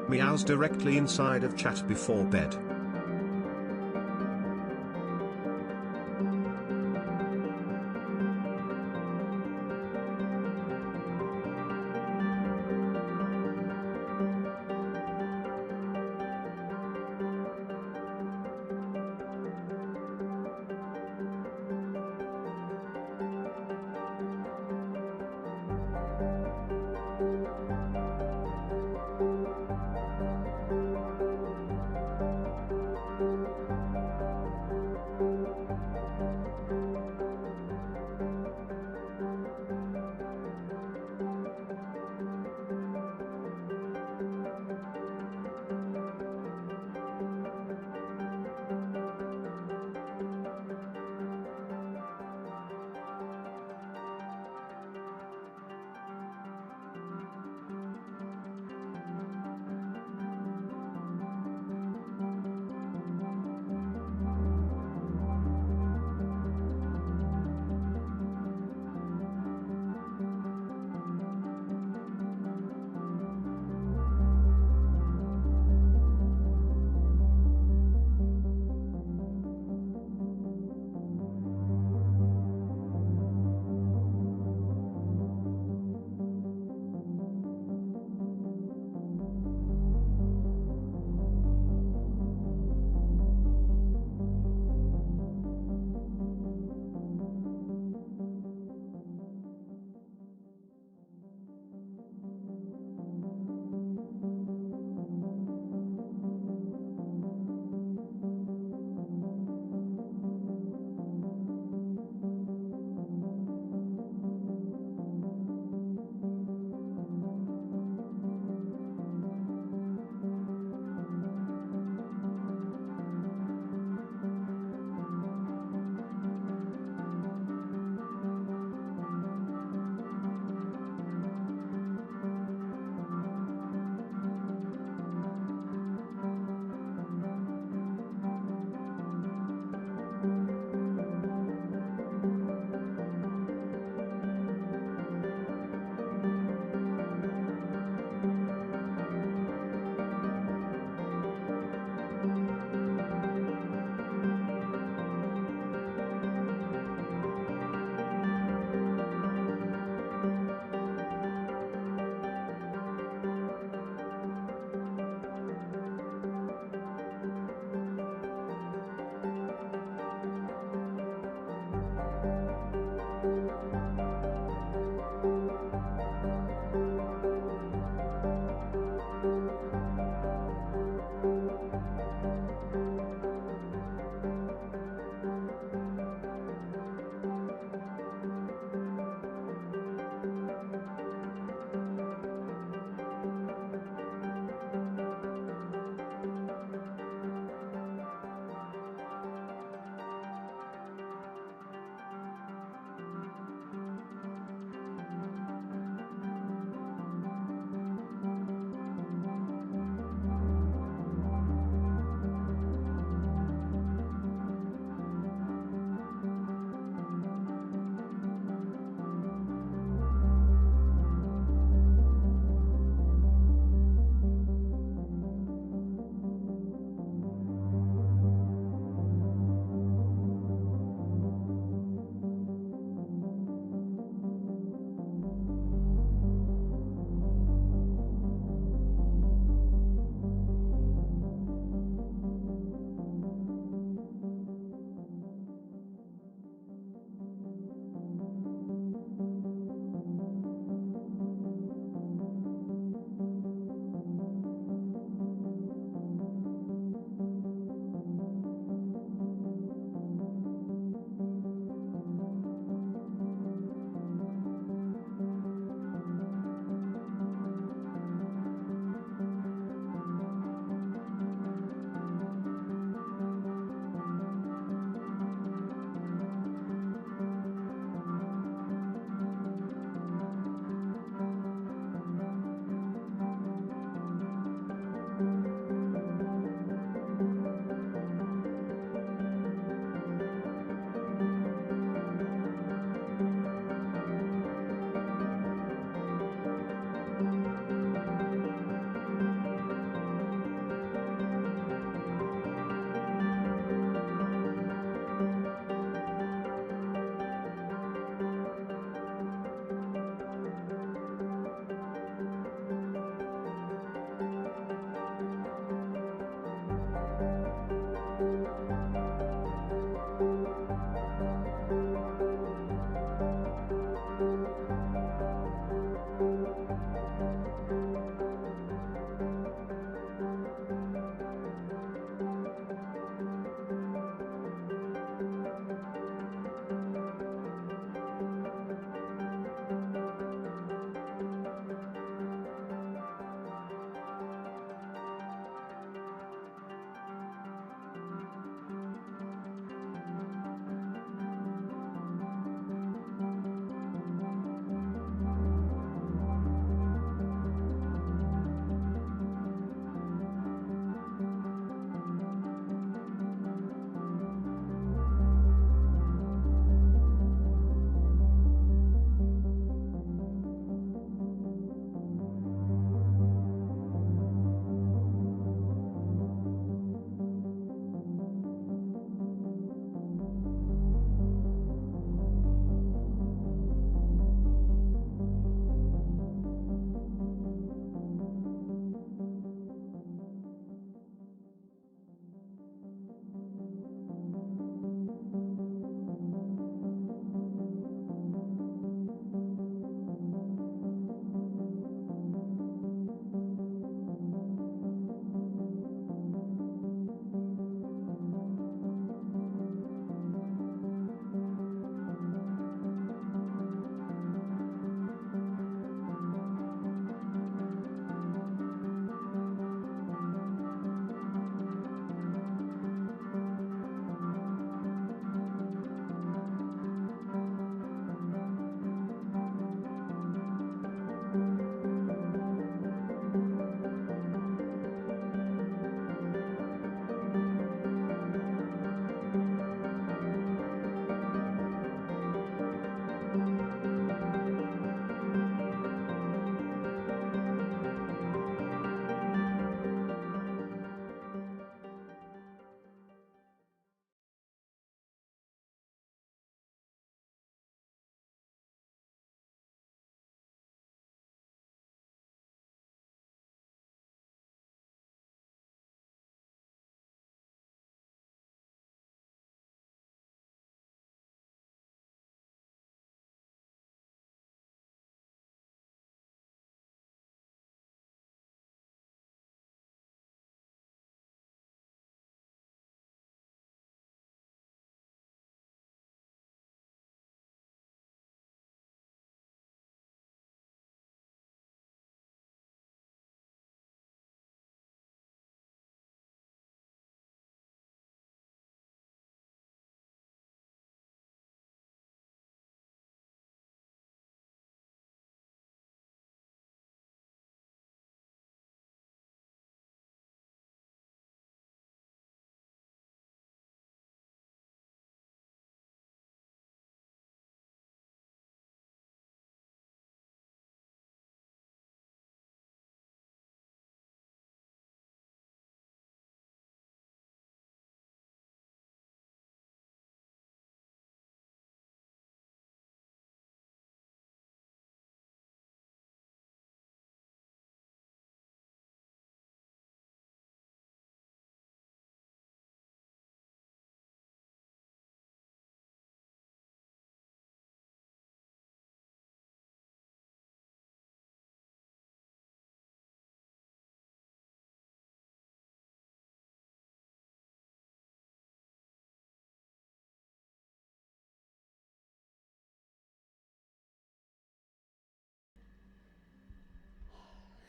Meows directly inside of chat before bed.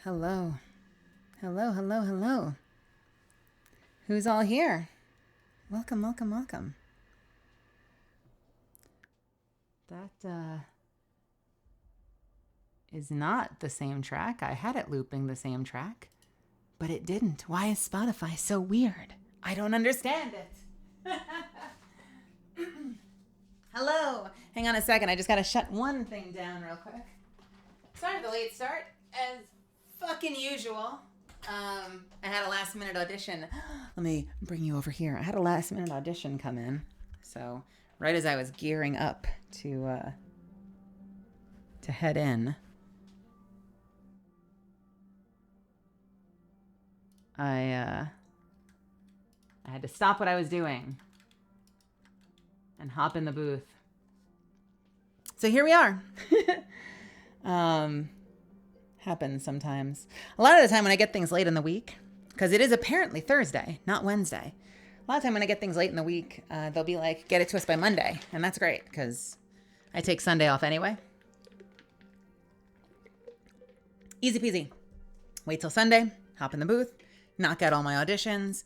Hello. Hello, hello, hello. Who's all here? Welcome, welcome, welcome. That is not the same track. I had it looping the same track, but it didn't. Why is Spotify so weird? I don't understand it. Hello. Hang on a second. I just got to shut one thing down real quick. Sorry for the late start. As fucking usual. I had a last minute audition. Let me bring you over here. I had a last minute audition come in. So right as I was gearing up to head in, I had to stop what I was doing and hop in the booth. So here we are. Happens sometimes. A lot of the time when I get things late in the week, because it is apparently Thursday, not Wednesday. A lot of time when I get things late in the week, they'll be like, get it to us by Monday. And that's great, because I take Sunday off anyway. Easy peasy. Wait till Sunday, hop in the booth, knock out all my auditions.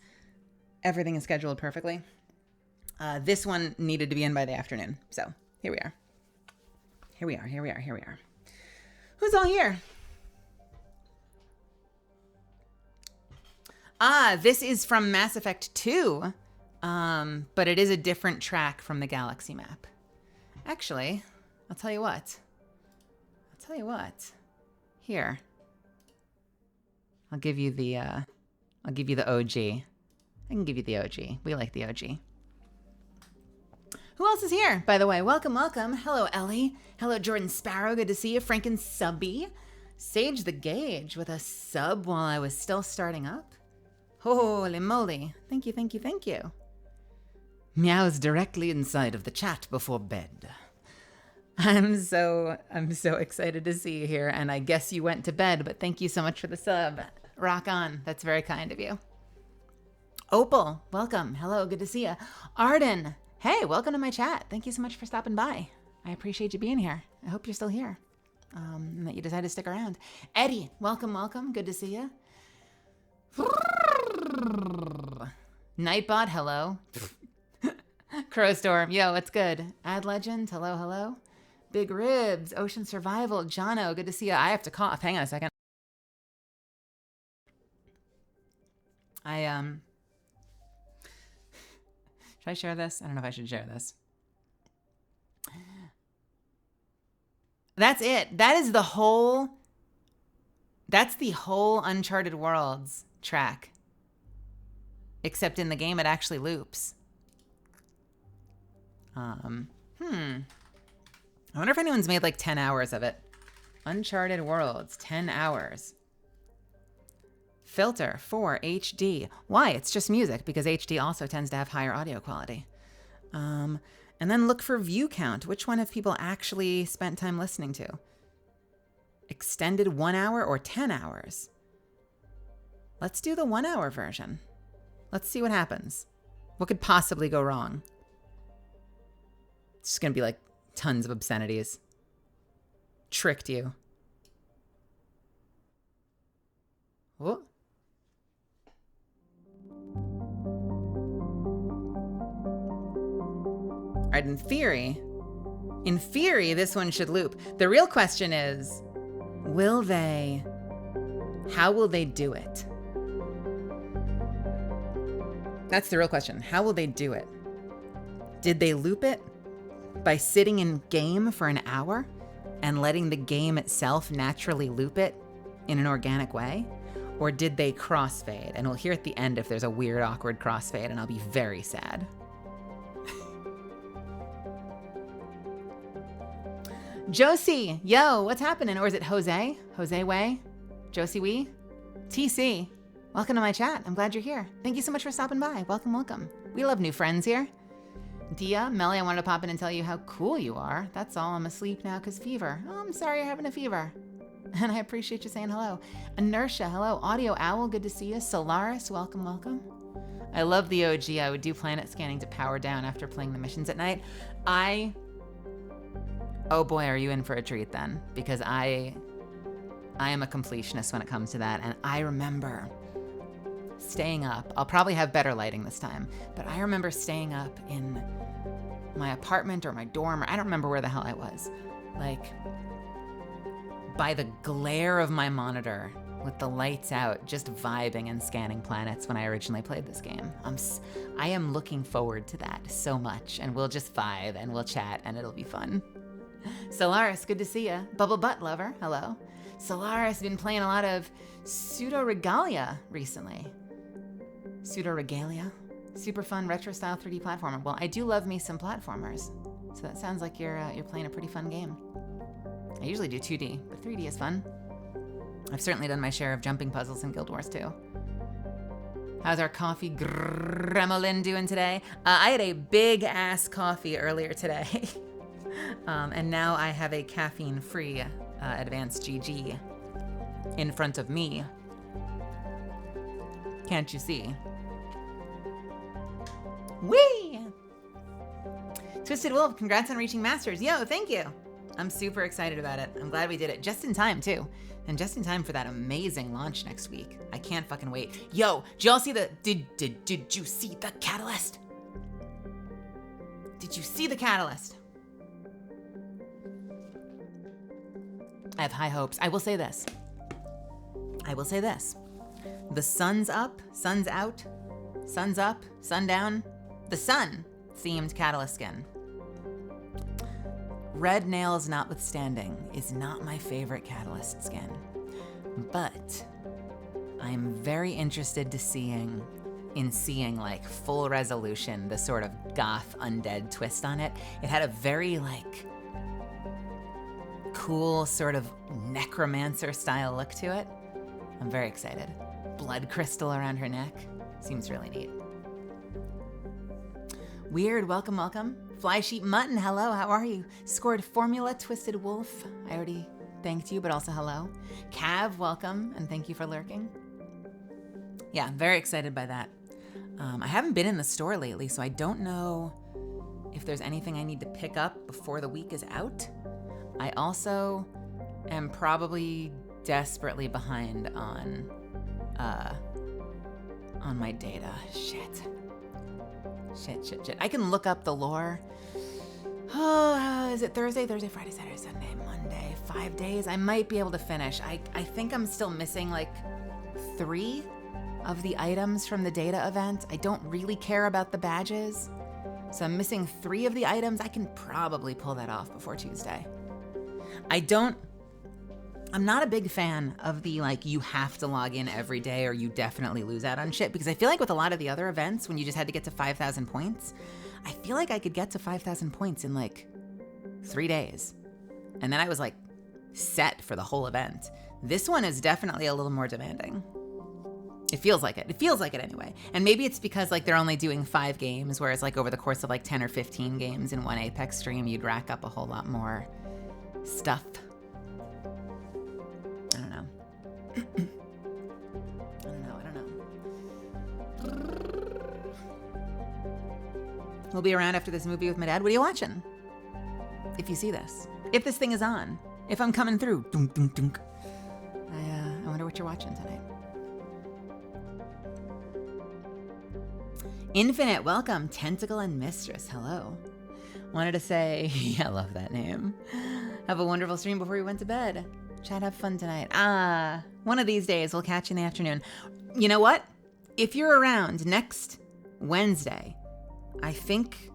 Everything is scheduled perfectly. This one needed to be in by the afternoon. So here we are. Here we are. Who's all here? This is from Mass Effect 2, but it is a different track from the Galaxy map. Actually, I'll tell you what. Here. I'll give you the OG. I can give you the OG. We like the OG. Who else is here, by the way? Welcome. Hello, Ellie. Hello, Jordan Sparrow. Good to see you. Franken Subby. Sage the Gauge with a sub while I was still starting up. Holy moly. Thank you. Meows directly inside of the chat before bed. I'm so excited to see you here, and I guess you went to bed, but thank you so much for the sub. Rock on. That's very kind of you. Opal, welcome. Hello, good to see you. Arden, hey, welcome to my chat. Thank you so much for stopping by. I appreciate you being here. I hope you're still here, and that you decided to stick around. Eddie, welcome. Good to see you. Nightbot, hello. Crowstorm, yo, what's good? Ad Legend, hello. Big Ribs, Ocean Survival, Jono, good to see you. I have to cough. Hang on a second. Should I share this? I don't know if I should share this. That's it. That's the whole Uncharted Worlds track. Except in the game, it actually loops. I wonder if anyone's made like 10 hours of it. Uncharted Worlds, 10 hours. Filter for HD. Why? It's just music, because HD also tends to have higher audio quality. And then look for view count. Which one have people actually spent time listening to? Extended 1 hour or 10 hours? Let's do the 1 hour version. Let's see what happens. What could possibly go wrong? It's just gonna be like tons of obscenities. Tricked you. What? All right, in theory, this one should loop. The real question is, how will they do it? That's the real question. How will they do it? Did they loop it by sitting in game for an hour and letting the game itself naturally loop it in an organic way? Or did they crossfade? And we'll hear at the end if there's a weird, awkward crossfade, and I'll be very sad. Josie, yo, what's happening? Or is it Jose? Jose Way? Josie Wee? TC, welcome to my chat. I'm glad you're here. Thank you so much for stopping by. Welcome. We love new friends here. Dia, Melly, I wanted to pop in and tell you how cool you are. That's all. I'm asleep now because fever. Oh, I'm sorry you're having a fever. And I appreciate you saying hello. Inertia, hello. Audio Owl, good to see you. Solaris, welcome. I love the OG. I would do planet scanning to power down after playing the missions at night. Oh boy, are you in for a treat then? Because I I am a completionist when it comes to that. And I remember staying up. I'll probably have better lighting this time, but I remember staying up in my apartment or my dorm, or I don't remember where the hell I was, like by the glare of my monitor with the lights out, just vibing and scanning planets when I originally played this game. I am looking forward to that so much, and we'll just vibe and we'll chat and it'll be fun. Solaris, good to see ya. Bubble Butt Lover, hello. Solaris, been playing a lot of Pseudo-Regalia recently. Pseudo-Regalia? Super fun retro style 3D platformer. Well, I do love me some platformers. So that sounds like you're playing a pretty fun game. I usually do 2D, but 3D is fun. I've certainly done my share of jumping puzzles in Guild Wars too. How's our coffee gremlin doing today? I had a big ass coffee earlier today. And now I have a caffeine-free Advanced GG in front of me. Can't you see? Whee! Twisted Wolf, congrats on reaching Masters. Yo, thank you. I'm super excited about it. I'm glad we did it just in time too. And just in time for that amazing launch next week. I can't fucking wait. Yo, did y'all see did you see the catalyst? Did you see the catalyst? I have high hopes. I will say this. The sun's up, sun's out, sun's up, sun down. The sun themed catalyst skin. Red nails notwithstanding is not my favorite catalyst skin, but I'm very interested to seeing like full resolution, the sort of goth undead twist on it. It had a very like cool sort of necromancer style look to it. I'm very excited. Blood crystal around her neck. Seems really neat. Weird, welcome, welcome. Fly Sheep Mutton, hello, how are you? Scored Formula Twisted Wolf. I already thanked you, but also hello. Cav, welcome, and thank you for lurking. Yeah, I'm very excited by that. I haven't been in the store lately, so I don't know if there's anything I need to pick up before the week is out. I also am probably desperately behind on my data. Shit. I can look up the lore. Oh, is it Thursday, Friday, Saturday, Sunday, Monday? 5 days. I might be able to finish. I think I'm still missing like 3 of the items from the data event. I don't really care about the badges. So I'm missing 3 of the items. I can probably pull that off before Tuesday. I'm not a big fan of the like you have to log in every day or you definitely lose out on shit, because I feel like with a lot of the other events when you just had to get to 5,000 points, I feel like I could get to 5,000 points in like 3 days. And then I was like set for the whole event. This one is definitely a little more demanding. It feels like it. It feels like it anyway. And maybe it's because like they're only doing 5 games, whereas like over the course of like 10 or 15 games in one Apex stream, you'd rack up a whole lot more stuff. I don't know. We'll be around after this movie with my dad. What are you watching? If you see this. If this thing is on. If I'm coming through. Dunk, dunk, dunk. I wonder what you're watching tonight. Infinite, welcome. Tentacle and Mistress, hello. Wanted to say, I love that name. Have a wonderful stream before you went to bed. Chat, have fun tonight. One of these days, we'll catch you in the afternoon. You know what? If you're around next Wednesday, I think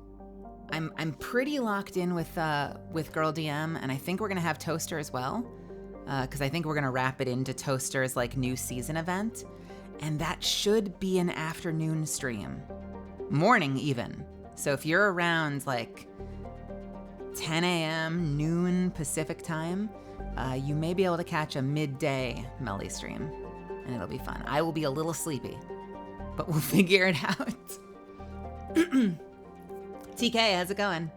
I'm pretty locked in with Girl DM, and I think we're gonna have Toaster as well, because I think we're gonna wrap it into Toaster's like new season event, and that should be an afternoon stream, morning even. So if you're around like 10 a.m. noon Pacific time, you may be able to catch a midday Melly stream, and it'll be fun. I will be a little sleepy, but we'll figure it out. TK, how's it going?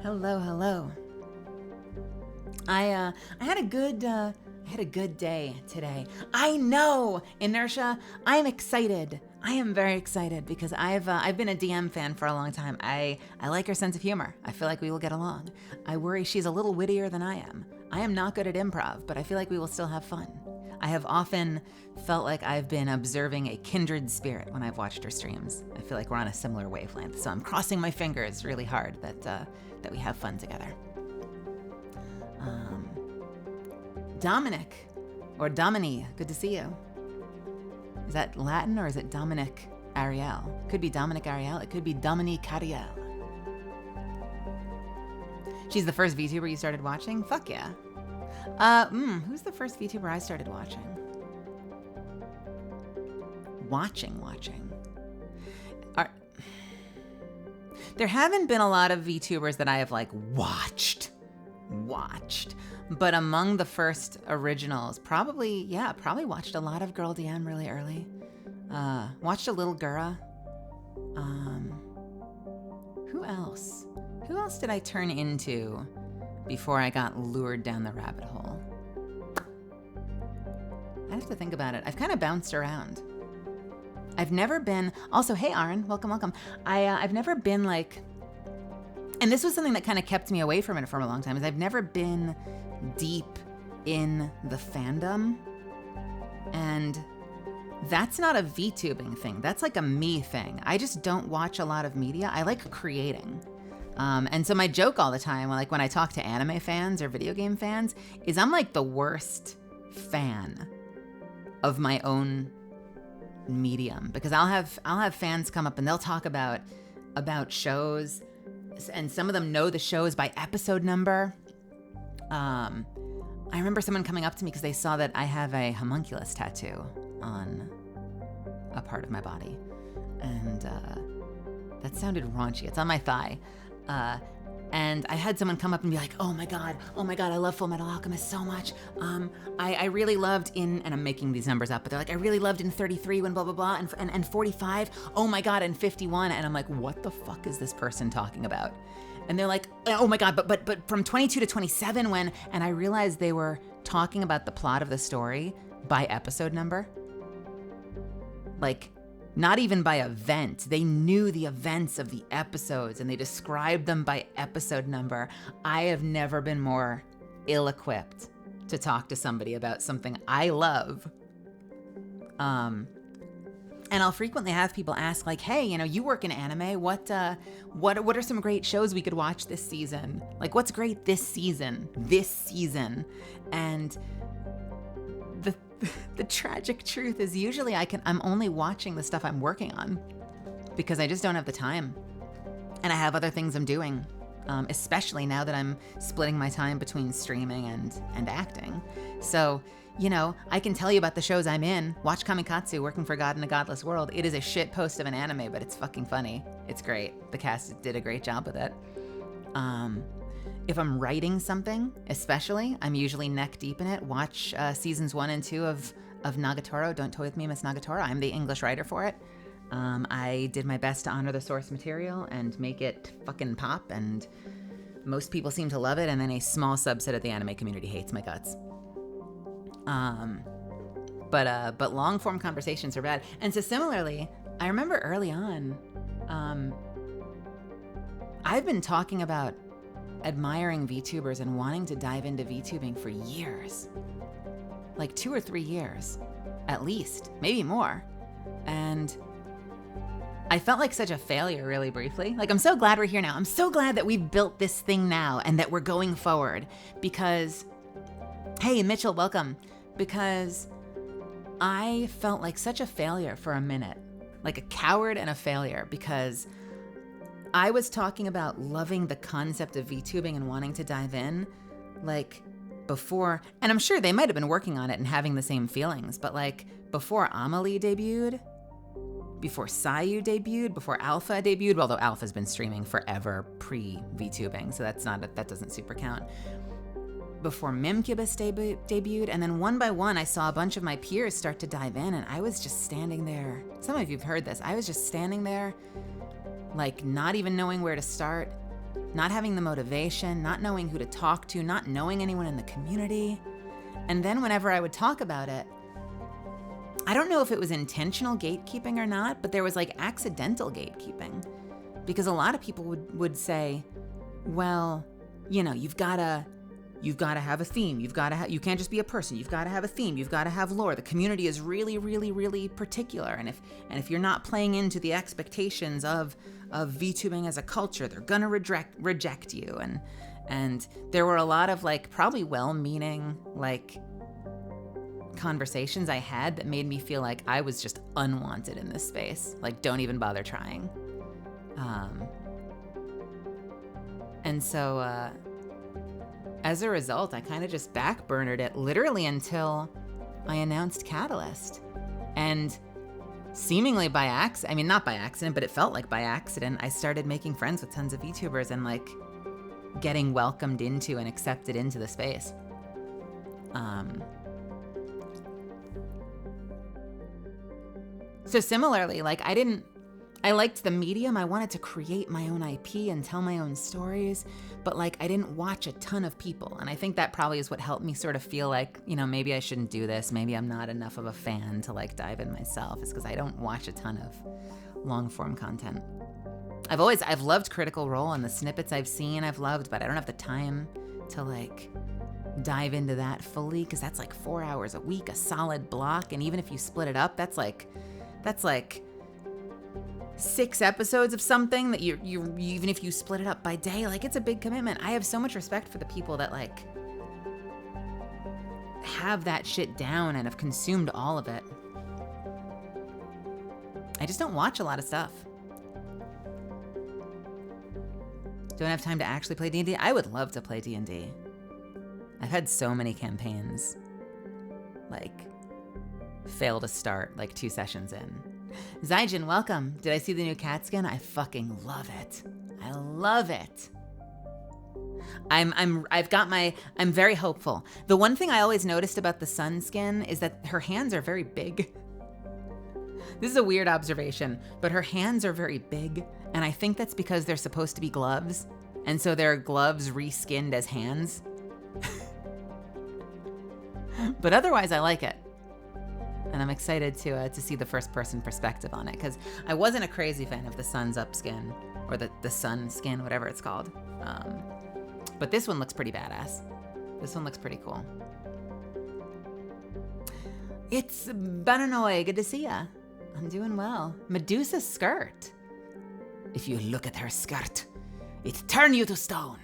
Hello. I had a good day today. I know, Inertia. I'm excited. I am very excited because I've been a DM fan for a long time. I like her sense of humor. I feel like we will get along. I worry she's a little wittier than I am. I am not good at improv, but I feel like we will still have fun. I have often felt like I've been observing a kindred spirit when I've watched her streams. I feel like we're on a similar wavelength, so I'm crossing my fingers really hard that we have fun together. Dominic, or Domini, good to see you. Is that Latin or is it Dominic Ariel? It could be Dominic Ariel, it could be Dominique Ariel. She's the first VTuber you started watching? Fuck yeah. Who's the first VTuber I started watching? Watching. There haven't been a lot of VTubers that I have like watched. But among the first originals, probably watched a lot of Girl DM really early. Watched a little Gura. Who else? Who else did I turn into before I got lured down the rabbit hole? I have to think about it. I've kind of bounced around. I've never been, also, hey Aaron, welcome. I've never been like, and this was something that kind of kept me away from it for a long time, is I've never been deep in the fandom. And that's not a VTubing thing. That's like a me thing. I just don't watch a lot of media. I like creating. And so my joke all the time, like when I talk to anime fans or video game fans, is I'm like the worst fan of my own medium, because I'll have fans come up and they'll talk about shows, and some of them know the shows by episode number. I remember someone coming up to me because they saw that I have a homunculus tattoo on a part of my body, and that sounded raunchy. It's on my thigh. And I had someone come up and be like, oh my God, I love Full Metal Alchemist so much. I really loved and I'm making these numbers up, but they're like, I really loved in 33 when blah, blah, blah, and 45, oh my God, and 51. And I'm like, what the fuck is this person talking about? And they're like, oh my God, but from 22 to 27 when, and I realized they were talking about the plot of the story by episode number. Like, not even by event. They knew the events of the episodes and they described them by episode number. I have never been more ill-equipped to talk to somebody about something I love. And I'll frequently have people ask like, hey, you work in anime. What are some great shows we could watch this season? Like, what's great this season? And the tragic truth is usually I'm only watching the stuff I'm working on because I just don't have the time. And I have other things I'm doing, especially now that I'm splitting my time between streaming and acting. So, I can tell you about the shows I'm in. Watch Kamikatsu, Working for God in a Godless World. It is a shit post of an anime, but it's fucking funny. It's great. The cast did a great job with it. If I'm writing something, especially, I'm usually neck deep in it. Watch seasons 1 and 2 of Nagatoro. Don't Toy With Me, Miss Nagatoro. I'm the English writer for it. I did my best to honor the source material and make it fucking pop, and most people seem to love it, and then a small subset of the anime community hates my guts. But long form conversations are bad. And so similarly, I remember early on, I've been talking about admiring VTubers and wanting to dive into VTubing for years. Like 2 or 3 years, at least, maybe more. And I felt like such a failure really briefly. Like, I'm so glad we're here now. I'm so glad that we've built this thing now and that we're going forward because, hey, Mitchell, welcome. Because I felt like such a failure for a minute, like a coward and a failure, because I was talking about loving the concept of VTubing and wanting to dive in, like before, and I'm sure they might have been working on it and having the same feelings, but like before Amelie debuted, before Sayu debuted, before Alpha debuted, although Alpha's been streaming forever pre-VTubing, so that doesn't super count. Before Mimkibus debuted, and then one by one, I saw a bunch of my peers start to dive in, and I was just standing there. Some of you have heard this. I was just standing there, like not even knowing where to start, not having the motivation, not knowing who to talk to, not knowing anyone in the community. And then whenever I would talk about it, I don't know if it was intentional gatekeeping or not, but there was like accidental gatekeeping. Because a lot of people would say, well, you've got to you've got to have a theme. You can't just be a person. You've got to have a theme. You've got to have lore. The community is really, really, really particular. And if you're not playing into the expectations of VTubing as a culture, they're gonna reject you. And there were a lot of like probably well-meaning like conversations I had that made me feel like I was just unwanted in this space. Like, don't even bother trying. And so as a result, I kind of just backburnered it literally until I announced Catalyst. And seemingly by accident, I mean, not by accident, but it felt like by accident, I started making friends with tons of VTubers and like getting welcomed into and accepted into the space. So similarly, like I liked the medium. I wanted to create my own IP and tell my own stories, but like I didn't watch a ton of people. And I think that probably is what helped me sort of feel like, you know, maybe I shouldn't do this. Maybe I'm not enough of a fan to like dive in myself, is because I don't watch a ton of long form content. I've loved Critical Role, and the snippets I've seen I've loved, but I don't have the time to like dive into that fully, because that's like 4 hours a week, a solid block. And even if you split it up, that's like 6 episodes of something that you even if you split it up by day, like it's a big commitment. I have so much respect for the people that like have that shit down and have consumed all of it. I just don't watch a lot of stuff. Don't have time to actually play D&D. I would love to play D&D. I've had so many campaigns like fail to start like 2 sessions in. Zyjin, welcome. Did I see the new cat skin? I fucking love it. I love it. I'm very hopeful. The one thing I always noticed about the sun skin is that her hands are very big. This is a weird observation, but her hands are very big, and I think that's because they're supposed to be gloves, and so they're gloves reskinned as hands. But otherwise, I like it. And I'm excited to see the first person perspective on it, because I wasn't a crazy fan of the sun's up skin, or the sun skin, whatever it's called. But this one looks pretty badass. This one looks pretty cool. It's Bananoy, good to see ya. I'm doing well. Medusa's skirt. If you look at her skirt, it turn you to stone.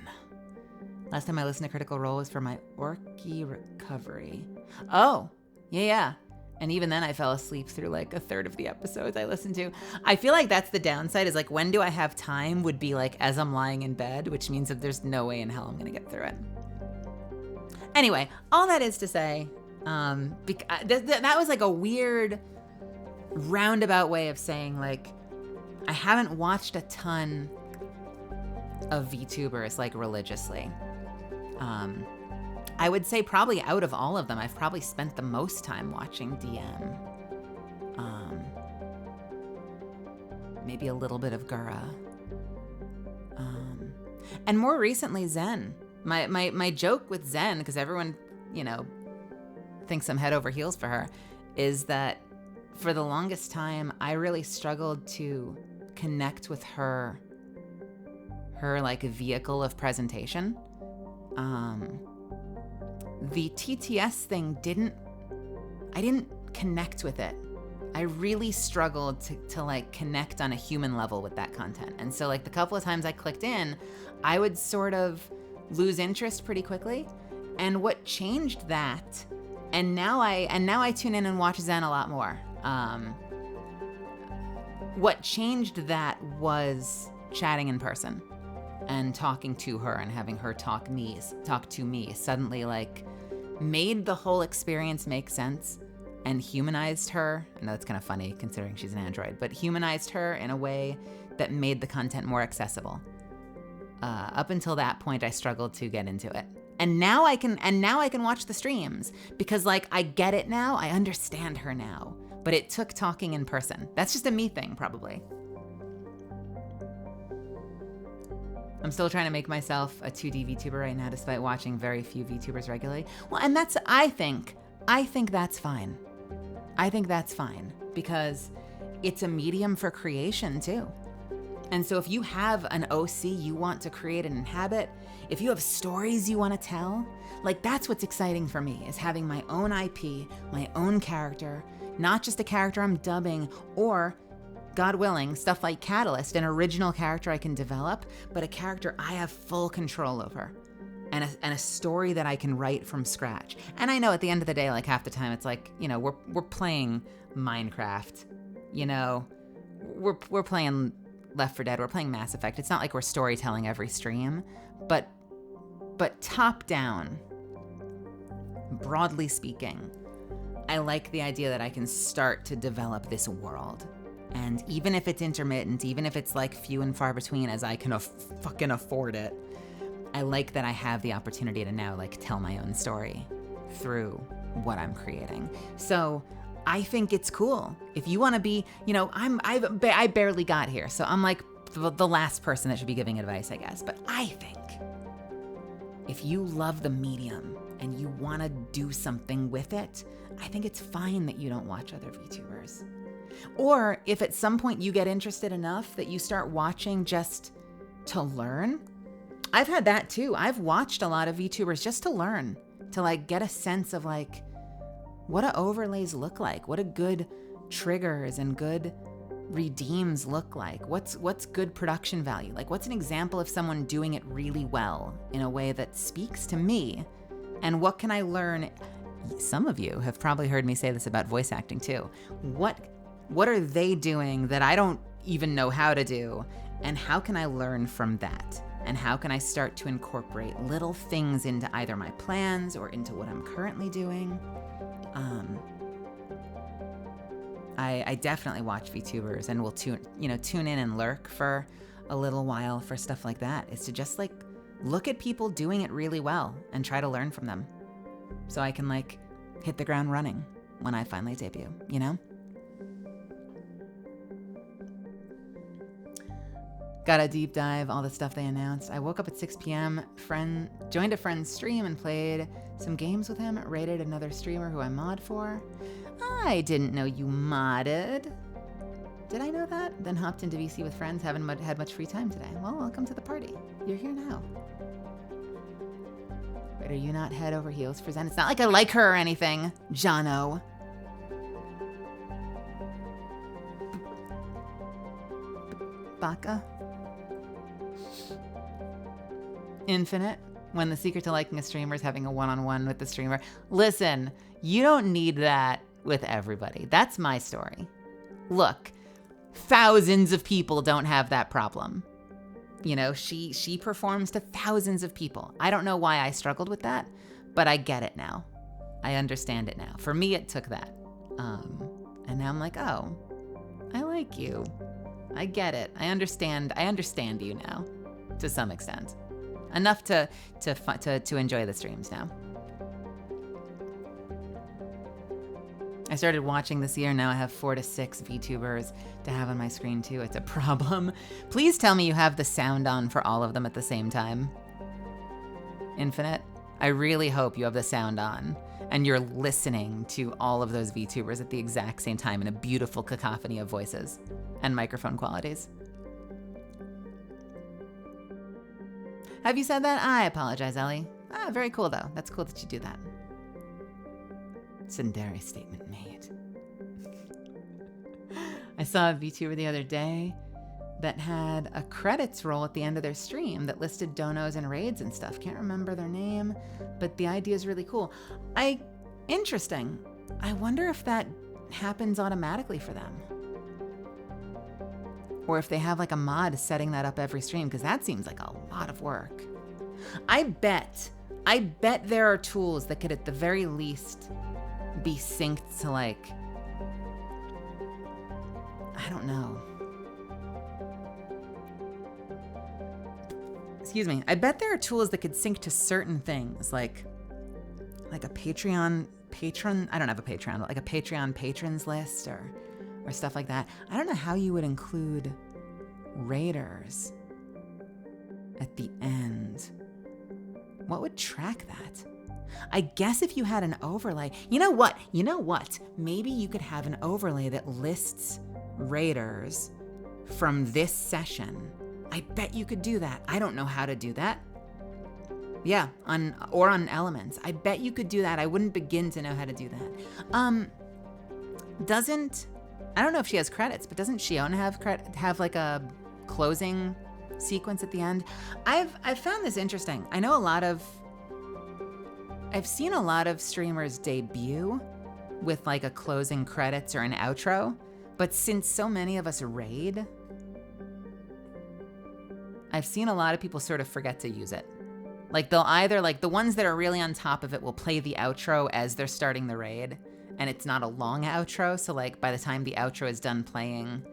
Last time I listened to Critical Role was for my Orky recovery. Oh, yeah. And even then I fell asleep through like a third of the episodes I listened to. I feel like that's the downside, is like, when do I have time would be like as I'm lying in bed, which means that there's no way in hell I'm gonna get through it. Anyway, all that is to say, that was like a weird roundabout way of saying like, I haven't watched a ton of VTubers like religiously. I would say probably out of all of them, I've probably spent the most time watching DM. Maybe a little bit of Gura. And more recently, Zen. My joke with Zen, because everyone, you know, thinks I'm head over heels for her, is that for the longest time, I really struggled to connect with her like vehicle of presentation. The TTS thing I didn't connect with it. I really struggled to like connect on a human level with that content. And so like the couple of times I clicked in, I would sort of lose interest pretty quickly. And what changed that, and now I tune in and watch Zen a lot more. What changed that was chatting in person and talking to her and having her talk to me suddenly like made the whole experience make sense and humanized her. I know it's kind of funny considering she's an android, but humanized her in a way that made the content more accessible. Up until that point, I struggled to get into it. And now I can watch the streams because like I get it now, I understand her now, but it took talking in person. That's just a me thing, probably. I'm still trying to make myself a 2D VTuber right now, despite watching very few VTubers regularly. Well, and I think that's fine. I think that's fine because it's a medium for creation too. And so if you have an OC you want to create and inhabit, if you have stories you want to tell, like that's what's exciting for me, is having my own IP, my own character, not just a character I'm dubbing, or, God willing, stuff like Catalyst, an original character I can develop, but a character I have full control over. And a story that I can write from scratch. And I know at the end of the day, like half the time it's like, you know, we're playing Minecraft, you know, we're playing Left 4 Dead, we're playing Mass Effect. It's not like we're storytelling every stream, but top down, broadly speaking, I like the idea that I can start to develop this world. And even if it's intermittent, even if it's like few and far between as I can fucking afford it, I like that I have the opportunity to now like tell my own story through what I'm creating. So I think it's cool. If you want to be, you know, I barely got here, so I'm like the last person that should be giving advice, I guess. But I think if you love the medium and you want to do something with it, I think it's fine that you don't watch other VTubers. Or if at some point you get interested enough that you start watching just to learn, I've had that too. I've watched a lot of VTubers just to learn, to like get a sense of like, what do overlays look like? What do good triggers and good redeems look like? What's good production value? Like what's an example of someone doing it really well in a way that speaks to me? And what can I learn? Some of you have probably heard me say this about voice acting too. What are they doing that I don't even know how to do? And how can I learn from that? And how can I start to incorporate little things into either my plans or into what I'm currently doing? I definitely watch VTubers and will tune in and lurk for a little while for stuff like that. Is to just like look at people doing it really well and try to learn from them, so I can like hit the ground running when I finally debut, you know? Got a deep dive, all the stuff they announced. I woke up at 6 p.m., joined a friend's stream and played some games with him, rated another streamer who I mod for. I didn't know you modded. Did I know that? Then hopped into VC with friends, haven't had much free time today. Well, welcome to the party. You're here now. Wait, are you not head over heels for Zen? It's not like I like her or anything, Jono. Baka? Infinite, when the secret to liking a streamer is having a one-on-one with the streamer. Listen, you don't need that with everybody. That's my story. Look, thousands of people don't have that problem. You know, she performs to thousands of people. I don't know why I struggled with that, but I get it now. I understand it now. For me, it took that. And now I'm like, oh, I like you. I get it. I understand you now, to some extent. Enough to enjoy the streams now. I started watching this year. Now I have 4 to 6 VTubers to have on my screen too. It's a problem. Please tell me you have the sound on for all of them at the same time. Infinite, I really hope you have the sound on and you're listening to all of those VTubers at the exact same time in a beautiful cacophony of voices and microphone qualities. Have you said that? I apologize, Ellie. Very cool though. That's cool that you do that. Tsundere statement made. I saw a VTuber the other day that had a credits roll at the end of their stream that listed donos and raids and stuff. Can't remember their name, but the idea is really cool. Interesting. I wonder if that happens automatically for them. Or if they have like a mod setting that up every stream, because that seems like a lot of work. I bet there are tools that could at the very least be synced to like, I don't know. Excuse me. I bet there are tools that could sync to certain things, like a Patreon patron. I don't have a Patreon, but like a Patreon patrons list or stuff like that. I don't know how you would include raiders at the end. What would track that? I guess if you had an overlay. You know what? Maybe you could have an overlay that lists raiders from this session. I bet you could do that. I don't know how to do that. Yeah, on Elements. I bet you could do that. I wouldn't begin to know how to do that. I don't know if she has credits, but doesn't Shion have like a closing sequence at the end? I've found this interesting. I've seen a lot of streamers debut with like a closing credits or an outro, but since so many of us raid, I've seen a lot of people sort of forget to use it. Like they'll either, like the ones that are really on top of it will play the outro as they're starting the raid, and it's not a long outro, so like by the time the outro is done playing,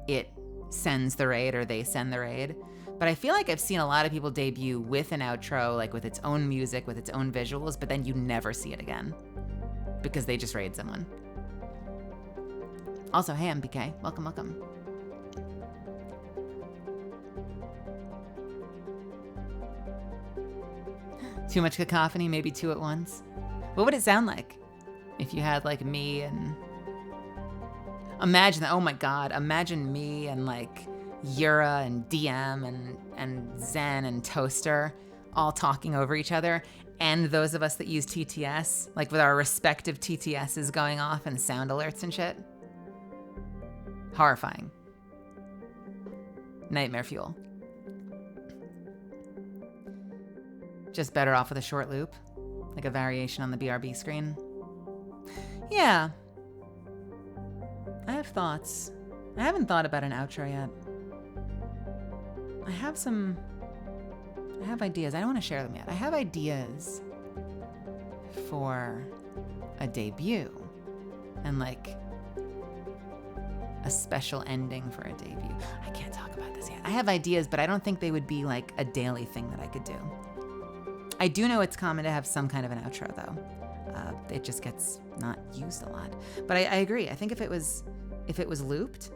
it sends the raid or they send the raid. But I feel like I've seen a lot of people debut with an outro, like with its own music, with its own visuals, but then you never see it again because they just raid someone. Also, hey MBK, welcome. Too much cacophony, maybe two at once. What would it sound like if you had like me and imagine that? Oh my God, imagine me and like Yura and DM and Zen and Toaster all talking over each other, and those of us that use TTS, like with our respective TTSs going off and sound alerts and shit. Horrifying. Nightmare fuel. Just better off with a short loop, like a variation on the BRB screen. Yeah. I have thoughts. I haven't thought about an outro yet. I have ideas. I don't want to share them yet. I have ideas for a debut and like a special ending for a debut. I can't talk about this yet. I have ideas, but I don't think they would be like a daily thing that I could do. I do know it's common to have some kind of an outro though. It just gets not used a lot. But I agree. I think if it was looped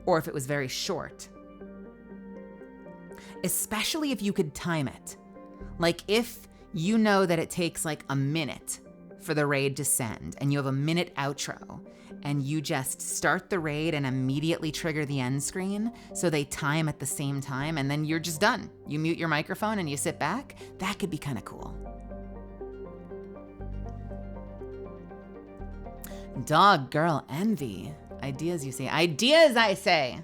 or if it was very short, especially if you could time it. Like if you know that it takes like a minute for the raid to send and you have a minute outro and you just start the raid and immediately trigger the end screen so they time at the same time and then you're just done. You mute your microphone and you sit back. That could be kind of cool. Dog girl envy. Ideas you say. Ideas I say.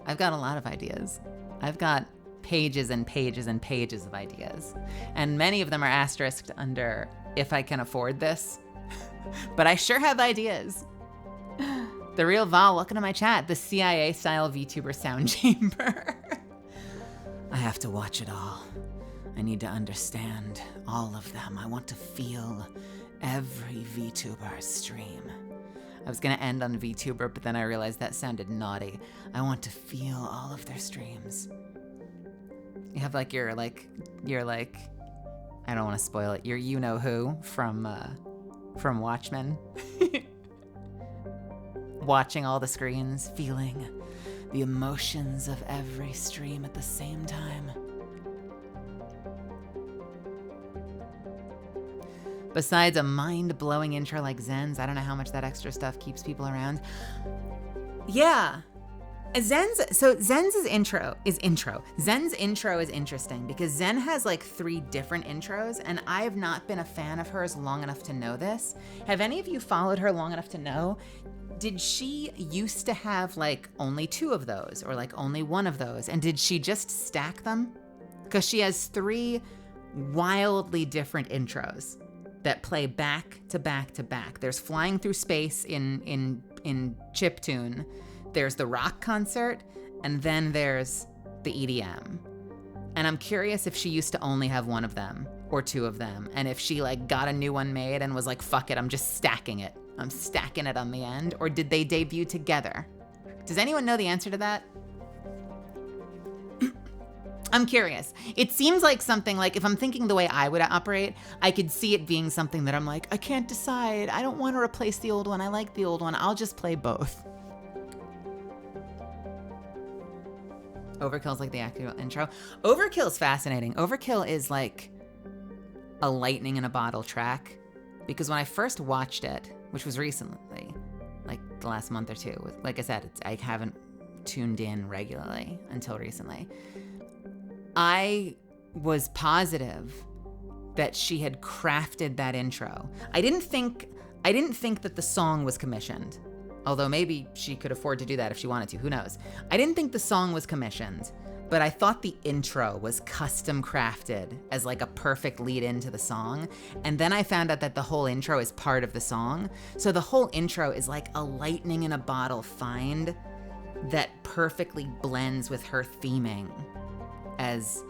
I've got a lot of ideas. I've got pages and pages and pages of ideas. And many of them are asterisked under if I can afford this. But I sure have ideas. The real Val, welcome to my chat. The CIA style VTuber sound chamber. I have to watch it all. I need to understand all of them. I want to feel every VTuber stream. I was gonna end on VTuber, but then I realized that sounded naughty. I want to feel all of their streams. You have like your I don't want to spoil it. Your you know who from Watchmen. Watching all the screens, feeling the emotions of every stream at the same time. Besides a mind-blowing intro like Zen's, I don't know how much that extra stuff keeps people around. Yeah. Zen's intro is interesting because Zen has like 3 different intros, and I've not been a fan of hers long enough to know this. Have any of you followed her long enough to know? Did she used to have like only 2 of those or like only 1 of those? And did she just stack them? Because she has 3 wildly different intros that play back to back to back. There's Flying Through Space in Chiptune. There's the rock concert, and then there's the EDM. And I'm curious if she used to only have 1 of them or 2 of them, and if she like got a new one made and was like, fuck it, I'm just stacking it. I'm stacking it on the end, or did they debut together? Does anyone know the answer to that? I'm curious. It seems like something like, if I'm thinking the way I would operate, I could see it being something that I'm like, I can't decide. I don't want to replace the old one. I like the old one. I'll just play both. Overkill's like the actual intro. Overkill's fascinating. Overkill is like a lightning in a bottle track, because when I first watched it, which was recently, like the last month or 2, like I said, I haven't tuned in regularly until recently. I was positive that she had crafted that intro. I didn't think that the song was commissioned, although maybe she could afford to do that if she wanted to, who knows. I didn't think the song was commissioned, but I thought the intro was custom crafted as like a perfect lead into the song. And then I found out that the whole intro is part of the song. So the whole intro is like a lightning in a bottle find that perfectly blends with her theming as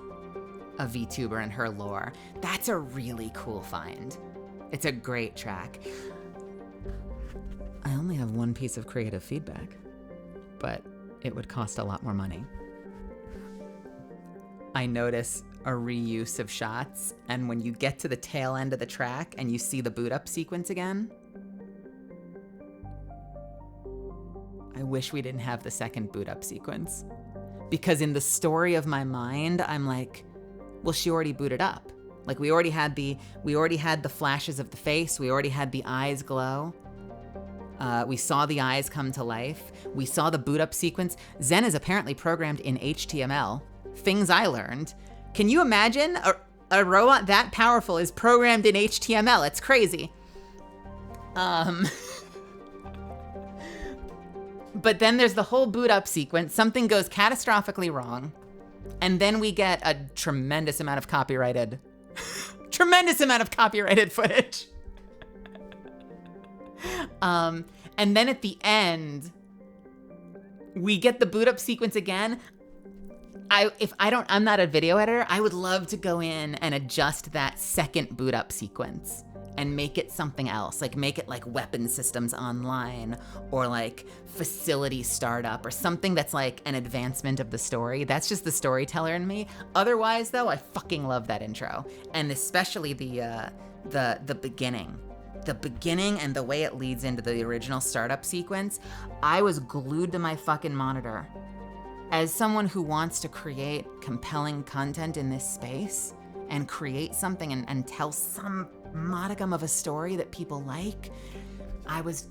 a VTuber and her lore. That's a really cool find. It's a great track. I only have one piece of creative feedback, but it would cost a lot more money. I notice a reuse of shots, and when you get to the tail end of the track and you see the boot up sequence again, I wish we didn't have the second boot up sequence. Because in the story of my mind, I'm like, well, she already booted up. Like we already had the flashes of the face. We already had the eyes glow. We saw the eyes come to life. We saw the boot up sequence. Zen is apparently programmed in HTML. Things I learned. Can you imagine a robot that powerful is programmed in HTML? It's crazy. But then there's the whole boot up sequence. Something goes catastrophically wrong. And then we get a tremendous amount of copyrighted footage. And then at the end, we get the boot up sequence again. I'm not a video editor, I would love to go in and adjust that second boot up sequence and make it something else. Like make it like weapon systems online or like facility startup or something that's like an advancement of the story. That's just the storyteller in me. Otherwise though, I fucking love that intro. And especially the beginning. The beginning and the way it leads into the original startup sequence. I was glued to my fucking monitor. As someone who wants to create compelling content in this space and create something and tell some modicum of a story that people like, I was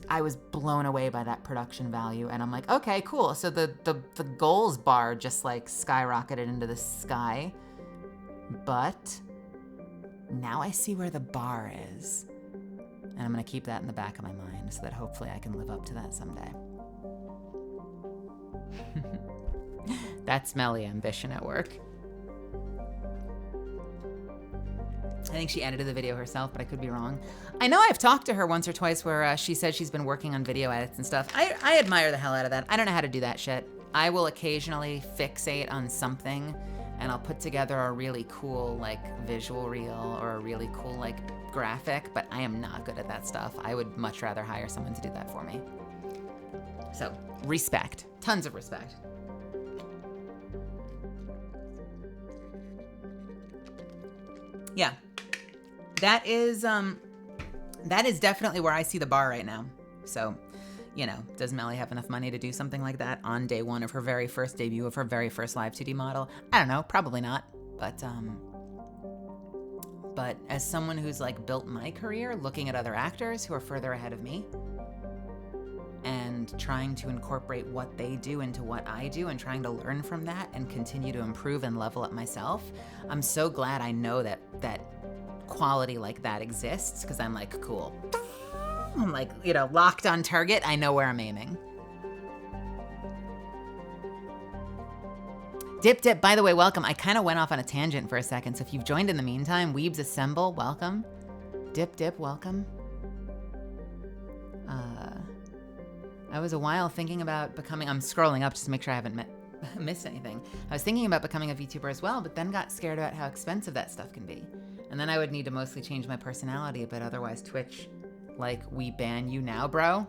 blown away by that production value. And I'm like, okay, cool. So the goals bar just like skyrocketed into the sky. But now I see where the bar is. And I'm gonna keep that in the back of my mind so that hopefully I can live up to that someday. That's smelly ambition at work. I think she edited the video herself, but I could be wrong. I know I've talked to her once or twice where she said she's been working on video edits and stuff. I admire the hell out of that. I don't know how to do that shit. I will occasionally fixate on something and I'll put together a really cool like visual reel or a really cool like graphic, but I am not good at that stuff. I would much rather hire someone to do that for me. So respect, tons of respect. Yeah, that is definitely where I see the bar right now. So, you know, does Melly have enough money to do something like that on day one of her very first debut of her very first live 2D model? I don't know, probably not. But as someone who's like built my career looking at other actors who are further ahead of me and trying to incorporate what they do into what I do and trying to learn from that and continue to improve and level up myself, I'm so glad I know that quality like that exists, because I'm like, cool. I'm like, you know, locked on target. I know where I'm aiming. Dip, by the way, welcome. I kind of went off on a tangent for a second, so if you've joined in the meantime, Weebs Assemble, welcome. Dip, welcome. I was a while thinking about becoming, I'm scrolling up just to make sure I haven't missed anything. I was thinking about becoming a VTuber as well, but then got scared about how expensive that stuff can be. And then I would need to mostly change my personality, but otherwise Twitch, like, we ban you now, bro?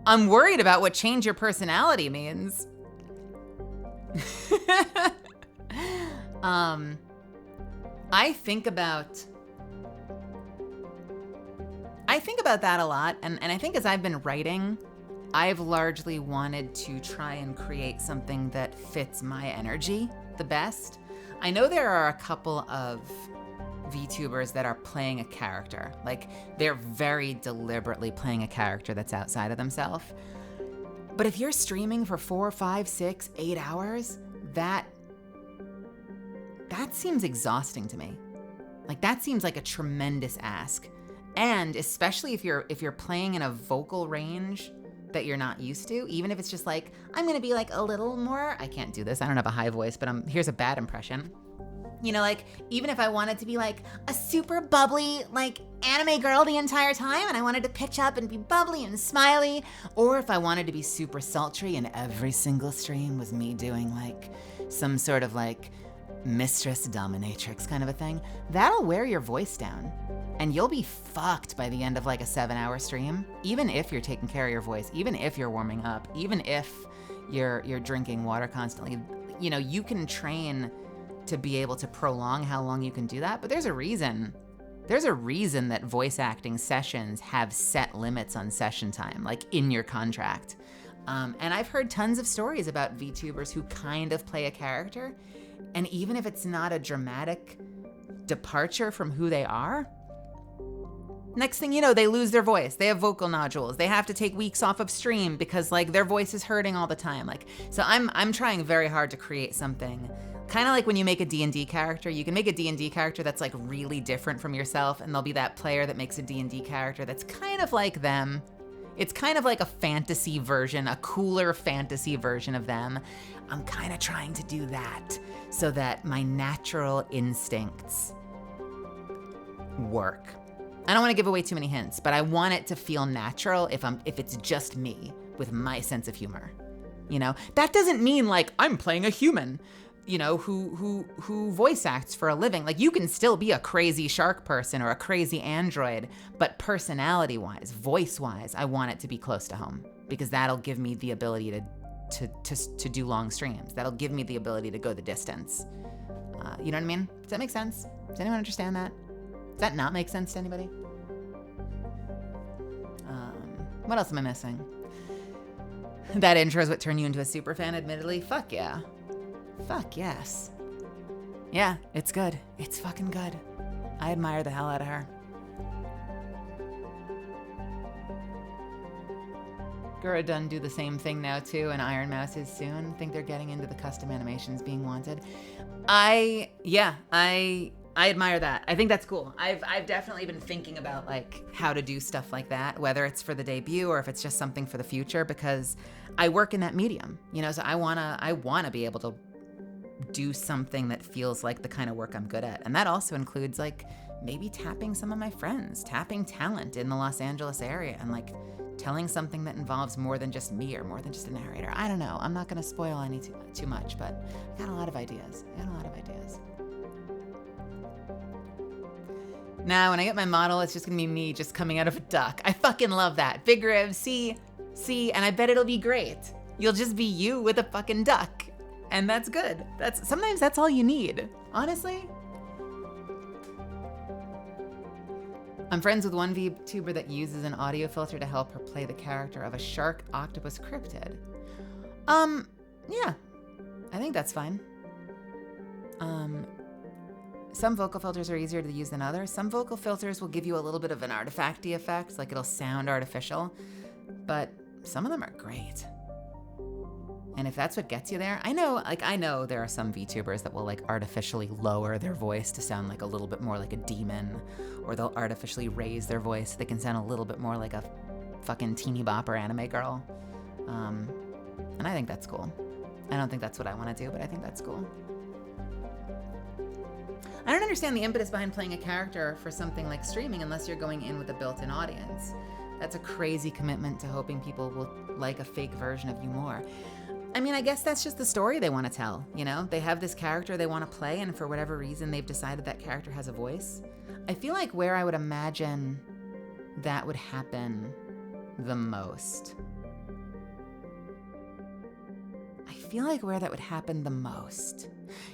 I'm worried about what change your personality means. I think about that a lot, and I think as I've been writing, I've largely wanted to try and create something that fits my energy the best. I know there are a couple of VTubers that are playing a character. Like, they're very deliberately playing a character that's outside of themselves. But if you're streaming for 4, 5, 6, 8 hours, that seems exhausting to me. Like, that seems like a tremendous ask. And especially if you're playing in a vocal range that you're not used to, even if it's just like, I'm gonna be like a little more, I can't do this, I don't have a high voice, but here's a bad impression. You know, like, even if I wanted to be like a super bubbly, like, anime girl the entire time, and I wanted to pitch up and be bubbly and smiley, or if I wanted to be super sultry and every single stream was me doing like some sort of like mistress dominatrix kind of a thing, that'll wear your voice down. And you'll be fucked by the end of like a 7-hour stream, even if you're taking care of your voice, even if you're warming up, even if you're drinking water constantly. You know, you can train to be able to prolong how long you can do that, but there's a reason. There's a reason that voice acting sessions have set limits on session time, like in your contract. And I've heard tons of stories about VTubers who kind of play a character, and even if it's not a dramatic departure from who they are, next thing you know, they lose their voice. They have vocal nodules. They have to take weeks off of stream because like their voice is hurting all the time. Like, so I'm trying very hard to create something kind of like when you make a D&D character. You can make a D&D character that's like really different from yourself, and there'll be that player that makes a D&D character that's kind of like them. It's kind of like a fantasy version, a cooler fantasy version of them. I'm kind of trying to do that so that my natural instincts work. I don't want to give away too many hints, but I want it to feel natural if it's just me with my sense of humor. You know, that doesn't mean like I'm playing a human, you know, who voice acts for a living. Like, you can still be a crazy shark person or a crazy android, but personality-wise, voice-wise, I want it to be close to home, because that'll give me the ability to do long streams. That'll give me the ability to go the distance. You know what I mean? Does that make sense? Does anyone understand that? Does that not make sense to anybody? What else am I missing? That intro is what turned you into a super fan, admittedly. Fuck yeah. Fuck yes. Yeah, it's good. It's fucking good. I admire the hell out of her. Gurudun do the same thing now too, and Iron Mouse is soon. Think they're getting into the custom animations being wanted. I admire that. I think that's cool. I've definitely been thinking about like how to do stuff like that, whether it's for the debut or if it's just something for the future, because I work in that medium, you know, so I wanna be able to do something that feels like the kind of work I'm good at. And that also includes like maybe tapping some of my friends, tapping talent in the Los Angeles area, and like telling something that involves more than just me or more than just a narrator. I don't know. I'm not gonna spoil any too much, but I got a lot of ideas. Now, when I get my model, it's just gonna be me just coming out of a duck. I fucking love that. Big Riv, see, and I bet it'll be great. You'll just be you with a fucking duck. And that's good. Sometimes that's all you need, honestly. I'm friends with one VTuber that uses an audio filter to help her play the character of a shark octopus cryptid. Yeah, I think that's fine. Some vocal filters are easier to use than others. Some vocal filters will give you a little bit of an artifacty effect, like it'll sound artificial, but some of them are great. And if that's what gets you there, I know there are some VTubers that will like artificially lower their voice to sound like a little bit more like a demon, or they'll artificially raise their voice so they can sound a little bit more like a fucking teeny bopper anime girl. And I think that's cool. I don't think that's what I want to do, but I think that's cool. I don't understand the impetus behind playing a character for something like streaming unless you're going in with a built-in audience. That's a crazy commitment to hoping people will like a fake version of you more. I mean, I guess that's just the story they want to tell, you know? They have this character they want to play, and for whatever reason, they've decided that character has a voice. I feel like where I would imagine that would happen the most.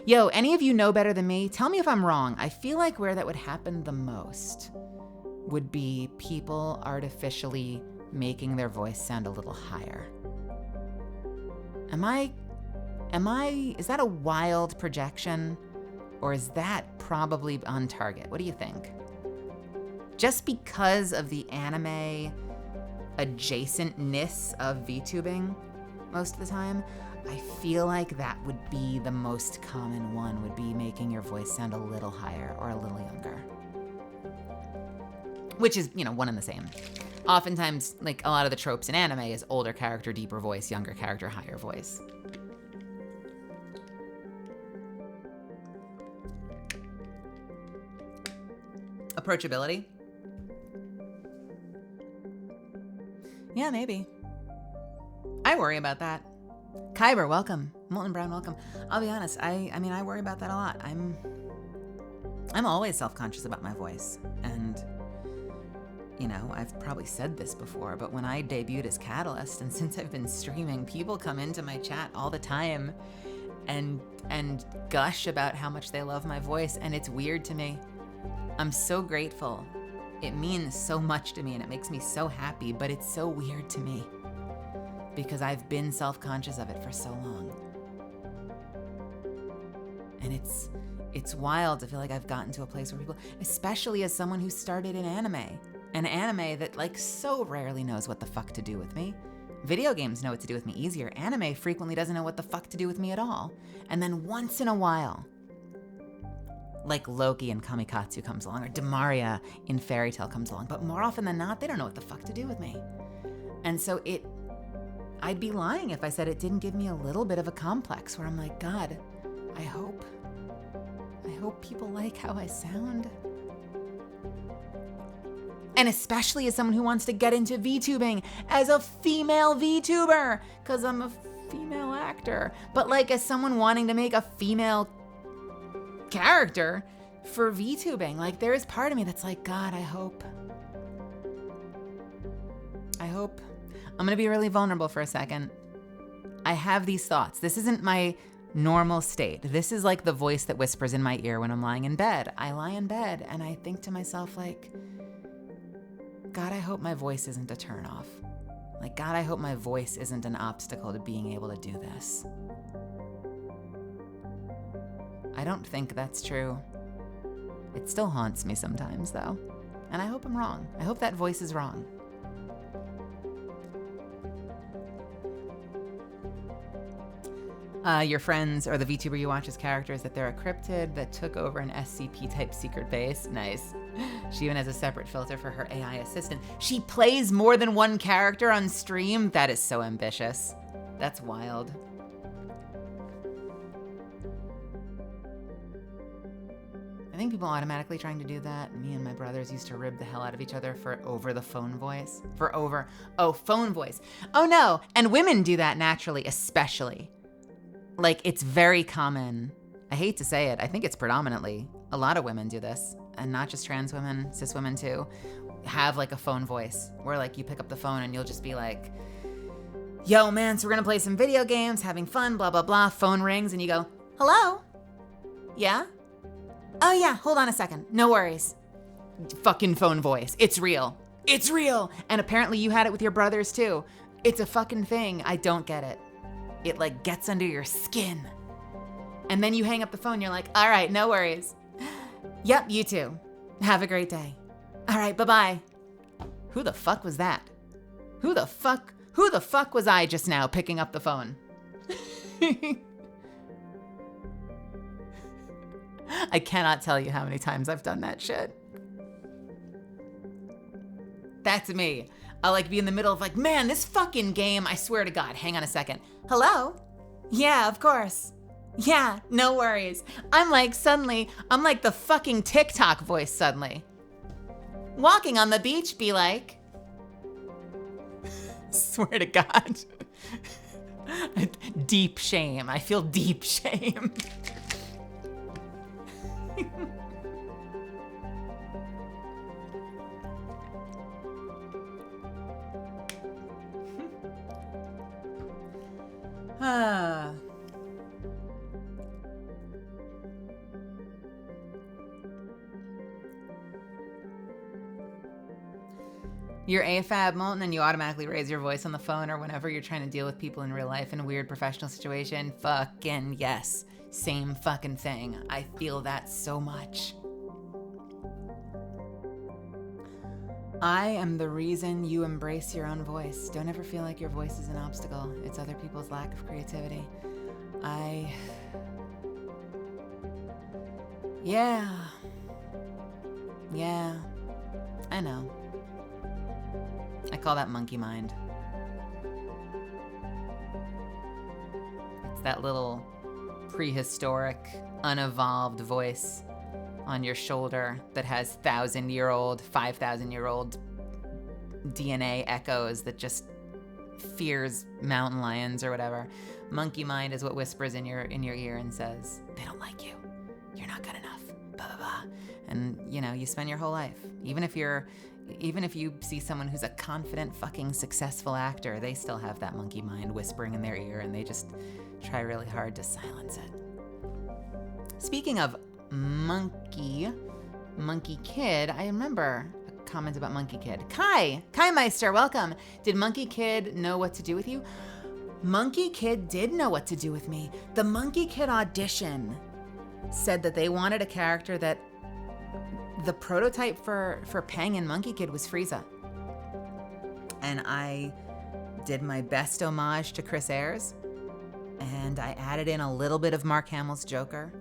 Yo, any of you know better than me? Tell me if I'm wrong. I feel like where that would happen the most would be people artificially making their voice sound a little higher. Is that a wild projection? Or is that probably on target? What do you think? Just because of the anime adjacentness of VTubing most of the time, I feel like that would be the most common one, would be making your voice sound a little higher or a little younger. Which is, one and the same. Oftentimes, like a lot of the tropes in anime is older character, deeper voice, younger character, higher voice. Approachability? Yeah, maybe. I worry about that. Kyber, welcome. Molten Brown, welcome. I'll be honest, I worry about that a lot. I'm always self-conscious about my voice. And, I've probably said this before, but when I debuted as Catalyst, and since I've been streaming, people come into my chat all the time and gush about how much they love my voice, and it's weird to me. I'm so grateful. It means so much to me, and it makes me so happy, but it's so weird to me because I've been self-conscious of it for so long. And it's wild to feel like I've gotten to a place where people, especially as someone who started in anime, an anime that so rarely knows what the fuck to do with me. Video games know what to do with me easier. Anime frequently doesn't know what the fuck to do with me at all. And then once in a while, like Loki in Kamikatsu comes along, or Demaria in Fairy Tail comes along. But more often than not, they don't know what the fuck to do with me. And so I'd be lying if I said it didn't give me a little bit of a complex where I'm like, God, I hope people like how I sound. And especially as someone who wants to get into VTubing as a female VTuber, because I'm a female actor. But as someone wanting to make a female character for VTubing, there is part of me that's like, God, I hope. I'm gonna be really vulnerable for a second. I have these thoughts. This isn't my normal state. This is like the voice that whispers in my ear when I'm lying in bed. I lie in bed and I think to myself, God, I hope my voice isn't a turnoff. God, I hope my voice isn't an obstacle to being able to do this. I don't think that's true. It still haunts me sometimes, though. And I hope I'm wrong. I hope that voice is wrong. Your friends or the VTuber you watch as characters, that they're a cryptid that took over an SCP-type secret base. Nice. She even has a separate filter for her AI assistant. She plays more than one character on stream? That is so ambitious. That's wild. I think people automatically trying to do that. Me and my brothers used to rib the hell out of each other for over the phone voice. Phone voice. Oh no, and women do that naturally, especially. It's very common. I hate to say it, I think it's predominantly. A lot of women do this, and not just trans women, cis women too, have a phone voice where you pick up the phone and you'll just be like, yo man, so we're gonna play some video games, having fun, blah, blah, blah. Phone rings and you go, hello? Yeah? Oh yeah, hold on a second. No worries. Fucking phone voice. It's real. It's real. And apparently you had it with your brothers too. It's a fucking thing. I don't get it. It gets under your skin. And then you hang up the phone. You're like, all right, no worries. Yep, you too. Have a great day. All right, bye-bye. Who the fuck was that? Who the fuck was I just now picking up the phone? I cannot tell you how many times I've done that shit. That's me. I'll be in the middle of man, this fucking game, I swear to God, hang on a second. Hello? Yeah, of course. Yeah, no worries. I'm the fucking TikTok voice suddenly. Walking on the beach be like. Swear to God. Deep shame. I feel deep shame. You're AFAB, Molten, and you automatically raise your voice on the phone or whenever you're trying to deal with people in real life in a weird professional situation. Fucking yes. Same fucking thing. I feel that so much. I am the reason you embrace your own voice. Don't ever feel like your voice is an obstacle. It's other people's lack of creativity. Yeah, I know. I call that monkey mind. It's that little prehistoric, unevolved voice on your shoulder that has 1,000-year-old, 5,000-year-old DNA echoes that just fears mountain lions or whatever. Monkey mind is what whispers in your ear and says, they don't like you. You're not good enough. Blah, blah, blah. And, you know, you spend your whole life. Even if you see someone who's a confident, fucking successful actor, they still have that monkey mind whispering in their ear, and they just try really hard to silence it. Speaking of Monkey Kid, I remember a comment about Monkey Kid. Kai Meister, welcome. Did Monkey Kid know what to do with you? Monkey Kid did know what to do with me. The Monkey Kid audition said that they wanted a character that the prototype for Peng and Monkey Kid was Frieza. And I did my best homage to Chris Ayres, and I added in a little bit of Mark Hamill's Joker,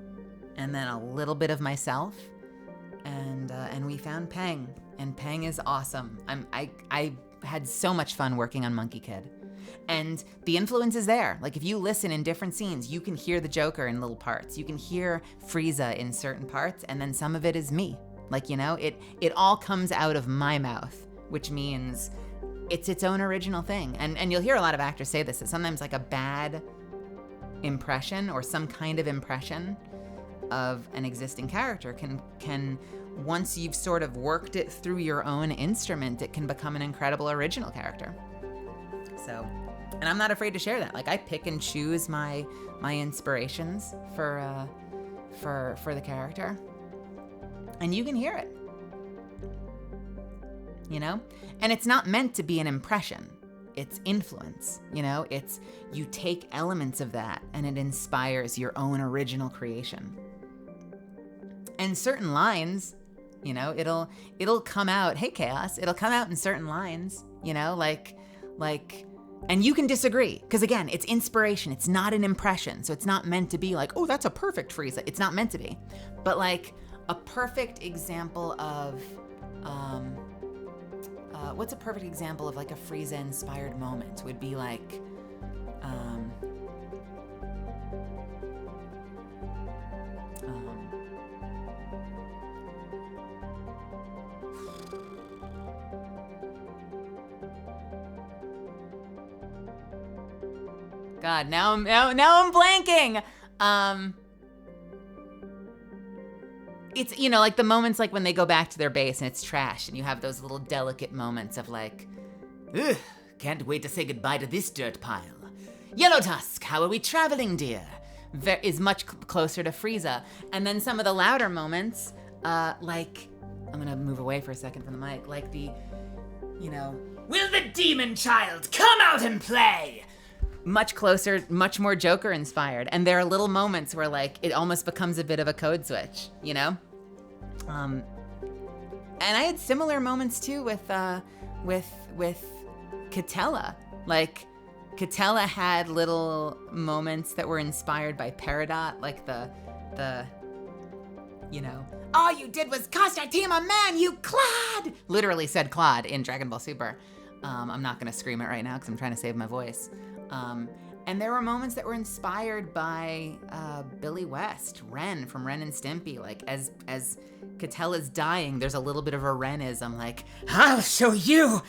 and then a little bit of myself, and we found Peng, and Peng is awesome. I had so much fun working on Monkey Kid, and the influence is there. Like if you listen in different scenes, you can hear the Joker in little parts. You can hear Frieza in certain parts, and then some of it is me. Like, you know, it all comes out of my mouth, which means it's its own original thing. And you'll hear a lot of actors say this, that sometimes like a bad impression or some kind of impression of an existing character can once you've sort of worked it through your own instrument, it can become an incredible original character. So, and I'm not afraid to share that. Like I pick and choose my inspirations for the character, and you can hear it, you know? And it's not meant to be an impression. It's influence, you know? It's, you take elements of that and it inspires your own original creation. And certain lines, you know, it'll come out, hey Chaos, it'll come out in certain lines, you know, like, and you can disagree, because again, it's inspiration, it's not an impression, so it's not meant to be like, oh, that's a perfect Frieza. It's not meant to be. But like, a perfect example of, what's a perfect example of like a Frieza-inspired moment would be like, God, now I'm blanking. It's, you know, like the moments like when they go back to their base and it's trash and you have those little delicate moments of like, ugh, can't wait to say goodbye to this dirt pile. Yellow Tusk, how are we traveling, dear? Is much closer to Frieza. And then some of the louder moments, like, I'm gonna move away for a second from the mic, like the, you know, will the demon child come out and play? Much closer, much more Joker inspired. And there are little moments where like it almost becomes a bit of a code switch, you know? And I had similar moments too with Katella. Like Katella had little moments that were inspired by Peridot, like the you know, all you did was cost our team a man, you clod! Literally said clod in Dragon Ball Super. I'm not gonna scream it right now because I'm trying to save my voice. And there were moments that were inspired by Billy West, Ren from Ren and Stimpy. Like as Catella's dying, there's a little bit of a Renism, like, I'll show you!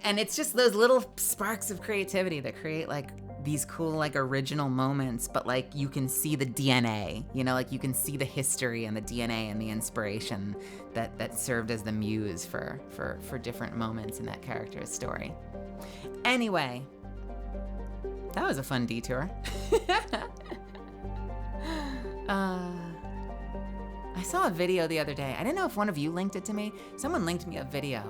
And it's just those little sparks of creativity that create like these cool like original moments, but like you can see the DNA, you know, like you can see the history and the DNA and the inspiration that served as the muse for different moments in that character's story. Anyway, that was a fun detour. I saw a video the other day. I didn't know if one of you linked it to me. Someone linked me a video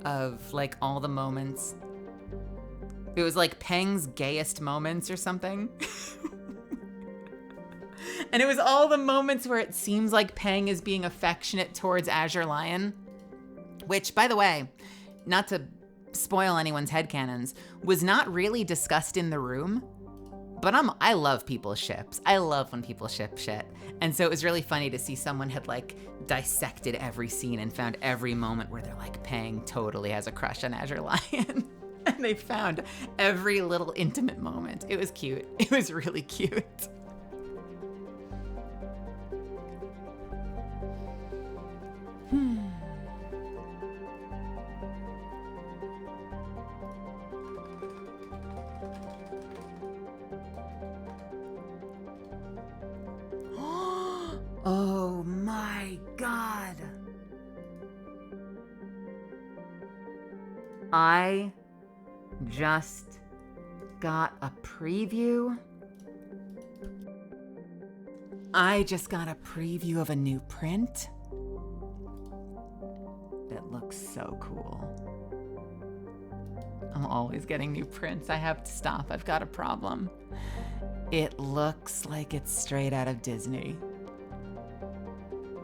of like all the moments. It was like Peng's gayest moments or something. And it was all the moments where it seems like Pang is being affectionate towards Azure Lion, which, by the way, not to spoil anyone's headcanons, was not really discussed in the room. But I love people's ships. I love when people ship shit. And so it was really funny to see someone had like dissected every scene and found every moment where they're like, Pang totally has a crush on Azure Lion. And they found every little intimate moment. It was cute. It was really cute. Oh my God. I just got a preview. I just got a preview of a new print that looks so cool. I'm always getting new prints. I have to stop. I've got a problem. It looks like it's straight out of Disney.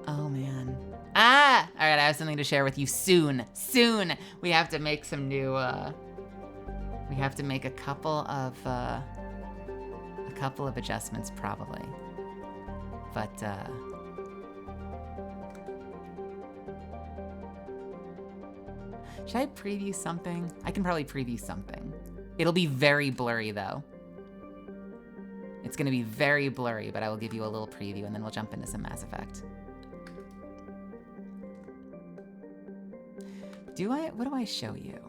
Oh man. All right, I have something to share with you soon. Soon. We have to make some new, we have to make a couple of adjustments probably. But, should I preview something? I can probably preview something. It'll be very blurry though. It's gonna be very blurry, but I will give you a little preview and then we'll jump into some Mass Effect. What do I show you?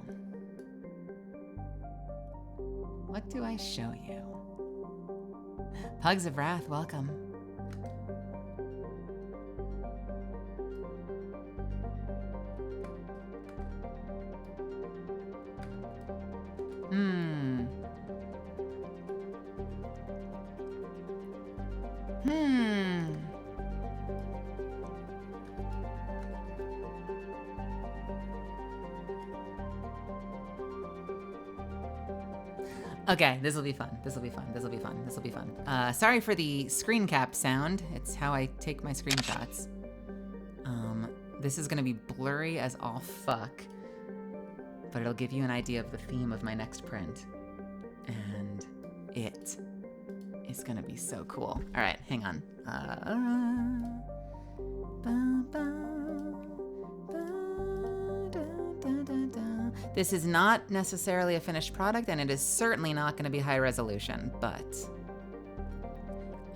What do I show you? Pugs of Wrath, welcome. Okay, this will be fun. This will be fun. This will be fun. This will be fun. Sorry for the screen cap sound. It's how I take my screenshots. This is gonna be blurry as all fuck, but it'll give you an idea of the theme of my next print. And it is gonna be so cool. All right, hang on. This is not necessarily a finished product, and it is certainly not going to be high resolution, but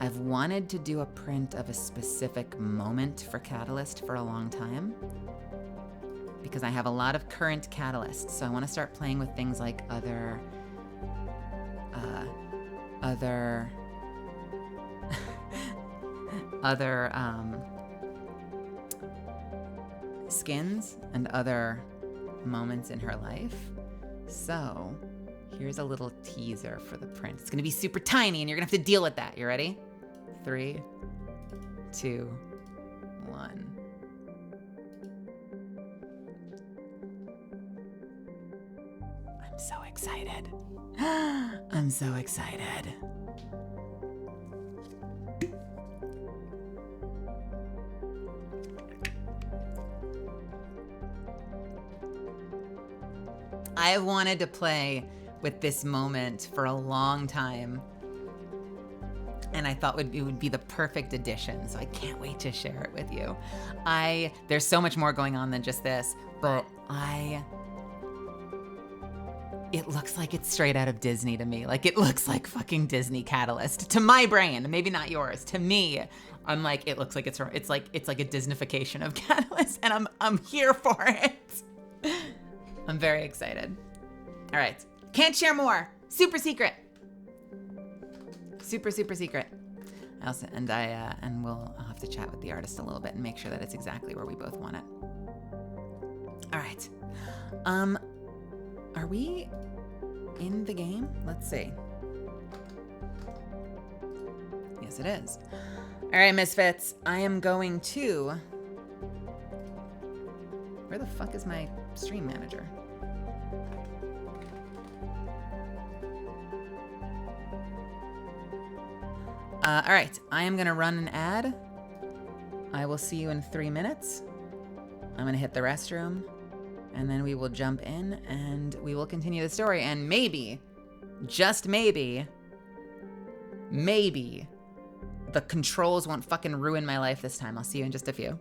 I've wanted to do a print of a specific moment for Catalyst for a long time because I have a lot of current Catalysts, so I want to start playing with things like other skins and other moments in her life. So here's a little teaser for the print. It's gonna be super tiny and you're gonna have to deal with that. You ready? 3, 2, 1. I'm so excited. I'm so excited. I have wanted to play with this moment for a long time, and I thought it would be the perfect addition, so I can't wait to share it with you. There's so much more going on than just this, but it looks like it's straight out of Disney to me. Like, it looks like fucking Disney Catalyst to my brain, maybe not yours. To me, I'm like, it looks like it's like a Disneyfication of Catalyst, and I'm here for it. I'm very excited. All right, can't share more. Super secret. Super, super secret. I'll have to chat with the artist a little bit and make sure that it's exactly where we both want it. All right. Are we in the game? Let's see. Yes, it is. All right, Misfits. I am going to... Where the fuck is my stream manager? All right, I am gonna run an ad. I will see you in 3 minutes. I'm gonna hit the restroom, and then we will jump in and we will continue the story. And maybe, just maybe, the controls won't fucking ruin my life this time. I'll see you in just a few.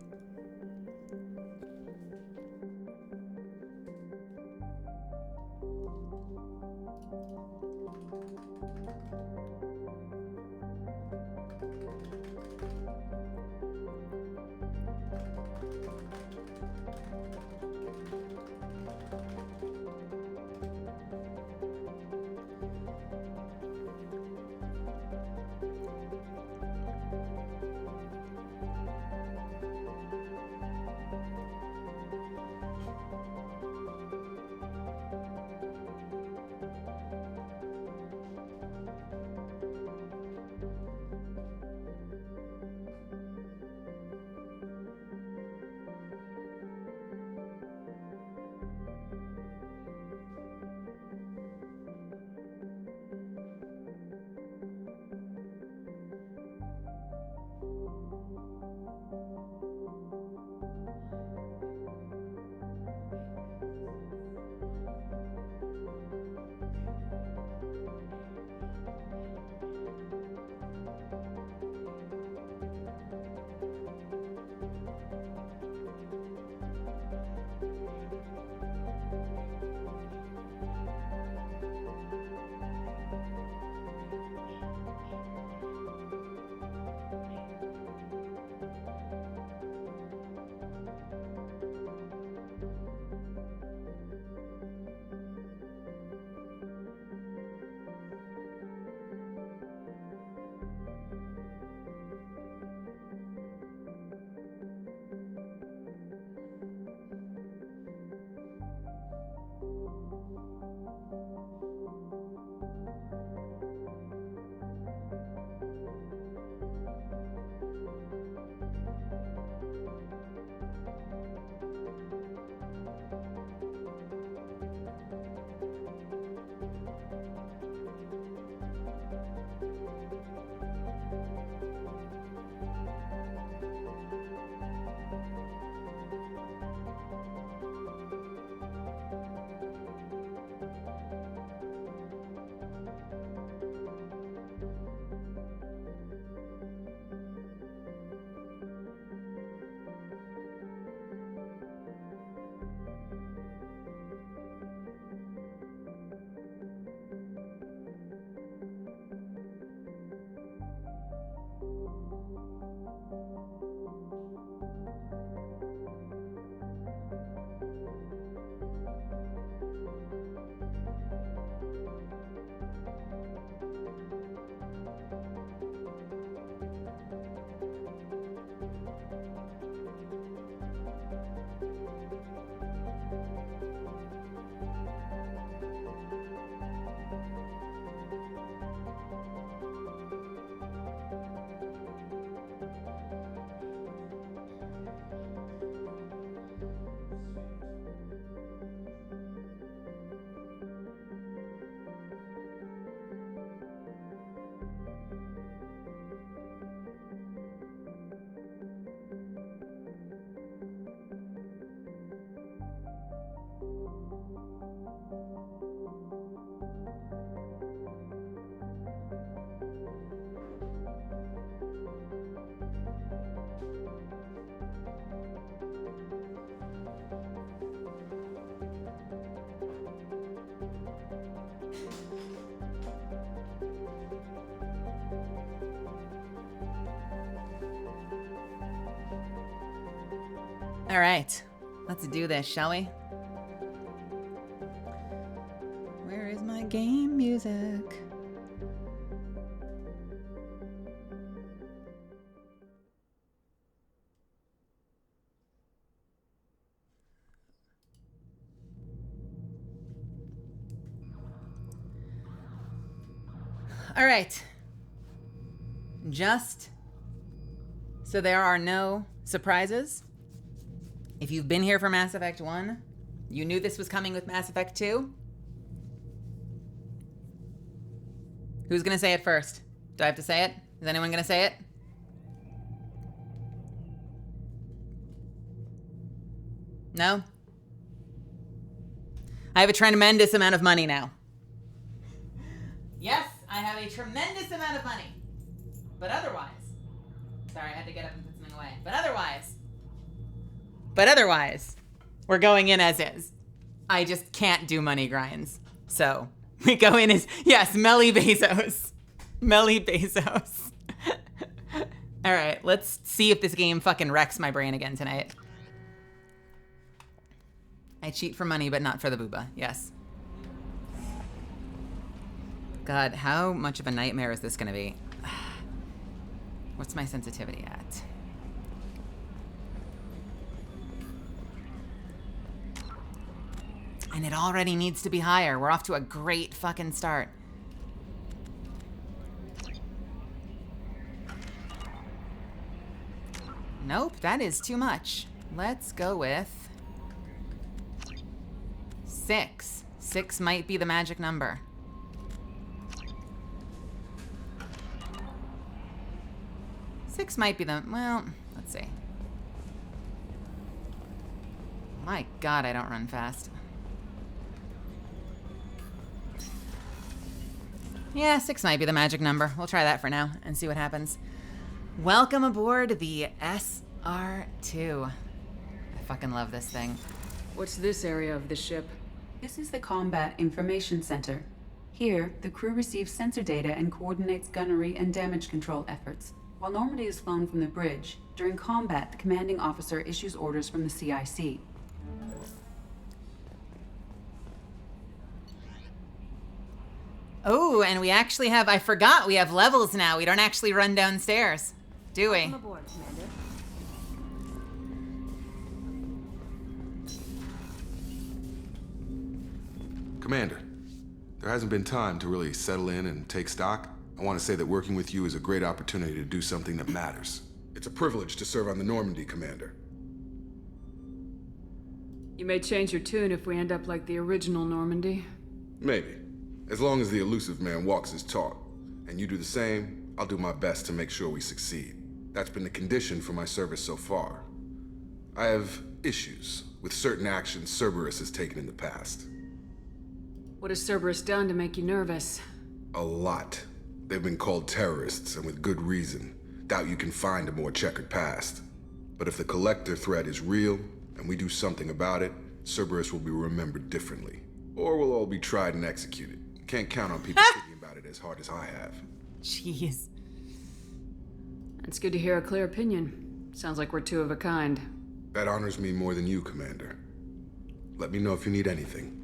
All right, let's do this, shall we? Where is my game music? All right. Just so there are no surprises, if you've been here for Mass Effect 1, you knew this was coming with Mass Effect 2. Who's gonna say it first? Do I have to say it? Is anyone gonna say it? No? I have a tremendous amount of money now. Yes, I have a tremendous amount of money. But otherwise... Sorry, I had to get up and put something away. But otherwise, we're going in as is. I just can't do money grinds. So, we go in as... Yes, Melly Bezos. Melly Bezos. All right, let's see if this game fucking wrecks my brain again tonight. I cheat for money, but not for the booba. Yes. God, how much of a nightmare is this gonna be? What's my sensitivity at? And it already needs to be higher. We're off to a great fucking start. Nope, that is too much. Let's go with 6. 6 might be the magic number. Six might be the, well, let's see. My God, I don't run fast. Yeah, 6 might be the magic number. We'll try that for now and see what happens. Welcome aboard the SR2. I fucking love this thing. What's this area of the ship? This is the Combat Information Center. Here, the crew receives sensor data and coordinates gunnery and damage control efforts. While Normandy is flown from the bridge, during combat, the commanding officer issues orders from the CIC. Oh, and we actually have, I forgot, we have levels now. We don't actually run downstairs, do we? Welcome aboard, Commander. Commander, there hasn't been time to really settle in and take stock. I want to say that working with you is a great opportunity to do something that matters. It's a privilege to serve on the Normandy, Commander. You may change your tune if we end up like the original Normandy. Maybe. As long as the elusive man walks his talk, and you do the same, I'll do my best to make sure we succeed. That's been the condition for my service so far. I have issues with certain actions Cerberus has taken in the past. What has Cerberus done to make you nervous? A lot. They've been called terrorists, and with good reason. Doubt you can find a more checkered past. But if the Collector threat is real, and we do something about it, Cerberus will be remembered differently. Or we'll all be tried and executed. Can't count on people thinking about it as hard as I have. Jeez. It's good to hear a clear opinion. Sounds like we're two of a kind. That honors me more than you, Commander. Let me know if you need anything.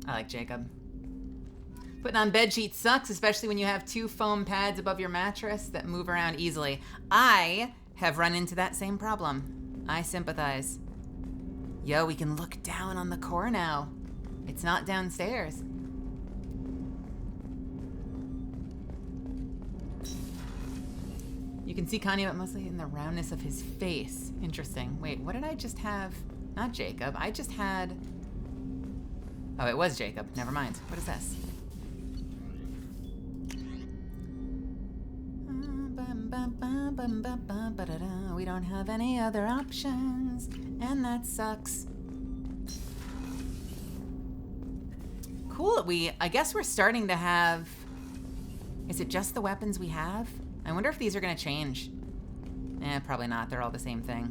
I like Jacob. Putting on bed sheets sucks, especially when you have 2 foam pads above your mattress that move around easily. I have run into that same problem. I sympathize. Yo, we can look down on the core now. It's not downstairs. You can see Kanye, but mostly in the roundness of his face. Interesting. Wait, what did I just have? Not Jacob. I just had... Oh, it was Jacob. Never mind. What is this? We don't have any other options, and that sucks. Cool. I guess we're starting to have... Is it just the weapons we have? I wonder if these are gonna change. Probably not. They're all the same thing.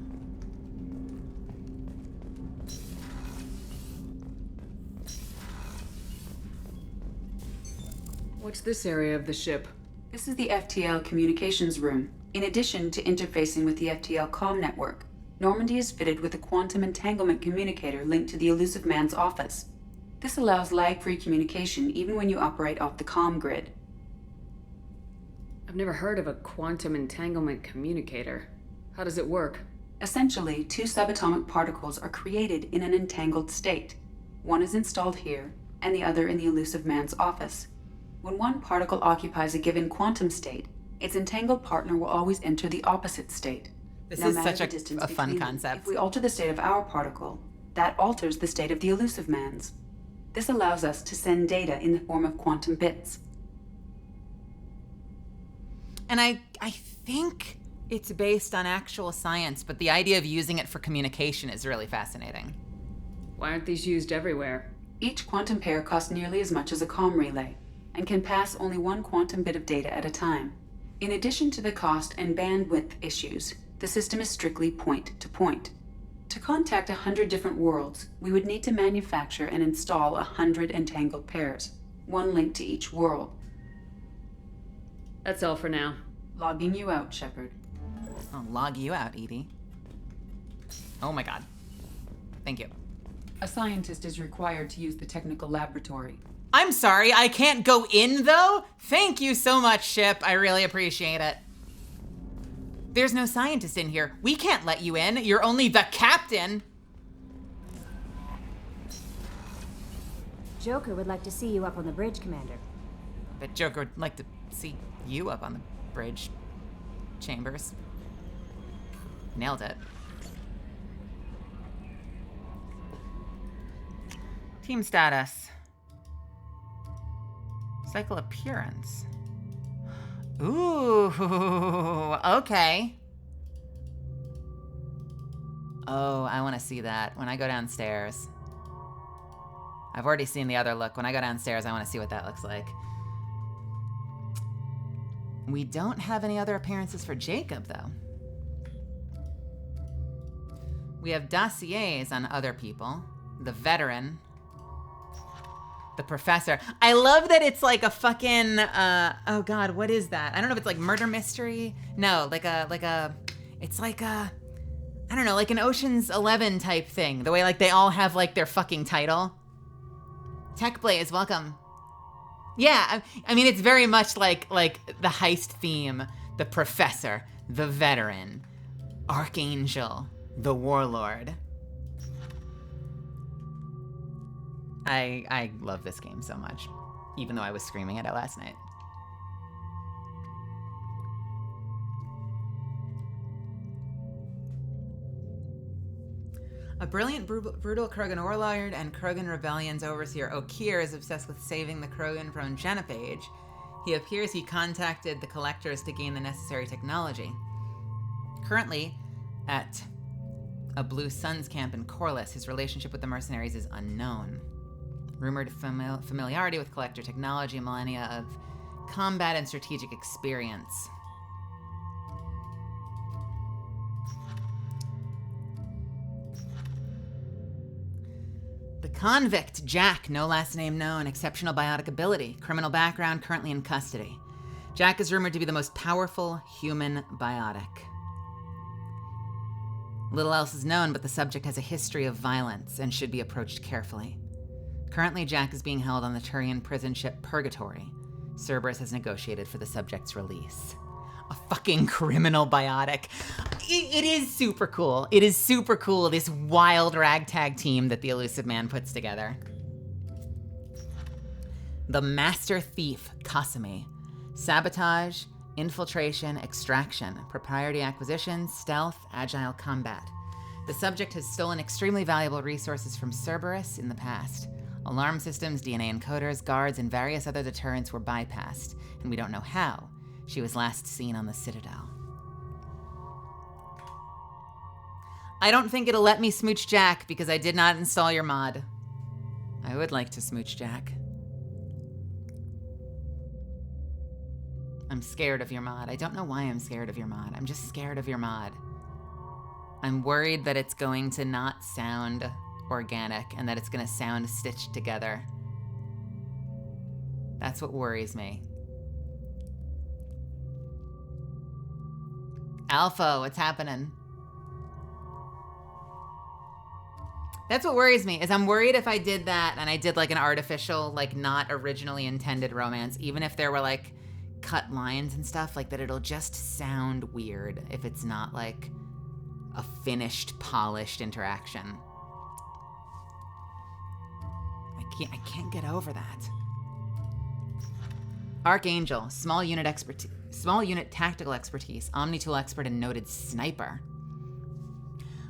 What's this area of the ship? This is the FTL communications room. In addition to interfacing with the FTL comm network, Normandy is fitted with a quantum entanglement communicator linked to the elusive man's office. This allows lag-free communication even when you operate off the comm grid. I've never heard of a quantum entanglement communicator. How does it work? Essentially, 2 subatomic particles are created in an entangled state. One is installed here, and the other in the elusive man's office. When one particle occupies a given quantum state, its entangled partner will always enter the opposite state. This No is matter such the a distance fun between them. concept. If we alter the state of our particle, that alters the state of the elusive man's. This allows us to send data in the form of quantum bits. And I think it's based on actual science, but the idea of using it for communication is really fascinating. Why aren't these used everywhere? Each quantum pair costs nearly as much as a comm relay and can pass only one quantum bit of data at a time. In addition to the cost and bandwidth issues, the system is strictly point-to-point. To contact 100 different worlds, we would need to manufacture and install 100 entangled pairs, one link to each world. That's all for now. Logging you out, Shepard. I'll log you out, Edie. Oh my god. Thank you. A scientist is required to use the technical laboratory. I'm sorry, I can't go in though? Thank you so much, Ship. I really appreciate it. There's no scientist in here. We can't let you in. You're only the captain. Joker would like to see you up on the bridge, Commander. But Joker would like to see you up on the bridge, Chambers. Nailed it. Team status. Cycle appearance. Ooh, okay. Oh, I want to see that when I go downstairs. I've already seen the other look. When I go downstairs, I want to see what that looks like. We don't have any other appearances for Jacob, though. We have dossiers on other people. The veteran. The professor. I love that it's like a fucking, oh god, what is that? I don't know if it's like murder mystery. No, it's like a, I don't know, like an Ocean's 11 type thing. The way like they all have like their fucking title. Tech Blaze, welcome. Yeah, I mean, it's very much like the heist theme. The professor, the veteran, Archangel, the warlord. I love this game so much, even though I was screaming at it last night. A brilliant, brutal Krogan warlord and Krogan rebellion's overseer Okeer is obsessed with saving the Krogan from Genophage. He appears he contacted the Collectors to gain the necessary technology. Currently, at a Blue Suns camp in Corliss, his relationship with the mercenaries is unknown. Rumored familiarity with Collector technology, millennia of combat and strategic experience. The convict, Jack, no last name known, exceptional biotic ability, criminal background, currently in custody. Jack is rumored to be the most powerful human biotic. Little else is known, but the subject has a history of violence and should be approached carefully. Currently, Jack is being held on the Turian prison ship Purgatory. Cerberus has negotiated for the subject's release. A fucking criminal biotic. It is super cool. It is super cool, this wild ragtag team that the Elusive Man puts together. The Master Thief, Kasumi. Sabotage, infiltration, extraction, propriety acquisition, stealth, agile combat. The subject has stolen extremely valuable resources from Cerberus in the past. Alarm systems, DNA encoders, guards, and various other deterrents were bypassed, and we don't know how. She was last seen on the Citadel. I don't think it'll let me smooch Jack because I did not install your mod. I would like to smooch Jack. I'm scared of your mod. I don't know why I'm scared of your mod. I'm just scared of your mod. I'm worried that it's going to not sound organic and that it's going to sound stitched together. That's what worries me. Alpha, what's happening? That's what worries me, is I'm worried if I did that and I did like an artificial, like not originally intended romance, even if there were like cut lines and stuff, like that it'll just sound weird if it's not like a finished, polished interaction. I can't get over that. Archangel, small unit tactical expertise, omni-tool expert, and noted sniper.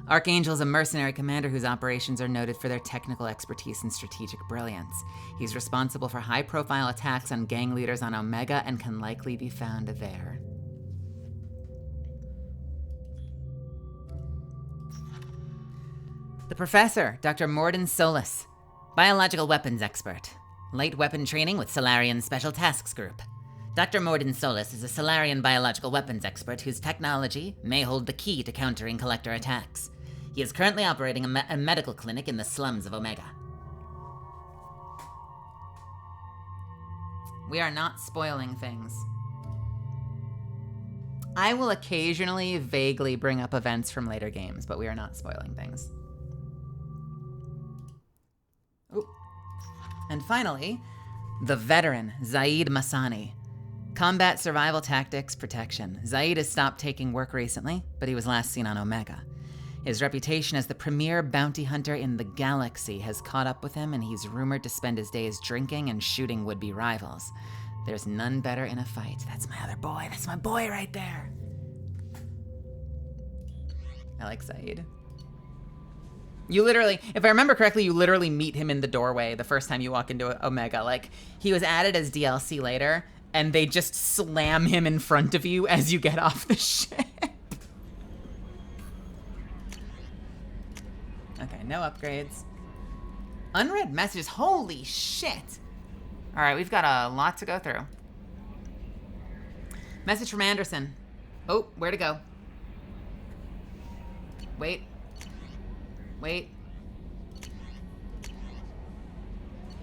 Archangel is a mercenary commander whose operations are noted for their technical expertise and strategic brilliance. He's responsible for high-profile attacks on gang leaders on Omega and can likely be found there. The professor, Dr. Morden Solis, biological weapons expert. Light weapon training with Solarian Special Tasks Group. Dr. Morden Solis is a Solarian biological weapons expert whose technology may hold the key to countering Collector attacks. He is currently operating a medical clinic in the slums of Omega. We are not spoiling things. I will occasionally vaguely bring up events from later games, but we are not spoiling things. Ooh. And finally, the veteran, Zaid Masani. Combat survival tactics protection. Zaid has stopped taking work recently, but he was last seen on Omega. His reputation as the premier bounty hunter in the galaxy has caught up with him, and he's rumored to spend his days drinking and shooting would-be rivals. There's none better in a fight. That's my other boy. That's my boy right there. I like Zaid. You literally, if I remember correctly, you literally meet him in the doorway the first time you walk into Omega. Like, he was added as DLC later, and they just slam him in front of you as you get off the ship. Okay, no upgrades. Unread messages. Holy shit. All right, we've got a lot to go through. Message from Anderson. Oh, where to go? Wait. Wait.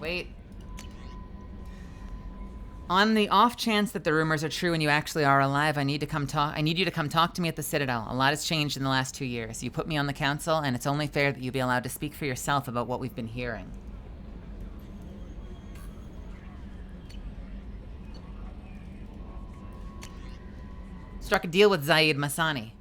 Wait. On the off chance that the rumors are true and you actually are alive, I need you to come talk to me at the Citadel. A lot has changed in the last 2 years. You put me on the council, and it's only fair that you be allowed to speak for yourself about what we've been hearing. Struck a deal with Zaid Masani.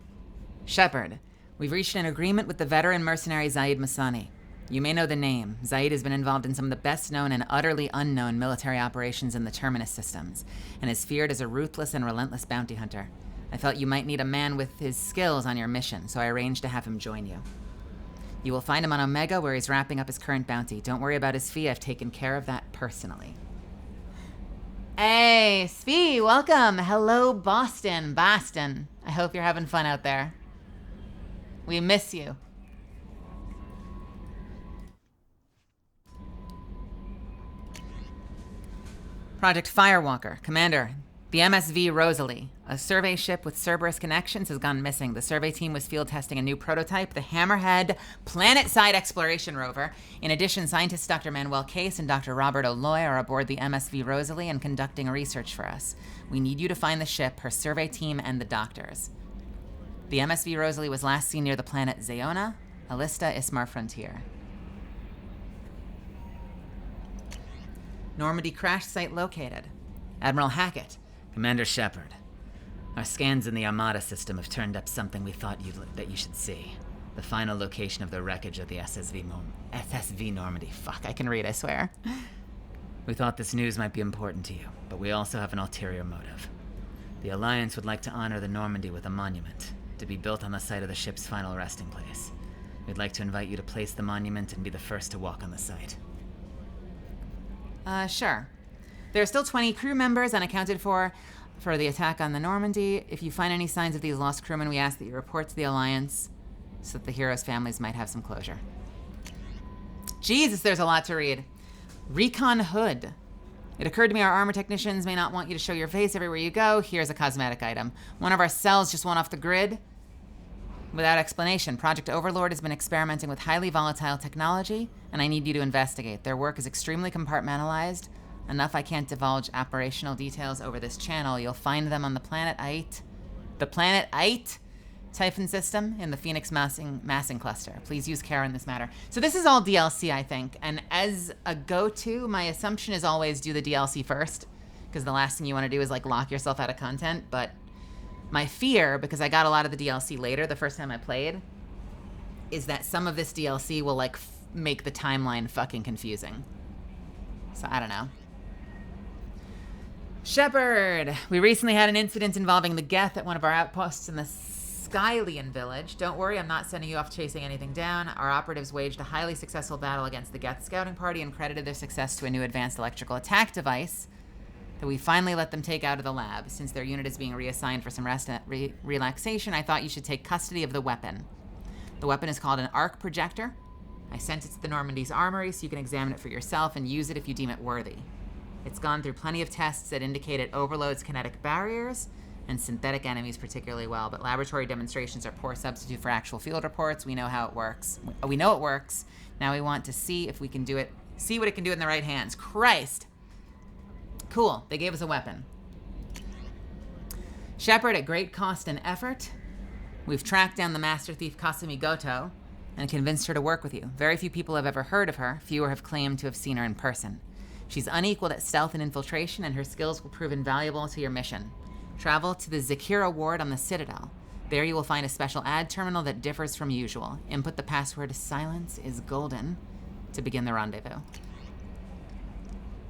Shepard, we've reached an agreement with the veteran mercenary Zaid Masani. You may know the name. Zaid has been involved in some of the best-known and utterly unknown military operations in the Terminus systems, and is feared as a ruthless and relentless bounty hunter. I felt you might need a man with his skills on your mission, so I arranged to have him join you. You will find him on Omega, where he's wrapping up his current bounty. Don't worry about his fee. I've taken care of that personally. Hey, Spee, welcome. Hello, Boston. I hope you're having fun out there. We miss you. Project Firewalker. Commander, the MSV Rosalie, a survey ship with Cerberus connections, has gone missing. The survey team was field testing a new prototype, the Hammerhead Planet-Side Exploration Rover. In addition, scientists Dr. Manuel Case and Dr. Robert O'Loy are aboard the MSV Rosalie and conducting research for us. We need you to find the ship, her survey team, and the doctors. The MSV Rosalie was last seen near the planet Zeona, Alista Ismar Frontier. Normandy crash site located. Admiral Hackett. Commander Shepard. Our scans in the Armada system have turned up something we thought that you should see. The final location of the wreckage of the SSV Normandy. Fuck, I can read, I swear. We thought this news might be important to you, but we also have an ulterior motive. The Alliance would like to honor the Normandy with a monument, to be built on the site of the ship's final resting place. We'd like to invite you to place the monument and be the first to walk on the site. Sure. There are still 20 crew members unaccounted for the attack on the Normandy. If you find any signs of these lost crewmen, we ask that you report to the Alliance so that the heroes' families might have some closure. Jesus, there's a lot to read. Recon Hood. It occurred to me our armor technicians may not want you to show your face everywhere you go. Here's a cosmetic item. One of our cells just went off the grid without explanation. Project Overlord has been experimenting with highly volatile technology, and I need you to investigate. Their work is extremely compartmentalized. Enough I can't divulge operational details over this channel. You'll find them on the Planet Ait. The Planet Ait Typhon system in the Phoenix massing cluster. Please use care in this matter. So this is all DLC, I think. And as a go-to, my assumption is always do the DLC first, because the last thing you want to do is like lock yourself out of content. But my fear, because I got a lot of the DLC later the first time I played, is that some of this DLC will like make the timeline fucking confusing. So I don't know. Shepard! We recently had an incident involving the Geth at one of our outposts in the Skylian village. Don't worry, I'm not sending you off chasing anything down. Our operatives waged a highly successful battle against the Geth scouting party and credited their success to a new advanced electrical attack device that we finally let them take out of the lab. Since their unit is being reassigned for some rest and relaxation, I thought you should take custody of the weapon. The weapon is called an arc projector. I sent it to the Normandy's armory so you can examine it for yourself and use it if you deem it worthy. It's gone through plenty of tests that indicate it overloads kinetic barriers and synthetic enemies particularly well, but laboratory demonstrations are poor substitute for actual field reports. We know how it works. We know it works. Now we want to see if we can do it, see what it can do in the right hands. Christ! Cool, they gave us a weapon. Shepard, at great cost and effort, we've tracked down the master thief Kasumi Goto and convinced her to work with you. Very few people have ever heard of her. Fewer have claimed to have seen her in person. She's unequaled at stealth and infiltration, and her skills will prove invaluable to your mission. Travel to the Zakira ward on the Citadel. There you will find a special ad terminal that differs from usual. Input the password "silence is golden" to begin the rendezvous.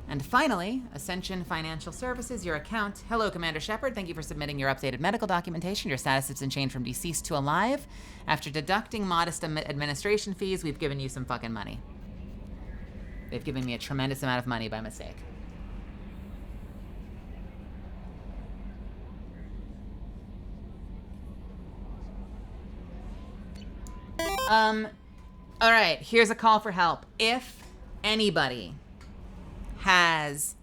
And finally, Ascension Financial Services, your account. Hello, Commander Shepard. Thank you for submitting your updated medical documentation. Your status has been changed from deceased to alive. After deducting modest administration fees, we've given you some fucking money. They've given me a tremendous amount of money by mistake. All right, here's a call for help. If anybody has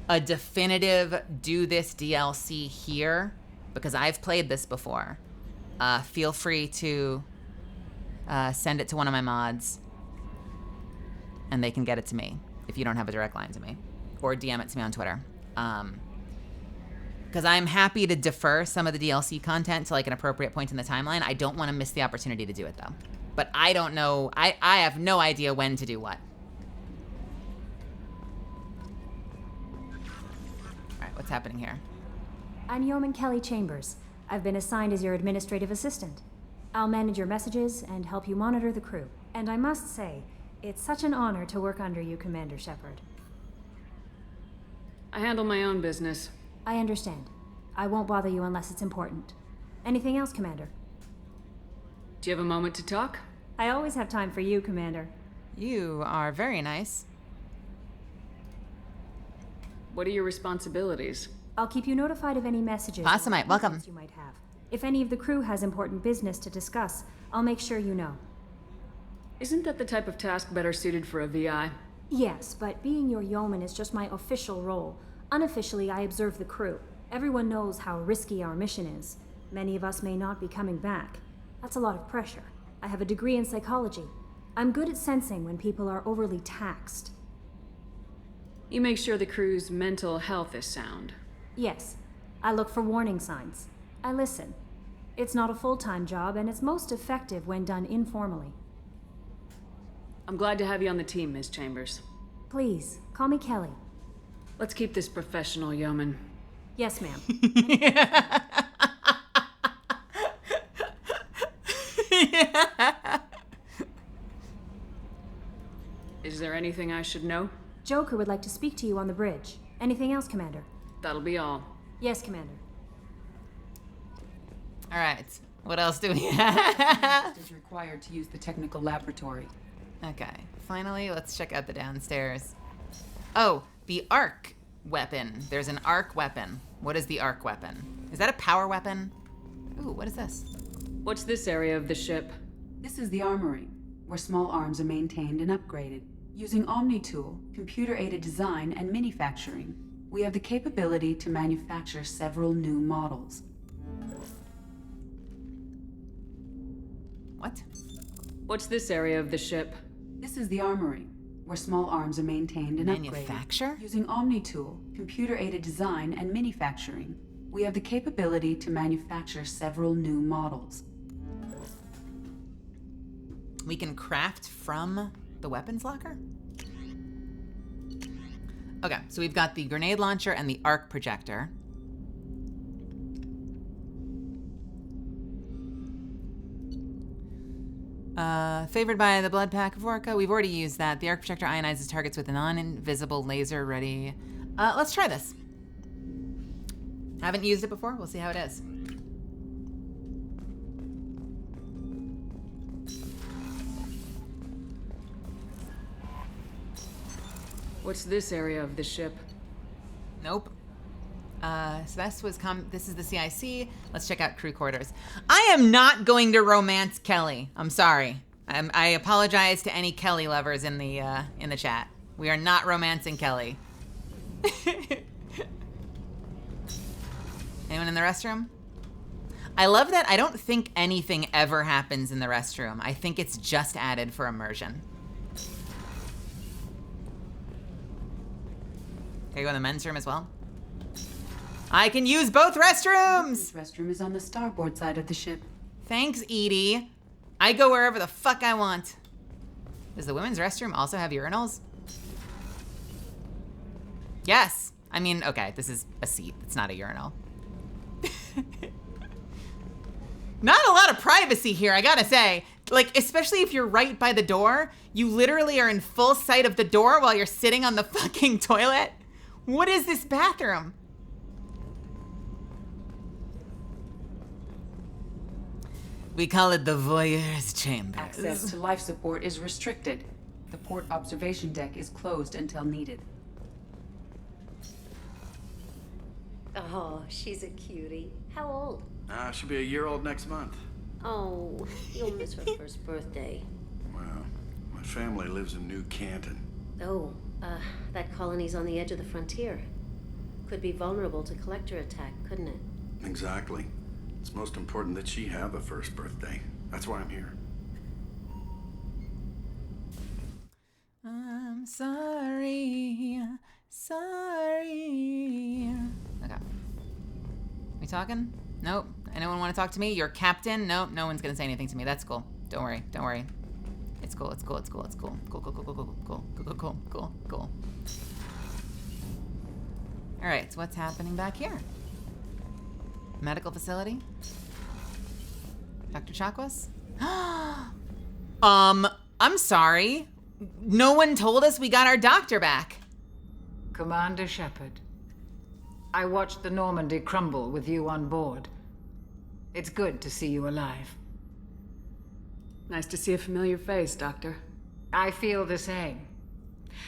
a definitive do this DLC here, because I've played this before, feel free to send it to one of my mods and they can get it to me if you don't have a direct line to me, or DM it to me on Twitter. Because I'm happy to defer some of the DLC content to like an appropriate point in the timeline. I don't want to miss the opportunity to do it though. But I don't know, I have no idea when to do what. Alright, what's happening here? I'm Yeoman Kelly Chambers. I've been assigned as your administrative assistant. I'll manage your messages and help you monitor the crew. And I must say, it's such an honor to work under you, Commander Shepard. I handle my own business. I understand. I won't bother you unless it's important. Anything else, Commander? Do you have a moment to talk? I always have time for you, Commander. You are very nice. What are your responsibilities? I'll keep you notified of any messages Passamite, or welcome. questions you might have. If any of the crew has important business to discuss, I'll make sure you know. Isn't that the type of task better suited for a VI? Yes, but being your yeoman is just my official role. Unofficially, I observe the crew. Everyone knows how risky our mission is. Many of us may not be coming back. That's a lot of pressure. I have a degree in psychology. I'm good at sensing when people are overly taxed. You make sure the crew's mental health is sound. Yes, I look for warning signs. I listen. It's not a full-time job, and it's most effective when done informally. I'm glad to have you on the team, Ms. Chambers. Please, call me Kelly. Let's keep this professional, Yeoman. Yes, ma'am. Is there anything I should know? Joker would like to speak to you on the bridge. Anything else, Commander? That'll be all. Yes, Commander. All right, what else do we have? Is required to use the technical laboratory. Okay, finally, let's check out the downstairs. Oh, the arc weapon. There's an arc weapon. What is the arc weapon? Is that a power weapon? Ooh, what is this? What's this area of the ship? This is the armory, where small arms are maintained and upgraded. Using OmniTool, computer-aided design, and manufacturing, we have the capability to manufacture several new models. What? What's this area of the ship? This is the armory, where small arms are maintained and Manufacture? upgraded. Using OmniTool, computer-aided design, and manufacturing, we have the capability to manufacture several new models. We can craft from the weapons locker? Okay, so we've got the grenade launcher and the arc projector. Favored by the blood pack of Vorka. We've already used that. The arc projector ionizes targets with a non-invisible laser ready. Let's try this. Haven't used it before. We'll see how it is. What's this area of the ship? Nope. So this is the CIC. Let's check out crew quarters. I am not going to romance Kelly. I'm sorry. I apologize to any Kelly lovers in the chat. We are not romancing Kelly. Anyone in the restroom? I love that I don't think anything ever happens in the restroom. I think it's just added for immersion. Can I go in the men's room as well? I can use both restrooms! This restroom is on the starboard side of the ship. Thanks, Edie. I go wherever the fuck I want. Does the women's restroom also have urinals? Yes. I mean, okay, this is a seat. It's not a urinal. Not a lot of privacy here, I gotta say. Like, especially if you're right by the door, you literally are in full sight of the door while you're sitting on the fucking toilet. What is this bathroom? We call it the voyeur's chambers. Access to life support is restricted. The port observation deck is closed until needed. Oh, she's a cutie. How old? She'll be a year old next month. Oh, you'll miss her first birthday. Well, my family lives in New Canton. Oh, that colony's on the edge of the frontier. Could be vulnerable to collector attack, couldn't it? Exactly. It's most important that she have a first birthday. That's why I'm here. I'm sorry. Sorry. Okay. We talking? Nope. Anyone want to talk to me? You're captain? Nope. No one's gonna say anything to me. That's cool. Don't worry. Don't worry. It's cool. It's cool. It's cool. It's cool. Cool. Cool. Cool. Cool. Cool. Cool. Cool. Cool. Cool. Cool. Cool. All right. So what's happening back here? Medical facility. Dr. Chakwas? I'm sorry. No one told us we got our doctor back. Commander Shepard, I watched the Normandy crumble with you on board. It's good to see you alive. Nice to see a familiar face, Doctor. I feel the same.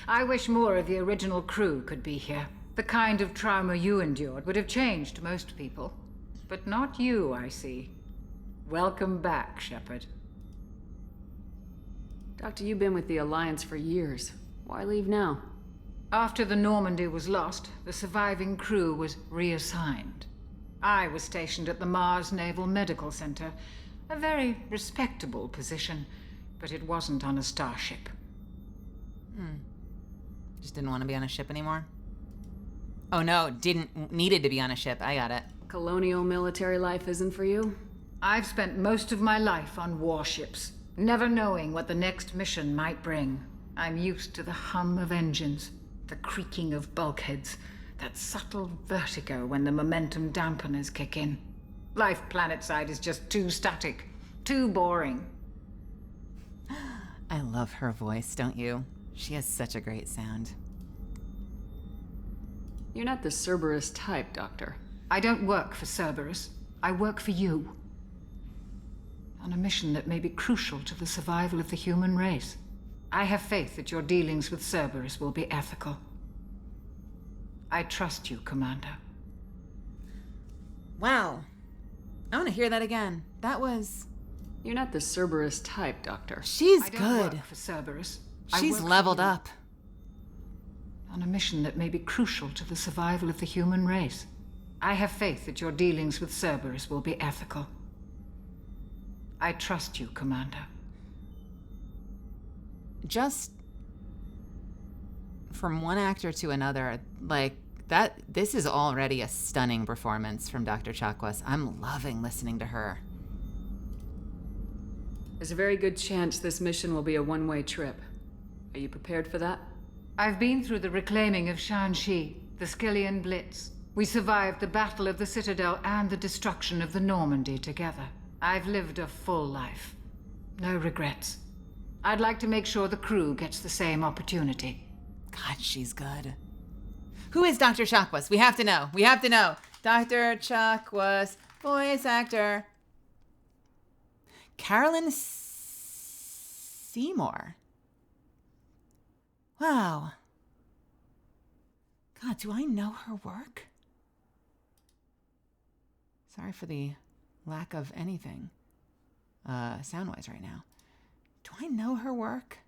I wish more of the original crew could be here. The kind of trauma you endured would have changed most people. But not you, I see. Welcome back, Shepard. Doctor, you've been with the Alliance for years. Why leave now? After the Normandy was lost, the surviving crew was reassigned. I was stationed at the Mars Naval Medical Center, a very respectable position, but it wasn't on a starship. Just didn't want to be on a ship anymore? Oh no, needed to be on a ship. I got it. Colonial military life isn't for you? I've spent most of my life on warships, never knowing what the next mission might bring. I'm used to the hum of engines, the creaking of bulkheads, that subtle vertigo when the momentum dampeners kick in. Life planetside is just too static, too boring. I love her voice, don't you? She has such a great sound. You're not the Cerberus type, Doctor. I don't work for Cerberus. I work for you. On a mission that may be crucial to the survival of the human race. I have faith that your dealings with Cerberus will be ethical. I trust you, Commander. Wow. I want to hear that again. That was... You're not the Cerberus type, Doctor. She's I don't good. work for Cerberus. I She's work for leveled you. up. On a mission that may be crucial to the survival of the human race. I have faith that your dealings with Cerberus will be ethical. I trust you, Commander. Just from one actor to another, like that, this is already a stunning performance from Dr. Chakwas. I'm loving listening to her. There's a very good chance this mission will be a one-way trip. Are you prepared for that? I've been through the reclaiming of Shanxi, the Skillian Blitz. We survived the Battle of the Citadel and the destruction of the Normandy together. I've lived a full life. No regrets. I'd like to make sure the crew gets the same opportunity. God, she's good. Who is Dr. Chakwas? We have to know. We have to know. Dr. Chakwas, voice actor. Carolyn Seymour. Wow. God, do I know her work? Sorry for the lack of anything sound-wise right now. Do I know her work?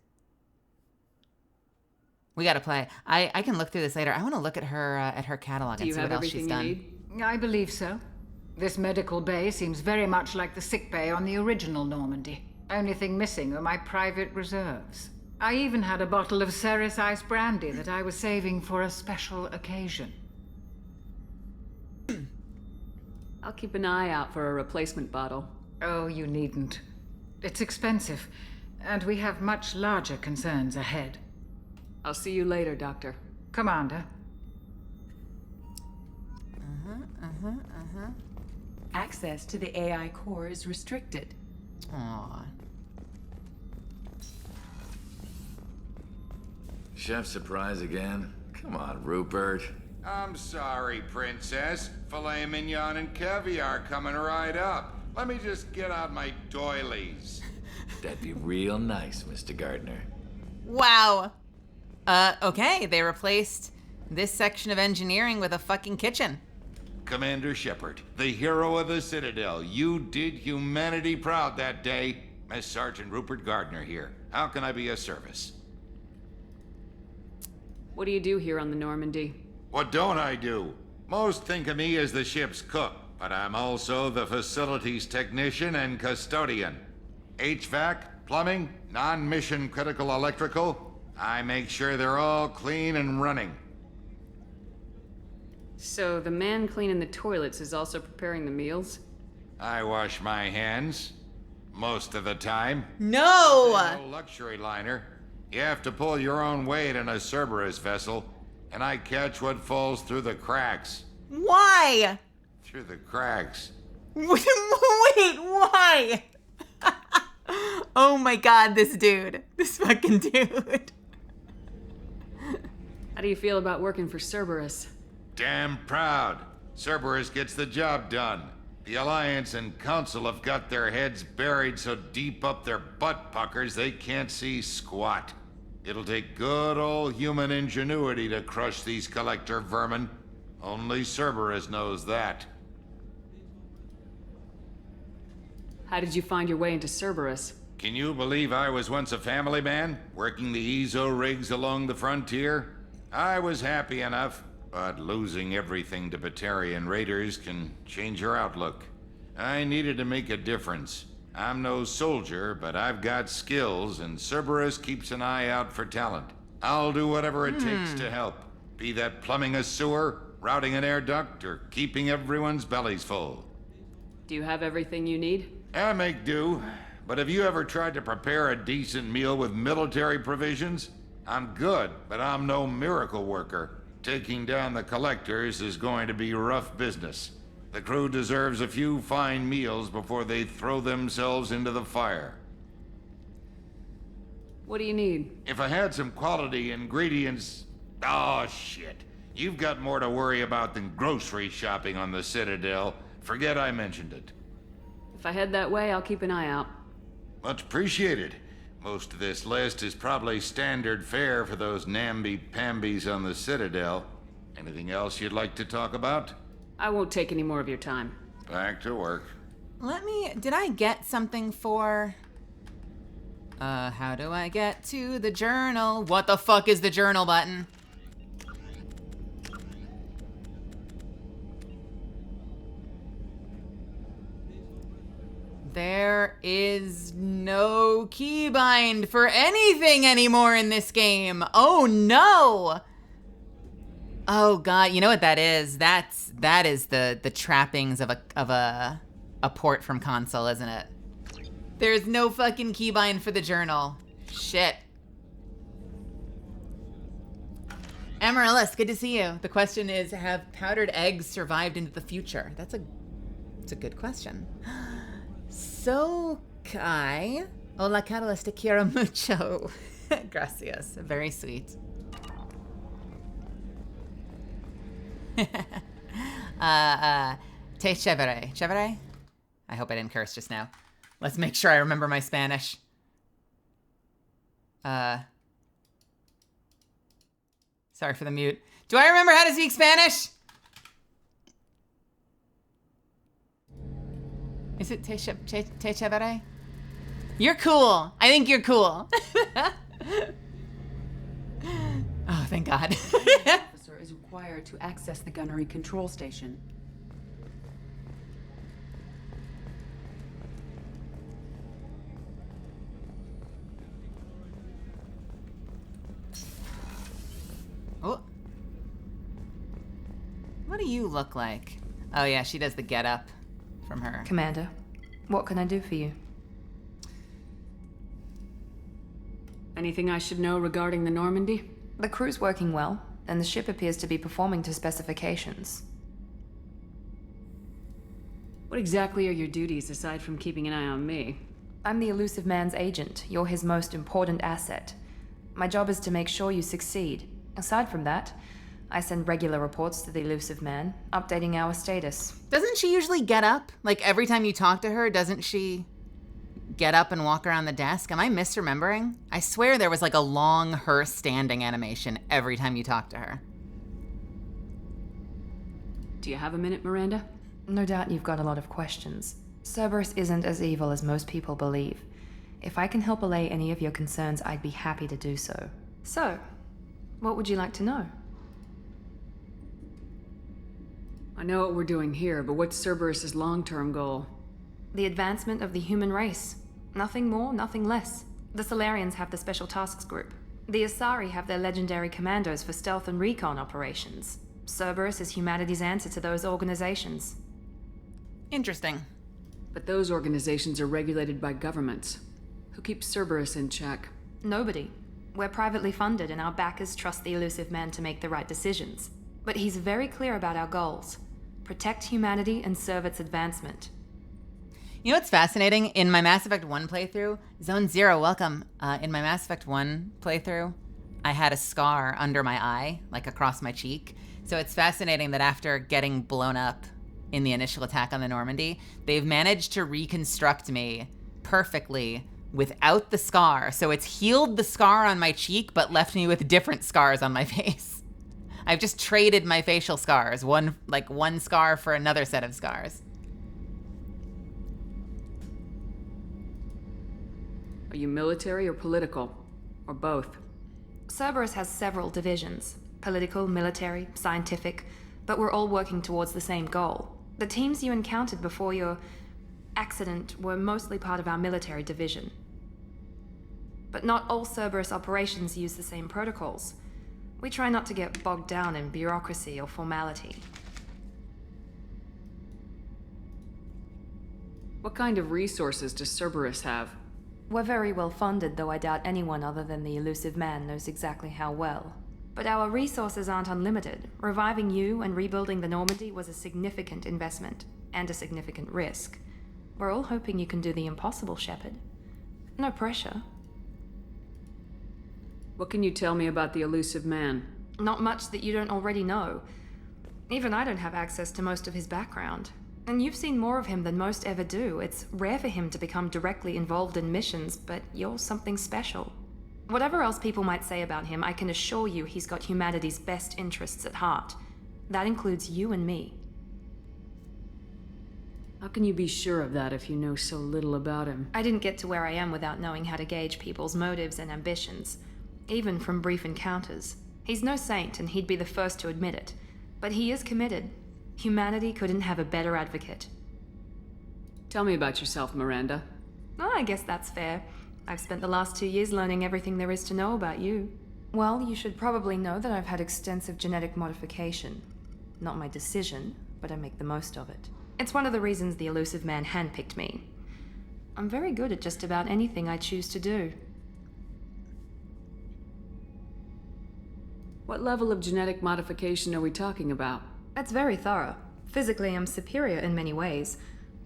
We gotta play. I can look through this later. I want to look at her catalog and see what else she's done. Do you have everything you need? I believe so. This medical bay seems very much like the sick bay on the original Normandy. Only thing missing are my private reserves. I even had a bottle of Ceres Ice brandy that I was saving for a special occasion. I'll keep an eye out for a replacement bottle. Oh, you needn't. It's expensive, and we have much larger concerns ahead. I'll see you later, Doctor. Commander. Access to the AI core is restricted. Aww. Chef surprise again? Come on, Rupert. I'm sorry, Princess. Filet mignon and caviar coming right up. Let me just get out my doilies. That'd be real nice, Mr. Gardner. Wow. Okay, they replaced this section of engineering with a fucking kitchen. Commander Shepard, the hero of the Citadel. You did humanity proud that day. Miss Sergeant Rupert Gardner here. How can I be of service? What do you do here on the Normandy? What don't I do? Most think of me as the ship's cook, but I'm also the facilities technician and custodian. HVAC, plumbing, non-mission critical electrical. I make sure they're all clean and running. So the man cleaning the toilets is also preparing the meals? I wash my hands. Most of the time. No! No luxury liner. You have to pull your own weight in a Cerberus vessel, and I catch what falls through the cracks. Why? Through the cracks. Wait, why? Oh my god, this dude. This fucking dude. How do you feel about working for Cerberus? Damn proud. Cerberus gets the job done. The Alliance and Council have got their heads buried so deep up their butt puckers they can't see squat. It'll take good old human ingenuity to crush these collector vermin. Only Cerberus knows that. How did you find your way into Cerberus? Can you believe I was once a family man, working the EZO rigs along the frontier? I was happy enough, but losing everything to Batarian raiders can change your outlook. I needed to make a difference. I'm no soldier, but I've got skills, and Cerberus keeps an eye out for talent. I'll do whatever it takes to help. Be that plumbing a sewer, routing an air duct, or keeping everyone's bellies full. Do you have everything you need? I make do, but have you ever tried to prepare a decent meal with military provisions? I'm good, but I'm no miracle worker. Taking down the collectors is going to be rough business. The crew deserves a few fine meals before they throw themselves into the fire. What do you need? If I had some quality ingredients... Oh, shit. You've got more to worry about than grocery shopping on the Citadel. Forget I mentioned it. If I head that way, I'll keep an eye out. Much appreciated. Most of this list is probably standard fare for those namby-pambies on the Citadel. Anything else you'd like to talk about? I won't take any more of your time. Back to work. Did I get something for... how do I get to the journal? What the fuck is the journal button? There is no keybind for anything anymore in this game. Oh no! Oh god, you know what that is? That is the trappings of a port from console, isn't it? There's no fucking keybind for the journal. Shit. Amaryllis, good to see you. The question is, have powdered eggs survived into the future? That's a good question. So, Kai. Hola, Carlos, te quiero mucho. Gracias. Very sweet. Te chévere. Chévere? I hope I didn't curse just now. Let's make sure I remember my Spanish. Sorry for the mute. Do I remember how to speak Spanish? Is it te chévere? You're cool. I think you're cool. Oh, thank God. Officer is required to access the gunnery control station. Oh. What do you look like? Oh yeah, she does the get up from her. Commander, what can I do for you? Anything I should know regarding the Normandy? The crew's working well, and the ship appears to be performing to specifications. What exactly are your duties aside from keeping an eye on me? I'm the Elusive Man's agent. You're his most important asset. My job is to make sure you succeed. Aside from that, I send regular reports to the Elusive Man, updating our status. Doesn't she usually get up? Like every time you talk to her, doesn't she get up and walk around the desk? Am I misremembering? I swear there was like a long her standing animation every time you talk to her. Do you have a minute, Miranda? No doubt you've got a lot of questions. Cerberus isn't as evil as most people believe. If I can help allay any of your concerns, I'd be happy to do so. So, what would you like to know? I know what we're doing here, but what's Cerberus's long-term goal? The advancement of the human race. Nothing more, nothing less. The Solarians have the Special Tasks Group. The Asari have their legendary commandos for stealth and recon operations. Cerberus is humanity's answer to those organizations. Interesting. But those organizations are regulated by governments. Who keeps Cerberus in check? Nobody. We're privately funded, and our backers trust the Elusive Man to make the right decisions. But he's very clear about our goals. Protect humanity and serve its advancement. You know what's fascinating? In my Mass Effect 1 playthrough, Zone Zero, welcome. In my Mass Effect 1 playthrough, I had a scar under my eye, like across my cheek. So it's fascinating that after getting blown up in the initial attack on the Normandy, they've managed to reconstruct me perfectly without the scar. So it's healed the scar on my cheek, but left me with different scars on my face. I've just traded my facial scars, one scar for another set of scars. Are you military or political? Or both? Cerberus has several divisions. Political, military, scientific, but we're all working towards the same goal. The teams you encountered before your accident were mostly part of our military division. But not all Cerberus operations use the same protocols. We try not to get bogged down in bureaucracy or formality. What kind of resources does Cerberus have? We're very well funded, though I doubt anyone other than the Elusive Man knows exactly how well. But our resources aren't unlimited. Reviving you and rebuilding the Normandy was a significant investment, and a significant risk. We're all hoping you can do the impossible, Shepard. No pressure. What can you tell me about the Elusive Man? Not much that you don't already know. Even I don't have access to most of his background. And you've seen more of him than most ever do. It's rare for him to become directly involved in missions, but you're something special. Whatever else people might say about him, I can assure you he's got humanity's best interests at heart. That includes you and me. How can you be sure of that if you know so little about him? I didn't get to where I am without knowing how to gauge people's motives and ambitions, even from brief encounters. He's no saint, and he'd be the first to admit it. But he is committed. Humanity couldn't have a better advocate. Tell me about yourself, Miranda. Oh, I guess that's fair. I've spent the last 2 years learning everything there is to know about you. Well, you should probably know that I've had extensive genetic modification. Not my decision, but I make the most of it. It's one of the reasons the Elusive Man handpicked me. I'm very good at just about anything I choose to do. What level of genetic modification are we talking about? It's very thorough. Physically, I'm superior in many ways.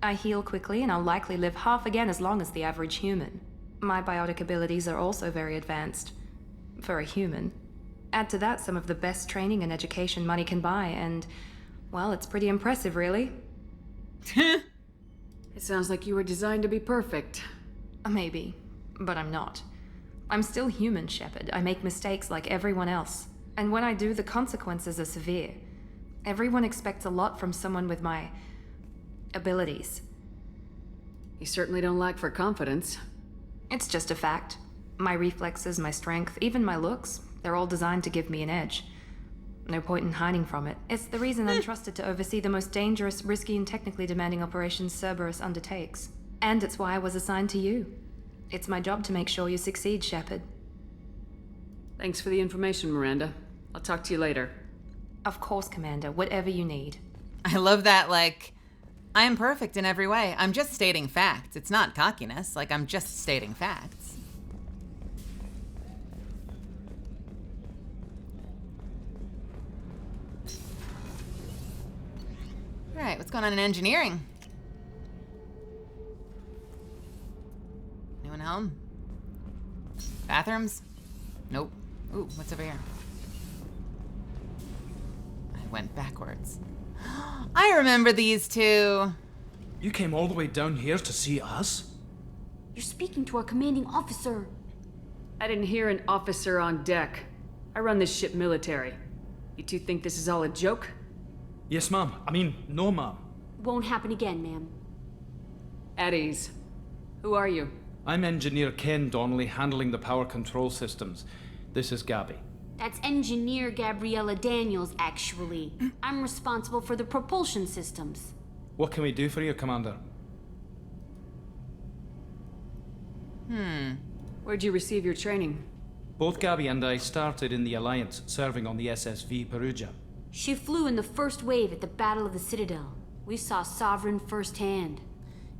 I heal quickly, and I'll likely live half again as long as the average human. My biotic abilities are also very advanced. For a human. Add to that some of the best training and education money can buy, and, well, it's pretty impressive, really. It sounds like you were designed to be perfect. Maybe, but I'm not. I'm still human, Shepard. I make mistakes like everyone else. And when I do, the consequences are severe. Everyone expects a lot from someone with my abilities. You certainly don't lack for confidence. It's just a fact. My reflexes, my strength, even my looks, they're all designed to give me an edge. No point in hiding from it. It's the reason I'm trusted to oversee the most dangerous, risky, and technically demanding operations Cerberus undertakes. And it's why I was assigned to you. It's my job to make sure you succeed, Shepard. Thanks for the information, Miranda. I'll talk to you later. Of course, Commander. Whatever you need. I love that, like, I am perfect in every way. I'm just stating facts. It's not cockiness. Like, I'm just stating facts. All right, what's going on in engineering? Anyone home? Bathrooms? Nope. Ooh, what's over here? I went backwards. I remember these two. You came all the way down here to see us? You're speaking to our commanding officer. I didn't hear an officer on deck. I run this ship military. You two think this is all a joke? Yes, ma'am. I mean, no, ma'am. Won't happen again, ma'am. At ease. Who are you? I'm Engineer Ken Donnelly, handling the power control systems. This is Gabby. That's Engineer Gabriella Daniels, actually. I'm responsible for the propulsion systems. What can we do for you, Commander? Where'd you receive your training? Both Gabby and I started in the Alliance, serving on the SSV Perugia. She flew in the first wave at the Battle of the Citadel. We saw Sovereign firsthand.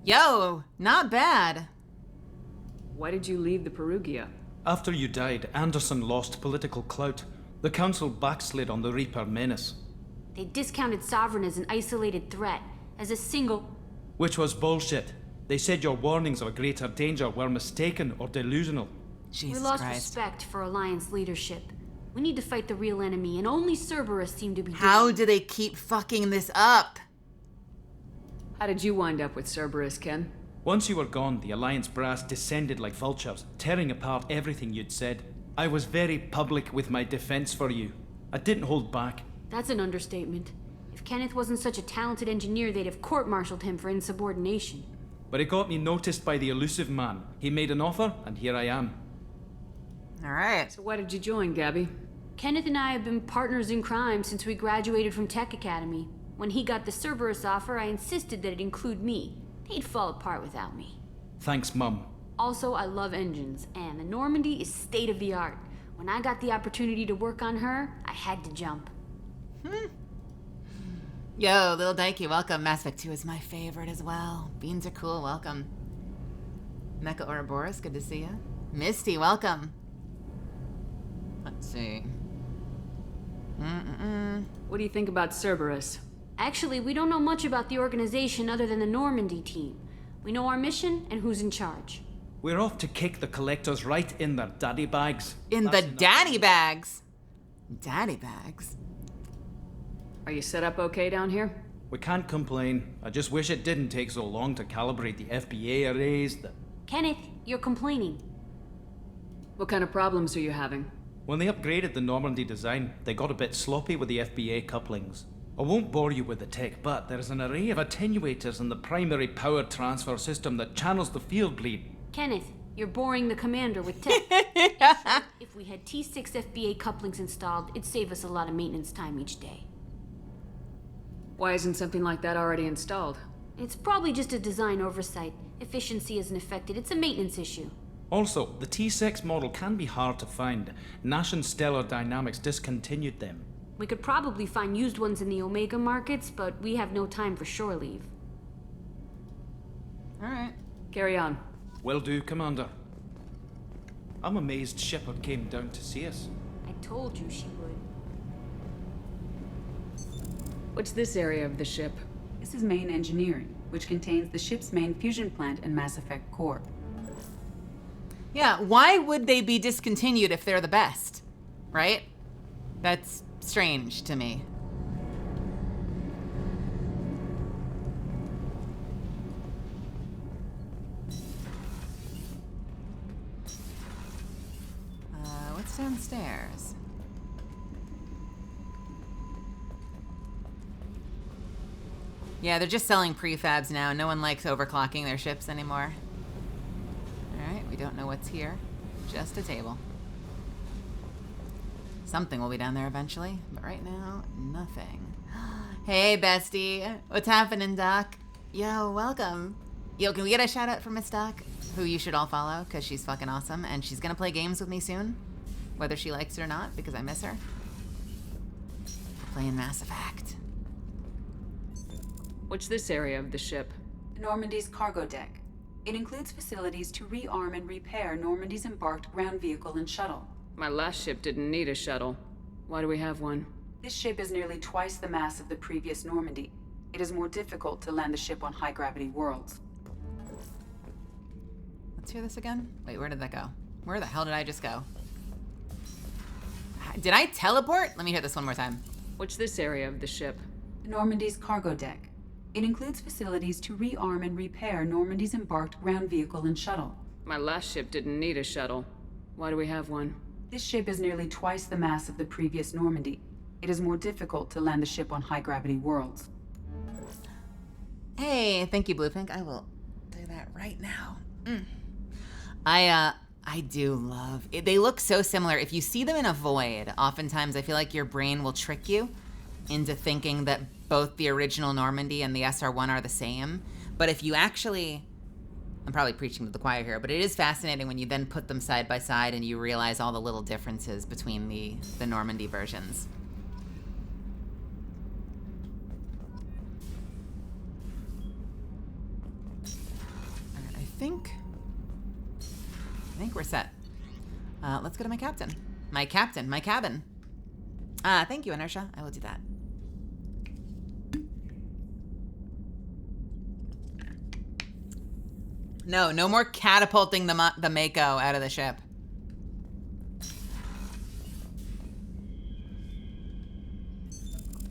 Yo, not bad. Why did you leave the Perugia? After you died, Anderson lost political clout. The Council backslid on the Reaper menace. They discounted Sovereign as an isolated threat, as a single... Which was bullshit. They said your warnings of a greater danger were mistaken or delusional. Jesus We lost Christ. respect for Alliance leadership. We need to fight the real enemy, and only Cerberus seem to be How doing it. do they keep fucking this up? How did you wind up with Cerberus, Ken? Once you were gone, the Alliance brass descended like vultures, tearing apart everything you'd said. I was very public with my defense for you. I didn't hold back. That's an understatement. If Kenneth wasn't such a talented engineer, they'd have court-martialed him for insubordination. But it got me noticed by the elusive man. He made an offer, and here I am. All right. So why did you join, Gabby? Kenneth and I have been partners in crime since we graduated from Tech Academy. When he got the Cerberus offer, I insisted that it include me. He'd fall apart without me. Thanks, Mum. Also, I love engines, and the Normandy is state-of-the-art. When I got the opportunity to work on her, I had to jump. Yo, Little Dikey, welcome. Mass Effect 2 is my favorite as well. Beans are cool, welcome. Mecha Ouroboros, good to see you. Misty, welcome. Let's see. What do you think about Cerberus? Actually, we don't know much about the organization other than the Normandy team. We know our mission and who's in charge. We're off to kick the Collectors right in their daddy bags. In the daddy bags? Daddy bags? Are you set up okay down here? We can't complain. I just wish it didn't take so long to calibrate the FBA arrays. Kenneth, you're complaining. What kind of problems are you having? When they upgraded the Normandy design, they got a bit sloppy with the FBA couplings. I won't bore you with the tech, but there's an array of attenuators in the primary power transfer system that channels the field bleed. Kenneth, you're boring the commander with tech. If we had T6 FBA couplings installed, it'd save us a lot of maintenance time each day. Why isn't something like that already installed? It's probably just a design oversight. Efficiency isn't affected. It's a maintenance issue. Also, the T6 model can be hard to find. Nash and Stellar Dynamics discontinued them. We could probably find used ones in the Omega markets, but we have no time for shore leave. All right. Carry on. Will do, Commander. I'm amazed Shepard came down to see us. I told you she would. What's this area of the ship? This is main engineering, which contains the ship's main fusion plant and Mass Effect core. Yeah, why would they be discontinued if they're the best? Right? That's strange to me. What's downstairs? Yeah, they're just selling prefabs now. No one likes overclocking their ships anymore. All right, we don't know what's here. Just a table. Something will be down there eventually, but right now, nothing. Hey, bestie. What's happening, Doc? Yo, welcome. Yo, can we get a shout out from Miss Doc? Who you should all follow, because she's fucking awesome, and she's gonna play games with me soon. Whether she likes it or not, because I miss her. We're playing Mass Effect. What's this area of the ship? Normandy's cargo deck. It includes facilities to rearm and repair Normandy's embarked ground vehicle and shuttle. My last ship didn't need a shuttle. Why do we have one? This ship is nearly twice the mass of the previous Normandy. It is more difficult to land the ship on high-gravity worlds. Let's hear this again. Wait, where did that go? Where the hell did I just go? Did I teleport? Let me hear this one more time. What's this area of the ship? Normandy's cargo deck. It includes facilities to rearm and repair Normandy's embarked ground vehicle and shuttle. My last ship didn't need a shuttle. Why do we have one? This ship is nearly twice the mass of the previous Normandy. It is more difficult to land the ship on high-gravity worlds. Hey, thank you, Bluepink. I will do that right now. I do love it. They look so similar. If you see them in a void, oftentimes I feel like your brain will trick you into thinking that both the original Normandy and the SR-1 are the same. But if you actually, I'm probably preaching to the choir here, but it is fascinating when you then put them side by side and you realize all the little differences between the Normandy versions. I think we're set. Let's go to my captain. My cabin. Thank you, Inertia. I will do that. No more catapulting the Mako out of the ship.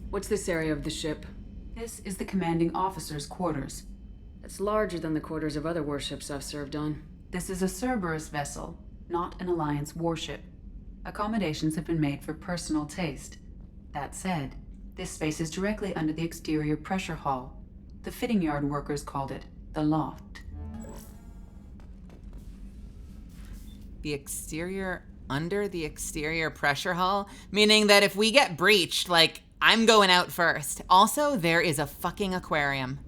What's this area of the ship? This is the commanding officer's quarters. It's larger than the quarters of other warships I've served on. This is a Cerberus vessel, not an Alliance warship. Accommodations have been made for personal taste. That said, this space is directly under the exterior pressure hall. The fitting yard workers called it the loft. The exterior, under the exterior pressure hull, meaning that if we get breached, like, I'm going out first. Also, there is a fucking aquarium.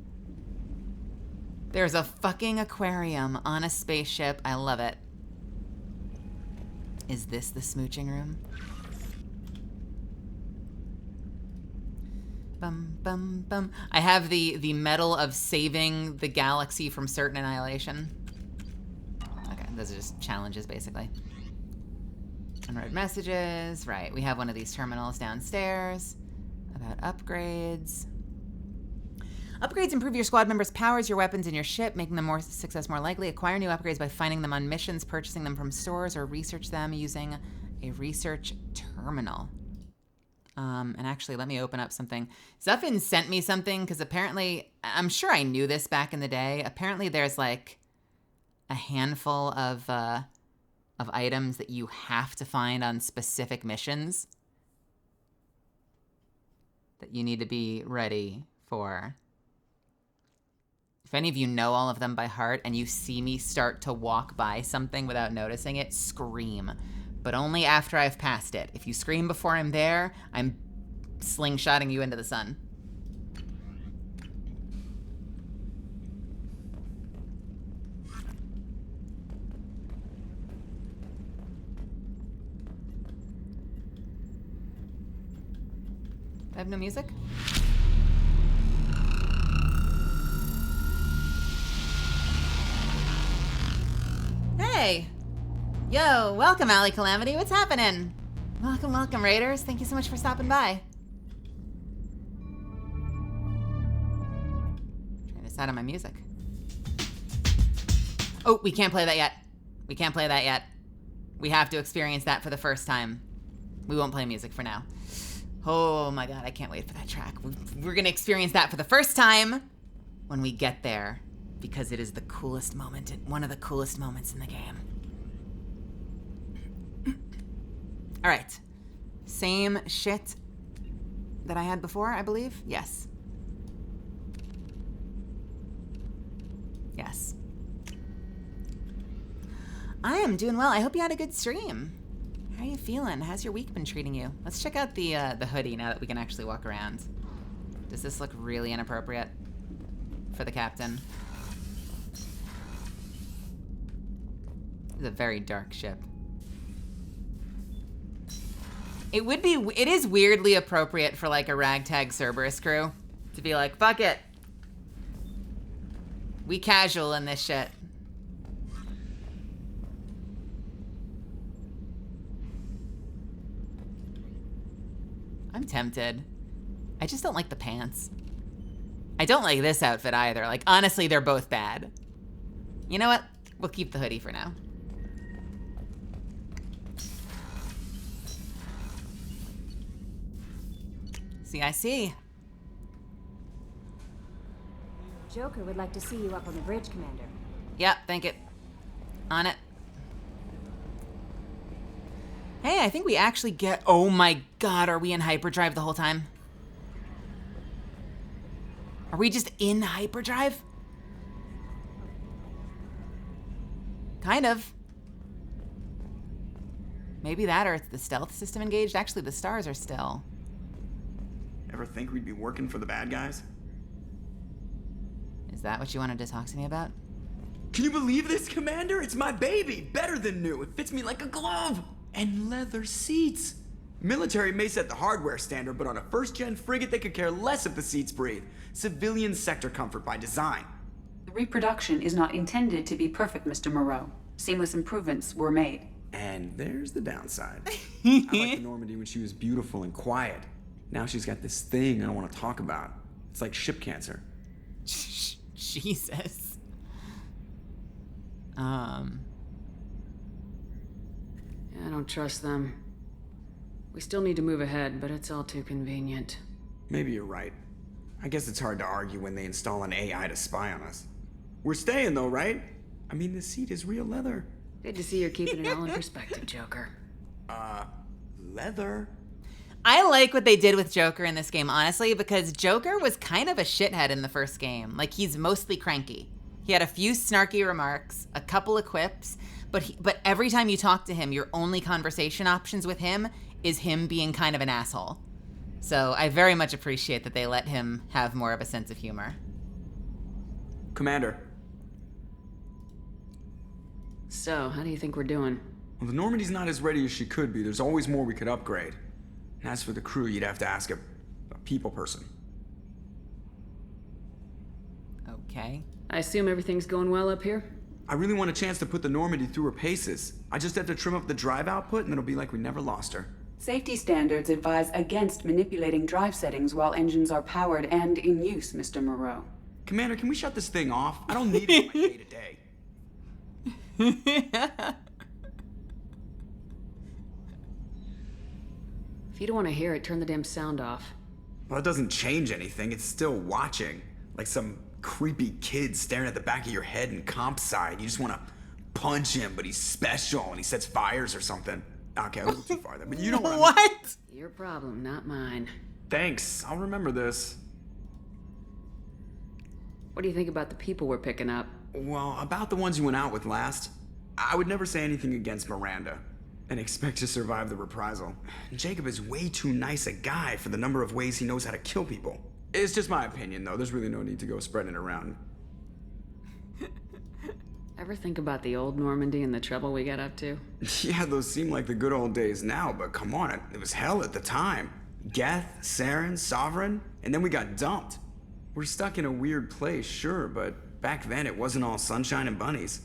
There's a fucking aquarium on a spaceship. I love it. Is this the smooching room? Bum, bum, bum. I have the medal of saving the galaxy from certain annihilation. Okay, those are just challenges, basically. Unread messages. Right, we have one of these terminals downstairs. About upgrades. Upgrades improve your squad members' powers, your weapons, and your ship, making them success more likely. Acquire new upgrades by finding them on missions, purchasing them from stores, or research them using a research terminal. And actually, let me open up something. Zuffin sent me something, because apparently, I'm sure I knew this back in the day. Apparently, there's like a handful of items that you have to find on specific missions that you need to be ready for. If any of you know all of them by heart and you see me start to walk by something without noticing it, scream. But only after I've passed it. If you scream before I'm there, I'm slingshotting you into the sun. I have no music? Hey! Yo, welcome, Alley Calamity. What's happening? Welcome, Raiders. Thank you so much for stopping by. Trying to decide on my music. Oh, we can't play that yet. We can't play that yet. We have to experience that for the first time. We won't play music for now. Oh my god, I can't wait for that track. We're gonna experience that for the first time when we get there, because it is the coolest moment, one of the coolest moments in the game. All right, same shit that I had before, I believe? Yes. Yes. I am doing well. I hope you had a good stream. How are you feeling? How's your week been treating you? Let's check out the hoodie now that we can actually walk around. Does this look really inappropriate for the captain? It's a very dark ship. It is weirdly appropriate for like a ragtag Cerberus crew to be like, fuck it. We casual in this shit. I'm tempted. I just don't like the pants. I don't like this outfit either. Like, honestly, they're both bad. You know what? We'll keep the hoodie for now. See, I see. Joker would like to see you up on the bridge, Commander. Yep, thank it. On it. Hey, I think we actually get... Oh my god, are we in hyperdrive the whole time? Are we just in hyperdrive? Kind of. Maybe that, or it's the stealth system engaged. Actually, the stars are still. Ever think we'd be working for the bad guys? Is that what you wanted to talk to me about? Can you believe this, Commander? It's my baby! Better than new. It fits me like a glove! And leather seats! Military may set the hardware standard, but on a first-gen frigate, they could care less if the seats breathe. Civilian sector comfort by design. The reproduction is not intended to be perfect, Mr. Moreau. Seamless improvements were made. And there's the downside. I liked Normandy when she was beautiful and quiet. Now she's got this thing I don't want to talk about. It's like ship cancer. Jesus. I don't trust them. We still need to move ahead, but it's all too convenient. Maybe you're right. I guess it's hard to argue when they install an AI to spy on us. We're staying though, right? I mean, the seat is real leather. Good to see you're keeping it all in perspective, Joker. Leather? I like what they did with Joker in this game, honestly, because Joker was kind of a shithead in the first game. Like, he's mostly cranky. He had a few snarky remarks, a couple of quips, but every time you talk to him, your only conversation options with him is him being kind of an asshole. So I very much appreciate that they let him have more of a sense of humor. Commander. So, how do you think we're doing? Well, the Normandy's not as ready as she could be. There's always more we could upgrade. And as for the crew, you'd have to ask a people person. Okay. I assume everything's going well up here? I really want a chance to put the Normandy through her paces. I just have to trim up the drive output and it'll be like we never lost her. Safety standards advise against manipulating drive settings while engines are powered and in use, Mr. Moreau. Commander, can we shut this thing off? I don't need it in my day-to-day. If you don't want to hear it, turn the damn sound off. Well, it doesn't change anything. It's still watching. Like some creepy kid staring at the back of your head in comp side. You just want to punch him, but he's special and he sets fires or something. Okay, a little too far there, but you know what I mean. What? Your problem, not mine. Thanks. I'll remember this. What do you think about the people we're picking up? Well, about the ones you went out with last, I would never say anything against Miranda and expect to survive the reprisal. Jacob is way too nice a guy for the number of ways he knows how to kill people. It's just my opinion, though. There's really no need to go spreading it around. Ever think about the old Normandy and the trouble we got up to? Yeah, those seem like the good old days now, but come on, it was hell at the time. Geth, Saren, Sovereign, and then we got dumped. We're stuck in a weird place, sure, but back then it wasn't all sunshine and bunnies.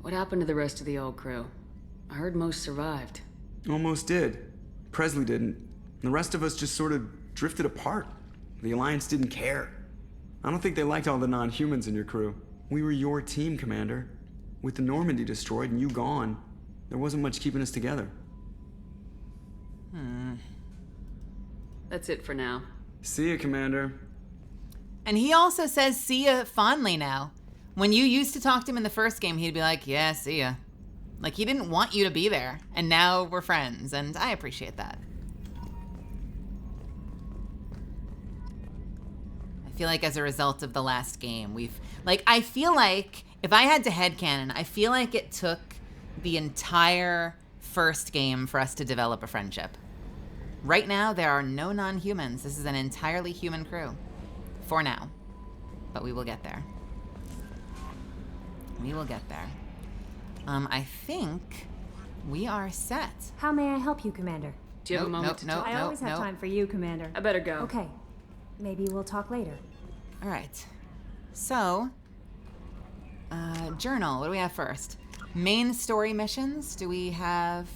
What happened to the rest of the old crew? I heard most survived. Almost did. Presley didn't. The rest of us just sort of drifted apart. The Alliance didn't care. I don't think they liked all the non-humans in your crew. We were your team, Commander. With the Normandy destroyed and you gone, there wasn't much keeping us together. That's it for now. See ya, Commander. And he also says see ya fondly now. When you used to talk to him in the first game, he'd be like, yeah, see ya. Like, he didn't want you to be there. And now we're friends, and I appreciate that. I feel like as a result of the last game, I feel like if I had to headcanon, I feel like it took the entire first game for us to develop a friendship. Right now, there are no non-humans. This is an entirely human crew. For now. But we will get there. We will get there. I think we are set. How may I help you, Commander? Do you have a moment to talk? I always have time for you, Commander. I better go. Okay. Maybe we'll talk later. All right. So, journal. What do we have first? Main story missions. Do we have...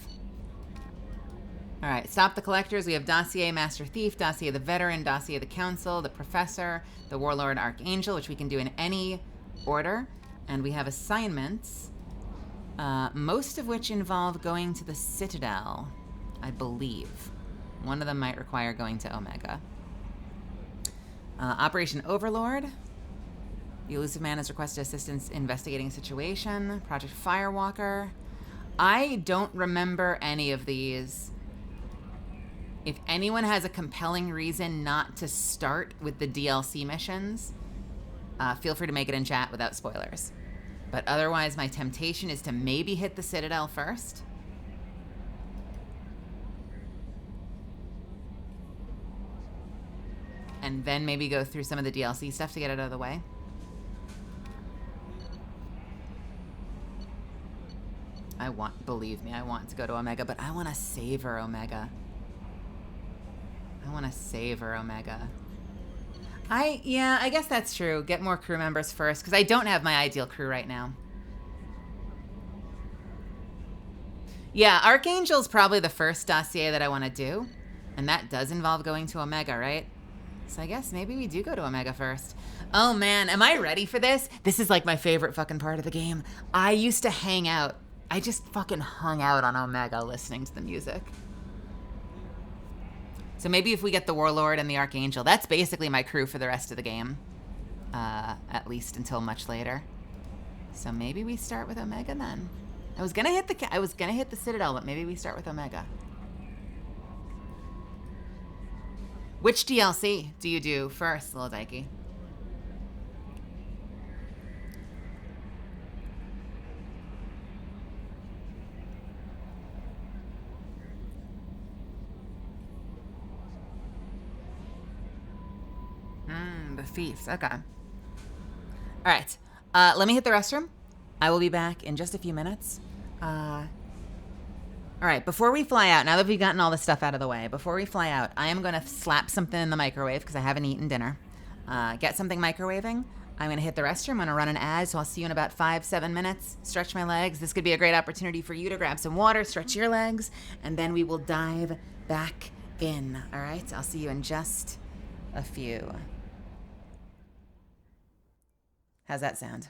All right. Stop the collectors. We have Dossier Master Thief, Dossier the Veteran, Dossier the Council, the Professor, the Warlord Archangel, which we can do in any order. And we have assignments, most of which involve going to the Citadel, I believe. One of them might require going to Omega. Operation Overlord. The Elusive Man has requested assistance investigating a situation. Project Firewalker. I don't remember any of these. If anyone has a compelling reason not to start with the DLC missions, feel free to make it in chat without spoilers. But otherwise, my temptation is to maybe hit the Citadel first. And then maybe go through some of the DLC stuff to get it out of the way. Believe me, I want to go to Omega, but I want to savor Omega. I guess that's true. Get more crew members first, because I don't have my ideal crew right now. Yeah, Archangel's probably the first dossier that I want to do, and that does involve going to Omega, right? So I guess maybe we do go to Omega first. Oh man, am I ready for this? This is like my favorite fucking part of the game. I used to hang out. I just fucking hung out on Omega listening to the music. So maybe if we get the Warlord and the Archangel, that's basically my crew for the rest of the game. At least until much later. So maybe we start with Omega then. I was gonna hit the Citadel, but maybe we start with Omega. Which DLC do you do first, Lil Dikey? The thieves. Okay. All right. Let me hit the restroom. I will be back in just a few minutes. All right. Before we fly out, now that we've gotten all this stuff out of the way, before we fly out, I am going to slap something in the microwave because I haven't eaten dinner. Get something microwaving. I'm going to hit the restroom. I'm going to run an ad, so I'll see you in about 5-7 minutes. Stretch my legs. This could be a great opportunity for you to grab some water, stretch your legs, and then we will dive back in. All right? I'll see you in just a few. How's that sound?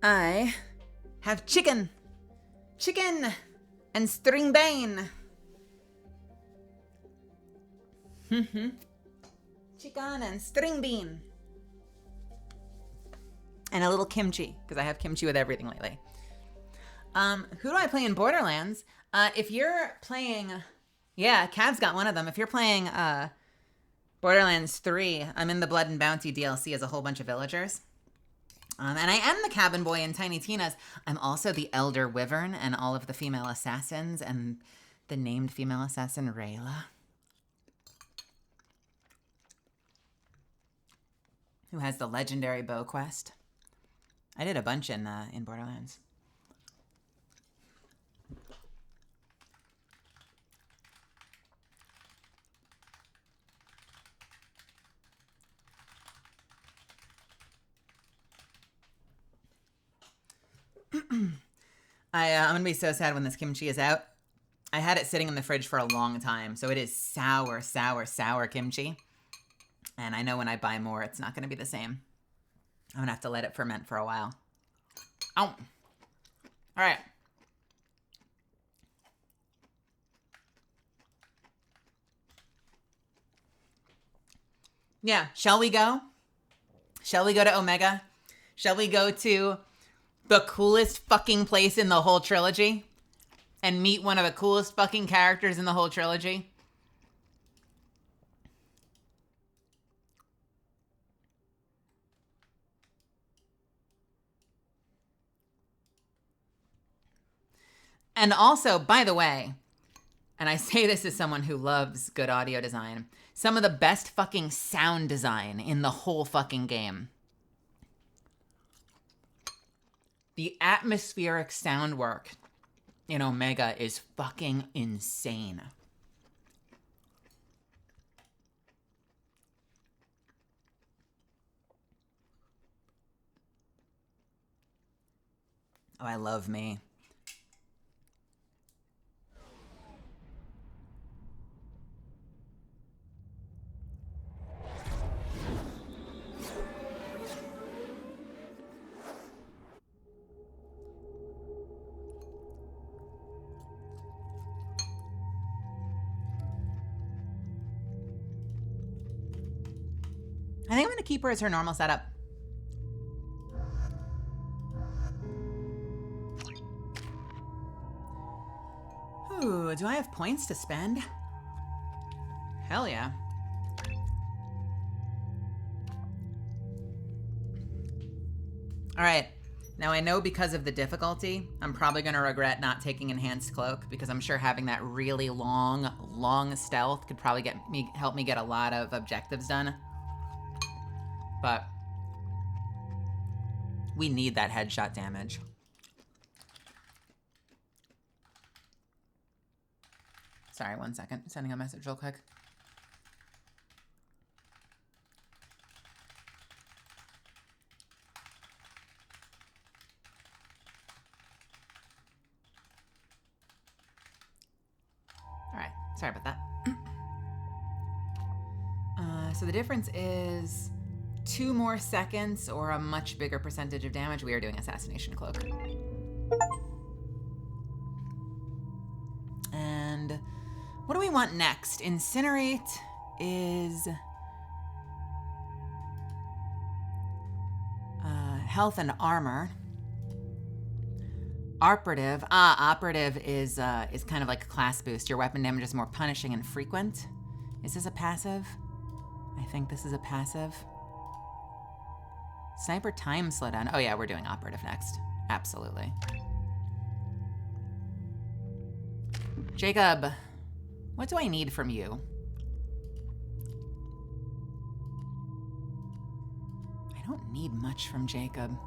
I have chicken. Chicken and string bean. Chicken and string bean. And a little kimchi, because I have kimchi with everything lately. Who do I play in Borderlands? If you're playing... Yeah, Cav's got one of them. If you're playing Borderlands 3, I'm in the Blood and Bounty DLC as a whole bunch of villagers. And I am the cabin boy in Tiny Tina's. I'm also the Elder Wyvern and all of the female assassins and the named female assassin, Rayla. Who has the legendary bow quest. I did a bunch in Borderlands. I'm gonna be so sad when this kimchi is out. I had it sitting in the fridge for a long time, so it is sour, sour, sour kimchi. And I know when I buy more, it's not gonna be the same. I'm gonna have to let it ferment for a while. Oh, all right. Yeah, shall we go? Shall we go to Omega? Shall we go to the coolest fucking place in the whole trilogy and meet one of the coolest fucking characters in the whole trilogy? And also, by the way, and I say this as someone who loves good audio design, some of the best fucking sound design in the whole fucking game. The atmospheric sound work in Omega is fucking insane. Oh, I love me. I think I'm going to keep her as her normal setup. Ooh, do I have points to spend? Hell yeah. All right. Now I know because of the difficulty, I'm probably going to regret not taking Enhanced Cloak because I'm sure having that really long stealth could probably help me get a lot of objectives done. But we need that headshot damage. Sorry, 1 second. Sending a message real quick. All right, sorry about that. So the difference is 2 more seconds or a much bigger percentage of damage. We are doing Assassination Cloak. And what do we want next? Incinerate is health and armor. Operative. Operative is kind of like a class boost. Your weapon damage is more punishing and frequent. Is this a passive? I think this is a passive. Sniper time slowdown. Oh yeah, we're doing operative next. Absolutely. Jacob, what do I need from you? I don't need much from Jacob.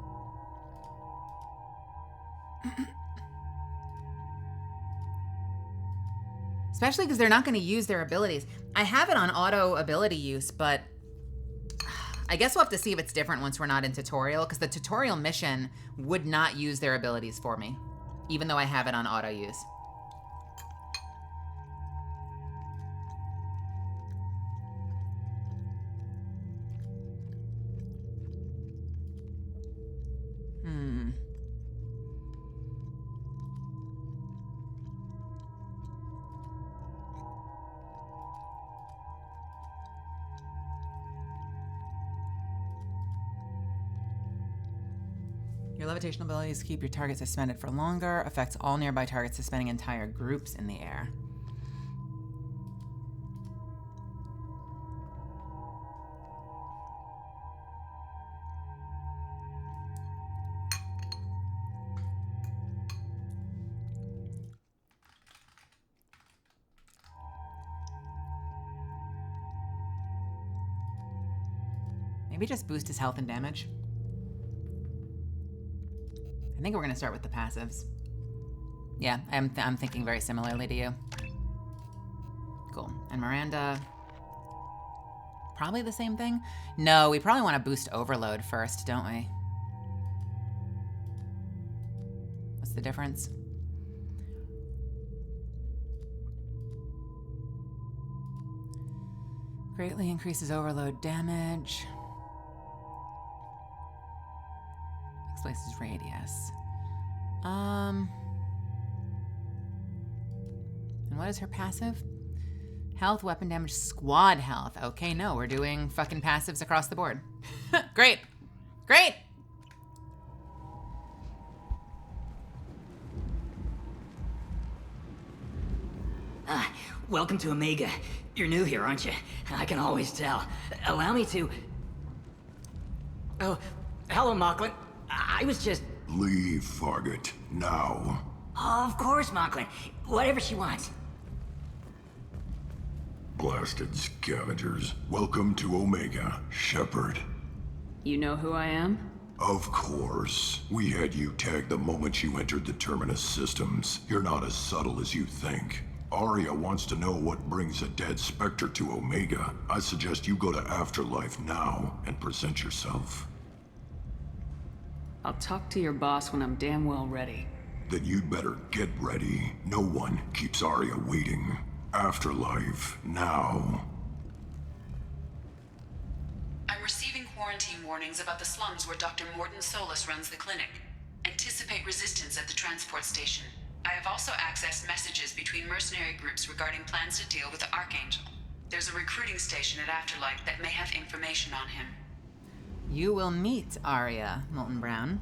Especially because they're not going to use their abilities. I have it on auto ability use, but I guess we'll have to see if it's different once we're not in tutorial, because the tutorial mission would not use their abilities for me, even though I have it on auto use. Your levitation abilities keep your target suspended for longer. Affects all nearby targets, suspending entire groups in the air. Maybe just boost his health and damage. I think we're gonna start with the passives. Yeah, I'm thinking very similarly to you. Cool. And Miranda, probably the same thing? No, we probably want to boost Overload first, don't we? What's the difference? Greatly increases Overload damage. Places radius. And what is her passive? Health, weapon damage, squad health. Okay, no, we're doing fucking passives across the board. Great. Great. Welcome to Omega. You're new here, aren't you? I can always tell. Allow me to... Oh, hello, Mocklin. I was just... Leave, Fargate. Now. Of course, Mocklin. Whatever she wants. Blasted scavengers. Welcome to Omega, Shepard. You know who I am? Of course. We had you tagged the moment you entered the Terminus systems. You're not as subtle as you think. Aria wants to know what brings a dead Spectre to Omega. I suggest you go to Afterlife now and present yourself. I'll talk to your boss when I'm damn well ready. Then you'd better get ready. No one keeps Aria waiting. Afterlife, now. I'm receiving quarantine warnings about the slums where Dr. Mordin Solus runs the clinic. Anticipate resistance at the transport station. I have also accessed messages between mercenary groups regarding plans to deal with the Archangel. There's a recruiting station at Afterlife that may have information on him. You will meet Aria, Molten Brown.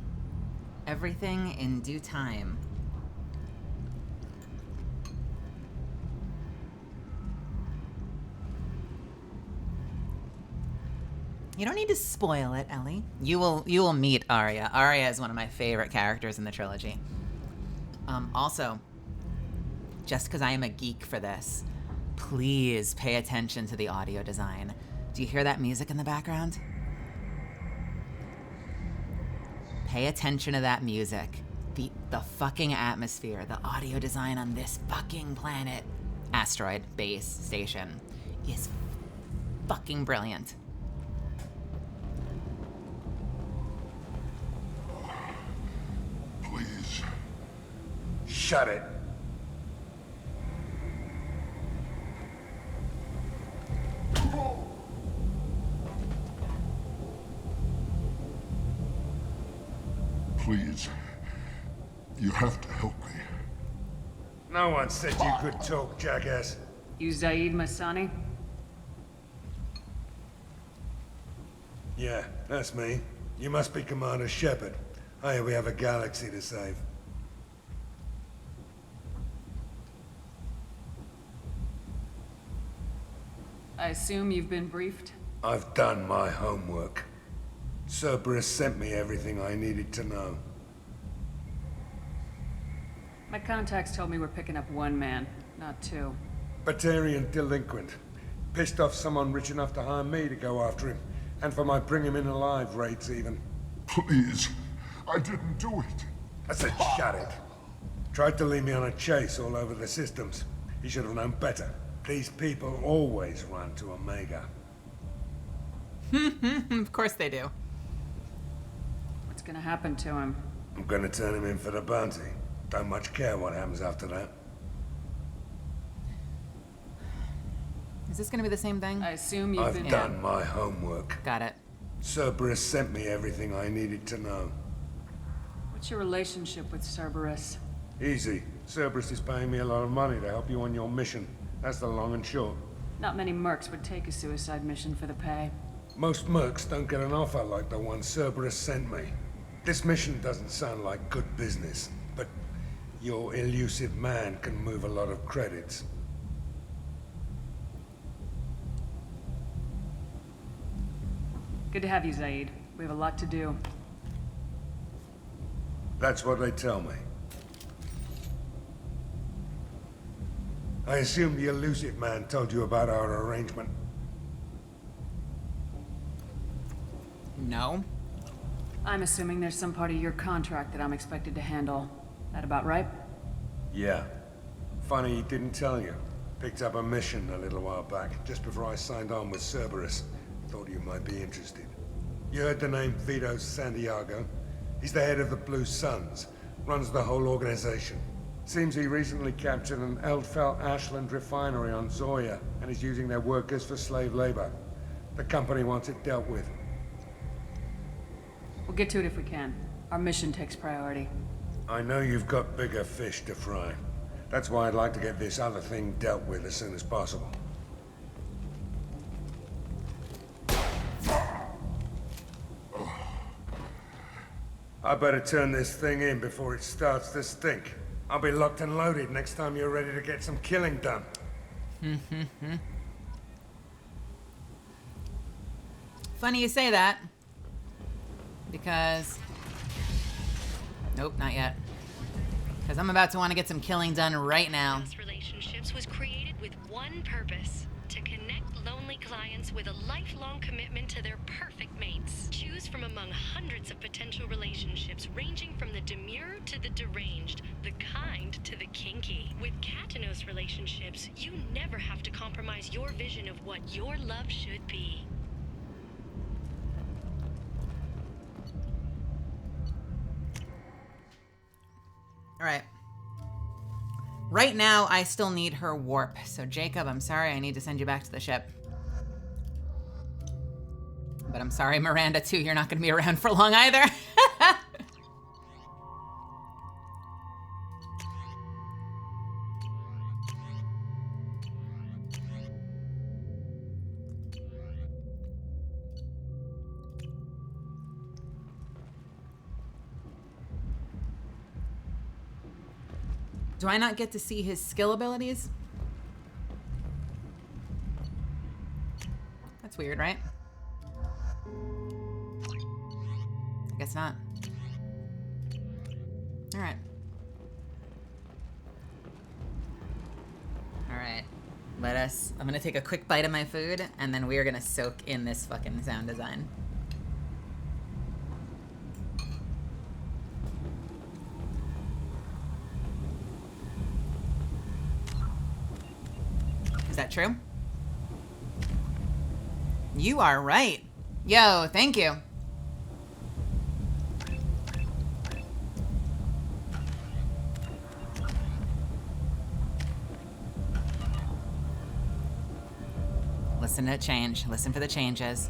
Everything in due time. You don't need to spoil it, Ellie. You will meet Aria. Aria is one of my favorite characters in the trilogy. Also, just because I am a geek for this, please pay attention to the audio design. Do you hear that music in the background? Pay attention to that music. The fucking atmosphere, the audio design on this fucking planet, asteroid base station, is fucking brilliant. Please. Shut it. Please. You have to help me. No one said you could talk, jackass. You Zaid Masani? Yeah, that's me. You must be Commander Shepard. Hey, we have a galaxy to save. I assume you've been briefed? I've done my homework. Cerberus sent me everything I needed to know. My contacts told me we're picking up one man, not two. Batarian delinquent. Pissed off someone rich enough to hire me to go after him. And for my bring him in alive rates even. Please. I didn't do it. I said shut it. Tried to lead me on a chase all over the systems. He should have known better. These people always run to Omega. Of course they do. What's gonna happen to him? I'm gonna turn him in for the bounty. Don't much care what happens after that. Is this gonna be the same thing? I assume you've been... I've done my homework. Got it. Cerberus sent me everything I needed to know. What's your relationship with Cerberus? Easy. Cerberus is paying me a lot of money to help you on your mission. That's the long and short. Not many mercs would take a suicide mission for the pay. Most mercs don't get an offer like the one Cerberus sent me. This mission doesn't sound like good business, but your elusive man can move a lot of credits. Good to have you, Zaid. We have a lot to do. That's what they tell me. I assume the elusive man told you about our arrangement. No. I'm assuming there's some part of your contract that I'm expected to handle. That about right? Yeah. Funny he didn't tell you. Picked up a mission a little while back, just before I signed on with Cerberus. Thought you might be interested. You heard the name Vito Santiago? He's the head of the Blue Suns, runs the whole organization. Seems he recently captured an Eldfell Ashland refinery on Zoya, and is using their workers for slave labor. The company wants it dealt with. We'll get to it if we can. Our mission takes priority. I know you've got bigger fish to fry. That's why I'd like to get this other thing dealt with as soon as possible. I better turn this thing in before it starts to stink. I'll be locked and loaded next time you're ready to get some killing done. Funny you say that. Because... Nope, not yet. Because I'm about to want to get some killing done right now. Relationships was created with one purpose: to connect lonely clients with a lifelong commitment to their perfect mates. Choose from among hundreds of potential relationships ranging from the demure to the deranged, the kind to the kinky. With Katanos relationships, you never have to compromise your vision of what your love should be. All right. Right now, I still need her warp. So, Jacob, I'm sorry. I need to send you back to the ship. But I'm sorry, Miranda, too. You're not going to be around for long either. Do I not get to see his skill abilities? That's weird, right? I guess not. All right. All right. I'm gonna take a quick bite of my food, and then we are gonna soak in this fucking sound design. Is that true? You are right. Yo, thank you. Listen to it change. Listen for the changes.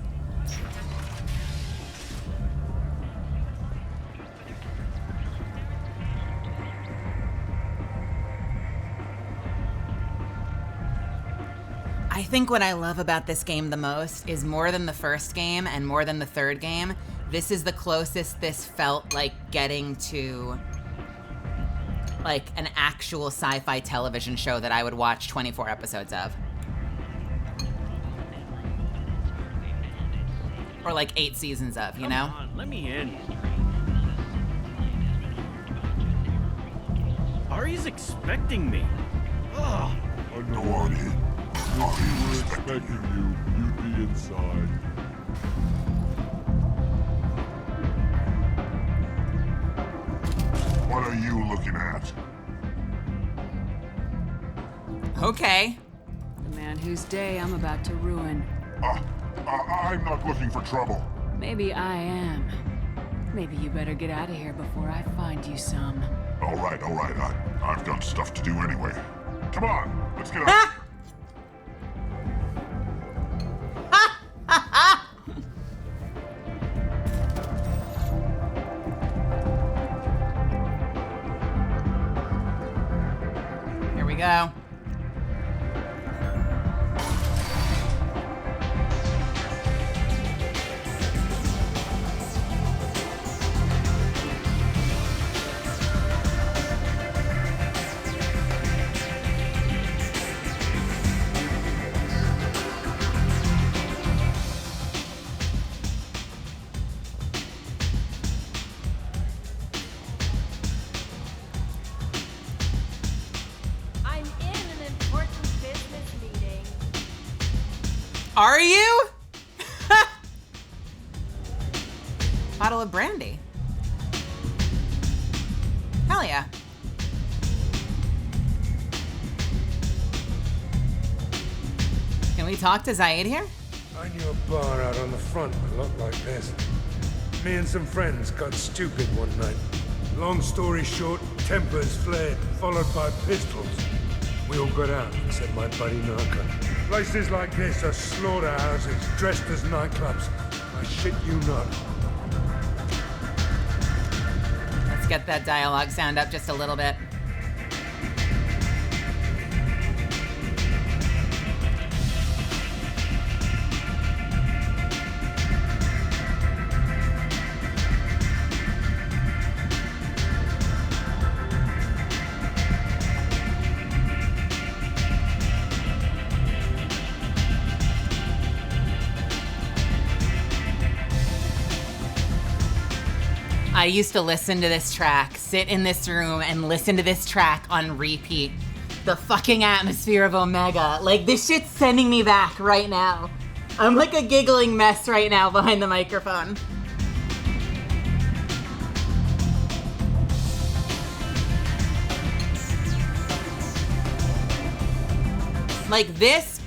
I think what I love about this game the most is more than the first game and more than the third game, this is the closest this felt like getting to like an actual sci-fi television show that I would watch 24 episodes of. Or like 8 seasons of, you know? Come on, let me in. Ari's expecting me. Ugh. Go on in. We were expecting you. You'd be inside. What are you looking at? Okay. The man whose day I'm about to ruin. I'm not looking for trouble. Maybe I am. Maybe you better get out of here before I find you some. All right. I've got stuff to do anyway. Come on, let's get out. Here we go. Are you? Bottle of brandy. Hell yeah. Can we talk to Zaid here? I knew a bar out on the front that looked like this. Me and some friends got stupid one night. Long story short, tempers flared, followed by pistols. We all got out, except my buddy Narco. Places like this are slaughterhouses dressed as nightclubs. I shit you not. Let's get that dialogue sound up just a little bit. I used to listen to this track, sit in this room and listen to this track on repeat. The fucking atmosphere of Omega. Like, this shit's sending me back right now. I'm like a giggling mess right now behind the microphone. Like, this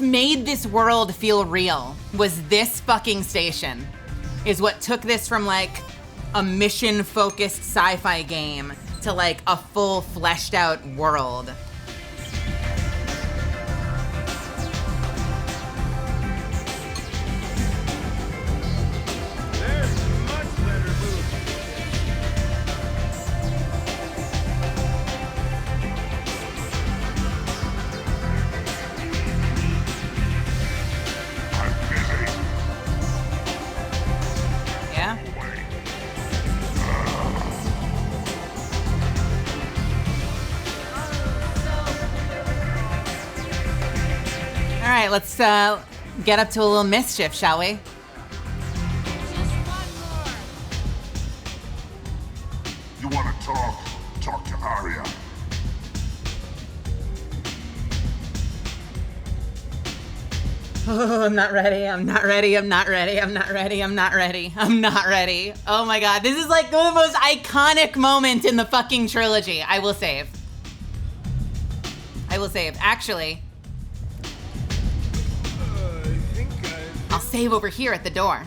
made this world feel real, was this fucking station. Is what took this from like a mission-focused sci-fi game to like a full fleshed out world. All right, let's get up to a little mischief, shall we? You want to talk? Talk to Arya. Oh, I'm not ready. I'm not ready. I'm not ready. I'm not ready. I'm not ready. I'm not ready. Oh my god, this is like the most iconic moment in the fucking trilogy. I will save. I will save. Actually, I'll save over here at the door.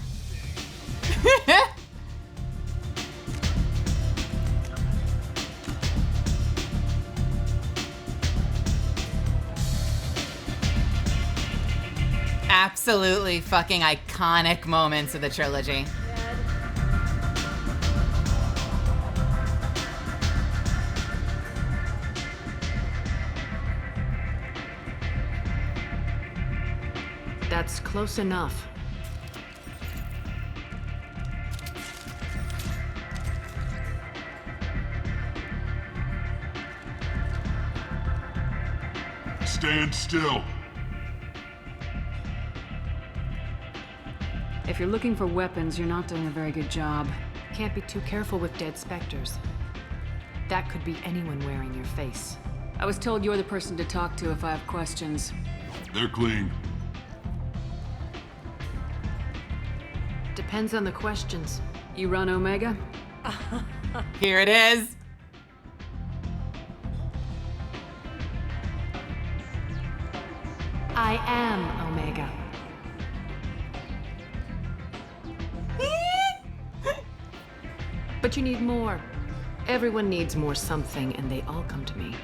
Absolutely fucking iconic moments of the trilogy. That's close enough. Stand still. If you're looking for weapons, you're not doing a very good job. Can't be too careful with dead specters. That could be anyone wearing your face. I was told you're the person to talk to if I have questions. They're clean. Depends on the questions. You run Omega? Here it is. I am Omega. But you need more. Everyone needs more something, and they all come to me.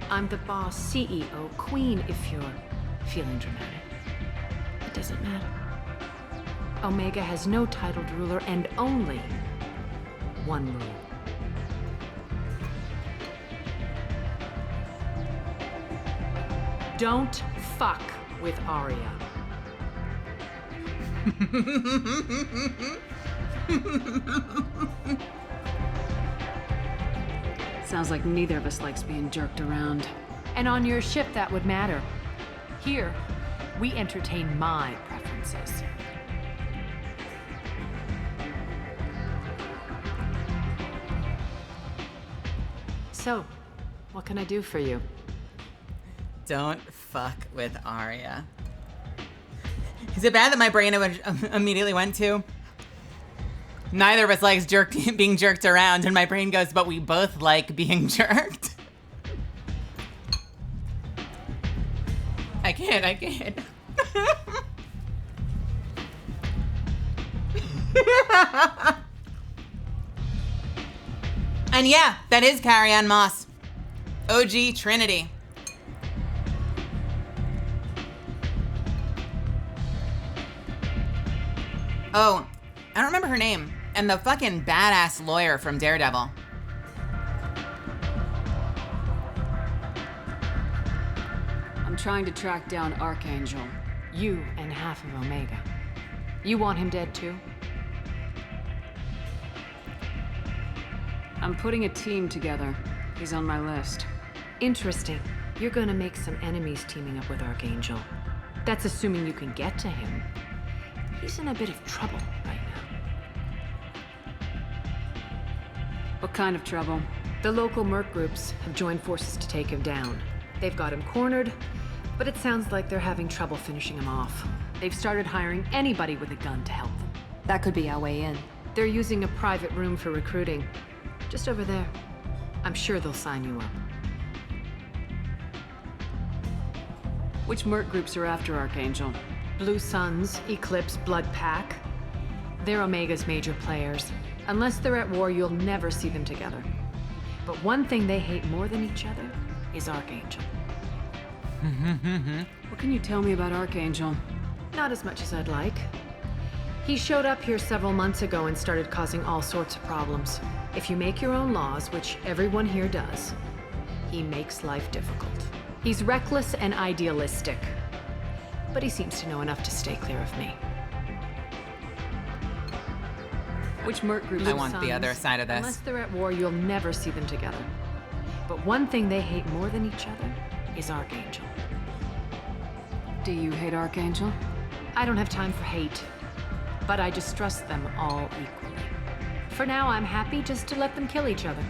I'm the boss, CEO, queen, if you're feeling dramatic. It doesn't matter. Omega has no titled ruler and only one rule. Don't fuck with Arya. Sounds like neither of us likes being jerked around. And on your ship, that would matter. Here, we entertain my preferences. So, what can I do for you? Don't fuck with Arya. Is it bad that my brain immediately went to? Neither of us likes being jerked around, and my brain goes, but we both like being jerked. I can't. And yeah, that is Carrie-Anne Moss. OG Trinity. Oh, I don't remember her name. And the fucking badass lawyer from Daredevil. I'm trying to track down Archangel. You and half of Omega. You want him dead too? I'm putting a team together. He's on my list. Interesting. You're gonna make some enemies teaming up with Archangel. That's assuming you can get to him. He's in a bit of trouble right now. What kind of trouble? The local merc groups have joined forces to take him down. They've got him cornered, but it sounds like they're having trouble finishing him off. They've started hiring anybody with a gun to help them. That could be our way in. They're using a private room for recruiting. Just over there. I'm sure they'll sign you up. Which merc groups are after Archangel? Blue Suns, Eclipse, Blood Pack. They're Omega's major players. Unless they're at war, you'll never see them together. But one thing they hate more than each other is Archangel. What can you tell me about Archangel? Not as much as I'd like. He showed up here several months ago and started causing all sorts of problems. If you make your own laws, which everyone here does, he makes life difficult. He's reckless and idealistic, but he seems to know enough to stay clear of me. Which merc groups? I want the other side of this. Unless they're at war, you'll never see them together. But one thing they hate more than each other is Archangel. Do you hate Archangel? I don't have time for hate, but I distrust them all equally. For now, I'm happy just to let them kill each other.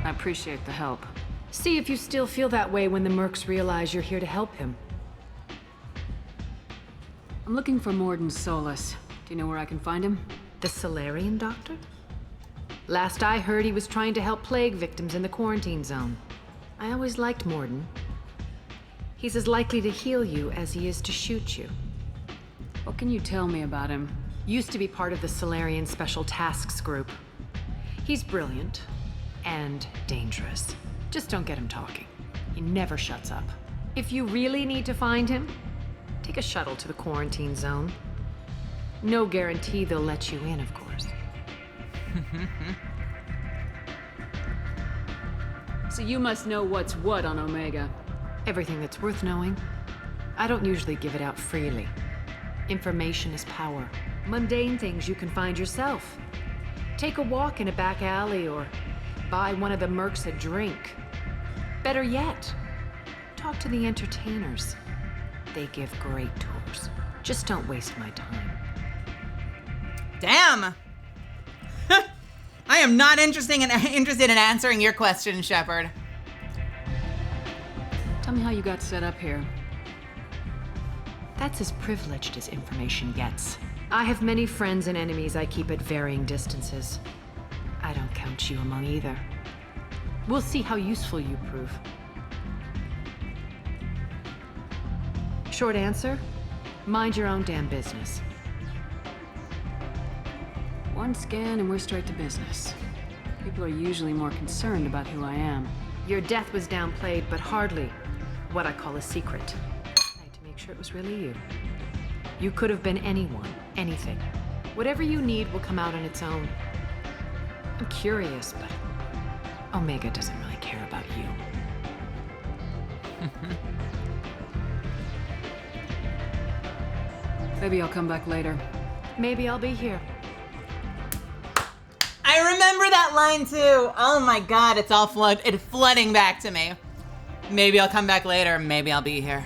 I appreciate the help. See if you still feel that way when the mercs realize you're here to help him. I'm looking for Mordin Solus. Do you know where I can find him? The Salarian doctor? Last I heard, he was trying to help plague victims in the quarantine zone. I always liked Mordin. He's as likely to heal you as he is to shoot you. What can you tell me about him? Used to be part of the Salarian Special Tasks Group. He's brilliant and dangerous. Just don't get him talking. He never shuts up. If you really need to find him, take a shuttle to the quarantine zone. No guarantee they'll let you in, of course. So you must know what's what on Omega. Everything that's worth knowing. I don't usually give it out freely. Information is power. Mundane things you can find yourself. Take a walk in a back alley or buy one of the mercs a drink. Better yet, talk to the entertainers. They give great tours. Just don't waste my time. Damn! I am not interested in answering your question, Shepard. Tell me how you got set up here. That's as privileged as information gets. I have many friends and enemies I keep at varying distances. I don't count you among either. We'll see how useful you prove. Short answer, mind your own damn business. One scan and we're straight to business. People are usually more concerned about who I am. Your death was downplayed, but hardly what I call a secret. I had to make sure it was really you. You could have been anyone, anything. Whatever you need will come out on its own. I'm curious, but Omega doesn't really care about you. Maybe I'll come back later. Maybe I'll be here. I remember that line too. Oh my god, it's all flooding back to me. Maybe I'll come back later. Maybe I'll be here.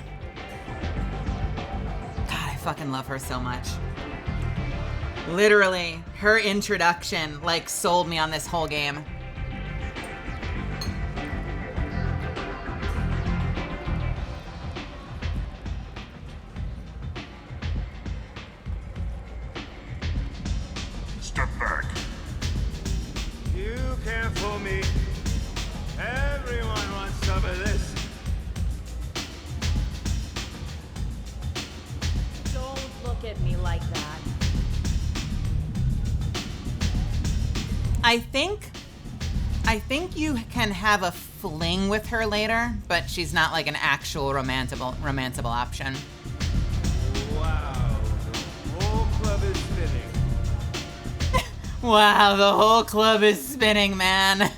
God, I fucking love her so much. Literally, her introduction like sold me on this whole game. care for me. Everyone wants some of this. Don't look at me like that. I think you can have a fling with her later, but she's not like an actual romanceable option. Wow, the whole club is spinning. Wow, the whole club is spinning, man.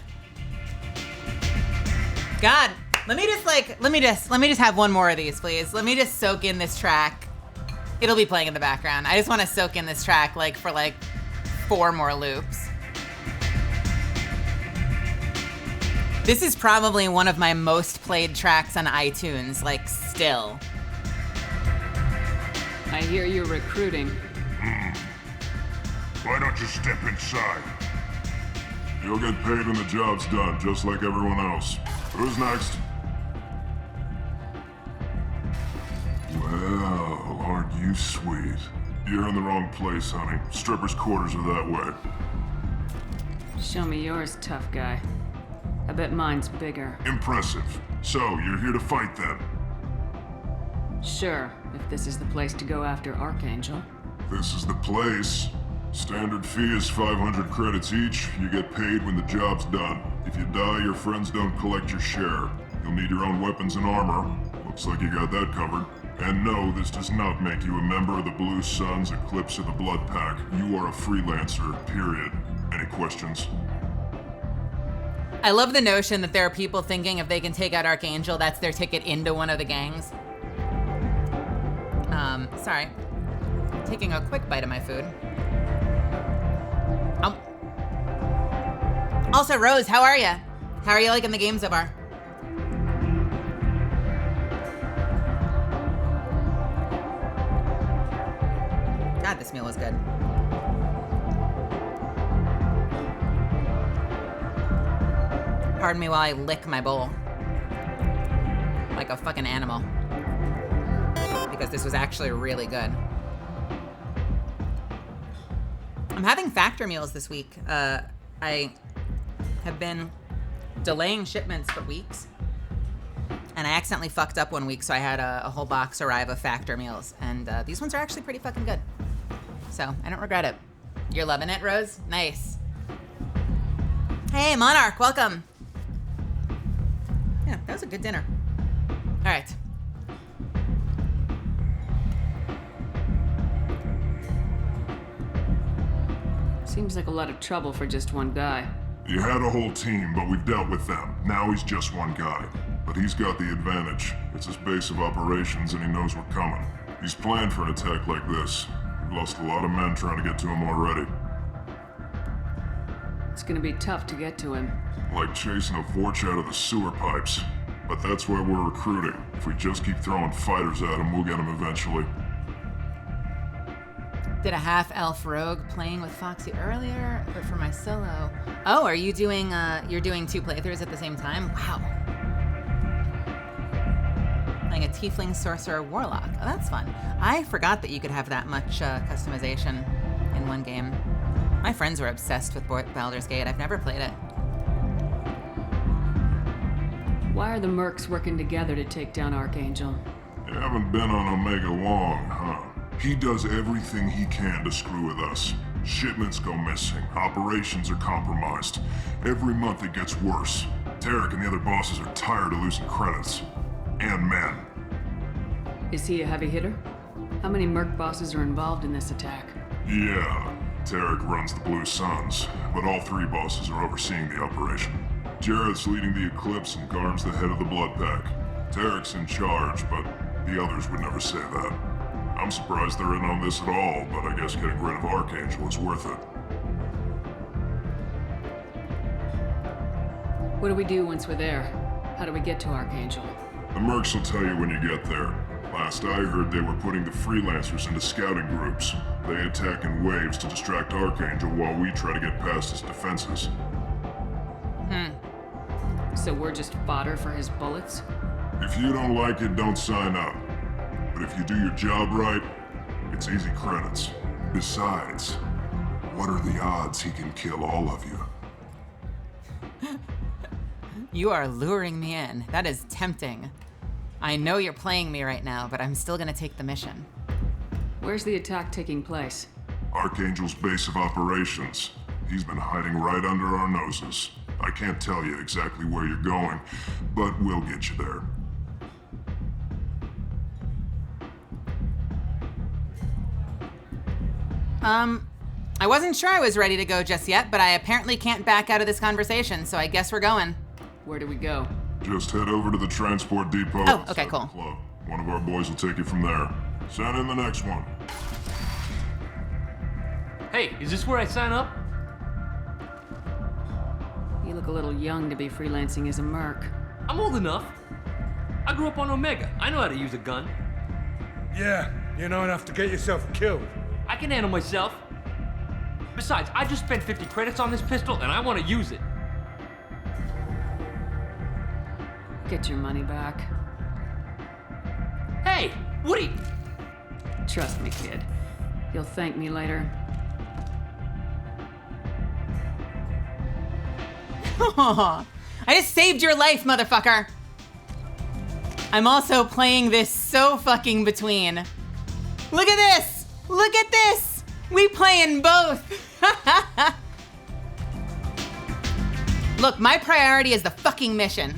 God, let me just have one more of these, please. Let me just soak in this track. It'll be playing in the background. I just want to soak in this track for 4 more loops. This is probably one of my most played tracks on iTunes, still. I hear you're recruiting. Why don't you step inside? You'll get paid when the job's done, just like everyone else. Who's next? Well, aren't you sweet? You're in the wrong place, honey. Strippers' quarters are that way. Show me yours, tough guy. I bet mine's bigger. Impressive. So, you're here to fight then? Sure, if this is the place to go after Archangel. This is the place. Standard fee is 500 credits each. You get paid when the job's done. If you die, your friends don't collect your share. You'll need your own weapons and armor. Looks like you got that covered. And no, this does not make you a member of the Blue Suns, Eclipse, or the Blood Pack. You are a freelancer, period. Any questions? I love the notion that there are people thinking if they can take out Archangel, that's their ticket into one of the gangs. Sorry. Taking a quick bite of my food. Also, Rose, how are you? How are you liking the game so far? God, this meal is good. Pardon me while I lick my bowl. Like a fucking animal. Because this was actually really good. I'm having factor meals this week. I have been delaying shipments for weeks. And I accidentally fucked up one week, so I had a whole box arrive of factor meals. And these ones are actually pretty fucking good. So, I don't regret it. You're loving it, Rose? Nice. Hey, Monarch, welcome. Yeah, that was a good dinner. All right. Seems like a lot of trouble for just one guy. You had a whole team, but we've dealt with them. Now he's just one guy. But he's got the advantage. It's his base of operations and he knows we're coming. He's planned for an attack like this. We've lost a lot of men trying to get to him already. It's gonna be tough to get to him. Like chasing a Vorch out of the sewer pipes. But that's why we're recruiting. If we just keep throwing fighters at him, we'll get him eventually. Did a half-elf rogue playing with Foxy earlier, but for my solo. Oh, are you doing, you're doing 2 playthroughs at the same time? Wow. Playing a tiefling, sorcerer, warlock. Oh, that's fun. I forgot that you could have that much customization in one game. My friends were obsessed with Baldur's Gate. I've never played it. Why are the mercs working together to take down Archangel? You haven't been on Omega long, huh? He does everything he can to screw with us. Shipments go missing, operations are compromised. Every month it gets worse. Tarek and the other bosses are tired of losing credits. And men. Is he a heavy hitter? How many merc bosses are involved in this attack? Yeah, Tarek runs the Blue Suns, but all 3 bosses are overseeing the operation. Jareth's leading the Eclipse and Garm's the head of the Blood Pack. Tarek's in charge, but the others would never say that. I'm surprised they're in on this at all, but I guess getting rid of Archangel is worth it. What do we do once we're there? How do we get to Archangel? The mercs will tell you when you get there. Last I heard, they were putting the freelancers into scouting groups. They attack in waves to distract Archangel while we try to get past his defenses. So we're just fodder for his bullets? If you don't like it, don't sign up. But if you do your job right, it's easy credits. Besides, what are the odds he can kill all of you? You are luring me in. That is tempting. I know you're playing me right now, but I'm still gonna take the mission. Where's the attack taking place? Archangel's base of operations. He's been hiding right under our noses. I can't tell you exactly where you're going, but we'll get you there. I wasn't sure I was ready to go just yet, but I apparently can't back out of this conversation, so I guess we're going. Where do we go? Just head over to the transport depot. Oh, okay, cool. Club. One of our boys will take you from there. Send in the next one. Hey, is this where I sign up? You look a little young to be freelancing as a merc. I'm old enough. I grew up on Omega. I know how to use a gun. Yeah, you know enough to get yourself killed. I can handle myself. Besides, I just spent 50 credits on this pistol and I want to use it. Get your money back. Hey, Woody! Trust me, kid. You'll thank me later. I just saved your life, motherfucker. I'm also playing this so fucking between. Look at this! Look at this! We playing both. Look, my priority is the fucking mission.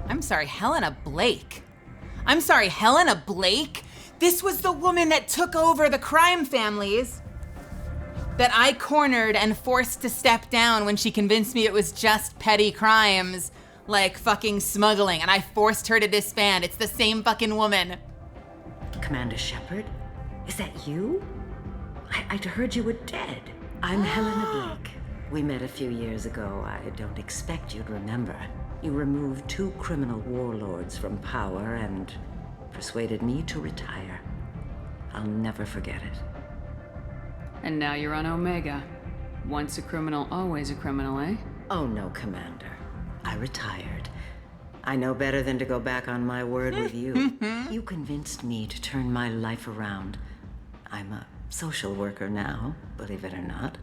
I'm sorry, Helena Blake. I'm sorry, Helena Blake? This was the woman that took over the crime families that I cornered and forced to step down when she convinced me it was just petty crimes like fucking smuggling, and I forced her to disband. It's the same fucking woman. Commander Shepard? Is that you? I'd heard you were dead. I'm Helena Blake. We met a few years ago. I don't expect you'd remember. You removed 2 criminal warlords from power and persuaded me to retire. I'll never forget it. And now you're on Omega. Once a criminal, always a criminal, eh? Oh no, Commander. I retired. I know better than to go back on my word with you. You convinced me to turn my life around. I'm a social worker now, believe it or not.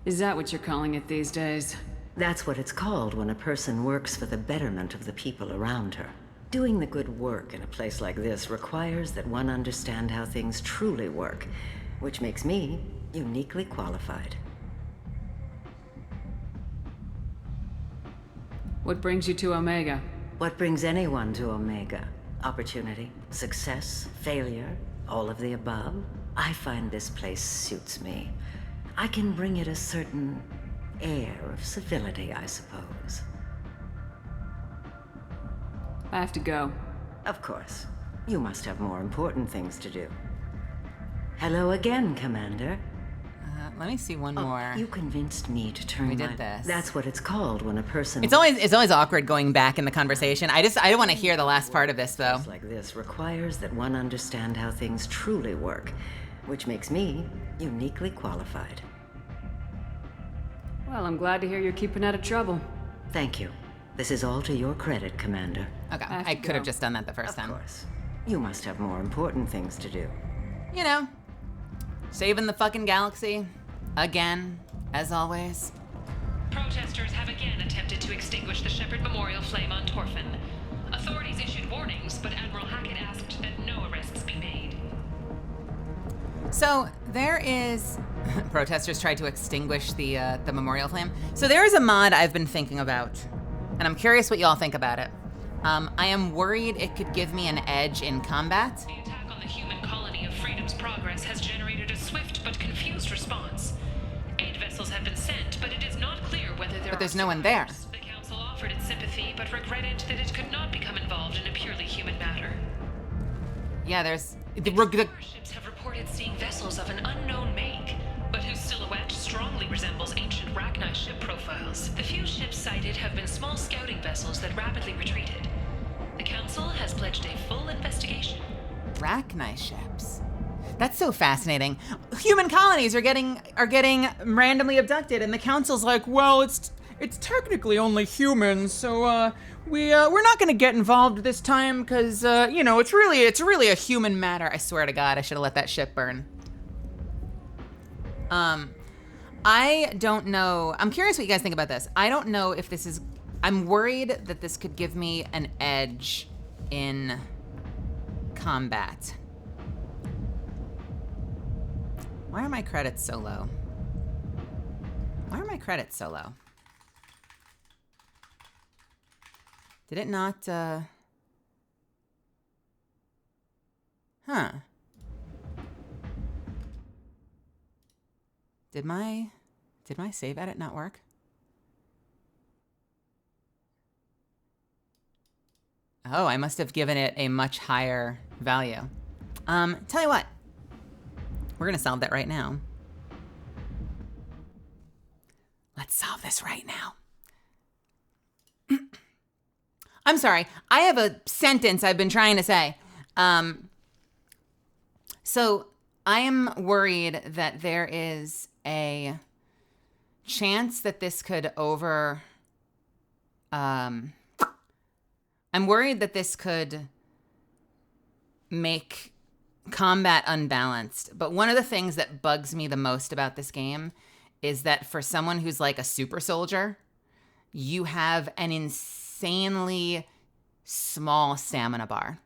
Is that what you're calling it these days? That's what it's called when a person works for the betterment of the people around her. Doing the good work in a place like this requires that one understand how things truly work, which makes me uniquely qualified. What brings you to Omega? What brings anyone to Omega? Opportunity, success, failure, all of the above. I find this place suits me. I can bring it a certain air of civility, I suppose. I have to go. Of course. You must have more important things to do. Hello again, Commander. Let me see one more. You convinced me to turn We did this. That's what it's called when a person... It's always awkward going back in the conversation. I want to hear the last part of this, though. Like this requires that one understand how things truly work, which makes me uniquely qualified. Well, I'm glad to hear you're keeping out of trouble. Thank you. This is all to your credit, Commander. Okay, I could have just done that the first time. Of course. You must have more important things to do. You know, saving the fucking galaxy. Again, as always. Protesters have again attempted to extinguish the Shepard Memorial flame on Torfin. Authorities issued warnings, but Admiral Hackett asked that no arrests be made. So there is... Protesters tried to extinguish the memorial flame. So there is a mod I've been thinking about, and I'm curious what y'all think about it. I am worried it could give me an edge in combat. The attack on the human colony of Freedom's Progress has generated a swift but confused response. 8 vessels have been sent, but it is not clear whether there But there's no one there. The Council offered its sympathy, but regretted that it could not become involved in a purely human matter. Yeah, there's... Ships have reported seeing vessels of an unknown make, but whose silhouette strongly resembles ancient Rachni ship profiles. The few ships sighted have been small scouting vessels that rapidly retreated. The Council has pledged a full investigation. Rachni ships. That's so fascinating. Human colonies are getting randomly abducted, and the Council's like, well, it's technically only humans, so we're not gonna get involved this time because you know, it's really a human matter. I swear to God, I should have let that ship burn. I don't know. I'm curious what you guys think about this. I don't know if this is. I'm worried that this could give me an edge in combat. Why are my credits so low? Why are my credits so low? Did it not, Huh. Did my save edit not work? Oh, I must have given it a much higher value. Tell you what. We're gonna solve that right now. Let's solve this right now. I'm sorry. I have a sentence I've been trying to say. So I am worried that there is a chance that this could I'm worried that this could make combat unbalanced. But one of the things that bugs me the most about this game is that for someone who's like a super soldier, you have an insanely small stamina bar.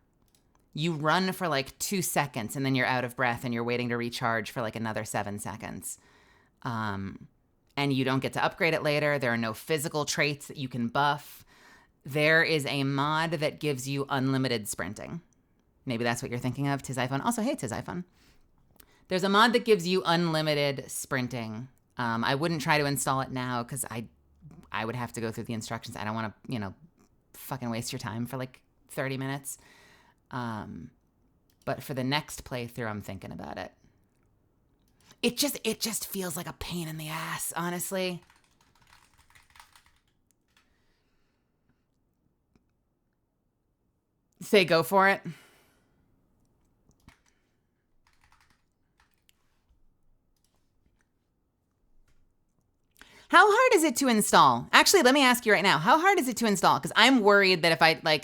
You run for like 2 seconds and then you're out of breath and you're waiting to recharge for like another 7 seconds. And you don't get to upgrade it later. There are no physical traits that you can buff. There is a mod that gives you unlimited sprinting. Maybe that's what you're thinking of, Tiziphone. Also, hey, Tiziphone. There's a mod that gives you unlimited sprinting. I wouldn't try to install it now because I would have to go through the instructions. I don't want to, fucking waste your time for like 30 minutes. But for the next playthrough, I'm thinking about it. It just feels like a pain in the ass, honestly. Say go for it. How hard is it to install? Actually, let me ask you right now. How hard is it to install? Because I'm worried that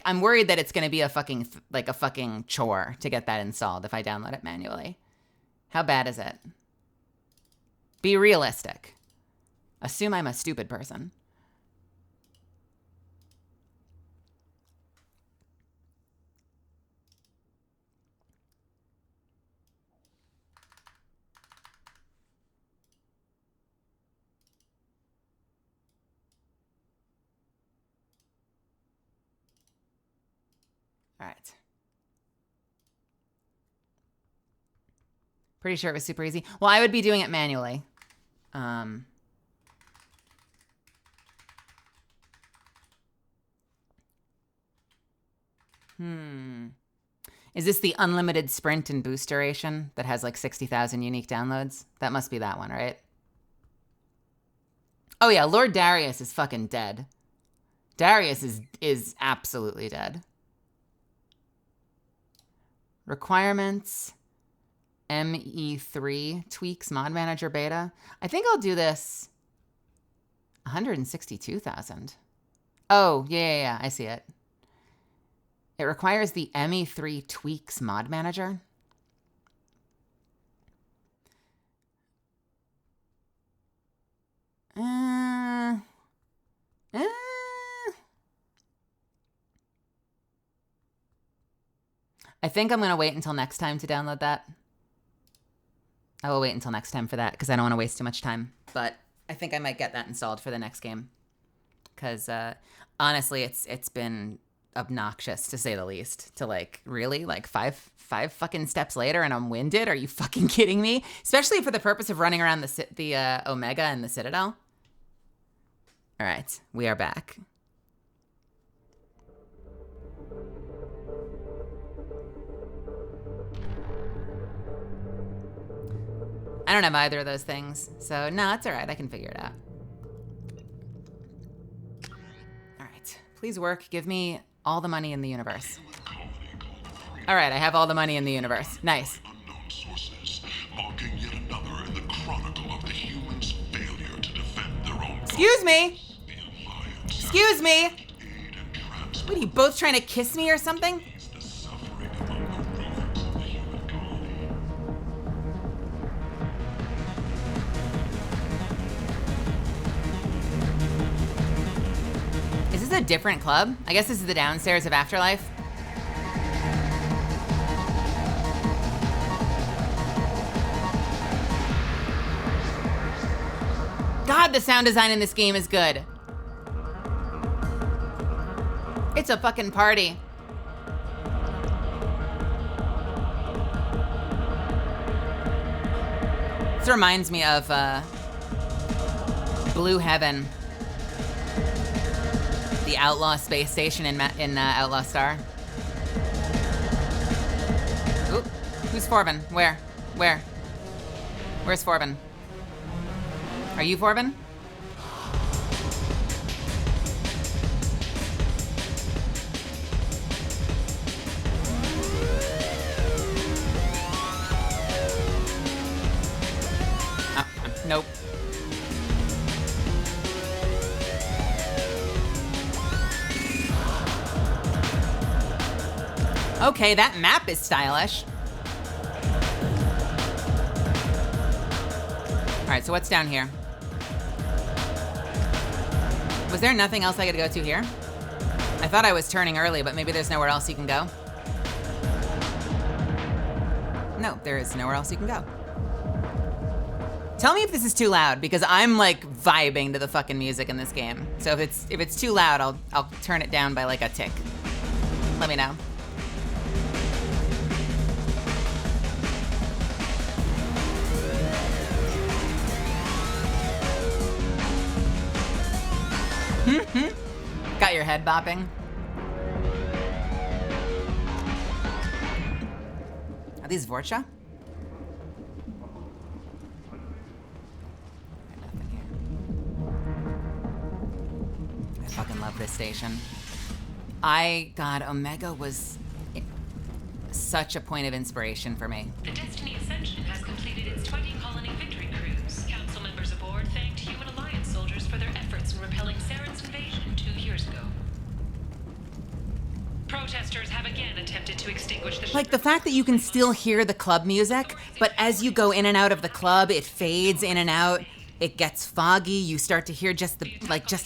I'm worried that it's going to be a fucking chore to get that installed if I download it manually. How bad is it? Be realistic. Assume I'm a stupid person. All right. Pretty sure it was super easy. Well, I would be doing it manually. Is this the unlimited sprint and boost duration that has like 60,000 unique downloads? That must be that one, right? Oh yeah, Lord Darius is fucking dead. Darius is absolutely dead. Requirements, ME3 tweaks, mod manager beta. I think I'll do this 162,000. Oh, yeah, I see it. It requires the ME3 tweaks mod manager. I think I'm going to wait until next time to download that. I will wait until next time for that because I don't want to waste too much time. But I think I might get that installed for the next game. Because honestly, it's been obnoxious to say the least. To like, really? Like five fucking steps later and I'm winded? Are you fucking kidding me? Especially for the purpose of running around the Omega and the Citadel. All right, we are back. I don't have either of those things, so no, it's all right. I can figure it out. All right, please work. Give me all the money in the universe. All right, I have all the money in the universe. Nice. Marking yet another in the chronicle of the humans' failure to defend their own. Excuse me. Excuse me! What, are you both trying to kiss me or something? Is this a different club? I guess this is the downstairs of Afterlife. God, the sound design in this game is good. It's a fucking party. This reminds me of Blue Heaven, the Outlaw space station in Outlaw Star. Oop, who's Forbin? Where? Where's Forbin? Are you Forbin? Nope. Okay, that map is stylish. All right, so what's down here? Was there nothing else I could go to here? I thought I was turning early, but maybe there's nowhere else you can go. No, there is nowhere else you can go. Tell me if this is too loud, because I'm like vibing to the fucking music in this game. So if it's too loud, I'll turn it down by like a tick. Let me know. Got your head bopping. Are these Vorcha? I fucking love this station. God, Omega was such a point of inspiration for me. The Destiny Ascension has completed its 20 colony victory cruise. Council members aboard thanked Human Alliance soldiers for their efforts in repelling Saren's invasion 2 years ago. Protesters have again attempted to extinguish the Like the fact that you can still hear the club music, but as you go in and out of the club, it fades in and out. It gets foggy. You start to hear just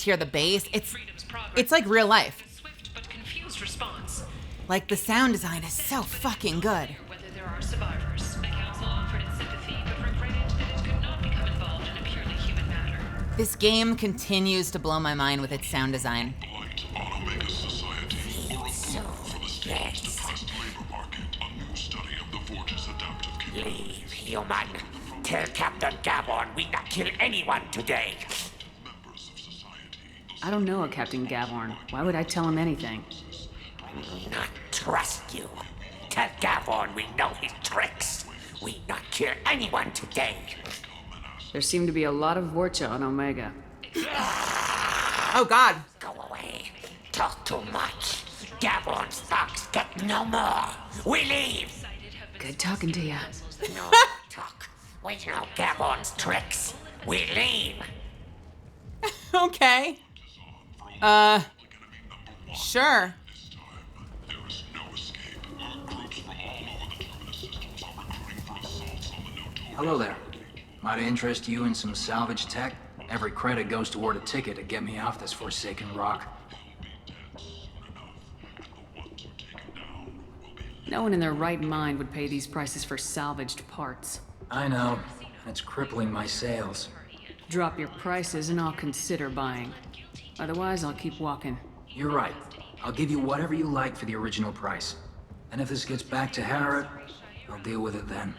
hear the bass. It's like real life. response. Like the sound design is so fucking good. Whether there are survivors, the council offered its sympathy, but regretted that it could not become involved in a purely human matter. This game continues to blow my mind with its sound design. Leave, human. Tell Captain Gavon we not kill anyone today. I don't know a Captain Gavorn. Why would I tell him anything? Not trust you. Tell Gavon we know his tricks. We not kill anyone today. There seem to be a lot of Vorcha on Omega. Oh God. Go away. Talk too much. Gavon's thugs get no more. We leave. Good talking to you. No talk. We know Gavon's tricks. We leave. Okay. Sure. Hello there. Might interest you in some salvage tech? Every credit goes toward a ticket to get me off this forsaken rock. No one in their right mind would pay these prices for salvaged parts. I know. It's crippling my sales. Drop your prices and I'll consider buying. Otherwise, I'll keep walking. You're right. I'll give you whatever you like for the original price. And if this gets back to Harrod, I'll deal with it then.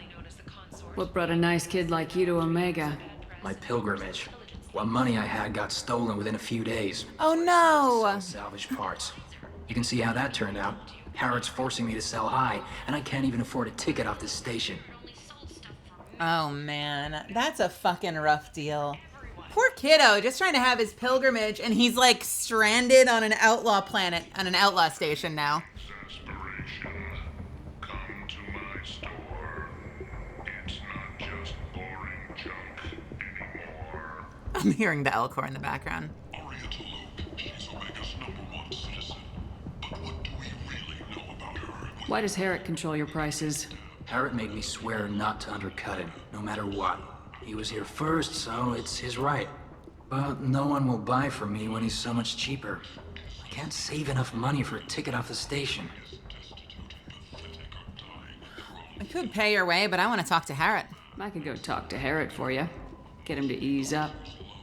What brought a nice kid like you to Omega? My pilgrimage. What money I had got stolen within a few days. Oh no! Salvage parts. You can see how that turned out. Harrod's forcing me to sell high, and I can't even afford a ticket off this station. Oh man, that's a fucking rough deal. Poor kiddo, just trying to have his pilgrimage, and he's like stranded on an outlaw planet, on an outlaw station now. I'm hearing the Elcor in the background. Why does Herrick control your prices? Harrod made me swear not to undercut him, no matter what. He was here first, so it's his right. But no one will buy from me when he's so much cheaper. I can't save enough money for a ticket off the station. I could pay your way, but I want to talk to Harrod. I could go talk to Herrick for you. Get him to ease up.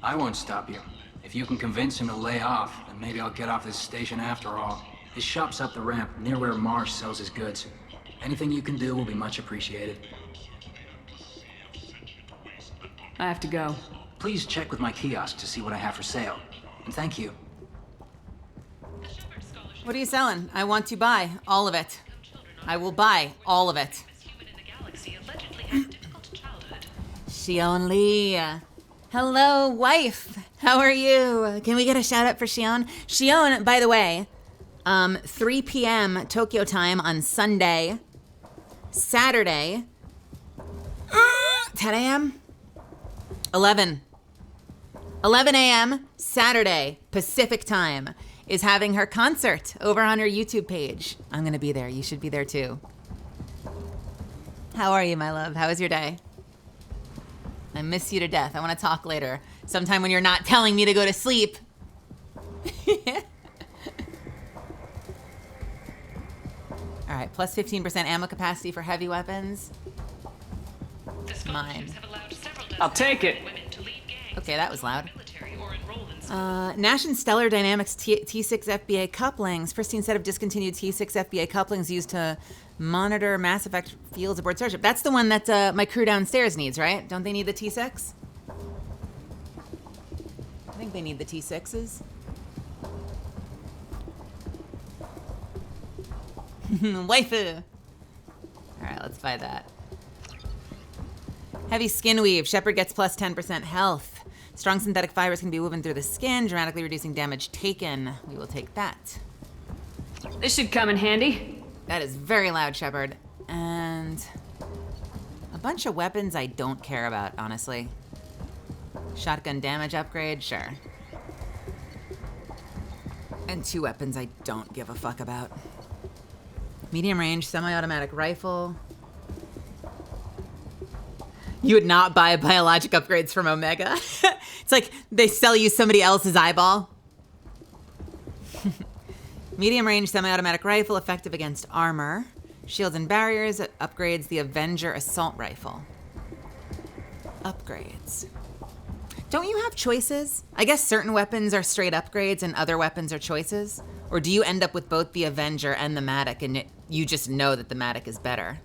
I won't stop you. If you can convince him to lay off, then maybe I'll get off this station after all. His shop's up the ramp, near where Marsh sells his goods. Anything you can do will be much appreciated. I have to go. Please check with my kiosk to see what I have for sale. And thank you. What are you selling? I want to buy all of it. I will buy all of it. Shion Lee. Hello, wife. How are you? Can we get a shout out for Shion? Shion, by the way, 3 p.m. Tokyo time on Sunday, Saturday, 10 a.m., 11 a.m. Saturday, Pacific time, is having her concert over on her YouTube page. I'm gonna be there. You should be there too. How are you, my love? How was your day? I miss you to death. I want to talk later. Sometime when you're not telling me to go to sleep. All right, plus 15% ammo capacity for heavy weapons. Mine. I'll take it. Okay, that was loud. Nash and Stellar Dynamics T6 FBA couplings. Pristine set of discontinued T6 FBA couplings used to monitor Mass Effect fields aboard Starship. That's the one that my crew downstairs needs, right? Don't they need the T6? I think they need the T6s. Waifu! Alright, let's buy that. Heavy skin weave. Shepard gets plus 10% health. Strong synthetic fibers can be woven through the skin, dramatically reducing damage taken. We will take that. This should come in handy. That is very loud, Shepard. And a bunch of weapons I don't care about, honestly. Shotgun damage upgrade, sure. And 2 weapons I don't give a fuck about. Medium range, semi-automatic rifle. You would not buy biologic upgrades from Omega. It's like they sell you somebody else's eyeball. Medium range semi-automatic rifle, effective against armor. Shields and barriers, upgrades the Avenger assault rifle. Upgrades. Don't you have choices? I guess certain weapons are straight upgrades and other weapons are choices. Or do you end up with both the Avenger and the Matic and you just know that the Matic is better?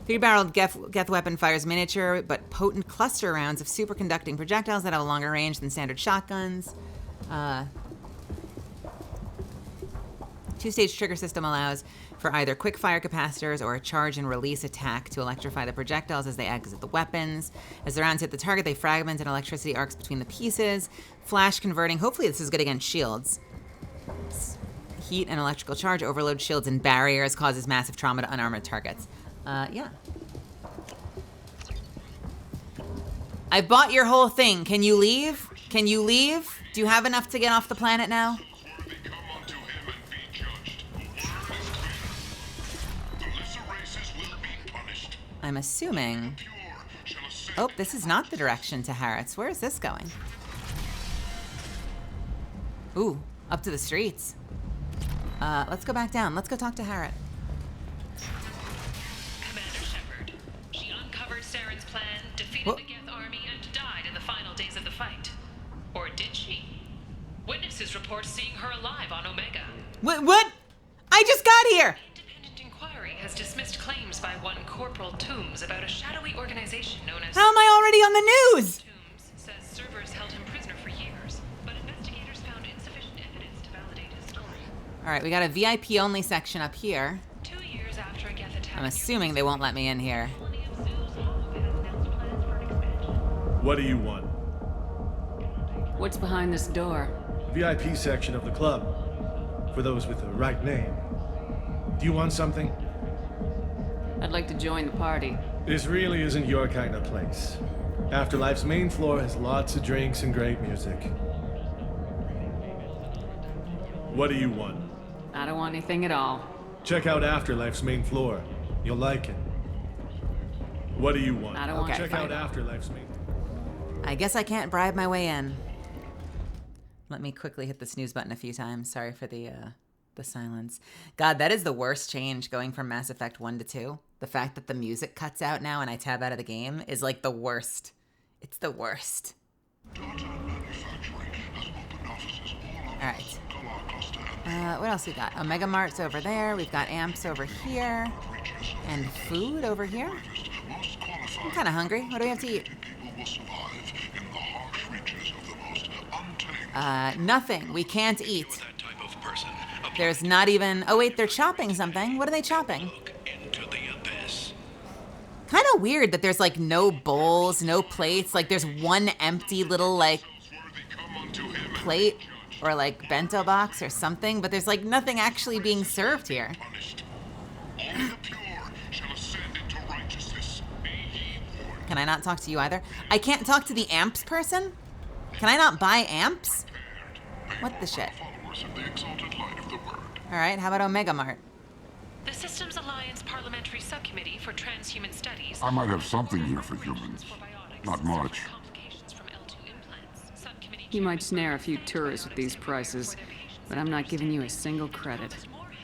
Three-barreled Geth weapon fires miniature but potent cluster rounds of superconducting projectiles that have a longer range than standard shotguns. Two-stage trigger system allows for either quick fire capacitors or a charge and release attack to electrify the projectiles as they exit the weapons. As the rounds hit the target, they fragment and electricity arcs between the pieces. Flash converting. Hopefully this is good against shields. Heat and electrical charge overload shields and barriers, causes massive trauma to unarmored targets. Yeah. I bought your whole thing. Can you leave? Can you leave? Do you have enough to get off the planet now? I'm assuming... Oh, this is not the direction to Harrods. Where is this going? Ooh, up to the streets. Let's go back down. Let's go talk to Harrod. She uncovered Saren's plan, defeated the Geth army, and died in the final days of the fight. Or did she? Witnesses report seeing her alive on Omega. What? I just got here! Independent inquiry has dismissed claims by one Corporal Toombs about a shadowy organization known as... How am I already on the news? Toombs says servers held him prisoner for years, but investigators found insufficient evidence to validate his story. Alright, we got a VIP only section up here. 2 years after a Geth attack... I'm assuming they won't let me in here. What do you want? What's behind this door? VIP section of the club. For those with the right name. Do you want something? I'd like to join the party. This really isn't your kind of place. Afterlife's main floor has lots of drinks and great music. What do you want? I don't want anything at all. Check out Afterlife's main floor. You'll like it. What do you want? I don't want Check to out fight. Afterlife's main. I guess I can't bribe my way in. Let me quickly hit the snooze button a few times. Sorry for the silence. God, that is the worst change going from Mass Effect 1 to 2. The fact that the music cuts out now and I tab out of the game is like the worst. It's the worst. Alright. What else we got? Omega Mart's over there. We've got amps over here. And food over here. I'm kind of hungry. What do we have to eat? Nothing. We can't eat. There's not even... Oh, wait, they're chopping something. What are they chopping? Kind of weird that there's, like, no bowls, no plates. Like, there's one empty little, like, plate or, like, bento box or something. But there's, like, nothing actually being served here. Can I not talk to you either? I can't talk to the amps person? Can I not buy amps? What the shit? Alright, how about Omega Mart? The Systems Alliance Parliamentary Subcommittee for Transhuman Studies. I might have something here for humans. Not much. You might snare a few tourists with these prices, but I'm not giving you a single credit.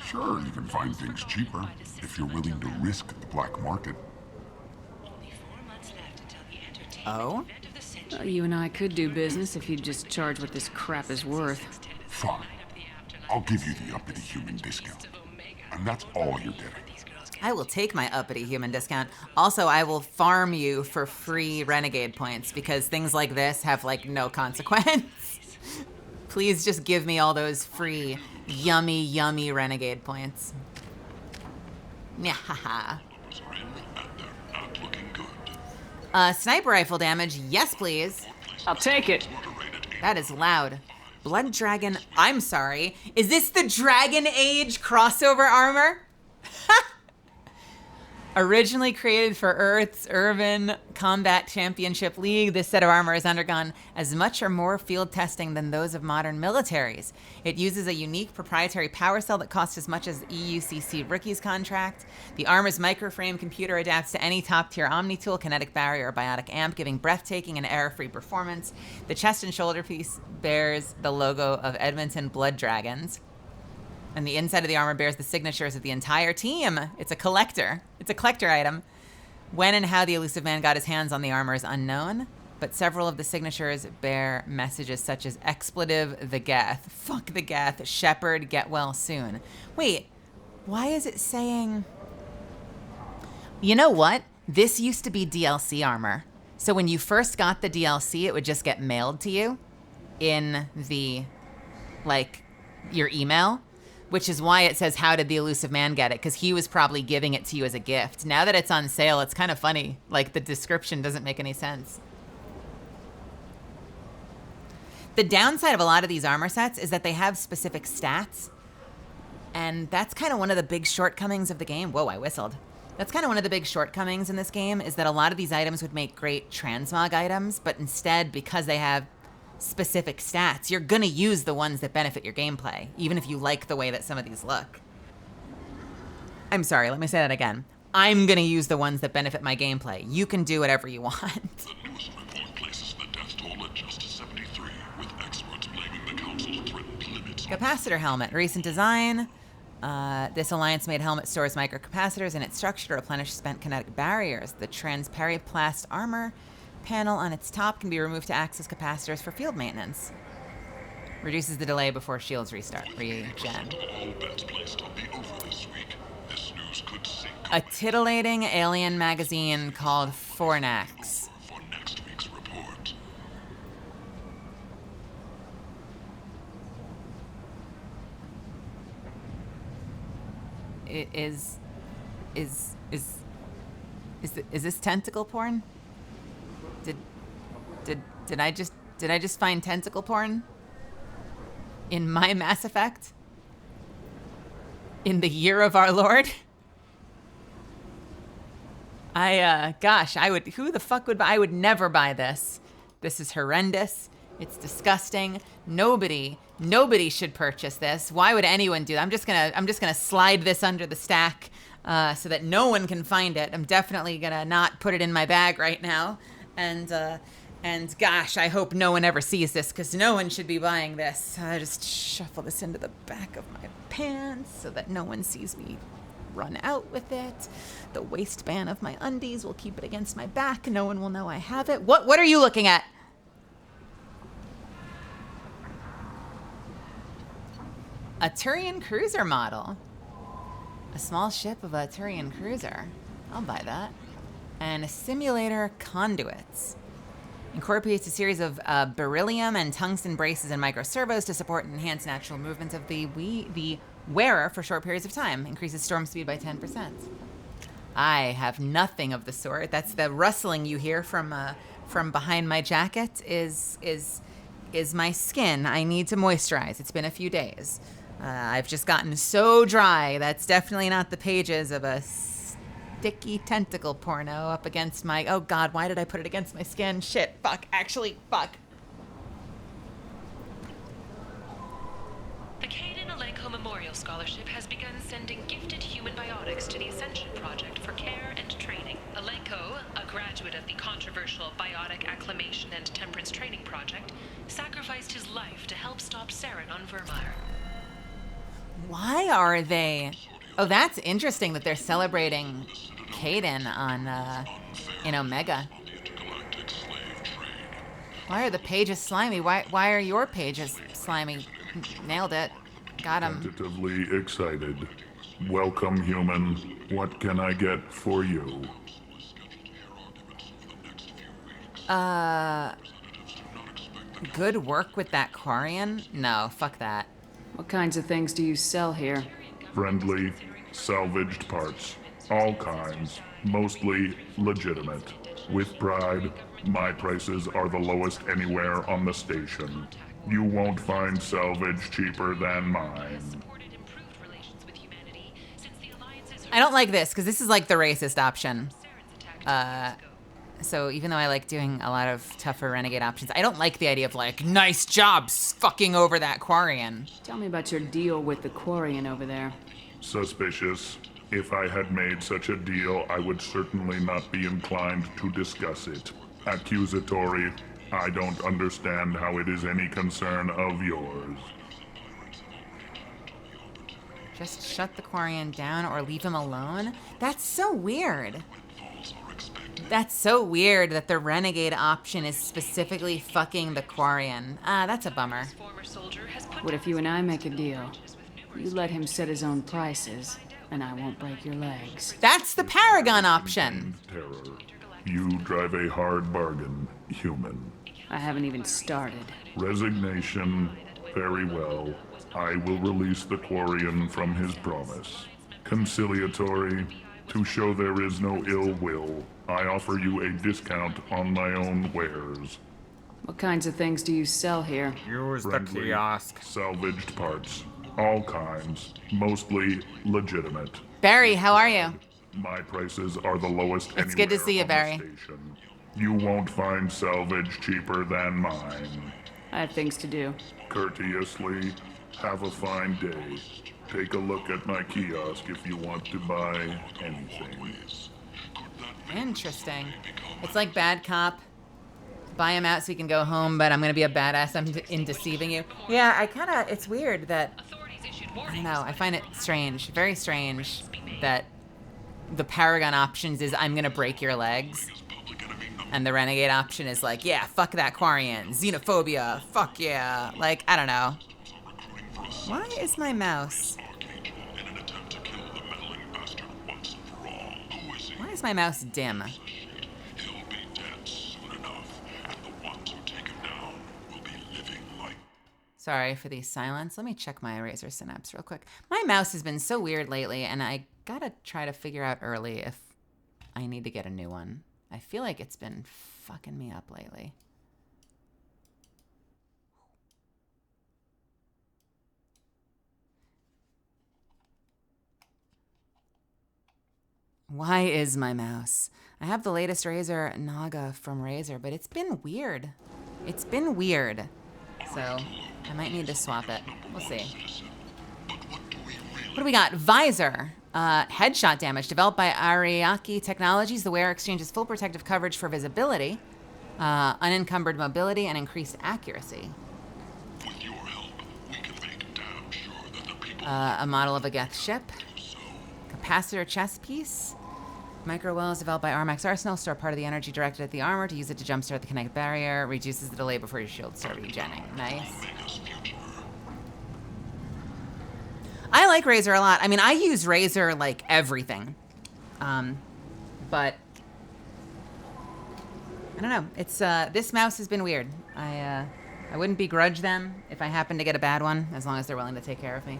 Sure, you can find things cheaper if you're willing to risk the black market. Oh? You and I could do business if you'd just charge what this crap is worth. Fine. I'll give you the uppity human discount. And that's all you're getting. I will take my uppity human discount. Also, I will farm you for free renegade points because things like this have, like, no consequence. Please just give me all those free, yummy, yummy renegade points. Nyahaha. Sniper rifle damage, yes please. I'll take it. That is loud. Blood Dragon, I'm sorry. Is this the Dragon Age crossover armor? Originally created for Earth's Urban Combat Championship League, this set of armor has undergone as much or more field testing than those of modern militaries. It uses a unique proprietary power cell that costs as much as EUCC Rookie's contract. The armor's microframe computer adapts to any top-tier Omni-Tool, kinetic barrier, or biotic amp, giving breathtaking and error-free performance. The chest and shoulder piece bears the logo of Edmonton Blood Dragons. And the inside of the armor bears the signatures of the entire team. It's a collector. It's a collector item. When and how the elusive man got his hands on the armor is unknown, but several of the signatures bear messages such as expletive the Geth, fuck the Geth, Shepard, get well soon. Wait, why is it saying... You know what? This used to be DLC armor. So when you first got the DLC, it would just get mailed to you in the, like, your email. Which is why it says, how did the elusive man get it? Because he was probably giving it to you as a gift. Now that it's on sale, it's kind of funny. Like, the description doesn't make any sense. The downside of a lot of these armor sets is that they have specific stats. And that's kind of one of the big shortcomings of the game. Whoa, I whistled. That's kind of one of the big shortcomings in this game, is that a lot of these items would make great transmog items, but instead, because they have specific stats, you're gonna use the ones that benefit your gameplay, even if you like the way that some of these look. I'm sorry, let me say that again. I'm gonna use the ones that benefit my gameplay. You can do whatever you want. The newest report places the death toll at just 73, with experts blaming the Council's threatened limits. Capacitor helmet, recent design. This Alliance-made helmet stores microcapacitors in its structure to replenish spent kinetic barriers. The transperiplast armor panel on its top can be removed to access capacitors for field maintenance. Reduces the delay before shields restart. Regen. A titillating alien magazine called Fornax. For next week's report. Is this tentacle porn? Did I just find tentacle porn in my Mass Effect? In the year of our Lord? Gosh, who the fuck would buy? I would never buy this. This is horrendous. It's disgusting. Nobody should purchase this. Why would anyone do that? I'm just gonna slide this under the stack so that no one can find it. I'm definitely gonna not put it in my bag right now. And gosh, I hope no one ever sees this because no one should be buying this. I just shuffle this into the back of my pants so that no one sees me run out with it. The waistband of my undies will keep it against my back. No one will know I have it. What are you looking at? A Turian cruiser model. A small ship of a Turian cruiser. I'll buy that. And a simulator conduits. Incorporates a series of beryllium and tungsten braces and microservos to support and enhance natural movement of the wearer for short periods of time. Increases storm speed by 10%. I have nothing of the sort. That's the rustling you hear from behind my jacket is my skin. I need to moisturize. It's been a few days. I've just gotten so dry. That's definitely not the pages of a sticky tentacle porno up against my... Oh, God, why did I put it against my skin? Shit, fuck, actually, fuck. The Caden Alenko Memorial Scholarship has begun sending gifted human biotics to the Ascension Project for care and training. Alenko, a graduate of the controversial Biotic Acclimation and Temperance Training Project, sacrificed his life to help stop Saren on Vermeer. Why are they... Oh, that's interesting that they're celebrating Caden on, in Omega. Why are the pages slimy? Why are your pages slimy? Nailed it. Got him. Tentatively excited. Welcome, human. What can I get for you? Good work with that Quarian? No, fuck that. What kinds of things do you sell here? Friendly, salvaged parts. All kinds. Mostly legitimate. With pride, my prices are the lowest anywhere on the station. You won't find salvage cheaper than mine. I don't like this, because this is like the racist option. So even though I like doing a lot of tougher renegade options, I don't like the idea of like, nice job fucking over that Quarian. Tell me about your deal with the Quarian over there. Suspicious. If I had made such a deal, I would certainly not be inclined to discuss it. Accusatory. I don't understand how it is any concern of yours. Just shut the Quarian down or leave him alone? That's so weird. That's so weird that the renegade option is specifically fucking the Quarian. That's a bummer. What if you and I make a deal? You let him set his own prices, and I won't break your legs. That's the Paragon option. Terror. You drive a hard bargain, human. I haven't even started. Resignation. Very well. I will release the Quarian from his promise. Conciliatory. To show there is no ill will, I offer you a discount on my own wares. What kinds of things do you sell here? Use the Friendly, kiosk. salvaged parts. All kinds. Mostly legitimate. Barry, how are you? My prices are the lowest It's good to see you, Barry. station. You won't find salvage cheaper than mine. I have things to do. Courteously, have a fine day. Take a look at my kiosk if you want to buy anything. Interesting. It's like Bad Cop. Buy him out so you can go home, but I'm going to be a badass in deceiving you. Yeah, it's weird that, I don't know, I find it strange, very strange that the Paragon options is I'm going to break your legs. And the Renegade option is like, yeah, fuck that Quarian. Xenophobia, fuck yeah. Like, I don't know. Why is my mouse? Why is my mouse dim? Sorry for the silence. Let me check my Eraser Synapse real quick. My mouse has been so weird lately, and I gotta try to figure out early if I need to get a new one. I feel like it's been fucking me up lately. Why is my mouse? I have the latest Razer Naga from Razer, but it's been weird. It's been weird. So I might need to swap it. We'll see. What do we got? Visor. Headshot damage. Developed by Ariake Technologies, the wearer exchanges full protective coverage for visibility, unencumbered mobility, and increased accuracy. A model of a Geth ship. Capacitor chest piece. Micro wells developed by Armax Arsenal. Store part of the energy directed at the armor to use it to jumpstart the kinetic barrier. Reduces the delay before your shields start regenning. Nice. I like Razor a lot. I mean, I use Razor like everything. But I don't know. It's this mouse has been weird. I wouldn't begrudge them if I happen to get a bad one, as long as they're willing to take care of me.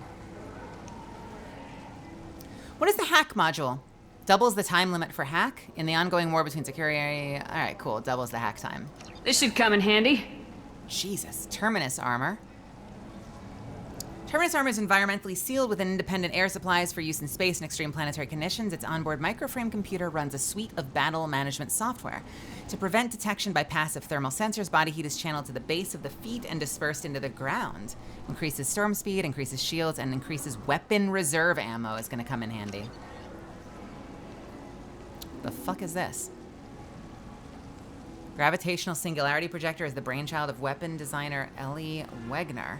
What is the hack module? Doubles the time limit for hack in the ongoing war between security. All right, cool. Doubles the hack time. This should come in handy. Jesus. Terminus armor. Terminus armor is environmentally sealed with independent air supplies for use in space and extreme planetary conditions. Its onboard microframe computer runs a suite of battle management software. To prevent detection by passive thermal sensors, body heat is channeled to the base of the feet and dispersed into the ground. Increases storm speed, increases shields, and increases weapon reserve ammo is going to come in handy. The fuck is this? Gravitational Singularity Projector is the brainchild of weapon designer Ellie Wegner.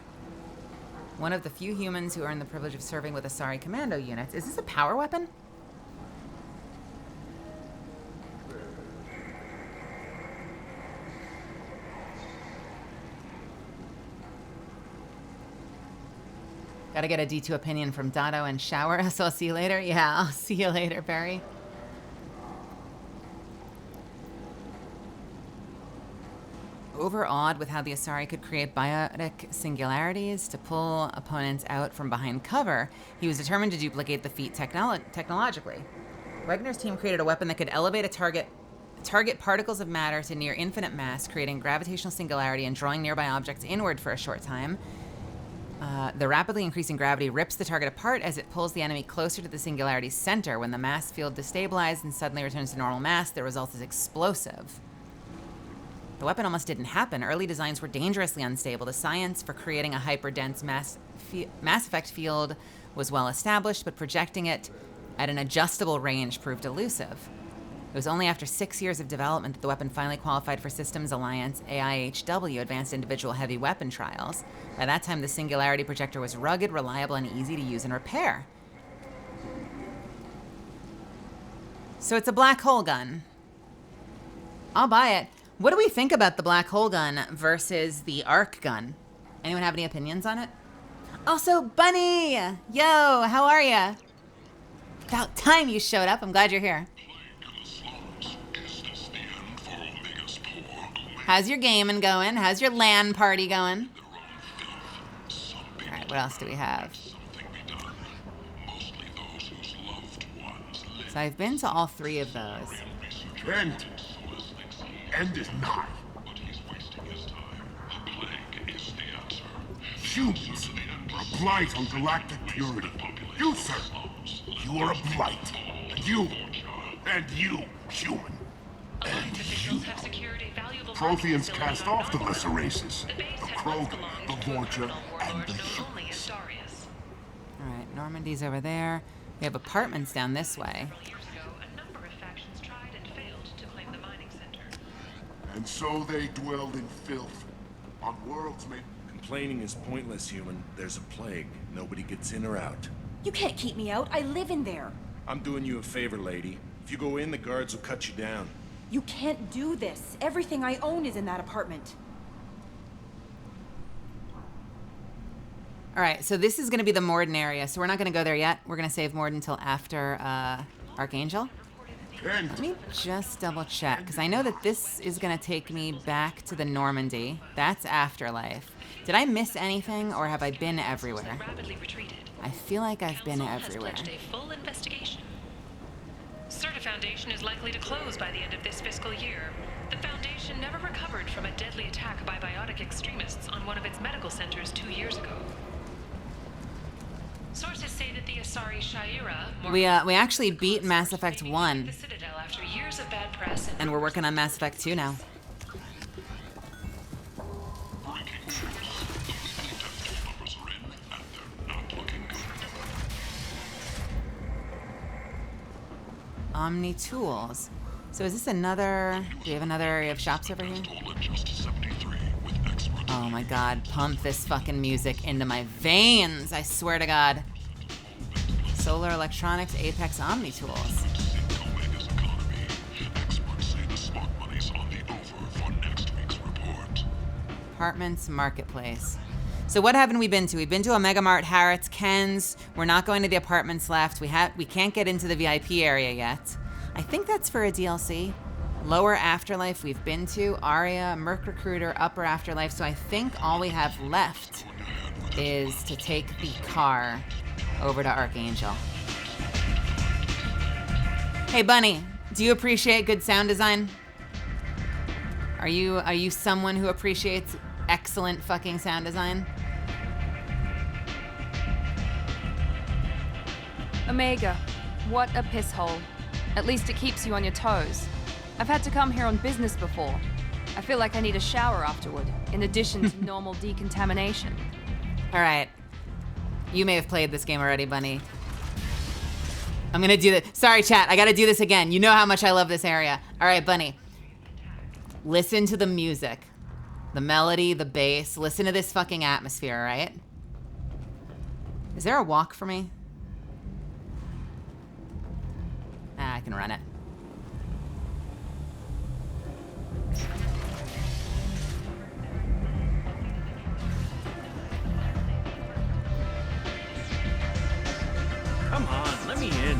One of the few humans who earned the privilege of serving with Asari commando units. Is this a power weapon? Gotta get a D2 opinion from Dotto and Shower, so I'll see you later. Yeah, I'll see you later, Barry. Overawed with how the Asari could create biotic singularities to pull opponents out from behind cover, he was determined to duplicate the feat technologically. Wegner's team created a weapon that could elevate a target particles of matter to near infinite mass, creating gravitational singularity and drawing nearby objects inward for a short time. The rapidly increasing gravity rips the target apart as it pulls the enemy closer to the singularity's center. When the mass field destabilizes and suddenly returns to normal mass, the result is explosive. The weapon almost didn't happen. Early designs were dangerously unstable. The science for creating a hyperdense mass effect field was well established, but projecting it at an adjustable range proved elusive. It was only after 6 years of development that the weapon finally qualified for Systems Alliance AIHW, Advanced Individual Heavy Weapon Trials. By that time, the Singularity Projector was rugged, reliable, and easy to use and repair. So it's a black hole gun. I'll buy it. What do we think about the black hole gun versus the arc gun? Anyone have any opinions on it? Also, Bunny! Yo, how are ya? About time you showed up. I'm glad you're here. How's your gaming going? How's your LAN party going? Alright, what else do we have? So I've been to all three of those. End is nigh. Humans are a blight on galactic purity. You, sir, you are a blight. And you, human. And you. Protheans cast off the lesser races. The Krogan, the Vorcha, and the humans. Alright, Normandy's over there. We have apartments down this way. And so they dwelled in filth, on worlds made... Complaining is pointless, human. There's a plague. Nobody gets in or out. You can't keep me out. I live in there. I'm doing you a favor, lady. If you go in, the guards will cut you down. You can't do this. Everything I own is in that apartment. Alright, so this is going to be the Morden area, so we're not going to go there yet. We're going to save Morden until after Archangel. Let me just double check, because I know that this is going to take me back to the Normandy. That's Afterlife. Did I miss anything, or have I been everywhere? I feel like I've been everywhere. Full investigation. Certa Foundation is likely to close by the end of this fiscal year. The Foundation never recovered from a deadly attack by biotic extremists on one of its medical centers 2 years ago. Sources say that the Asari Shaira... We actually beat Mass Effect 1. The Citadel after years of bad press And we're working on Mass Effect 2 now. Omni Tools. So is this another... Do we have another area of shops over here? Oh my god, pump this fucking music into my veins, I swear to god. Solar Electronics, Apex Omni Tools. Apartments, Marketplace. So what haven't we been to? We've been to Omega Mart, Harrods, Ken's. We're not going to the apartments left. We can't get into the VIP area yet. I think that's for a DLC. Lower Afterlife we've been to. Aria, Merc Recruiter, Upper Afterlife. So I think all we have left is to take the car over to Archangel. Hey Bunny, do you appreciate good sound design? Are you someone who appreciates excellent fucking sound design? Omega, what a piss hole. At least it keeps you on your toes. I've had to come here on business before. I feel like I need a shower afterward, in addition to normal decontamination. All right. You may have played this game already, Bunny. I'm gonna do this. Sorry, chat. I gotta do this again. You know how much I love this area. All right, Bunny. Listen to the music. The melody, the bass. Listen to this fucking atmosphere, all right? Is there a walk for me? I can run it. Come on, let me in.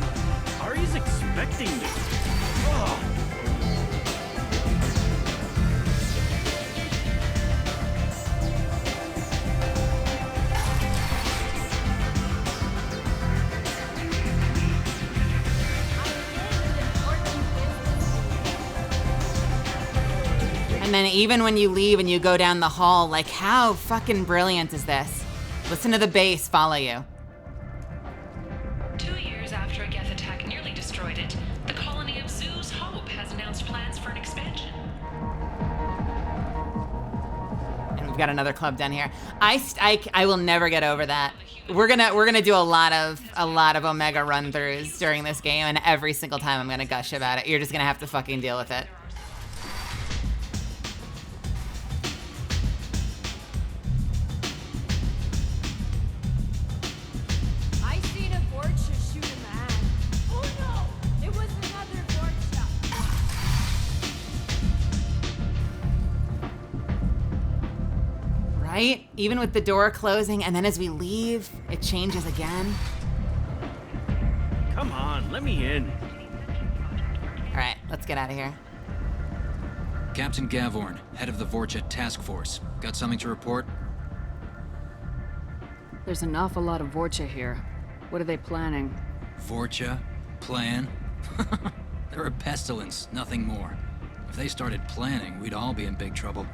Ari's expecting me. Oh. And then even when you leave and you go down the hall, like how fucking brilliant is this? Listen to the bass follow you. 2 years after a Geth attack nearly destroyed it, the colony of Zeus Hope has announced plans for an expansion. And we've got another club down here. I will never get over that. We're gonna do a lot of Omega run-throughs during this game, and every single time I'm gonna gush about it. You're just gonna have to fucking deal with it. Right? Even with the door closing, and then as we leave, it changes again. Come on, let me in. All right, let's get out of here. Captain Gavorn, head of the Vorcha Task Force. Got something to report? There's an awful lot of Vorcha here. What are they planning? Vorcha? Plan? They're a pestilence, nothing more. If they started planning, we'd all be in big trouble.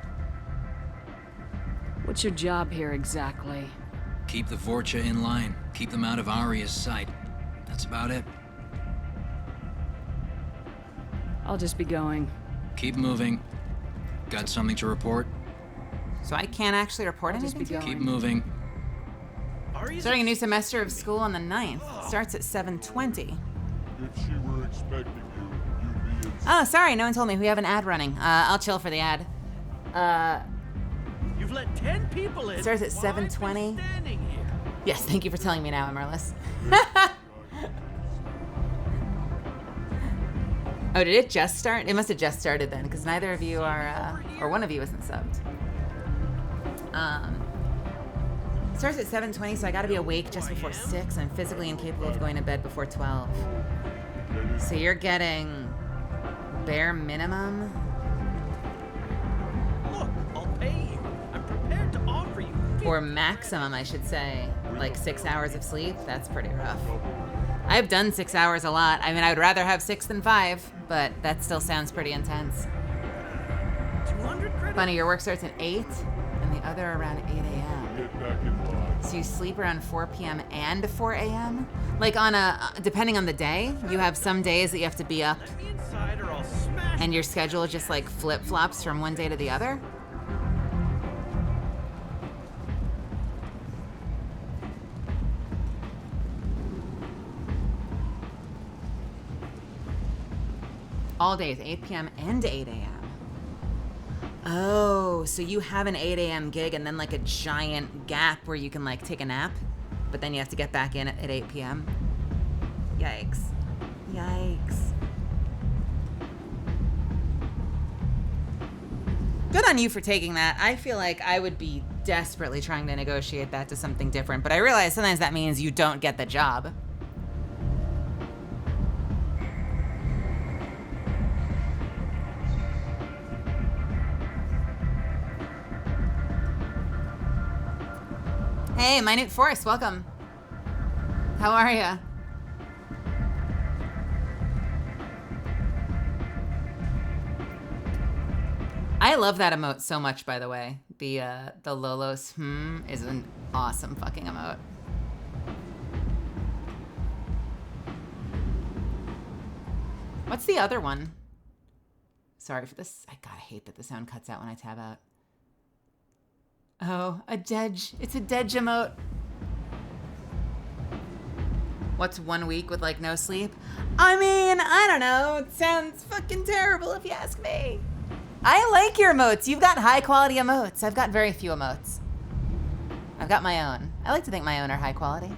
What's your job here exactly? Keep the Vorcha in line. Keep them out of Aria's sight. That's about it. I'll just be going. Keep moving. Got something to report? So I can't actually report anything to you? Keep moving. Starting a new semester of school on the 9th. Starts at 7:20. If she were expecting you, you'd be in... Oh, sorry, no one told me. We have an ad running. I'll chill for the ad. You've let 10 people in. Starts at 7:20. Yes, thank you for telling me now, Amaryllis. Oh, did it just start? It must have just started then, because neither of you are, or one of you isn't subbed. Starts at 7:20, so I gotta be awake just before 6. I'm physically incapable of going to bed before 12. So you're getting bare minimum. Look, I'll pay you. I'm prepared to offer you. Or maximum, I should say. Like 6 hours of sleep. That's pretty rough. I've done 6 hours a lot. I mean, I would rather have 6 than 5, but that still sounds pretty intense. 200 credits? Funny, your work starts at 8 and the other around 8 a.m. Get back in line. So you sleep around 4 p.m. and 4 a.m.? Like on depending on the day, you have some days that you have to be up and your schedule just like flip-flops from one day to the other? All days, 8 p.m. and 8 a.m. Oh, so you have an 8 a.m. gig and then like a giant gap where you can like take a nap, but then you have to get back in at 8 p.m. Yikes. Yikes. Good on you for taking that. I feel like I would be desperately trying to negotiate that to something different, but I realize sometimes that means you don't get the job. Hey, Minute Force, welcome. How are ya? I love that emote so much, by the way. The Lolos is an awesome fucking emote. What's the other one? Sorry for this. I hate that the sound cuts out when I tab out. Oh, a Dej. It's a Dej emote. What's 1 week with like no sleep? I mean, I don't know. It sounds fucking terrible if you ask me. I like your emotes. You've got high quality emotes. I've got very few emotes. I've got my own. I like to think my own are high quality.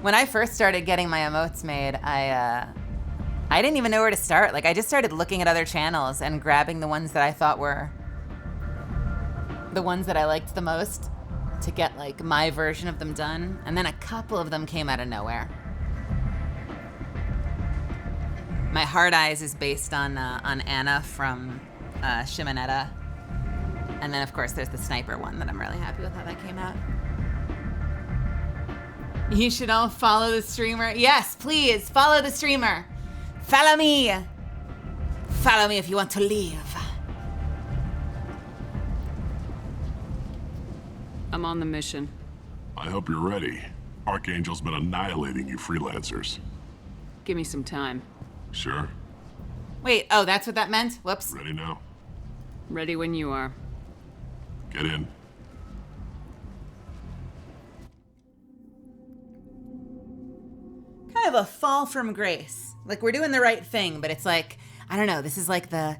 When I first started getting my emotes made, I didn't even know where to start. Like, I just started looking at other channels and grabbing the ones that I thought were the ones that I liked the most to get, like, my version of them done. And then a couple of them came out of nowhere. My Hard Eyes is based on Anna from Shimonetta. And then, of course, there's the Sniper one that I'm really happy with how that came out. You should all follow the streamer. Yes, please, follow the streamer. Follow me. Follow me if you want to leave. I'm on the mission. I hope you're ready. Archangel's been annihilating you freelancers. Give me some time. Sure. Wait, oh, that's what that meant? Whoops. Ready now. Ready when you are. Get in. Kind of a fall from grace. Like, we're doing the right thing, but it's like, I don't know, this is like the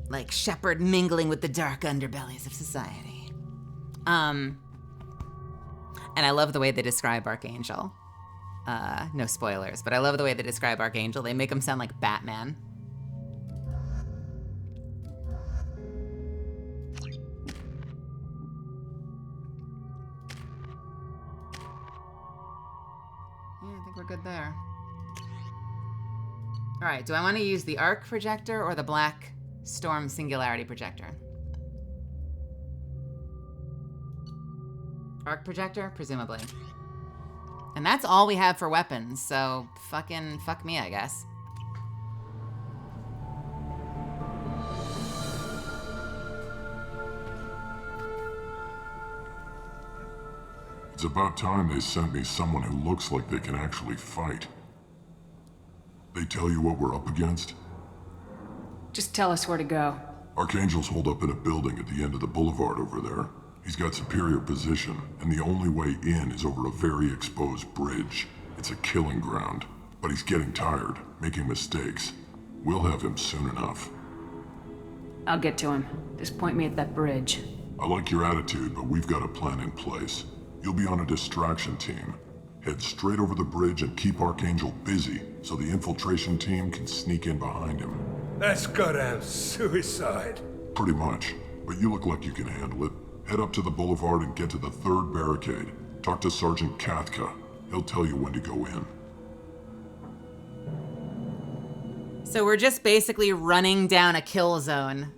like shepherd mingling with the dark underbellies of society. And I love the way they describe Archangel. No spoilers, but I love the way they describe Archangel. They make him sound like Batman. We're good there. All right, do I want to use the arc projector or the black storm singularity projector? Arc projector, presumably. And that's all we have for weapons, so fuck me, I guess. It's about time they sent me someone who looks like they can actually fight. They tell you what we're up against? Just tell us where to go. Archangel's holed up in a building at the end of the boulevard over there. He's got superior position, and the only way in is over a very exposed bridge. It's a killing ground, but he's getting tired, making mistakes. We'll have him soon enough. I'll get to him. Just point me at that bridge. I like your attitude, but we've got a plan in place. You'll be on a distraction team. Head straight over the bridge and keep Archangel busy so the infiltration team can sneak in behind him. That's goddamn suicide. Pretty much, but you look like you can handle it. Head up to the boulevard and get to the third barricade. Talk to Sergeant Kathka. He'll tell you when to go in. So we're just basically running down a kill zone.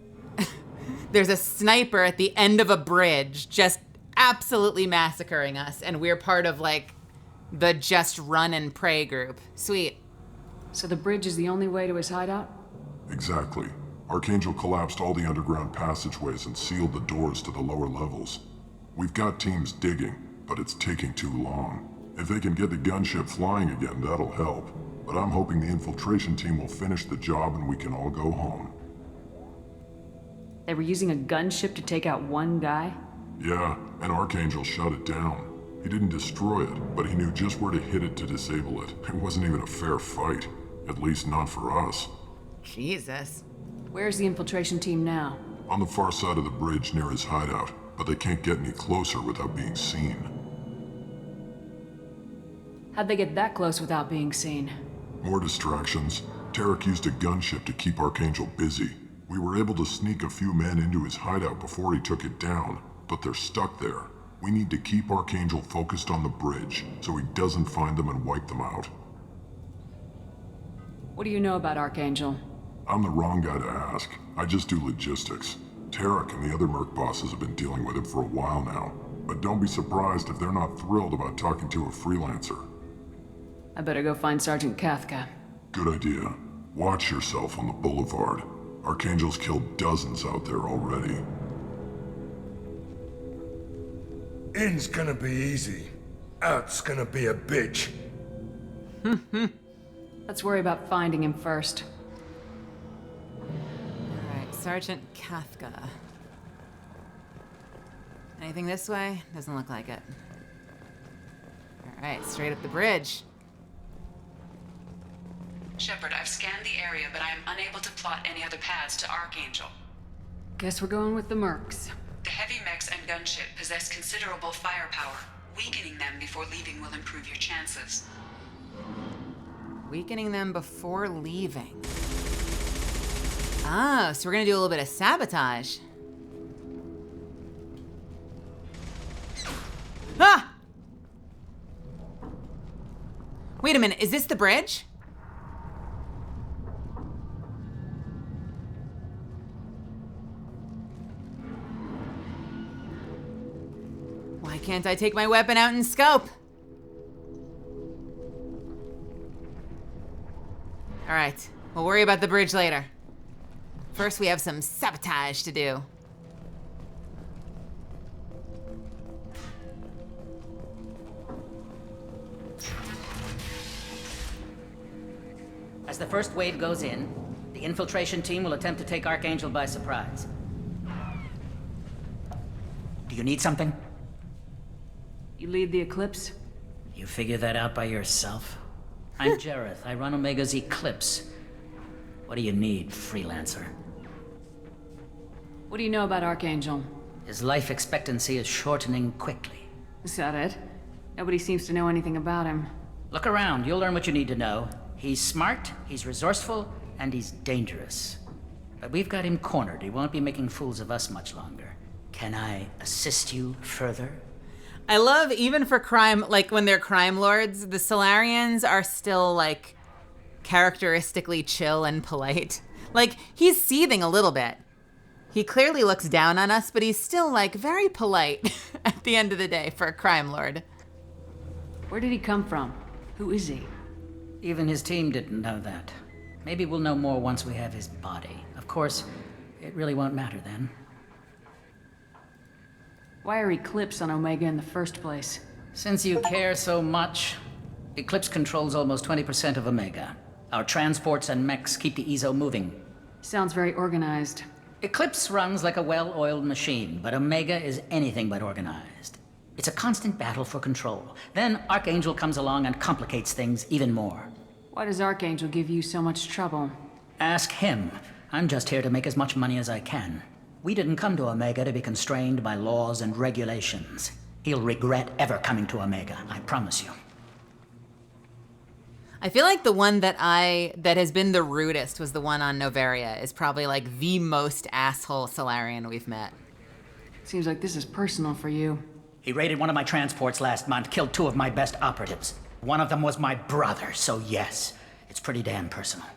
There's a sniper at the end of a bridge just absolutely massacring us, and we're part of, like, the just run and pray group. Sweet. So the bridge is the only way to his hideout? Exactly. Archangel collapsed all the underground passageways and sealed the doors to the lower levels. We've got teams digging, but it's taking too long. If they can get the gunship flying again, that'll help. But I'm hoping the infiltration team will finish the job and we can all go home. They were using a gunship to take out one guy? Yeah, and Archangel shut it down. He didn't destroy it, but he knew just where to hit it to disable it. It wasn't even a fair fight. At least not for us. Jesus. Where's the infiltration team now? On the far side of the bridge near his hideout, but they can't get any closer without being seen. How'd they get that close without being seen? More distractions. Tarek used a gunship to keep Archangel busy. We were able to sneak a few men into his hideout before he took it down, but they're stuck there. We need to keep Archangel focused on the bridge, so he doesn't find them and wipe them out. What do you know about Archangel? I'm the wrong guy to ask. I just do logistics. Tarek and the other Merc bosses have been dealing with him for a while now. But don't be surprised if they're not thrilled about talking to a freelancer. I better go find Sergeant Kafka. Good idea. Watch yourself on the boulevard. Archangel's killed dozens out there already. In's gonna be easy. Out's gonna be a bitch. Let's worry about finding him first. Alright, Sergeant Kafka. Anything this way? Doesn't look like it. Alright, straight up the bridge. Shepard, I've scanned the area, but I am unable to plot any other paths to Archangel. Guess we're going with the Mercs. The heavy mechs and gunship possess considerable firepower. Weakening them before leaving will improve your chances. Weakening them before leaving. Oh, so we're gonna do a little bit of sabotage. Ah! Wait a minute, is this the bridge? Why can't I take my weapon out and scope? All right, we'll worry about the bridge later. First, we have some sabotage to do. As the first wave goes in, the infiltration team will attempt to take Archangel by surprise. Do you need something? You lead the Eclipse? You figure that out by yourself? I'm Jareth. I run Omega's Eclipse. What do you need, freelancer? What do you know about Archangel? His life expectancy is shortening quickly. Is that it? Nobody seems to know anything about him. Look around. You'll learn what you need to know. He's smart, he's resourceful, and he's dangerous. But we've got him cornered. He won't be making fools of us much longer. Can I assist you further? I love, even for crime, like when they're crime lords, the Solarians are still like characteristically chill and polite. Like, he's seething a little bit. He clearly looks down on us, but he's still like very polite at the end of the day for a crime lord. Where did he come from? Who is he? Even his team didn't know that. Maybe we'll know more once we have his body. Of course, it really won't matter then. Why are Eclipse on Omega in the first place? Since you care so much, Eclipse controls almost 20% of Omega. Our transports and mechs keep the EZO moving. Sounds very organized. Eclipse runs like a well-oiled machine, but Omega is anything but organized. It's a constant battle for control. Then Archangel comes along and complicates things even more. Why does Archangel give you so much trouble? Ask him. I'm just here to make as much money as I can. We didn't come to Omega to be constrained by laws and regulations. He'll regret ever coming to Omega, I promise you. I feel like the one that has been the rudest was the one on Noveria, is probably like the most asshole Solarian we've met. Seems like this is personal for you. He raided one of my transports last month, killed 2 of my best operatives. One of them was my brother, so yes, it's pretty damn personal.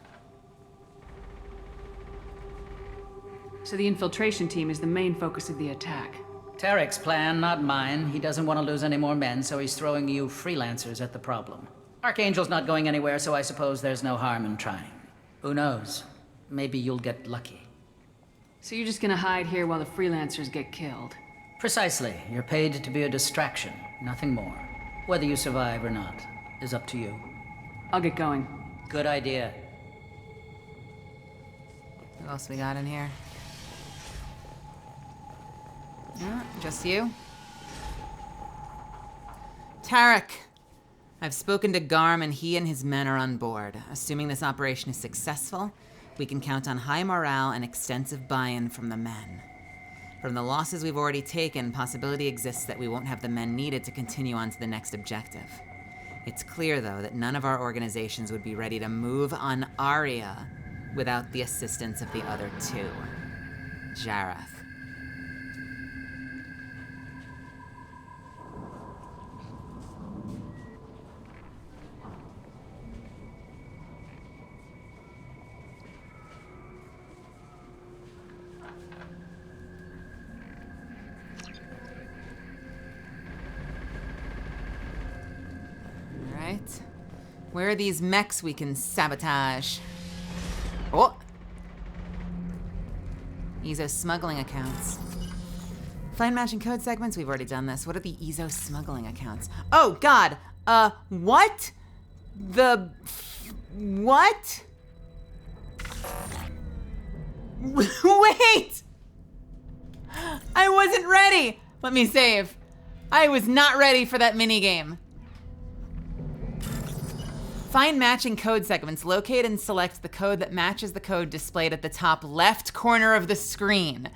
So the infiltration team is the main focus of the attack. Tarek's plan, not mine. He doesn't want to lose any more men, so he's throwing you freelancers at the problem. Archangel's not going anywhere, so I suppose there's no harm in trying. Who knows? Maybe you'll get lucky. So you're just gonna hide here while the freelancers get killed? Precisely. You're paid to be a distraction, nothing more. Whether you survive or not is up to you. I'll get going. Good idea. What else we got in here? Just you? Tarek! I've spoken to Garm and he and his men are on board. Assuming this operation is successful, we can count on high morale and extensive buy-in from the men. From the losses we've already taken, possibility exists that we won't have the men needed to continue on to the next objective. It's clear, though, that none of our organizations would be ready to move on Aria without the assistance of the other two. Jareth. Where are these mechs we can sabotage? Oh! EZO smuggling accounts. Find matching code segments, we've already done this. What are the EZO smuggling accounts? Oh, God! What? What? Wait! I wasn't ready! Let me save. I was not ready for that minigame. Find matching code segments. Locate and select the code that matches the code displayed at the top left corner of the screen.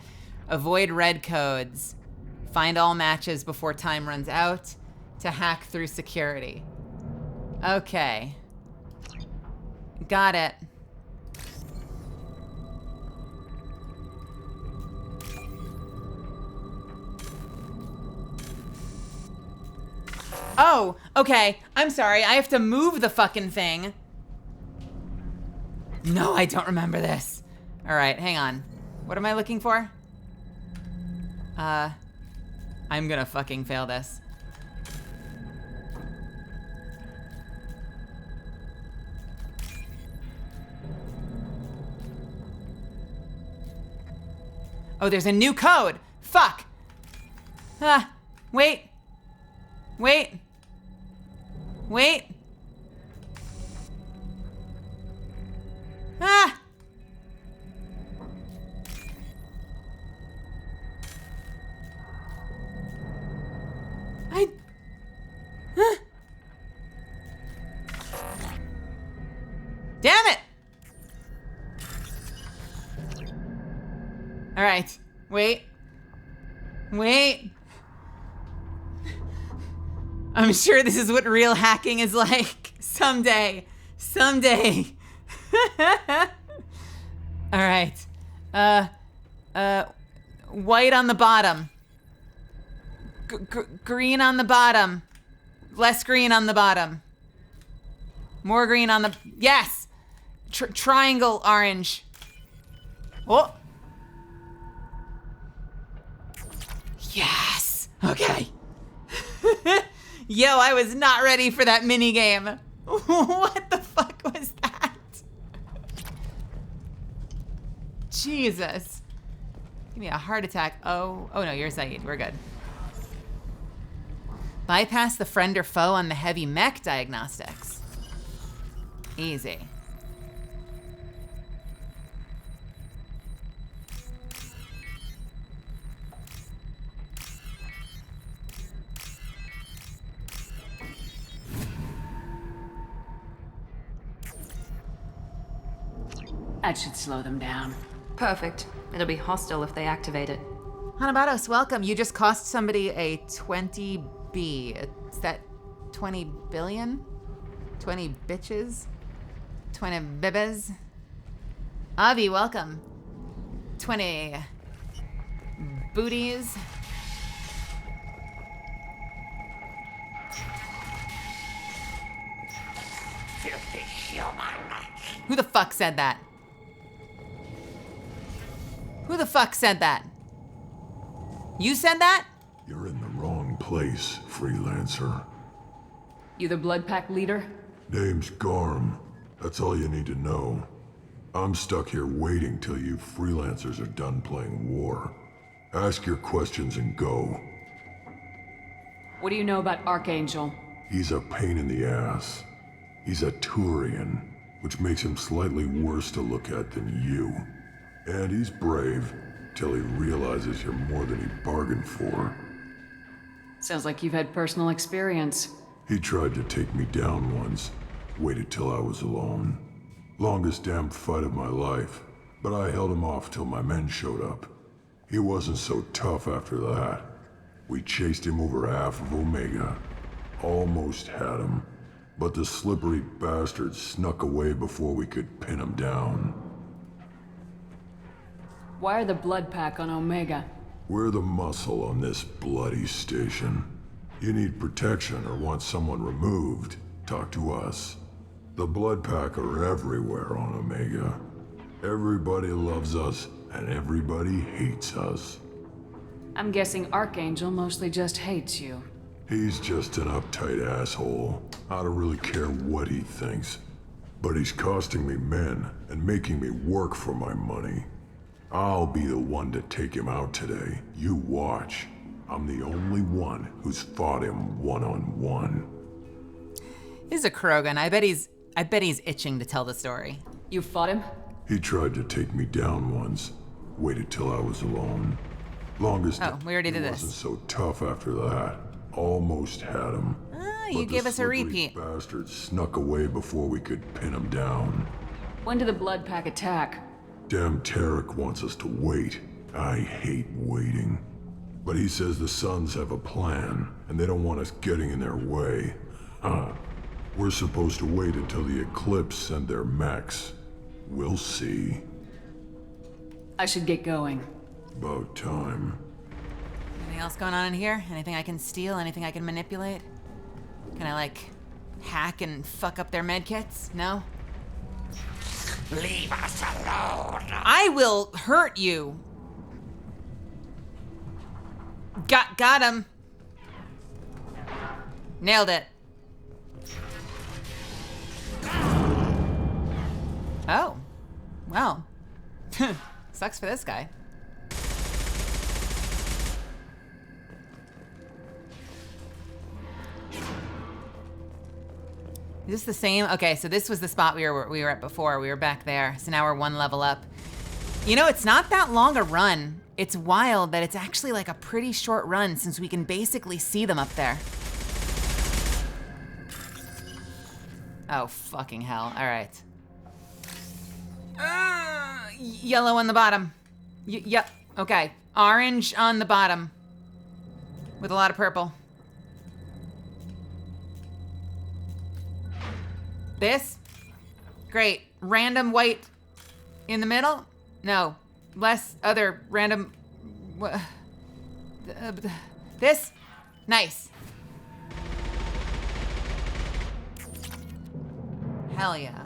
Avoid red codes. Find all matches before time runs out to hack through security. Okay. Got it. Oh, okay. I'm sorry. I have to move the fucking thing. No, I don't remember this. All right, hang on. What am I looking for? I'm gonna fucking fail this. Oh, there's a new code. Fuck. Wait. Wait. Wait. Ah! Damn it! All right. Wait. Wait. I'm sure this is what real hacking is like. Someday. Someday. All right. White on the bottom. Green on the bottom. Less green on the bottom. More green on the... Yes! Triangle orange. Oh! Yes! Okay. Yo, I was not ready for that minigame. What the fuck was that? Jesus. Give me a heart attack. Oh no, you're Saeed. We're good. Bypass the friend or foe on the heavy mech diagnostics. Easy. That should slow them down. Perfect. It'll be hostile if they activate it. Hanabatos, welcome. You just cost somebody a 20B. Is that 20 billion? 20 bitches? 20 bibes? Avi, welcome. 20 booties. Filthy human. Who the fuck said that? Who the fuck said that? You said that? You're in the wrong place, freelancer. You the Blood Pack leader? Name's Garm. That's all you need to know. I'm stuck here waiting till you freelancers are done playing war. Ask your questions and go. What do you know about Archangel? He's a pain in the ass. He's a Turian, which makes him slightly worse to look at than you. And he's brave. till he realizes you're more than he bargained for. Sounds like you've had personal experience. He tried to take me down once, waited till I was alone. Longest damn fight of my life, but I held him off till my men showed up. He wasn't so tough after that. We chased him over half of Omega. Almost had him, but the slippery bastard snuck away before we could pin him down. Why are the Blood Pack on Omega? We're the muscle on this bloody station. You need protection or want someone removed, talk to us. The Blood Pack are everywhere on Omega. Everybody loves us, and everybody hates us. I'm guessing Archangel mostly just hates you. He's just an uptight asshole. I don't really care what he thinks. But he's costing me men and making me work for my money. I'll be the one to take him out today. You watch. I'm the only one who's fought him one-on-one. This is a Krogan. I bet he's itching to tell the story. You fought him? He tried to take me down once. Waited till I was alone. Longest we already did he this. wasn't so tough after that. Almost had him. You gave us a repeat. Bastard snuck away before we could pin him down. When did the Blood Pack attack? Damn Tarek wants us to wait. I hate waiting. But he says the Suns have a plan, and they don't want us getting in their way. We're supposed to wait until the Eclipse send their mechs. We'll see. I should get going. About time. Anything else going on in here? Anything I can steal? Anything I can manipulate? Can I, like, hack and fuck up their medkits? No? Leave us alone. I will hurt you. Got him. Nailed it. Oh. Well. Sucks for this guy. Is this the same? Okay, so this was the spot we were at before. We were back there. So now we're one level up. You know, it's not that long a run. It's wild that it's actually like a pretty short run since we can basically see them up there. Oh, fucking hell. All right. Yellow on the bottom. Yep. Okay. Orange on the bottom. With a lot of purple. This? Great. Random white in the middle? No. Less other random... This? Nice. Hell yeah.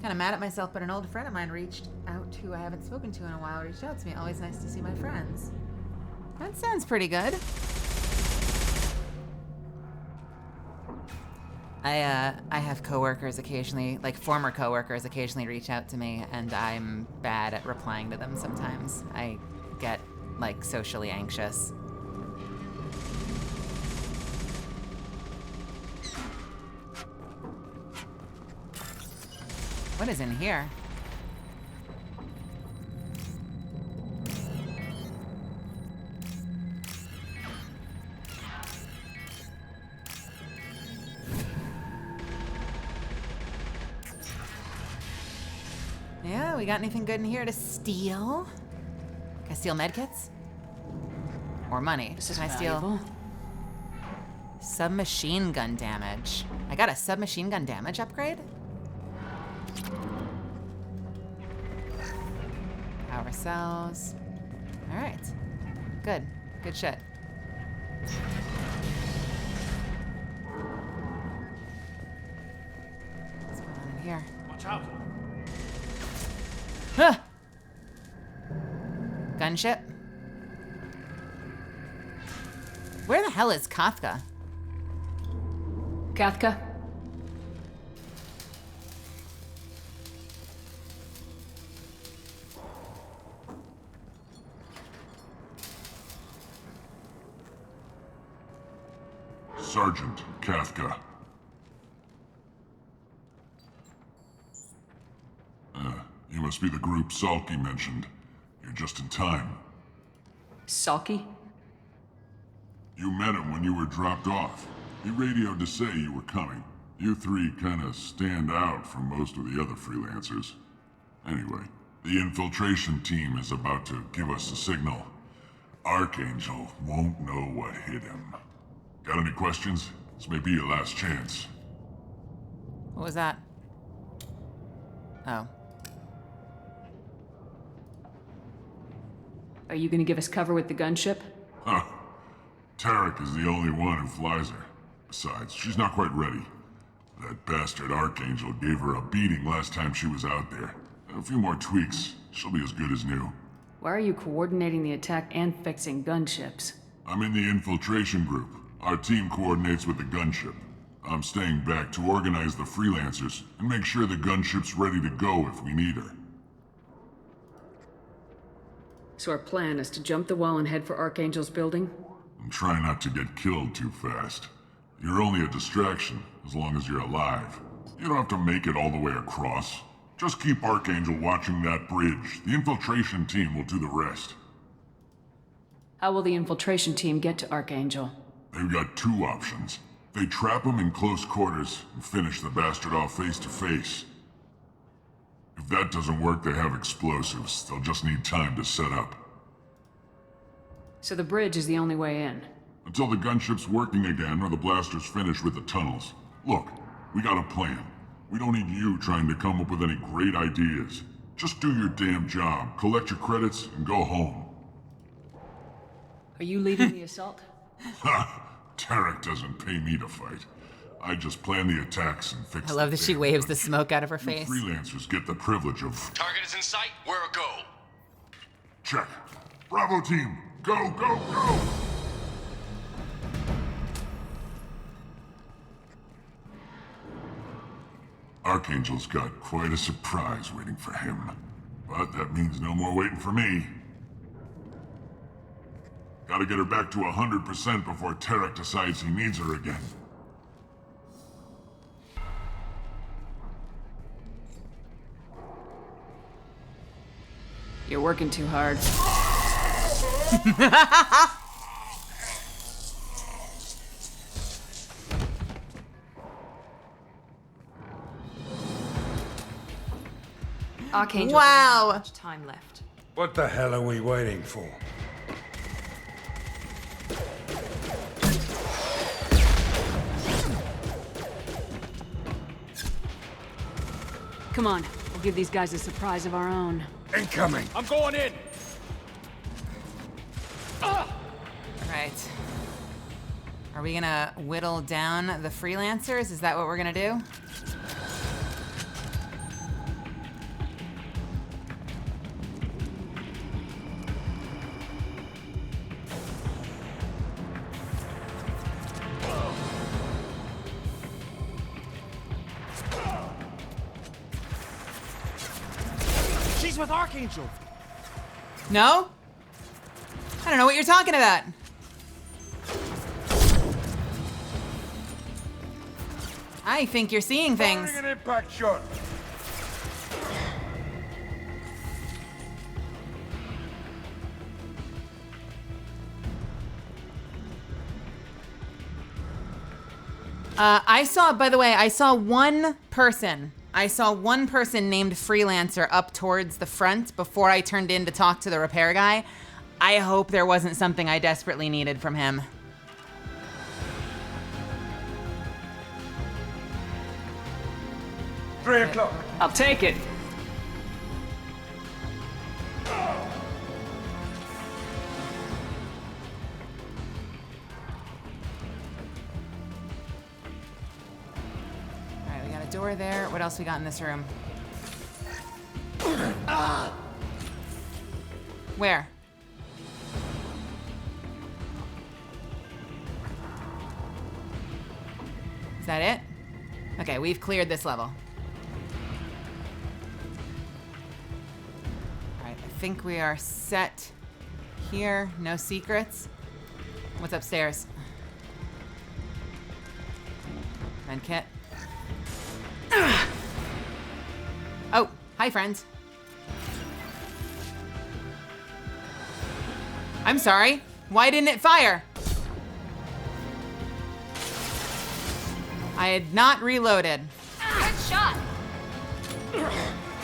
Kind of mad at myself, but an old friend of mine reached out who I haven't spoken to in a while. Reached out to me. Always nice to see my friends. That sounds pretty good. I have coworkers occasionally, like former coworkers occasionally reach out to me, and I'm bad at replying to them sometimes. I get, like, socially anxious. What is in here? Yeah, we got anything good in here to steal? Can I steal medkits? Or money? Can I steal submachine gun damage? I got a submachine gun damage upgrade? Power cells. All right. Good. Good shit. What's going on in here? Watch out. Huh. Gunship? Where the hell is Kafka? Kafka? Sergeant Kafka. You must be the group Salky mentioned. You're just in time. Saki? You met him when you were dropped off. He radioed to say you were coming. You three kinda stand out from most of the other freelancers. Anyway, the infiltration team is about to give us a signal. Archangel won't know what hit him. Got any questions? This may be your last chance. What was that? Oh. Are you gonna give us cover with the gunship? Huh. Tarek is the only one who flies her. Besides, she's not quite ready. That bastard Archangel gave her a beating last time she was out there. A few more tweaks, she'll be as good as new. Why are you coordinating the attack and fixing gunships? I'm in the infiltration group. Our team coordinates with the gunship. I'm staying back to organize the freelancers and make sure the gunship's ready to go if we need her. So our plan is to jump the wall and head for Archangel's building? And try not to get killed too fast. You're only a distraction, as long as you're alive. You don't have to make it all the way across. Just keep Archangel watching that bridge. The infiltration team will do the rest. How will the infiltration team get to Archangel? They've got two options. They trap him in close quarters and finish the bastard off face to face. If that doesn't work, they have explosives. They'll just need time to set up. So the bridge is the only way in? Until the gunship's working again or the blasters finish with the tunnels. Look, we got a plan. We don't need you trying to come up with any great ideas. Just do your damn job, collect your credits, and go home. Are you leading the assault? Ha! Tarek doesn't pay me to fight. I just plan the attacks and fix I love that she waves the smoke out of her face. Freelancers get the privilege of... Target is in sight. Where a go? Check. Bravo team! Go, go, go! Archangel's got quite a surprise waiting for him. But that means no more waiting for me. Gotta get her back to 100% before Tarek decides he needs her again. You're working too hard. Archangel Wow. doesn't have much time left. What the hell are we waiting for? Come on, we'll give these guys a surprise of our own. Incoming! I'm going in! Right. Are we gonna whittle down the freelancers? Is that what we're gonna do? She's with Archangel! No? I don't know what you're talking about. I think you're seeing things. Firing an impact shot! I saw, by the way, I saw one person named Freelancer up towards the front before I turned in to talk to the repair guy. I hope there wasn't something I desperately needed from him. Three o'clock. I'll take it. All right, we got a door there. What else we got in this room? Where? Is that it? Okay, we've cleared this level. Alright, I think we are set here. No secrets. What's upstairs? Medkit. Oh, hi friends. I'm sorry. Why didn't it fire? I had not reloaded. Good shot.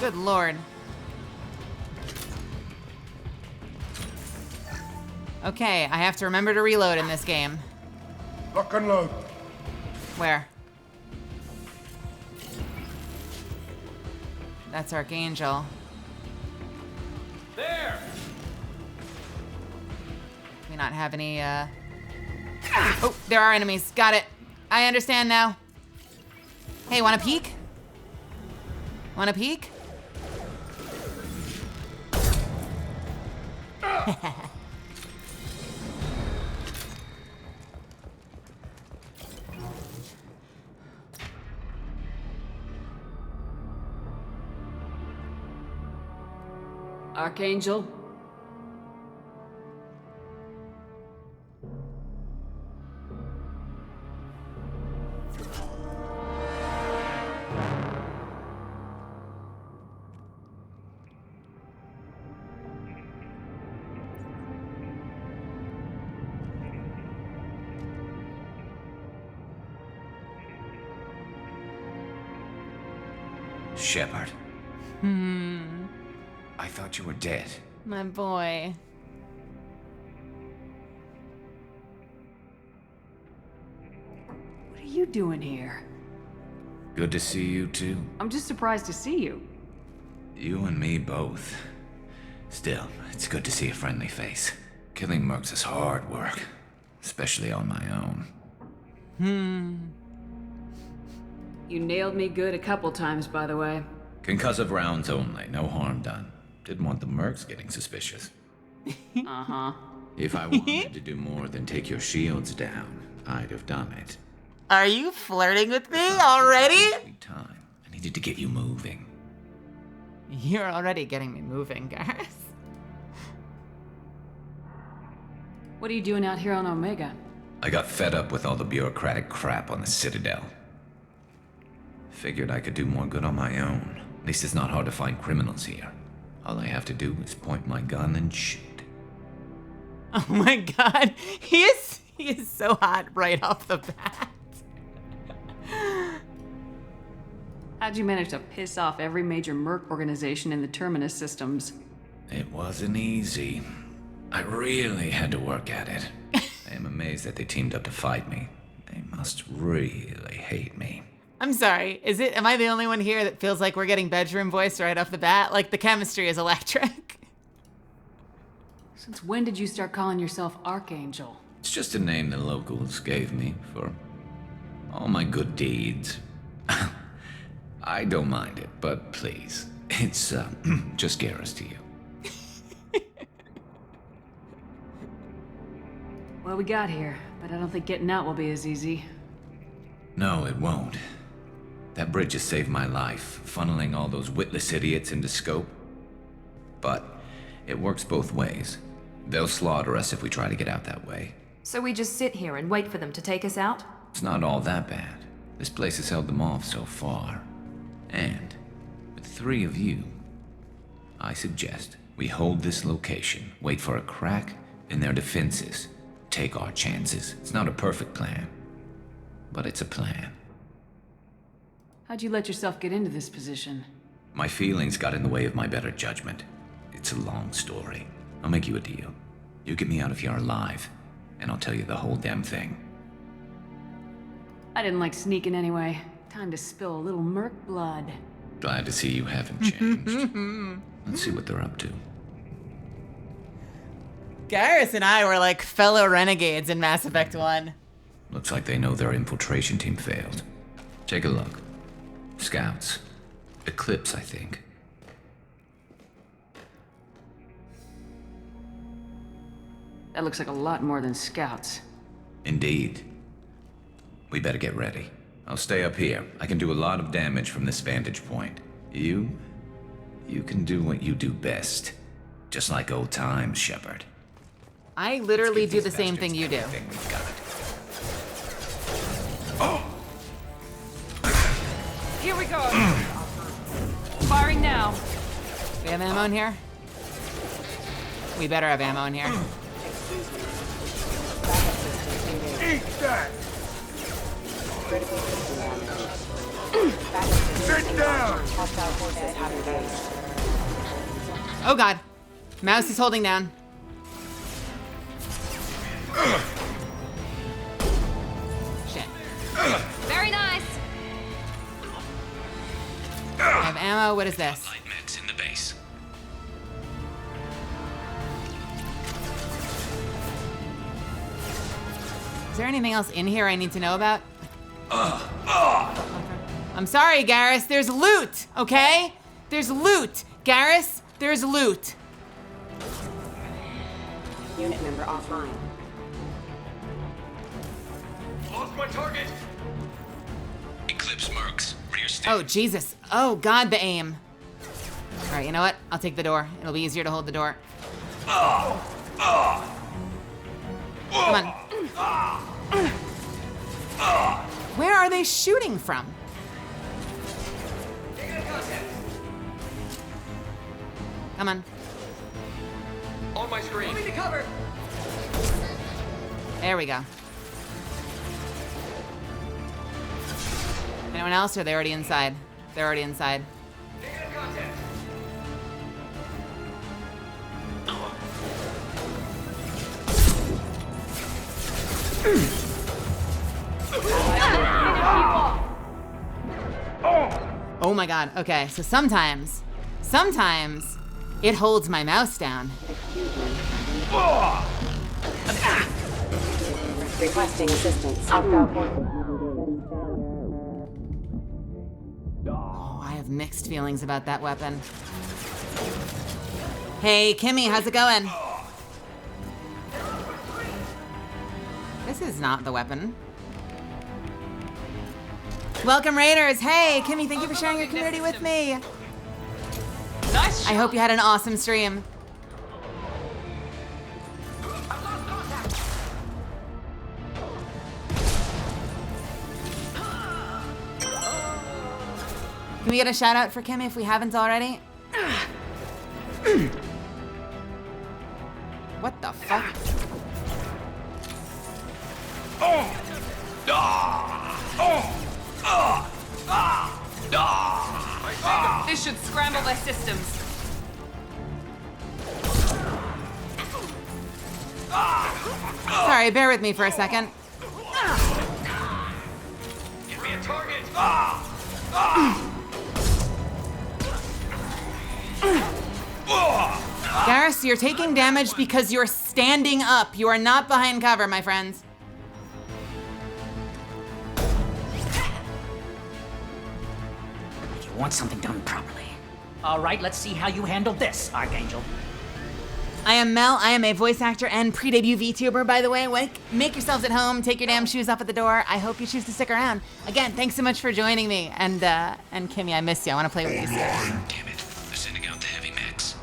Good lord. Okay, I have to remember to reload in this game. Lock and load. Where? That's Archangel. There! We not have any, Oh, there are enemies. Got it. I understand now. Hey, wanna peek? Wanna peek? Archangel? Shepard. I thought you were dead. My boy. What are you doing here? Good to see you too. I'm just surprised to see you. You and me both. Still, it's good to see a friendly face. Killing mercs is hard work, especially on my own. You nailed me good a couple times, by the way. Concussive rounds only, no harm done. Didn't want the mercs getting suspicious. Uh-huh. If I wanted to do more than take your shields down, I'd have done it. Are you flirting with me already? Sweet time. I needed to get you moving. You're already getting me moving, Garrus. What are you doing out here on Omega? I got fed up with all the bureaucratic crap on the Citadel. Figured I could do more good on my own. At least it's not hard to find criminals here. All I have to do is point my gun and shoot. Oh my god, he is so hot right off the bat. How'd you manage to piss off every major merc organization in the Terminus systems? It wasn't easy. I really had to work at it. I am amazed that they teamed up to fight me. They must really hate me. I'm sorry, am I the only one here that feels like we're getting bedroom voice right off the bat? Like the chemistry is electric. Since when did you start calling yourself Archangel? It's just a name the locals gave me for all my good deeds. I don't mind it, but please, it's just Garrus to you. Well, we got here, but I don't think getting out will be as easy. No, it won't. That bridge has saved my life, funneling all those witless idiots into scope. But it works both ways. They'll slaughter us if we try to get out that way. So we just sit here and wait for them to take us out? It's not all that bad. This place has held them off so far. And with 3 of you, I suggest we hold this location, wait for a crack in their defenses, take our chances. It's not a perfect plan, but it's a plan. How'd you let yourself get into this position? My feelings got in the way of my better judgment. It's a long story. I'll make you a deal. You get me out of here alive, and I'll tell you the whole damn thing. I didn't like sneaking anyway. Time to spill a little merc blood. Glad to see you haven't changed. Let's see what they're up to. Garrus and I were like fellow renegades in Mass Effect 1. Looks like they know their infiltration team failed. Take a look. Scouts. Eclipse, I think. That looks like a lot more than scouts. Indeed. We better get ready. I'll stay up here. I can do a lot of damage from this vantage point. You can do what you do best. Just like old times, Shepard. I literally do the same thing you do. We've got. Here we go! Firing now. We have ammo in here? We better have ammo in here. Eat that! Sit down! Oh god. Mouse is holding down. Shit. Very nice. I have ammo. What is this? Light meds in the base. Is there anything else in here I need to know about? I'm sorry, Garrus. There's loot, okay? There's loot. Garrus, there's loot. Unit member offline. Lost my target. Eclipse Mercs, rear stick. Oh, Jesus. Oh, God, the aim. All right, you know what? I'll take the door. It'll be easier to hold the door. Come on. Where are they shooting from? Come on. On my screen. Moving to cover. There we go. Anyone else, or are they already inside? They're already inside. Oh my god, okay, so sometimes it holds my mouse down. Requesting assistance. Oh, I have mixed feelings about that weapon. Hey, Kimmy, how's it going? This is not the weapon. Welcome, Raiders. Hey, Kimmy, thank you for sharing your community with me. Nice. I hope you had an awesome stream. Can we get a shout out for Kimmy if we haven't already? What the fuck? This should scramble their systems. Sorry, bear with me for a second. Give me a target. Garrus, you're taking damage because you're standing up. You are not behind cover, my friends. You want something done properly. All right, let's see how you handle this, Archangel. I am Mel. I am a voice actor and pre-debut VTuber, by the way. Make yourselves at home. Take your damn shoes off at the door. I hope you choose to stick around. Again, thanks so much for joining me. And Kimmy, I miss you. I want to play with you soon. Damn it. They're sending out the heavy mechs.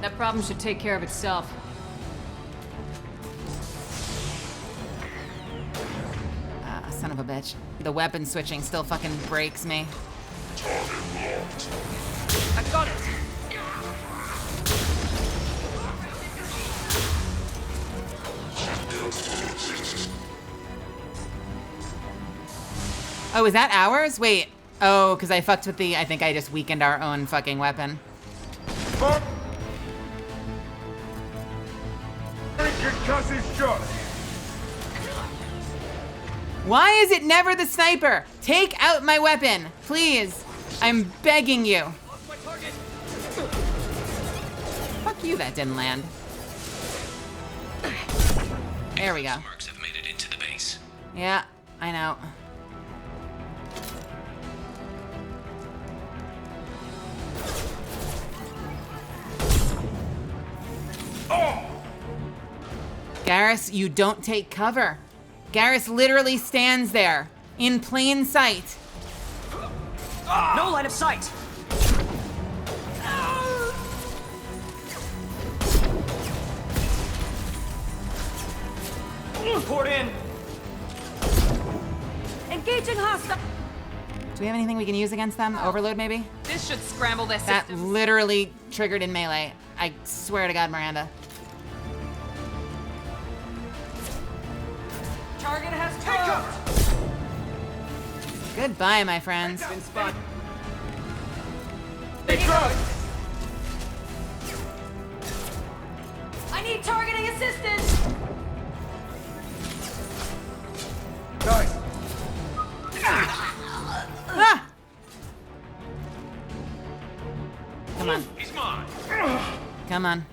That problem should take care of itself. Son of a bitch. The weapon switching still fucking breaks me. I got it. Oh, is that ours? Wait. Oh, because I fucked with I think I just weakened our own fucking weapon. Why is it never the sniper? Take out my weapon, please. I'm begging you. Fuck you, that didn't land. There we go. Mercs have made it into the base. Yeah, I know. Garrus, you don't take cover. Garrus literally stands there, in plain sight. No line of sight! Port in. Engaging hostile. Do we have anything we can use against them? Overload, maybe? This should scramble their That systems. literally triggered in melee. I swear to God, Miranda. Target has closed. Goodbye, my friends. Been spotted. They drugged. I need targeting assistance! Nice. Ah! Come on. He's mine. Come on.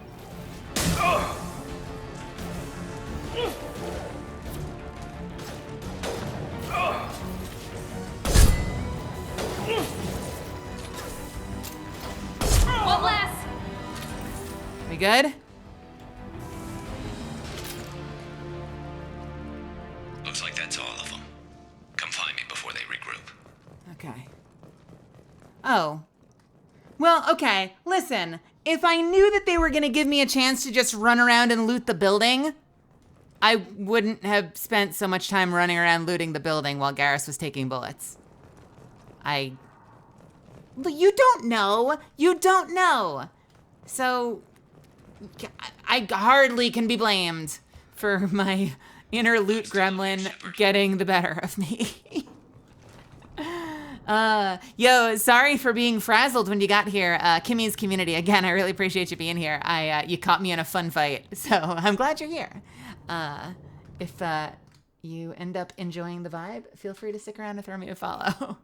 One less! We good? Looks like that's all of them. Come find me before they regroup. Okay. Oh. Well, okay. Listen, if I knew that they were gonna give me a chance to just run around and loot the building, I wouldn't have spent so much time running around looting the building while Garrus was taking bullets. You don't know. You don't know. So, I hardly can be blamed for my inner loot gremlin getting the better of me. Yo, sorry for being frazzled when you got here. Kimmy's community, again, I really appreciate you being here. You caught me in a fun fight, so I'm glad you're here. If you end up enjoying the vibe, feel free to stick around and throw me a follow.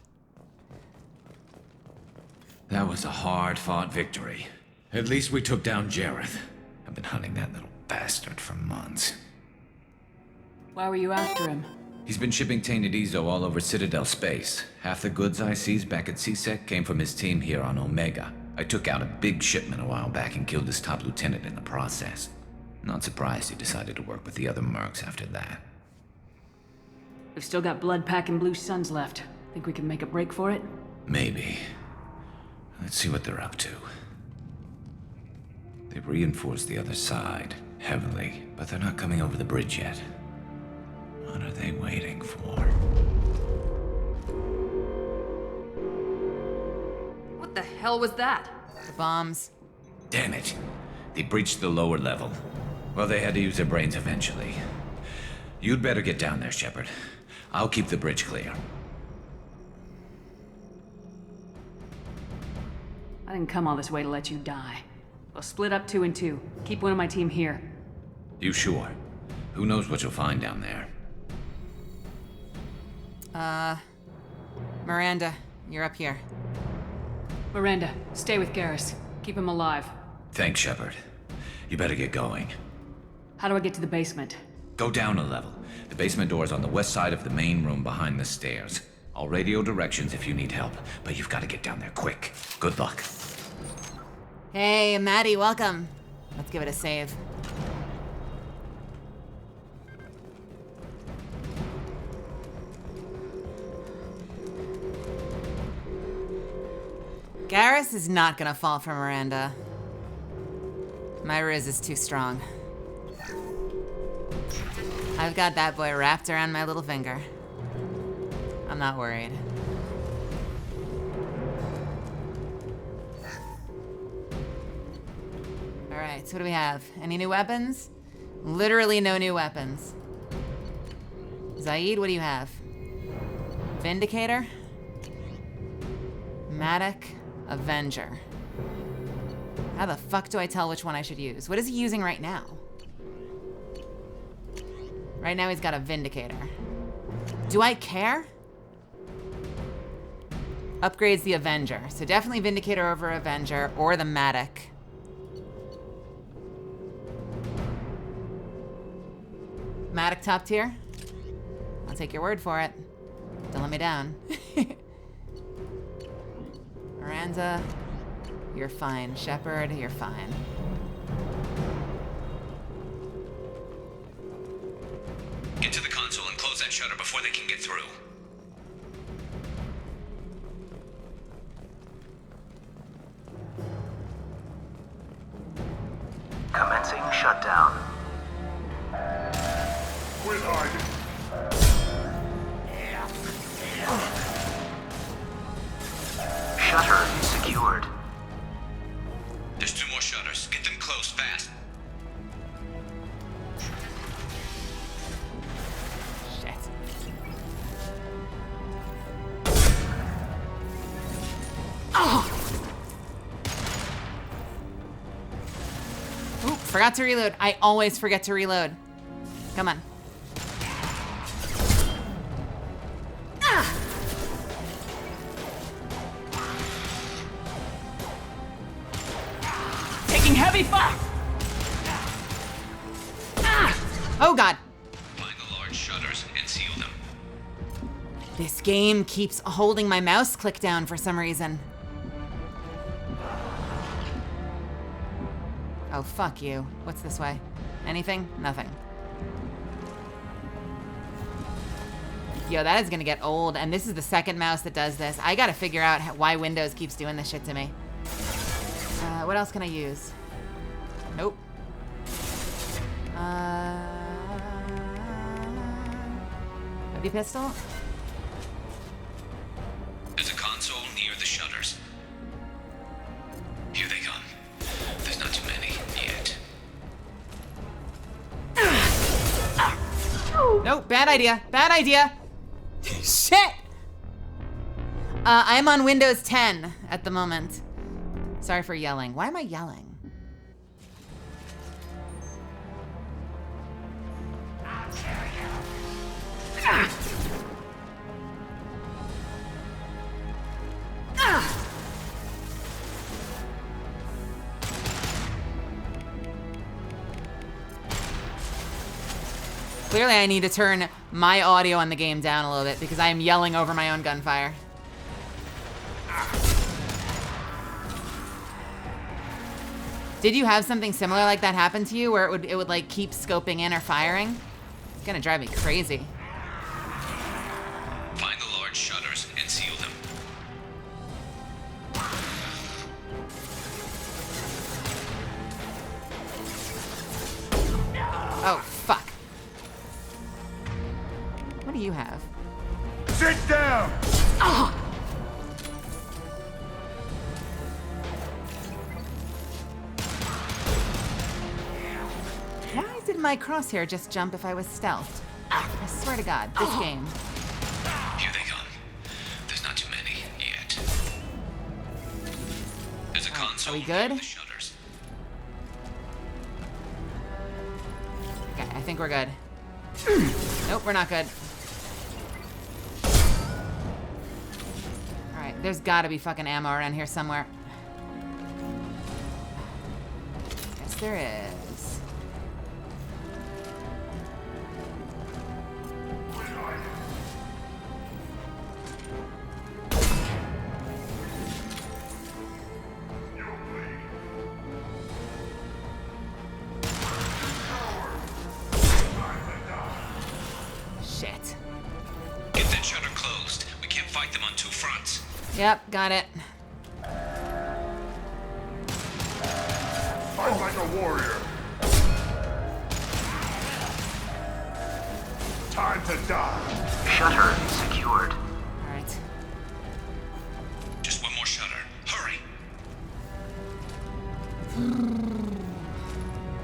That was a hard-fought victory. At least we took down Jareth. I've been hunting that little bastard for months. Why were you after him? He's been shipping tainted Ezo all over Citadel space. Half the goods I seized back at CSEC came from his team here on Omega. I took out a big shipment a while back and killed his top lieutenant in the process. Not surprised he decided to work with the other mercs after that. We've still got Bloodpack and Blue Suns left. Think we can make a break for it? Maybe. Let's see what they're up to. They've reinforced the other side, heavily, but they're not coming over the bridge yet. What are they waiting for? What the hell was that? The bombs. Damn it. They breached the lower level. Well, they had to use their brains eventually. You'd better get down there, Shepard. I'll keep the bridge clear. I didn't come all this way to let you die. We'll split up 2 and 2. Keep one of my team here. You sure? Who knows what you'll find down there? Miranda, you're up here. Miranda, stay with Garrus. Keep him alive. Thanks, Shepard. You better get going. How do I get to the basement? Go down a level. The basement door's on the west side of the main room behind the stairs. I'll radio directions if you need help, but you've got to get down there quick. Good luck. Hey, Maddie, welcome. Let's give it a save. Garrus is not gonna fall for Miranda. My riz is too strong. I've got that boy wrapped around my little finger. I'm not worried. Alright, so what do we have? Any new weapons? Literally no new weapons. Zaid, what do you have? Vindicator? Matic? Avenger. How the fuck do I tell which one I should use? What is he using right now? Right now he's got a Vindicator. Do I care? Upgrades the Avenger. So definitely Vindicator over Avenger or the Matic. Matic top tier? I'll take your word for it. Don't let me down. Miranda, you're fine. Shepard, you're fine. Get to the console and close that shutter before they can get through. Commencing shutdown. Quit hiding. Shutter secured. There's 2 more shutters. Get them closed fast. Shit. forgot to reload. I always forget to reload. Come on. Ah! Taking heavy fire! Ah! Oh god. Find the large shutters and seal them. This game keeps holding my mouse click down for some reason. Oh, fuck you. What's this way? Anything? Nothing. Yo, that is gonna get old, and this is the second mouse that does this. I gotta figure out why Windows keeps doing this shit to me. What else can I use? Nope. Heavy pistol? There's a console near the shutters. Here they come. There's not too many yet. Nope, bad idea. Bad idea. Shit! I'm on Windows 10 at the moment. Sorry for yelling. Why am I yelling? Clearly I need to turn my audio on the game down a little bit because I am yelling over my own gunfire. Did you have something similar like that happen to you where it would like keep scoping in or firing? It's gonna drive me crazy. Find the large shutters and seal them. Oh, fuck. What do you have? Sit down! Oh. Why did my crosshair just jump if I was stealthed? I swear to God, this game. Here they come. There's not too many yet. There's a console Are we good? near the shutters. Okay, I think we're good. Nope, we're not good. Alright, there's gotta be fucking ammo around here somewhere. Yes, there is. Shit. Get that shutter closed. We can't fight them on two fronts. Yep, got it. Fight like a warrior. Time to die. Shutter secured. Alright. Just one more shutter. Hurry.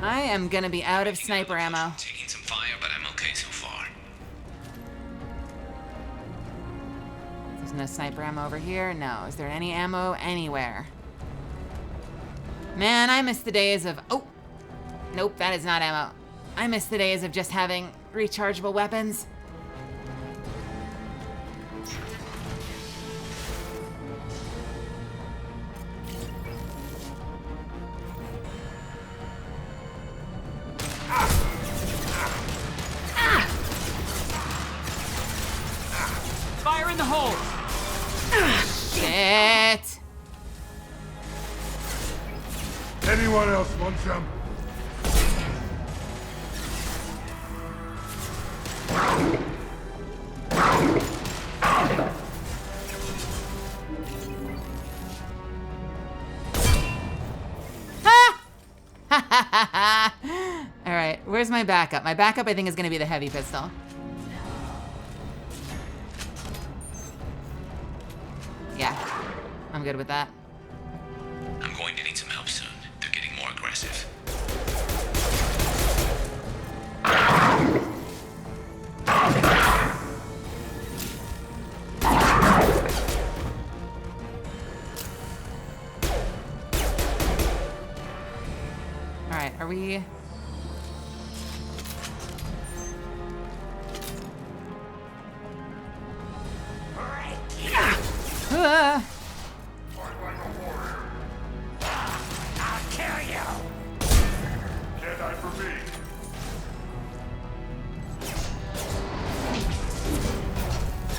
I am gonna be out of sniper ammo. Taking some fire, but I'm okay so far. There's no sniper ammo over here. No. Is there any ammo anywhere? Man, I miss the days of... Oh! Nope, that is not ammo. I miss the days of just having rechargeable weapons. Fire in the hole! Shit! Anyone else want some? All right, where's my backup? My backup, I think, is gonna be the heavy pistol. Yeah, I'm good with that. I'm going to need some help soon. They're getting more aggressive. All right, are Are we... I'll kill you! Can't hide from me.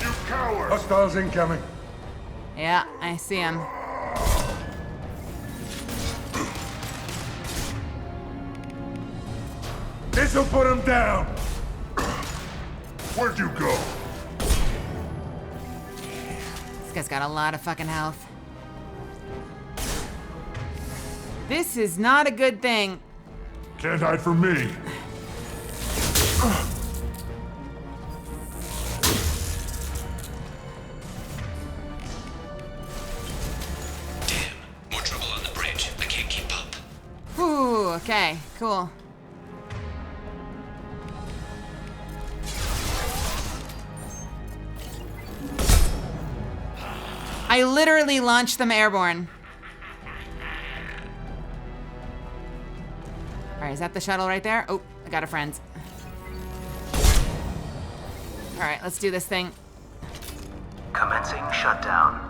You coward! Hostiles incoming. Yeah, I see him. This'll put him down. Where'd you go? This guy's got a lot of fucking health. This is not a good thing. Can't hide from me. More trouble on the bridge. I can't keep up. Whew, okay, cool. I literally launched them airborne. All right, is that the shuttle right there? Oh, I got a friend. All right, let's do this thing. Commencing shutdown.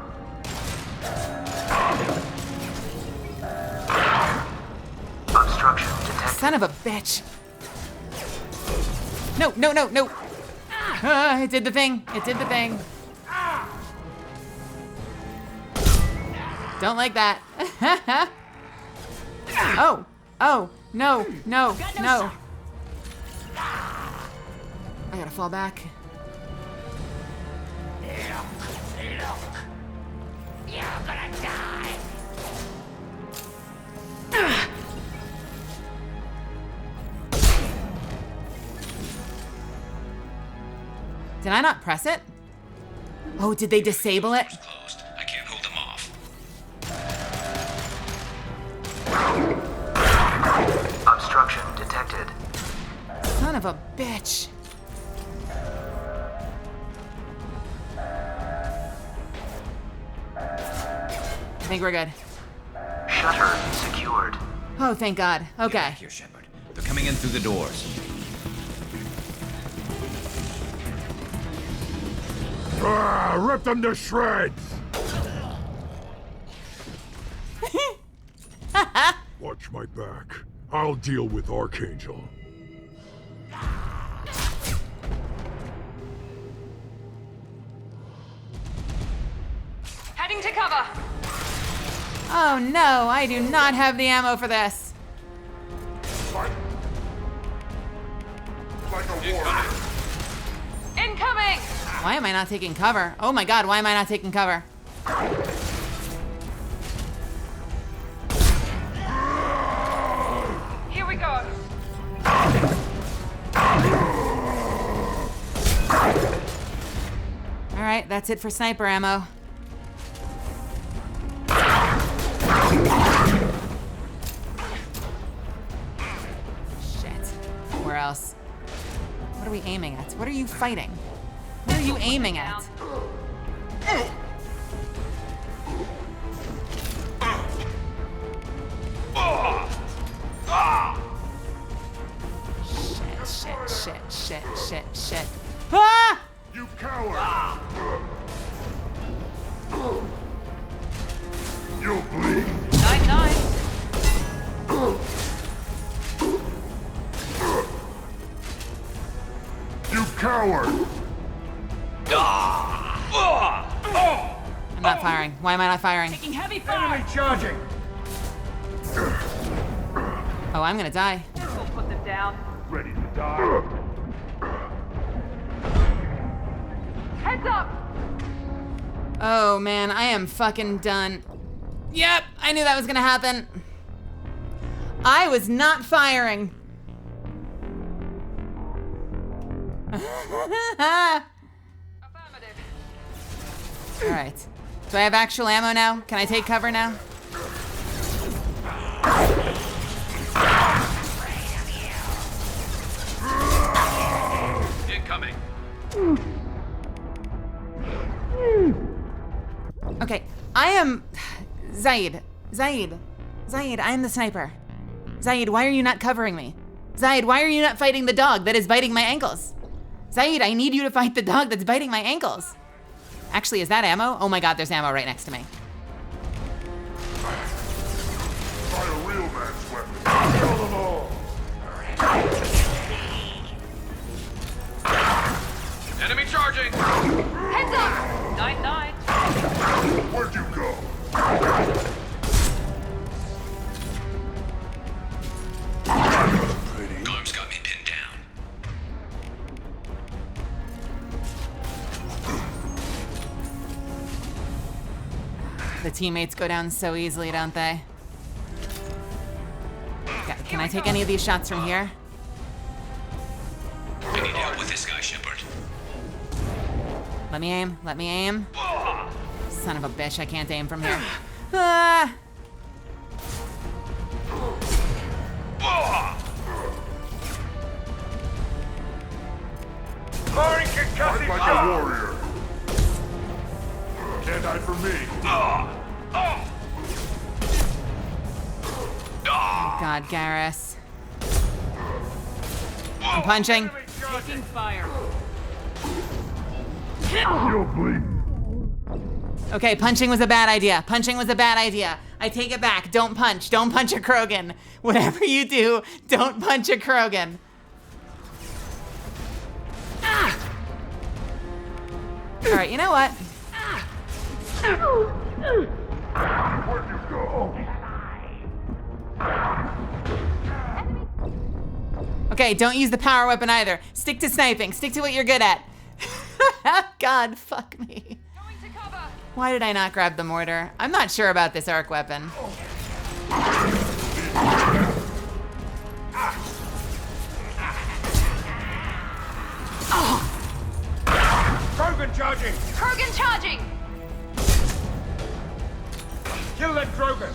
Obstruction detected. Son of a bitch. No, no, no, no. It did the thing. It did the thing. Don't like that. Oh, oh, no, no, no. I gotta fall back. You're gonna die. Did I not press it? Oh, did they disable it? I can't hold them off. Obstruction detected. Son of a bitch. I think we're good. Shutter secured. Oh, thank God. Okay. Here, Shepard. They're coming in through the doors. Rip them to shreds! Watch my back. I'll deal with Archangel. Heading to cover. Oh no, I do not have the ammo for this. Incoming! Why am I not taking cover? Oh my God, why am I not taking cover? Here we go. All right, that's it for sniper ammo. Shit. Where else? What are we aiming at? What are you fighting? What are you aiming at? Shit. Ah! You coward! You'll bleed. 9-9. You coward! I'm not firing. Why am I not firing? Taking heavy fire. Enemy charging. Oh, I'm gonna die. This will put them down. Ready to die? Heads up. Oh man, I am fucking done. Yep, I knew that was gonna happen. I was not firing. All right. Do I have actual ammo now? Can I take cover now? Incoming. Okay, I am Zaid. I am the sniper. Zaid, why are you not covering me? Zaid, why are you not fighting the dog that is biting my ankles? Zaid, I need you to fight the dog that's biting my ankles. Actually, is that ammo? Oh my god, there's ammo right next to me. Try a real man's weapon. Kill them all. Enemy charging! Heads up! Night, night. Where'd you go? Garm's got me pinned down. The teammates go down so easily, don't they? Okay, can I take any of these shots from here? I need help with this guy, Shepard. Let me aim, let me aim. Son of a bitch, I can't aim from here. Ah! Fight like a warrior. Can't die for me. God, Garrus. I'm punching. Taking fire. You'll bleed. Okay, punching was a bad idea. Punching was a bad idea. I take it back. Don't punch. Don't punch a Krogan. Whatever you do, don't punch a Krogan. All right, you know what? Where'd you go? Okay, don't use the power weapon either. Stick to sniping. Stick to what you're good at. God, fuck me. Why did I not grab the mortar? I'm not sure about this arc weapon. Krogan charging! Krogan charging! Kill that Krogan!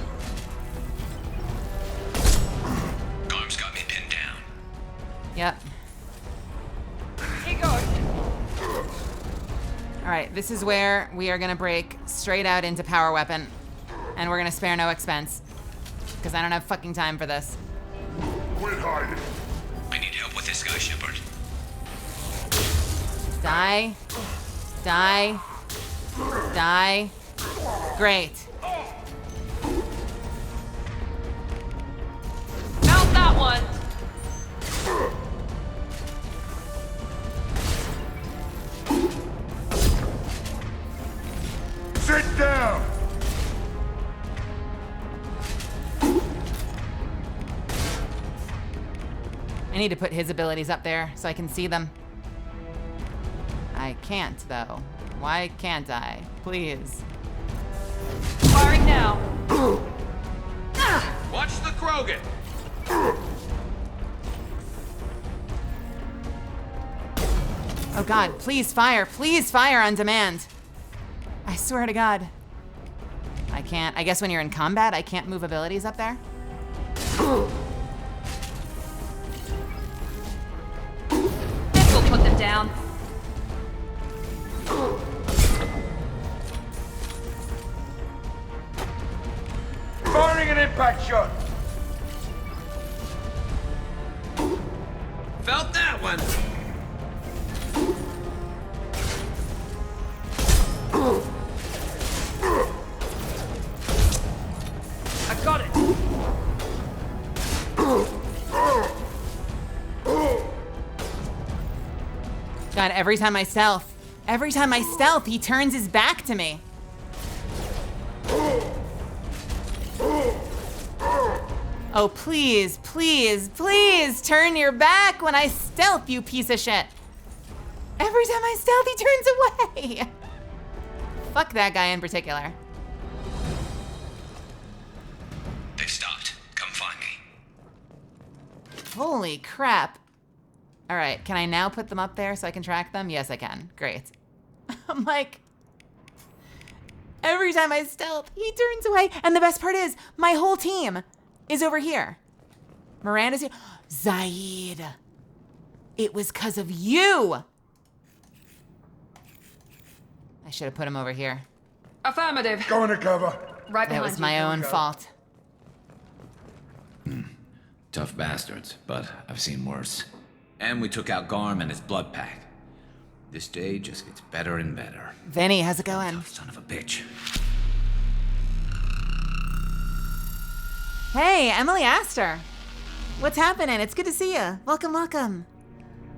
Garm's got me pinned down. Yep. Here goes. All right, this is where we are gonna break straight out into power weapon. And we're gonna spare no expense. Because I don't have fucking time for this. Quit hiding. I need help with this guy, Shepard. Die. Die. Die. Great. Mount that one! Sit down. I need to put his abilities up there so I can see them. I can't, though. Why can't I? Please. Firing now. Watch the Krogan! Oh god, please fire. Please fire on demand. I swear to God. I can't. I guess when you're in combat, I can't move abilities up there. This will put them down. Firing an impact shot! Felt that one! I got it. God, every time I stealth, he turns his back to me. Oh, please, please, please turn your back when I stealth, you piece of shit. Every time I stealth, he turns away. Fuck that guy in particular. They've stopped. Come find me. Holy crap. All right, can I now put them up there so I can track them? Yes, I can. Great. I'm like, every time I stealth, he turns away. And the best part is, my whole team is over here. Miranda's here. Zaid. It was because of you. I should have put him over here. Affirmative. Go into cover. Right behind It was my own fault. Tough bastards, but I've seen worse. And we took out Garm and his blood pack. This day just gets better and better. Vinny, how's it going? Tough son of a bitch. Hey, Emily Astor. What's happening? It's good to see you. Welcome, welcome.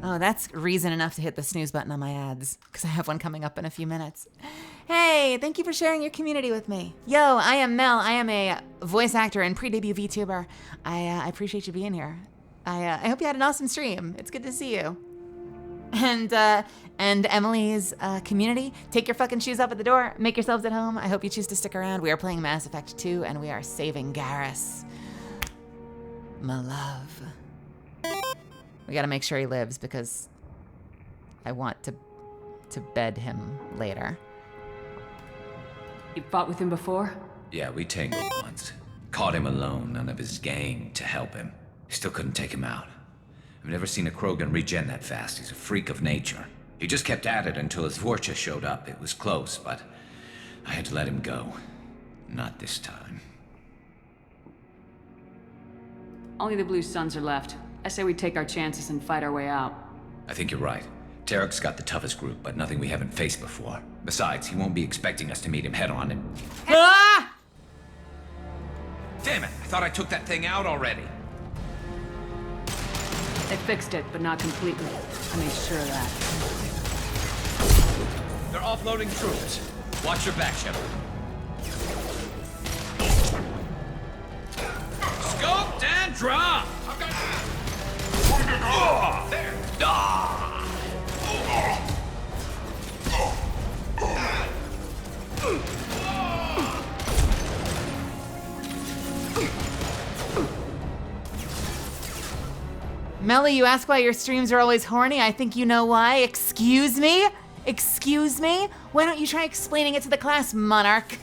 Oh, that's reason enough to hit the snooze button on my ads, because I have one coming up in a few minutes. Hey, thank you for sharing your community with me. Yo, I am Mel. I am a voice actor and pre-debut VTuber. I appreciate you being here. I hope you had an awesome stream. It's good to see you. And Emily's community, take your fucking shoes up at the door. Make yourselves at home. I hope you choose to stick around. We are playing Mass Effect 2, and we are saving Garrus. My love. We gotta make sure he lives, because I want to bed him later. You fought with him before? Yeah, we tangled once. Caught him alone, none of his gang to help him. Still couldn't take him out. I've never seen a Krogan regen that fast. He's a freak of nature. He just kept at it until his Vorcha showed up. It was close, but I had to let him go. Not this time. Only the Blue Suns are left. I say we take our chances and fight our way out. I think you're right. Tarek's got the toughest group, but nothing we haven't faced before. Besides, he won't be expecting us to meet him head-on and... Ah! Damn it! I thought I took that thing out already. They fixed it, but not completely. I made sure of that. They're offloading troops. Watch your back, Shepard. Scoped and drop! There! Melly, you ask why your streams are always horny? I think you know why. Excuse me? Excuse me? Why don't you try explaining it to the class, Monarch?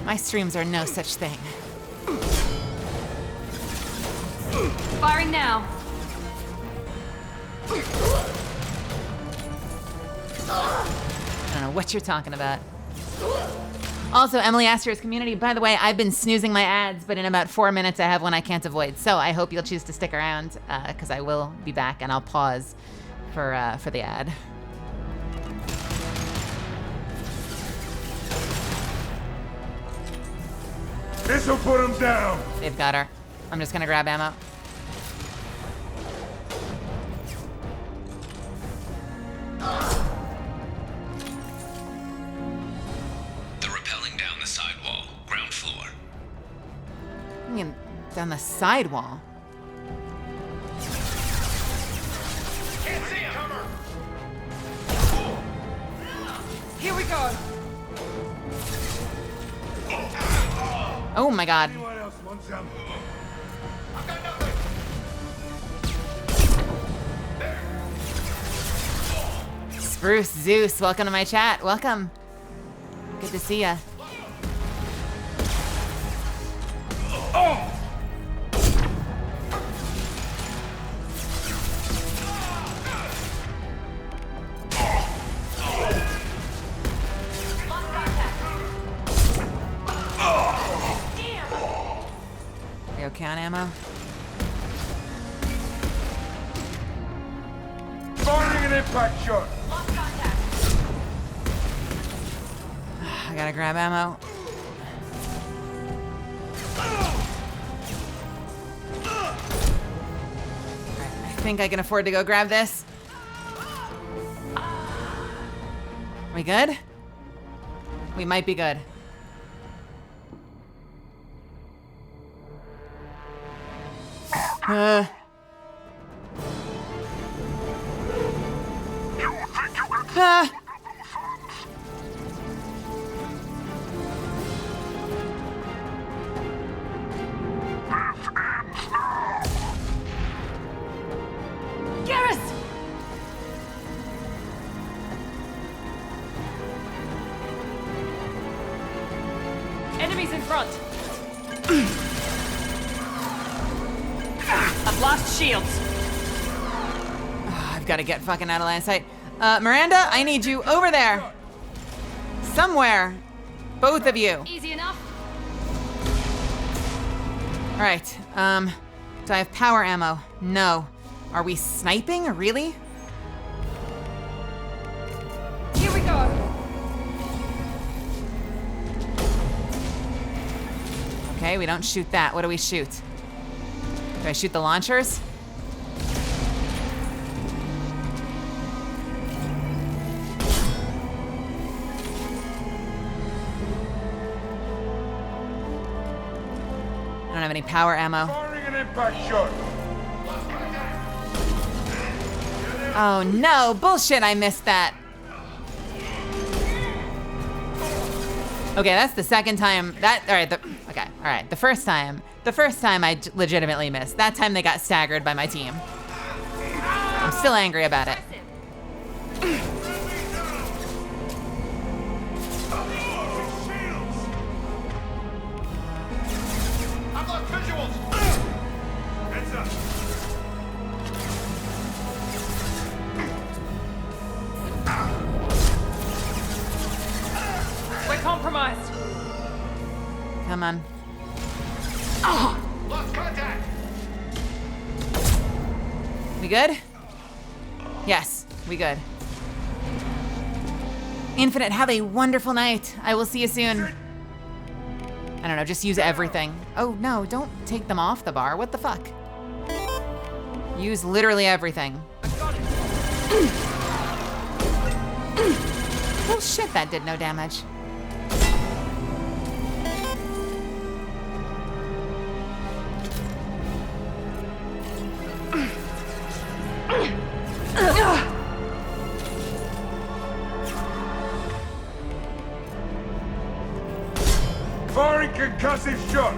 My streams are no such thing. Firing now. I don't know what you're talking about. Also, Emily Astor's community, by the way, I've been snoozing my ads, but in about 4 minutes I have one I can't avoid. So I hope you'll choose to stick around, because I will be back, and I'll pause for the ad. This'll put him down. They've got her. I'm just gonna grab ammo. They're rappelling down the sidewall, ground floor. I mean, down the sidewall. Can't see him. Cover. Here we go. Oh my god. Anyone else want some? I've got nothing. Spruce Zeus, welcome to my chat. Welcome. Good to see ya. You okay on ammo? Firing an impact shot. I gotta grab ammo. I think I can afford to go grab this. We good? We might be good. Garrus! Enemies in front. I've lost shields. I've got to get fucking out of line of sight. Miranda, I need you over there. Somewhere. Both of you. Easy enough. All right. Do I have power ammo? No. Are we sniping? Really? Here we go. Okay, we don't shoot that. What do we shoot? Do I shoot the launchers? I don't have any power ammo. Firing an impact shot. Oh no, bullshit, I missed that. Okay, that's the second time the first time I legitimately missed. That time they got staggered by my team. I'm still angry about it. I've got visuals. Heads up. We're compromised. Come on. Lost contact. We good? Yes, we good. Infinite, have a wonderful night. I will see you soon. I don't know, just use everything. Oh no, don't take them off the bar. What the fuck? Use literally everything. Oh shit, that did no damage. Firing concussive shot.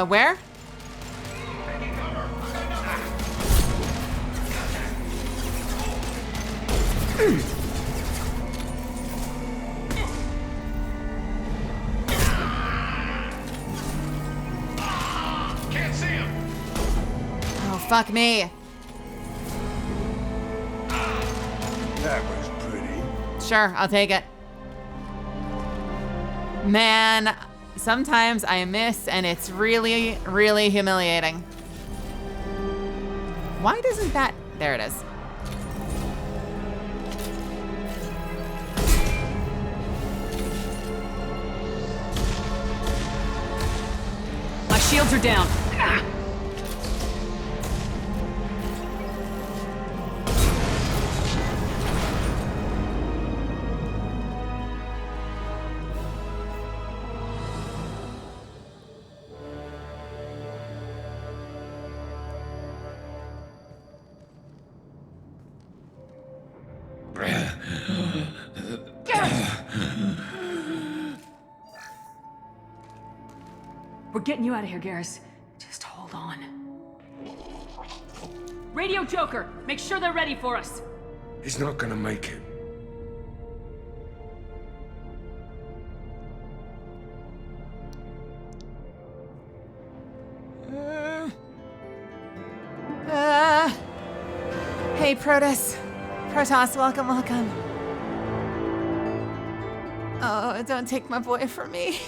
Where? Can't see him. Oh, fuck me. That was pretty. Sure, I'll take it. Man, sometimes I miss and it's really, really humiliating. Why doesn't that... There it is. My shields are down. We're getting you out of here, Garrus. Just hold on. Radio Joker, make sure they're ready for us. He's not gonna make it. Hey, Protoss, welcome, welcome. Oh, don't take my boy from me.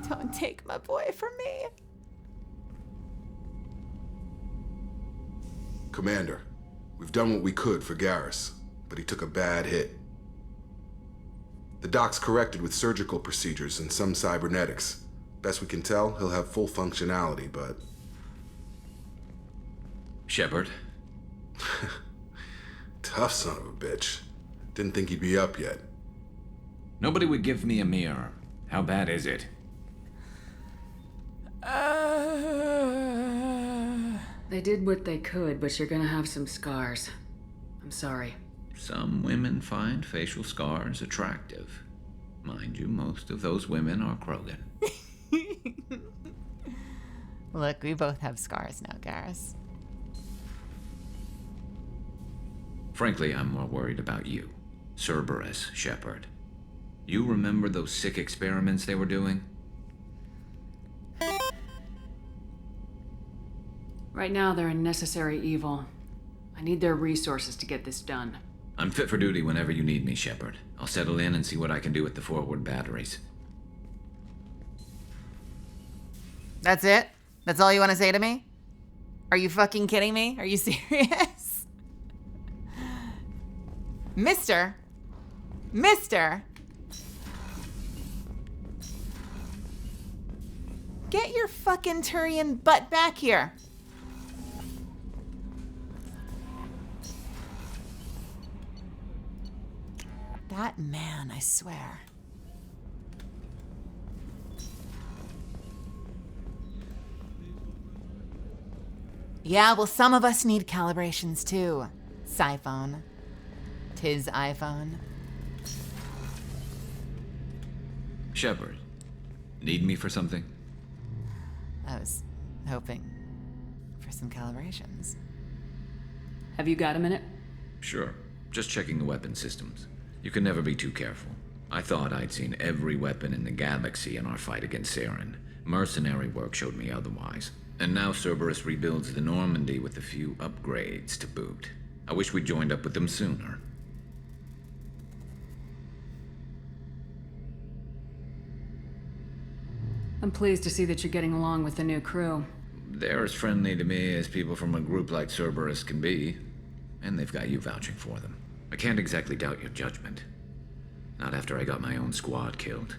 Don't take my boy from me. Commander, we've done what we could for Garrus, but he took a bad hit. The doc's corrected with surgical procedures and some cybernetics. Best we can tell, he'll have full functionality, but... Shepard? Tough son of a bitch. Didn't think he'd be up yet. Nobody would give me a mirror. How bad is it? They did what they could, but you're gonna have some scars. I'm sorry. Some women find facial scars attractive. Mind you, most of those women are Krogan. Look, we both have scars now, Garrus. Frankly, I'm more worried about you. Cerberus, Shepard. You remember those sick experiments they were doing? Right now, they're a necessary evil. I need their resources to get this done. I'm fit for duty whenever you need me, Shepard. I'll settle in and see what I can do with the forward batteries. That's it? That's all you want to say to me? Are you fucking kidding me? Are you serious? Mister? Get your fucking Turian butt back here. That man, I swear. Yeah, well, some of us need calibrations too. Siphone. Tis iPhone. Shepard, need me for something? I was hoping for some calibrations. Have you got a minute? Sure. Just checking the weapon systems. You can never be too careful. I thought I'd seen every weapon in the galaxy in our fight against Saren. Mercenary work showed me otherwise. And now Cerberus rebuilds the Normandy with a few upgrades to boot. I wish we'd joined up with them sooner. I'm pleased to see that you're getting along with the new crew. They're as friendly to me as people from a group like Cerberus can be. And they've got you vouching for them. I can't exactly doubt your judgment. Not after I got my own squad killed.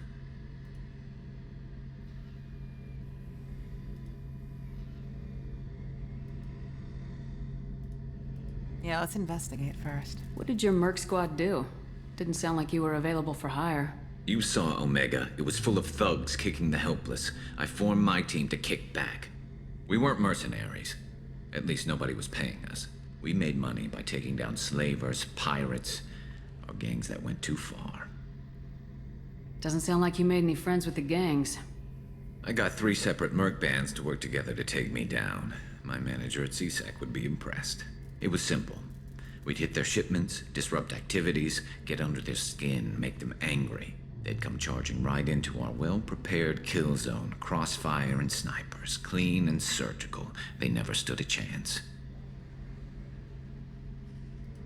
Yeah, let's investigate first. What did your merc squad do? Didn't sound like you were available for hire. You saw Omega. It was full of thugs kicking the helpless. I formed my team to kick back. We weren't mercenaries. At least nobody was paying us. We made money by taking down slavers, pirates, or gangs that went too far. Doesn't sound like you made any friends with the gangs. I got 3 separate merc bands to work together to take me down. My manager at CSEC would be impressed. It was simple. We'd hit their shipments, disrupt activities, get under their skin, make them angry. They'd come charging right into our well-prepared kill zone, crossfire and snipers, clean and surgical. They never stood a chance.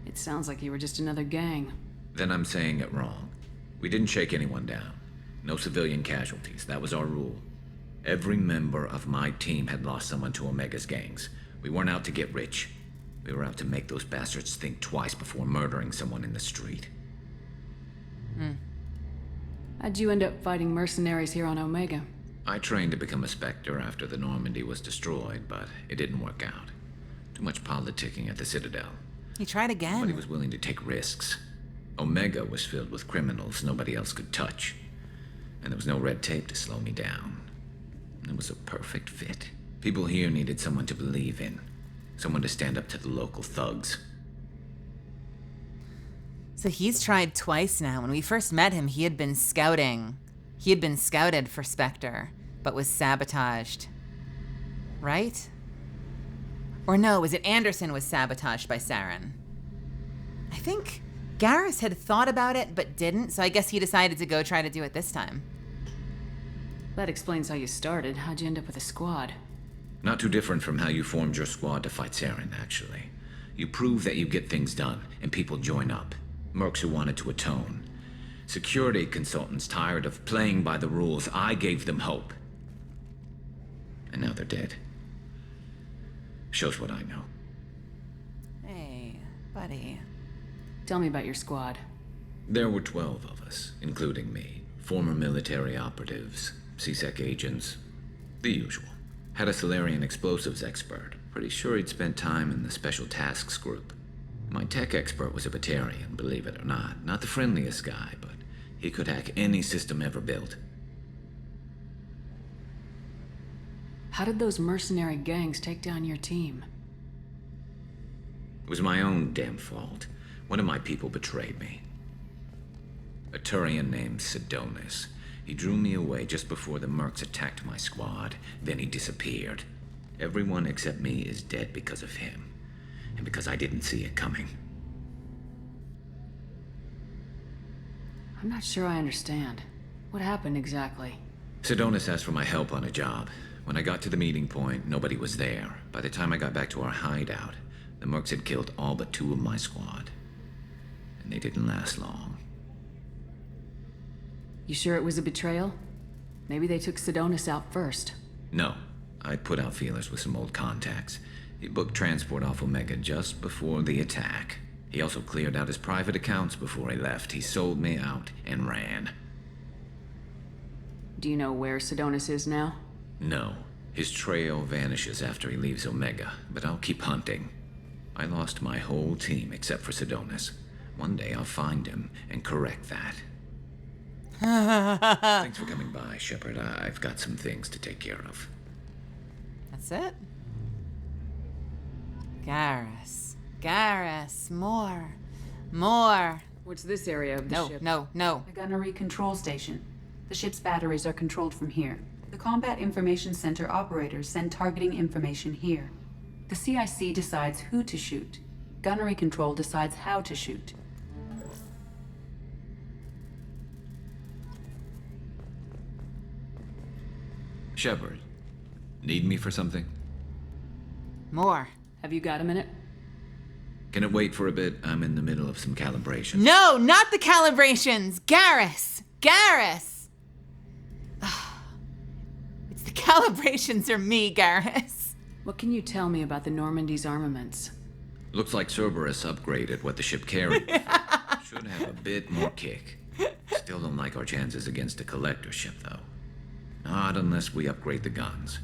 It sounds like you were just another gang. Then I'm saying it wrong. We didn't shake anyone down. No civilian casualties. That was our rule. Every member of my team had lost someone to Omega's gangs. We weren't out to get rich. We were out to make those bastards think twice before murdering someone in the street. How'd you end up fighting mercenaries here on Omega? I trained to become a Spectre after the Normandy was destroyed, but it didn't work out. Too much politicking at the Citadel. He tried again. Nobody was willing to take risks. Omega was filled with criminals nobody else could touch. And there was no red tape to slow me down. It was a perfect fit. People here needed someone to believe in. Someone to stand up to the local thugs. So he's tried twice now. When we first met him, he had been scouting. He had been scouted for Spectre, but was sabotaged. Right? Or no, was it Anderson was sabotaged by Saren? I think Garrus had thought about it, but didn't, so I guess he decided to go try to do it this time. That explains how you started. How'd you end up with a squad? Not too different from how you formed your squad to fight Saren, actually. You prove that you get things done, and people join up. Mercs who wanted to atone. Security consultants tired of playing by the rules. I gave them hope. And now they're dead. Shows what I know. Hey, buddy. Tell me about your squad. There were 12 of us, including me. Former military operatives, CSEC agents, the usual. Had a Solarian explosives expert. Pretty sure he'd spent time in the Special Tasks Group. My tech expert was a Batarian, believe it or not. Not the friendliest guy, but he could hack any system ever built. How did those mercenary gangs take down your team? It was my own damn fault. One of my people betrayed me. A Turian named Sidonis. He drew me away just before the mercs attacked my squad. Then he disappeared. Everyone except me is dead because of him. And because I didn't see it coming. I'm not sure I understand. What happened exactly? Sidonis asked for my help on a job. When I got to the meeting point, nobody was there. By the time I got back to our hideout, the mercs had killed all but 2 of my squad. And they didn't last long. You sure it was a betrayal? Maybe they took Sidonis out first. No, I put out feelers with some old contacts. He booked transport off Omega just before the attack. He also cleared out his private accounts before he left. He sold me out and ran. Do you know where Sidonis is now? No. His trail vanishes after he leaves Omega, but I'll keep hunting. I lost my whole team except for Sidonis. One day I'll find him and correct that. Thanks for coming by, Shepard. I've got some things to take care of. That's it? Garrus. Garrus. More. More. What's this area of the ship? No. The gunnery control station. The ship's batteries are controlled from here. The Combat Information Center operators send targeting information here. The CIC decides who to shoot. Gunnery control decides how to shoot. Shepard, need me for something? More. Have you got a minute? Can it wait for a bit? I'm in the middle of some calibration. No, not the calibrations! Garrus! Garrus! It's the calibrations or me, Garrus. What can you tell me about the Normandy's armaments? Looks like Cerberus upgraded what the ship carried. Should have a bit more kick. Still don't like our chances against a collector ship, though. Not unless we upgrade the guns.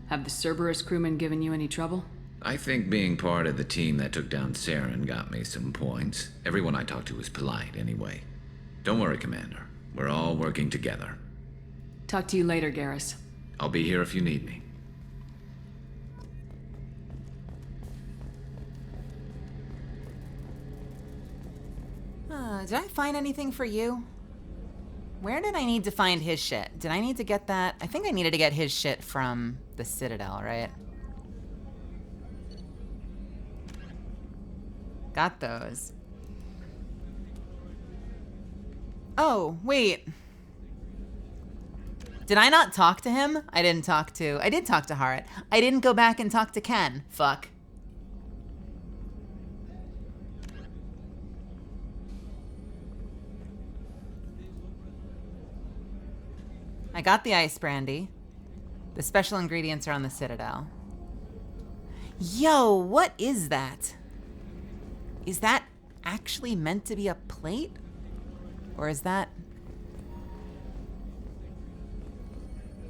Have the Cerberus crewmen given you any trouble? I think being part of the team that took down Saren got me some points. Everyone I talked to was polite, anyway. Don't worry, Commander. We're all working together. Talk to you later, Garrus. I'll be here if you need me. Did I find anything for you? Where did I need to find his shit? Did I need to get that? I think I needed to get his shit from the Citadel, right? Got those. Oh, wait. Did I not talk to him? I did talk to Harit. I didn't go back and talk to Ken. Fuck. I got the ice brandy. The special ingredients are on the Citadel. Yo, what is that? Is that actually meant to be a plate? Or is that...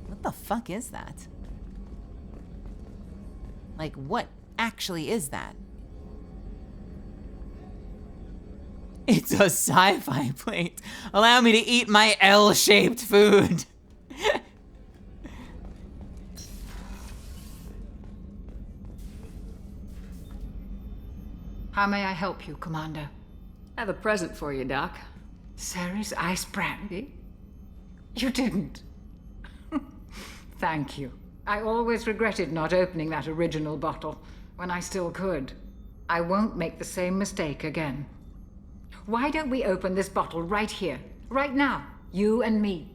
What the fuck is that? Like, what actually is that? It's a sci-fi plate. Allow me to eat my L-shaped food. How may I help you, Commander? I have a present for you, Doc. Ceres ice brandy? You didn't. Thank you. I always regretted not opening that original bottle when I still could. I won't make the same mistake again. Why don't we open this bottle right here, right now, you and me?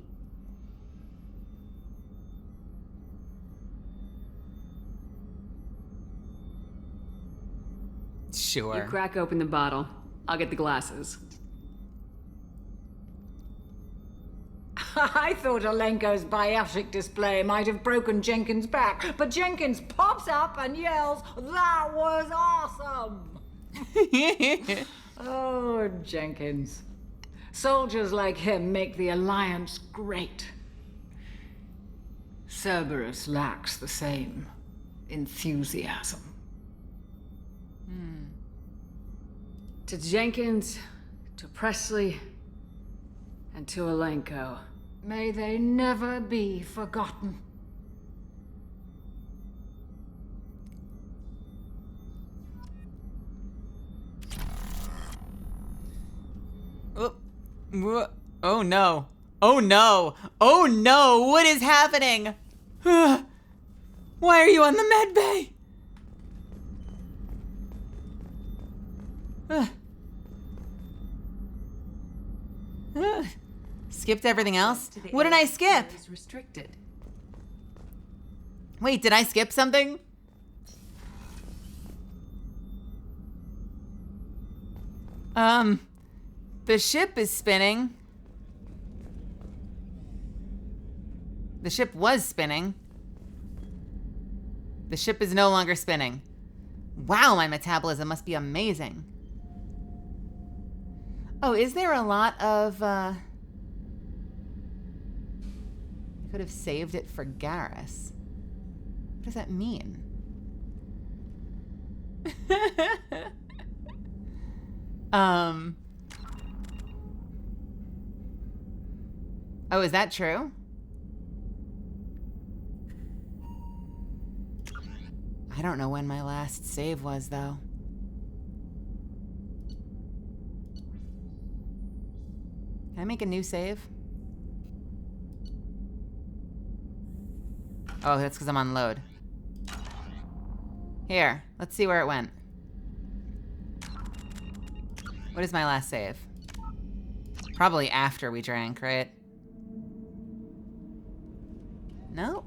Sure. You crack open the bottle. I'll get the glasses. I thought Alenko's biotic display might have broken Jenkins' back, but Jenkins pops up and yells, "That was awesome!" Oh, Jenkins. Soldiers like him make the Alliance great. Cerberus lacks the same enthusiasm. To Jenkins, to Presley, and to Alenko. May they never be forgotten. Oh no. Oh no. Oh no. What is happening? Why are you on the med bay? Skipped everything else? What did I skip? Is restricted. Wait, did I skip something? The ship is spinning. The ship was spinning. The ship is no longer spinning. Wow, my metabolism must be amazing. Oh, is there a lot of, I could have saved it for Garrus. What does that mean? Oh, is that true? I don't know when my last save was, though. Can I make a new save? Oh, that's because I'm on load. Here, let's see where it went. What is my last save? Probably after we drank, right? No.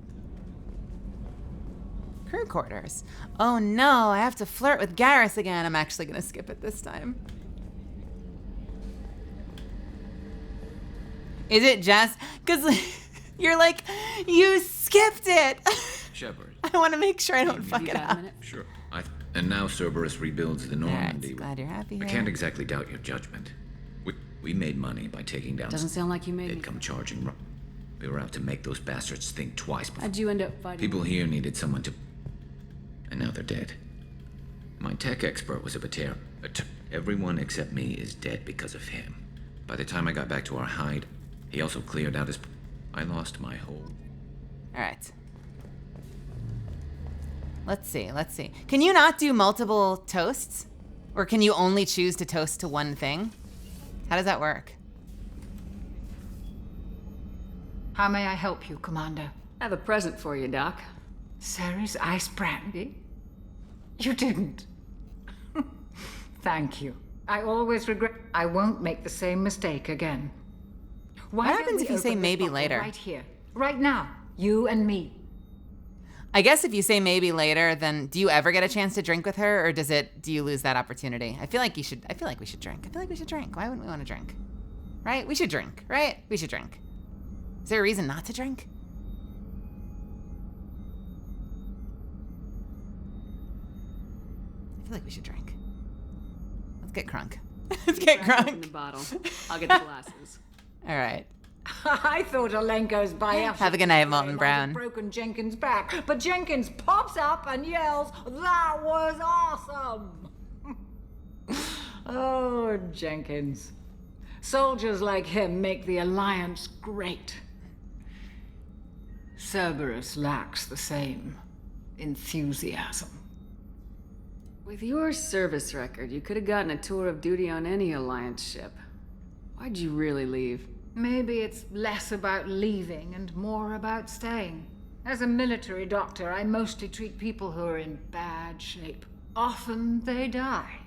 Crew quarters. Oh no, I have to flirt with Garrus again. I'm actually gonna skip it this time. Is it just because you're like, you skipped it? Shepard. I want to make sure I don't fuck it up. Sure. And now Cerberus rebuilds the Normandy. Right, glad you're happy I here. can't exactly doubt your judgment. We made money by taking down. Doesn't sound like you made They'd me. come charging. We were out to make those bastards think twice before. How'd you end up fighting? People here needed someone to. And now they're dead. My tech expert was a Batera. Everyone except me is dead because of him. By the time I got back to our hide, he also cleared out his. I lost my whole. All right. Let's see, let's see. Can you not do multiple toasts? Or can you only choose to toast to one thing? How does that work? How may I help you, Commander? I have a present for you, Doc. Ceres ice brandy? You didn't. Thank you. I always regret. I won't make the same mistake again. What happens if you say maybe later? Right here, right now, you and me. I guess if you say maybe later, then do you ever get a chance to drink with her, or do you lose that opportunity? I feel like we should drink. I feel like we should drink. Why wouldn't we want to drink? Right? We should drink, right? We should drink. Is there a reason not to drink? I feel like we should drink. Let's get crunk. Let's get Open crunk. the bottle. I'll get the glasses. All right. I thought Alenko's biopsy. Have a good night, Molten might have Brown. broken Jenkins' back, but Jenkins pops up and yells, "That was awesome!" Oh, Jenkins. Soldiers like him make the Alliance great. Cerberus lacks the same enthusiasm. With your service record, you could have gotten a tour of duty on any Alliance ship. Why'd you really leave? Maybe it's less about leaving and more about staying. As a military doctor, I mostly treat people who are in bad shape. Often they die.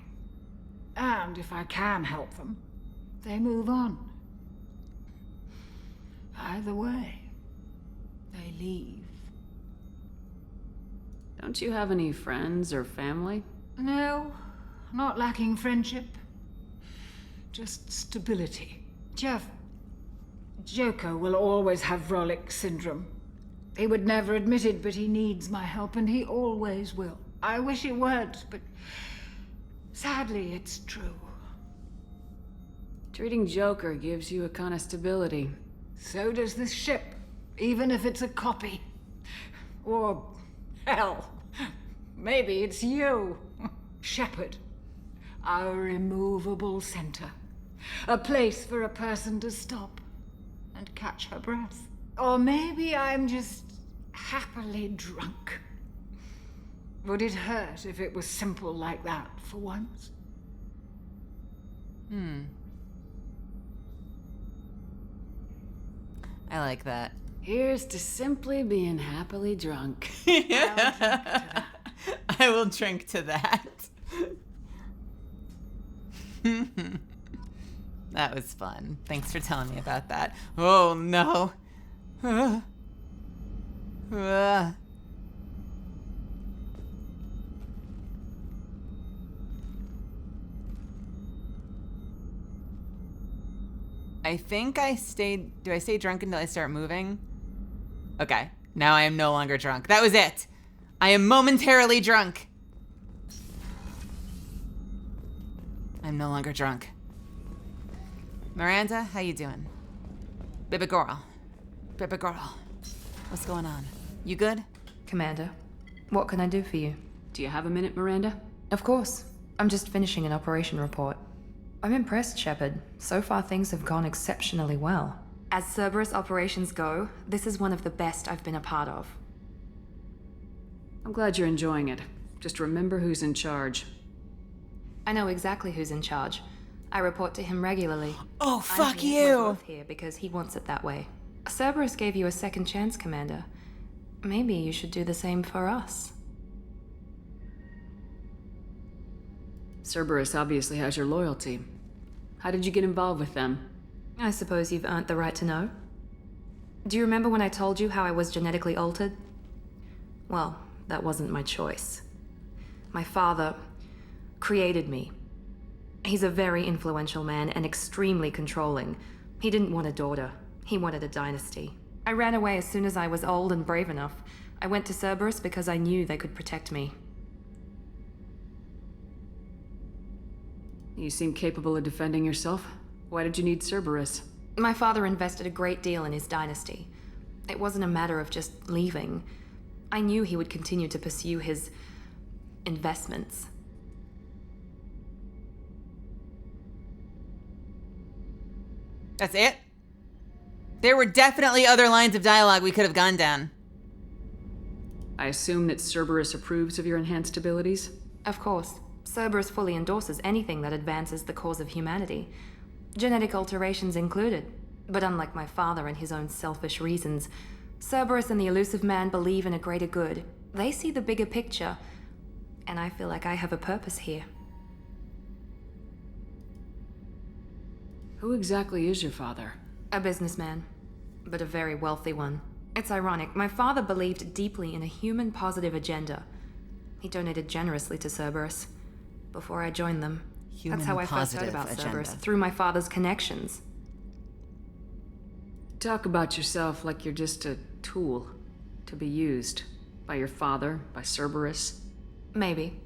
And if I can help them, they move on. Either way, they leave. Don't you have any friends or family? No, not lacking friendship. Just stability. Jeff, Joker will always have Vrolic syndrome. He would never admit it, but he needs my help, and he always will. I wish it weren't, but sadly, it's true. Treating Joker gives you a kind of stability. So does this ship, even if it's a copy. Or, hell, maybe it's you, Shepard. Our immovable center. A place for a person to stop and catch her breath. Or maybe I'm just happily drunk. Would it hurt if it was simple like that for once? I like that. Here's to simply being happily drunk. I will drink to that. That was fun. Thanks for telling me about that. Oh no. I think I stayed... Do I stay drunk until I start moving? Okay. Now I am no longer drunk. That was it. I am momentarily drunk. I'm no longer drunk. Miranda, how you doing? Baby girl. Baby girl. What's going on? You good? Commander, what can I do for you? Do you have a minute, Miranda? Of course. I'm just finishing an operation report. I'm impressed, Shepard. So far, things have gone exceptionally well. As Cerberus operations go, this is one of the best I've been a part of. I'm glad you're enjoying it. Just remember who's in charge. I know exactly who's in charge. I report to him regularly. Oh, fuck We're you! both here because he wants it that way. Cerberus gave you a second chance, Commander. Maybe you should do the same for us. Cerberus obviously has your loyalty. How did you get involved with them? I suppose you've earned the right to know. Do you remember when I told you how I was genetically altered? Well, that wasn't my choice. My father created me. He's a very influential man and extremely controlling. He didn't want a daughter. He wanted a dynasty. I ran away as soon as I was old and brave enough. I went to Cerberus because I knew they could protect me. You seem capable of defending yourself. Why did you need Cerberus? My father invested a great deal in his dynasty. It wasn't a matter of just leaving. I knew he would continue to pursue his investments. That's it? There were definitely other lines of dialogue we could have gone down. I assume that Cerberus approves of your enhanced abilities? Of course. Cerberus fully endorses anything that advances the cause of humanity. Genetic alterations included. But unlike my father and his own selfish reasons, Cerberus and the Elusive Man believe in a greater good. They see the bigger picture, and I feel like I have a purpose here. Who exactly is your father? A businessman, but a very wealthy one. It's ironic. My father believed deeply in a human-positive agenda. He donated generously to Cerberus before I joined them. That's how I first heard about Cerberus, through my father's connections. Talk about yourself like you're just a tool to be used by your father, by Cerberus. Maybe.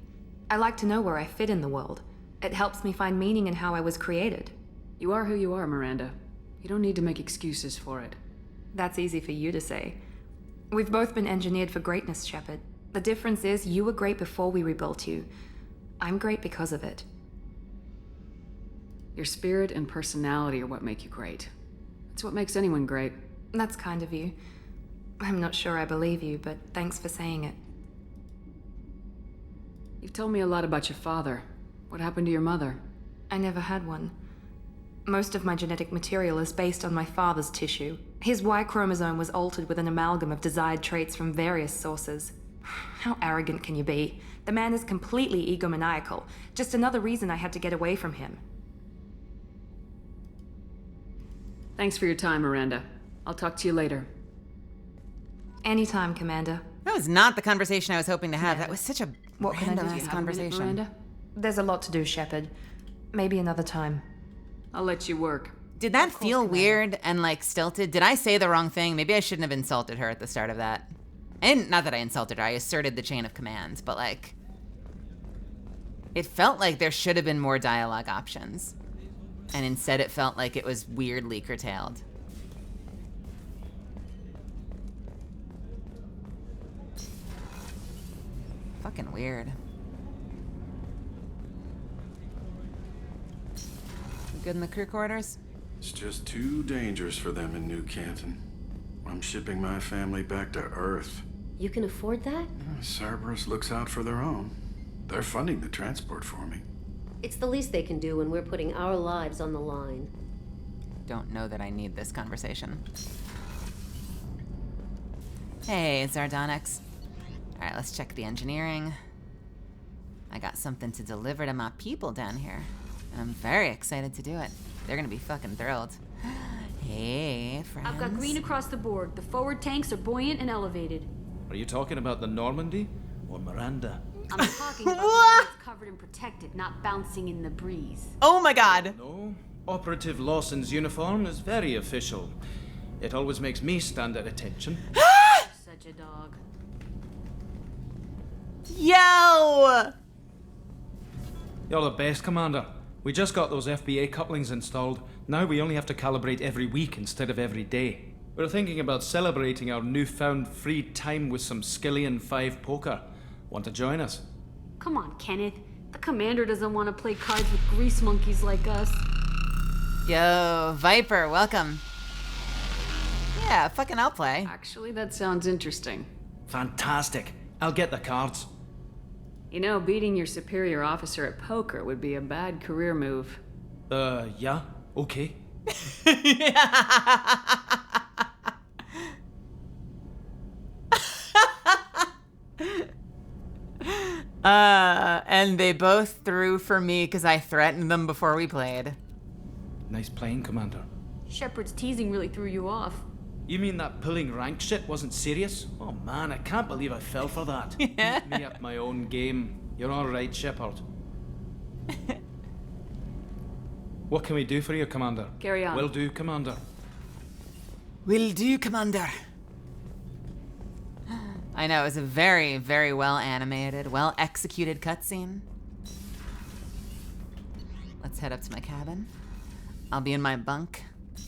I like to know where I fit in the world. It helps me find meaning in how I was created. You are who you are, Miranda. You don't need to make excuses for it. That's easy for you to say. We've both been engineered for greatness, Shepard. The difference is you were great before we rebuilt you. I'm great because of it. Your spirit and personality are what make you great. It's what makes anyone great. That's kind of you. I'm not sure I believe you, but thanks for saying it. You've told me a lot about your father. What happened to your mother? I never had one. Most of my genetic material is based on my father's tissue. His Y chromosome was altered with an amalgam of desired traits from various sources. How arrogant can you be? The man is completely egomaniacal. Just another reason I had to get away from him. Thanks for your time, Miranda. I'll talk to you later. Anytime, Commander. That was not the conversation I was hoping to have. That was such a What can I do? random-ass conversation. Miranda? There's a lot to do, Shepard. Maybe another time. I'll let you work. Did that feel weird and like stilted? Did I say the wrong thing? Maybe I shouldn't have insulted her at the start of that. And not that I insulted her, I asserted the chain of commands, but like, it felt like there should have been more dialogue options. And instead it felt like it was weirdly curtailed. Fucking weird. You good in the crew quarters? It's just too dangerous for them in New Canton. I'm shipping my family back to Earth. You can afford that? Cerberus looks out for their own. They're funding the transport for me. It's the least they can do when we're putting our lives on the line. Don't know that I need this conversation. Hey, Zardonyx. Alright, let's check the engineering. I got something to deliver to my people down here. And I'm very excited to do it. They're gonna be fucking thrilled. Hey, friends. I've got green across the board. The forward tanks are buoyant and elevated. Are you talking about the Normandy or Miranda? I'm talking about the one that's covered and protected, not bouncing in the breeze. Oh my god. No, Operative Lawson's uniform is very official. It always makes me stand at attention. Such a dog. Yo! You're the best, Commander. We just got those FBA couplings installed. Now we only have to calibrate every week instead of every day. We're thinking about celebrating our newfound free time with some Skillian 5 poker. Want to join us? Come on, Kenneth. The commander doesn't want to play cards with grease monkeys like us. Yo, Viper, welcome. Yeah, fucking I'll play. Actually, that sounds interesting. Fantastic. I'll get the cards. You know, beating your superior officer at poker would be a bad career move. Yeah? Okay. And they both threw for me because I threatened them before we played. Nice playing, Commander. Shepard's teasing really threw you off. You mean that pulling rank shit wasn't serious? Oh man, I can't believe I fell for that. Beat me at my own game. You're all right, Shepard. What can we do for you, Commander? Carry on. Will do, Commander. Will do, Commander. I know, it was a very, very well animated, well executed cutscene. Let's head up to my cabin. I'll be in my bunk. Do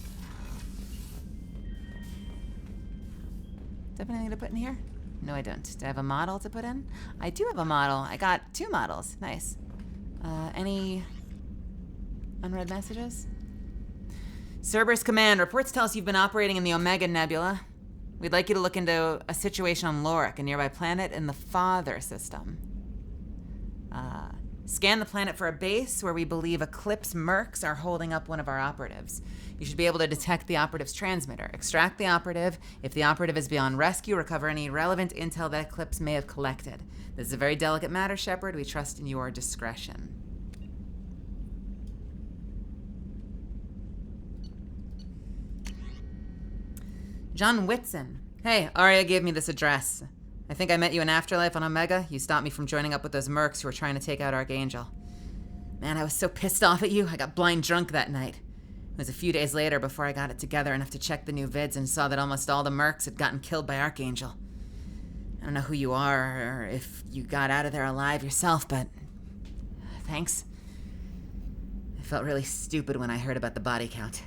I have anything to put in here? No, I don't. Do I have a model to put in? I do have a model. I got 2 models. Nice. Any unread messages? Cerberus Command, reports tell us you've been operating in the Omega Nebula. We'd like you to look into a situation on Lorik, a nearby planet in the Father system. Scan the planet for a base where we believe Eclipse Mercs are holding up one of our operatives. You should be able to detect the operative's transmitter. Extract the operative. If the operative is beyond rescue, recover any relevant intel that Eclipse may have collected. This is a very delicate matter, Shepard. We trust in your discretion. John Whitson. Hey, Arya gave me this address. I think I met you in Afterlife on Omega. You stopped me from joining up with those mercs who were trying to take out Archangel. Man, I was so pissed off at you. I got blind drunk that night. It was a few days later before I got it together enough to check the new vids and saw that almost all the mercs had gotten killed by Archangel. I don't know who you are or if you got out of there alive yourself, but thanks. I felt really stupid when I heard about the body count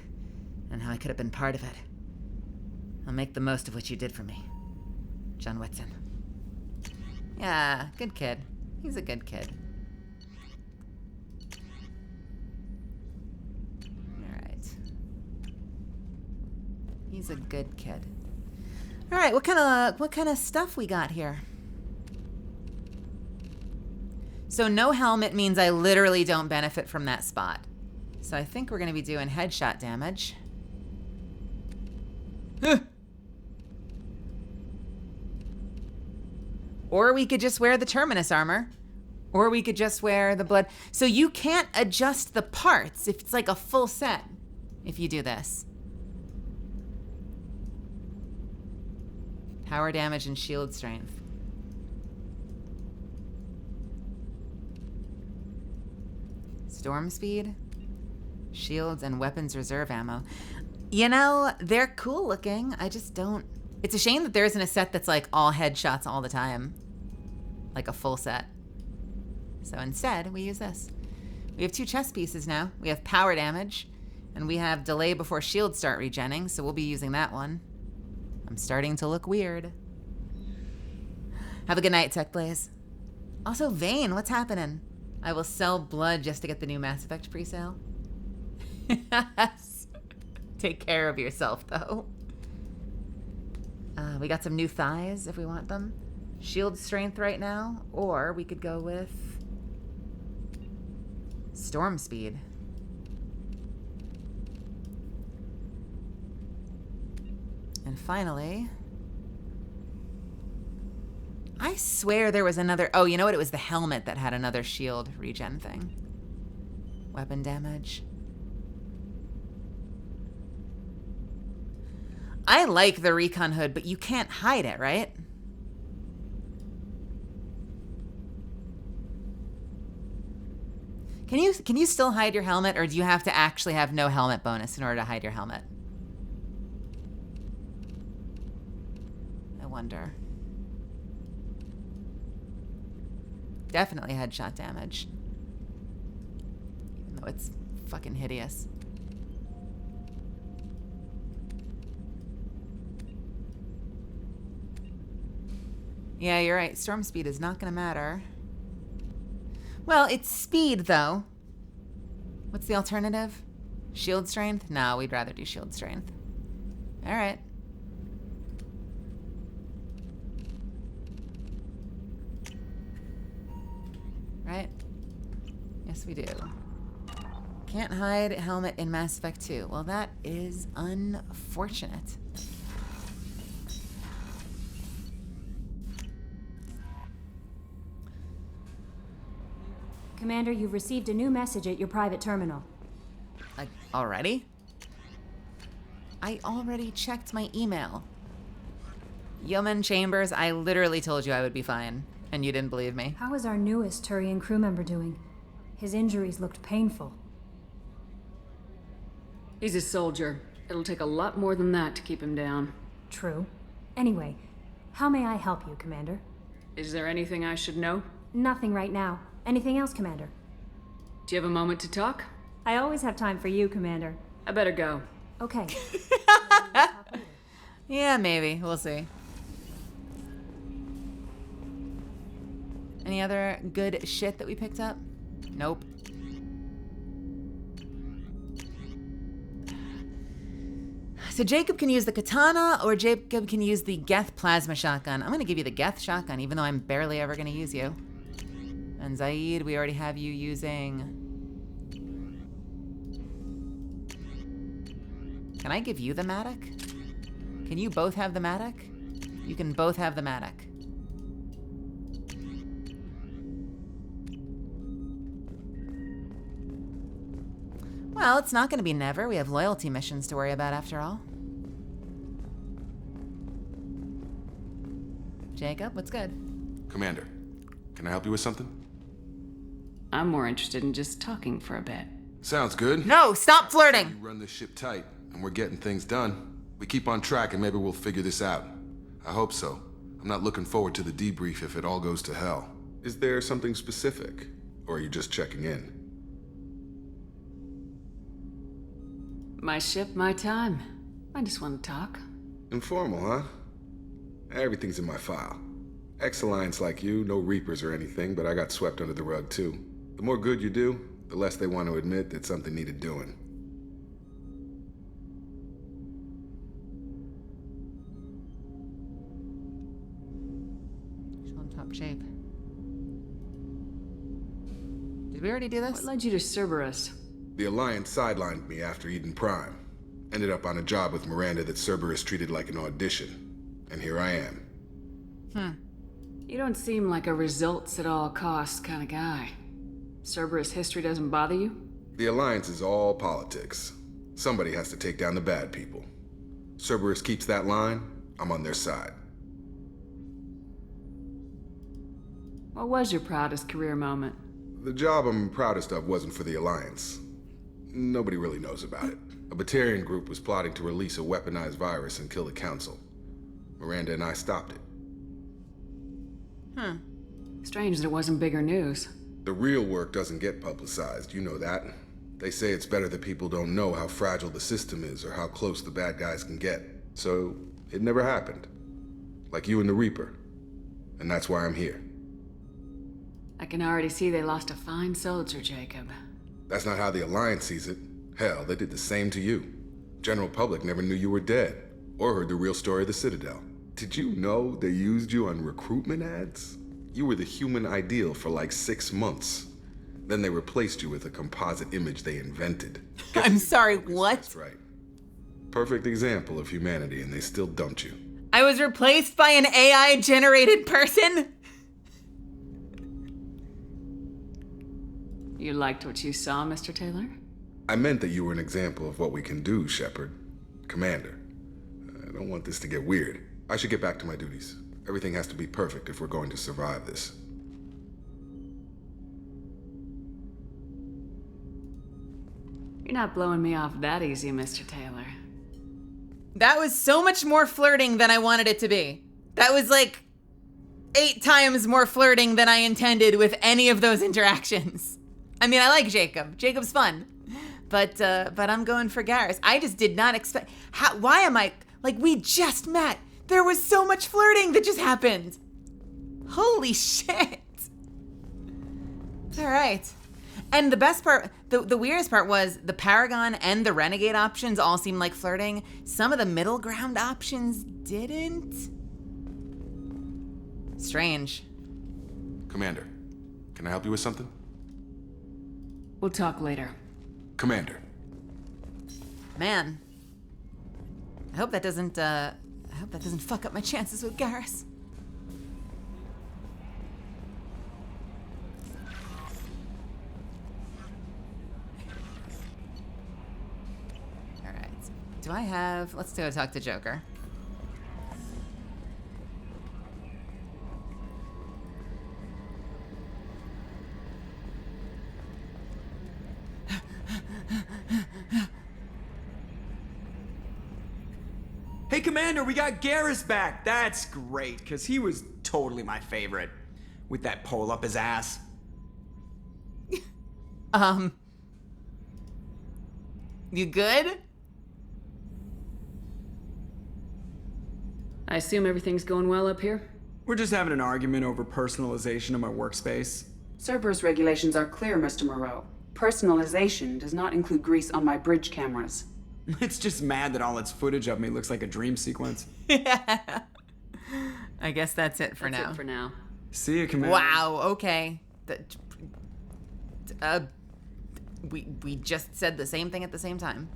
and how I could have been part of it. I'll make the most of what you did for me. John Whitson. Yeah, good kid. He's a good kid. Alright. He's a good kid. Alright, what kind of stuff we got here? So no helmet means I literally don't benefit from that spot. So I think we're gonna be doing headshot damage. Or we could just wear the Terminus armor. Or we could just wear the blood. So you can't adjust the parts if it's like a full set if you do this. Power damage and shield strength. Storm speed. Shields and weapons reserve ammo. You know, they're cool looking. I just don't... It's a shame that there isn't a set that's like all headshots all the time. Like a full set. So instead, we use this. We have 2 chest pieces now. We have power damage, and we have delay before shields start regenning, so we'll be using that one. I'm starting to look weird. Have a good night, Tech Blaze. Also, Vane, what's happening? I will sell blood just to get the new Mass Effect presale. Take care of yourself, though. We got some new thighs if we want them. Shield strength right now, or we could go with storm speed. And finally, I swear there was another... Oh, you know what? It was the helmet that had another shield regen thing. Weapon damage. I like the recon hood, but you can't hide it, right? Can you still hide your helmet, or do you have to actually have no helmet bonus in order to hide your helmet? I wonder. Definitely headshot damage. Even though it's fucking hideous. Yeah, you're right. Storm speed is not going to matter. Well, it's speed, though. What's the alternative? Shield strength? No, we'd rather do shield strength. All right. Right? Yes, we do. Can't hide helmet in Mass Effect 2. Well, that is unfortunate. Commander, you've received a new message at your private terminal. Like, already? I already checked my email. Yeoman Chambers, I literally told you I would be fine, and you didn't believe me. How is our newest Turian crew member doing? His injuries looked painful. He's a soldier. It'll take a lot more than that to keep him down. True. Anyway, how may I help you, Commander? Is there anything I should know? Nothing right now. Anything else, Commander? Do you have a moment to talk? I always have time for you, Commander. I better go. Okay. Yeah, maybe. We'll see. Any other good shit that we picked up? Nope. So Jacob can use the katana, or Jacob can use the Geth plasma shotgun. I'm going to give you the Geth shotgun, even though I'm barely ever going to use you. And Zaid, we already have you using... Can I give you the Matic? Can you both have the Matic? You can both have the Matic. Well, it's not going to be never. We have loyalty missions to worry about after all. Jacob, what's good? Commander, can I help you with something? I'm more interested in just talking for a bit. Sounds good. No, stop flirting! You run this ship tight, and we're getting things done. We keep on track, and maybe we'll figure this out. I hope so. I'm not looking forward to the debrief if it all goes to hell. Is there something specific, or are you just checking in? My ship, my time. I just want to talk. Informal, huh? Everything's in my file. Ex-Alliance like you, no Reapers or anything, but I got swept under the rug too. The more good you do, the less they want to admit that something needed doing. She's on top shape. Did we already do this? What led you to Cerberus? The Alliance sidelined me after Eden Prime. Ended up on a job with Miranda that Cerberus treated like an audition. And here I am. You don't seem like a results at all costs kind of guy. Cerberus history doesn't bother you? The Alliance is all politics. Somebody has to take down the bad people. Cerberus keeps that line, I'm on their side. What was your proudest career moment? The job I'm proudest of wasn't for the Alliance. Nobody really knows about it. A Batarian group was plotting to release a weaponized virus and kill the Council. Miranda and I stopped it. Strange that it wasn't bigger news. The real work doesn't get publicized, you know that. They say it's better that people don't know how fragile the system is or how close the bad guys can get. So, it never happened. Like you and the Reaper. And that's why I'm here. I can already see they lost a fine soldier, Jacob. That's not how the Alliance sees it. Hell, they did the same to you. General public never knew you were dead, or heard the real story of the Citadel. Did you know they used you on recruitment ads? You were the human ideal for like 6 months. Then they replaced you with a composite image they invented. I'm sorry, what? That's right. Perfect example of humanity, and they still dumped you. I was replaced by an AI-generated person? You liked what you saw, Mr. Taylor? I meant that you were an example of what we can do, Shepard. Commander. I don't want this to get weird. I should get back to my duties. Everything has to be perfect if we're going to survive this. You're not blowing me off that easy, Mr. Taylor. That was so much more flirting than I wanted it to be. That was like 8 times more flirting than I intended with any of those interactions. I mean, I like Jacob. Jacob's fun. But I'm going for Garrus. I just did not expect... Why am I... Like, we just met. There was so much flirting that just happened. Holy shit. All right. And the best part, the weirdest part was the Paragon and the Renegade options all seemed like flirting. Some of the middle ground options didn't. Strange. Commander, can I help you with something? We'll talk later. Commander. Man. I hope that doesn't fuck up my chances with Garrus. All right. Do I have... Let's go talk to Joker. Hey, Commander, we got Garrus back. That's great, because he was totally my favorite. With that pole up his ass. You good? I assume everything's going well up here? We're just having an argument over personalization of my workspace. Cerberus regulations are clear, Mr. Moreau. Personalization does not include grease on my bridge cameras. It's just mad that all its footage of me looks like a dream sequence. I guess that's it for now. That's it for now. See you, Commander. Wow, okay. We just said the same thing at the same time.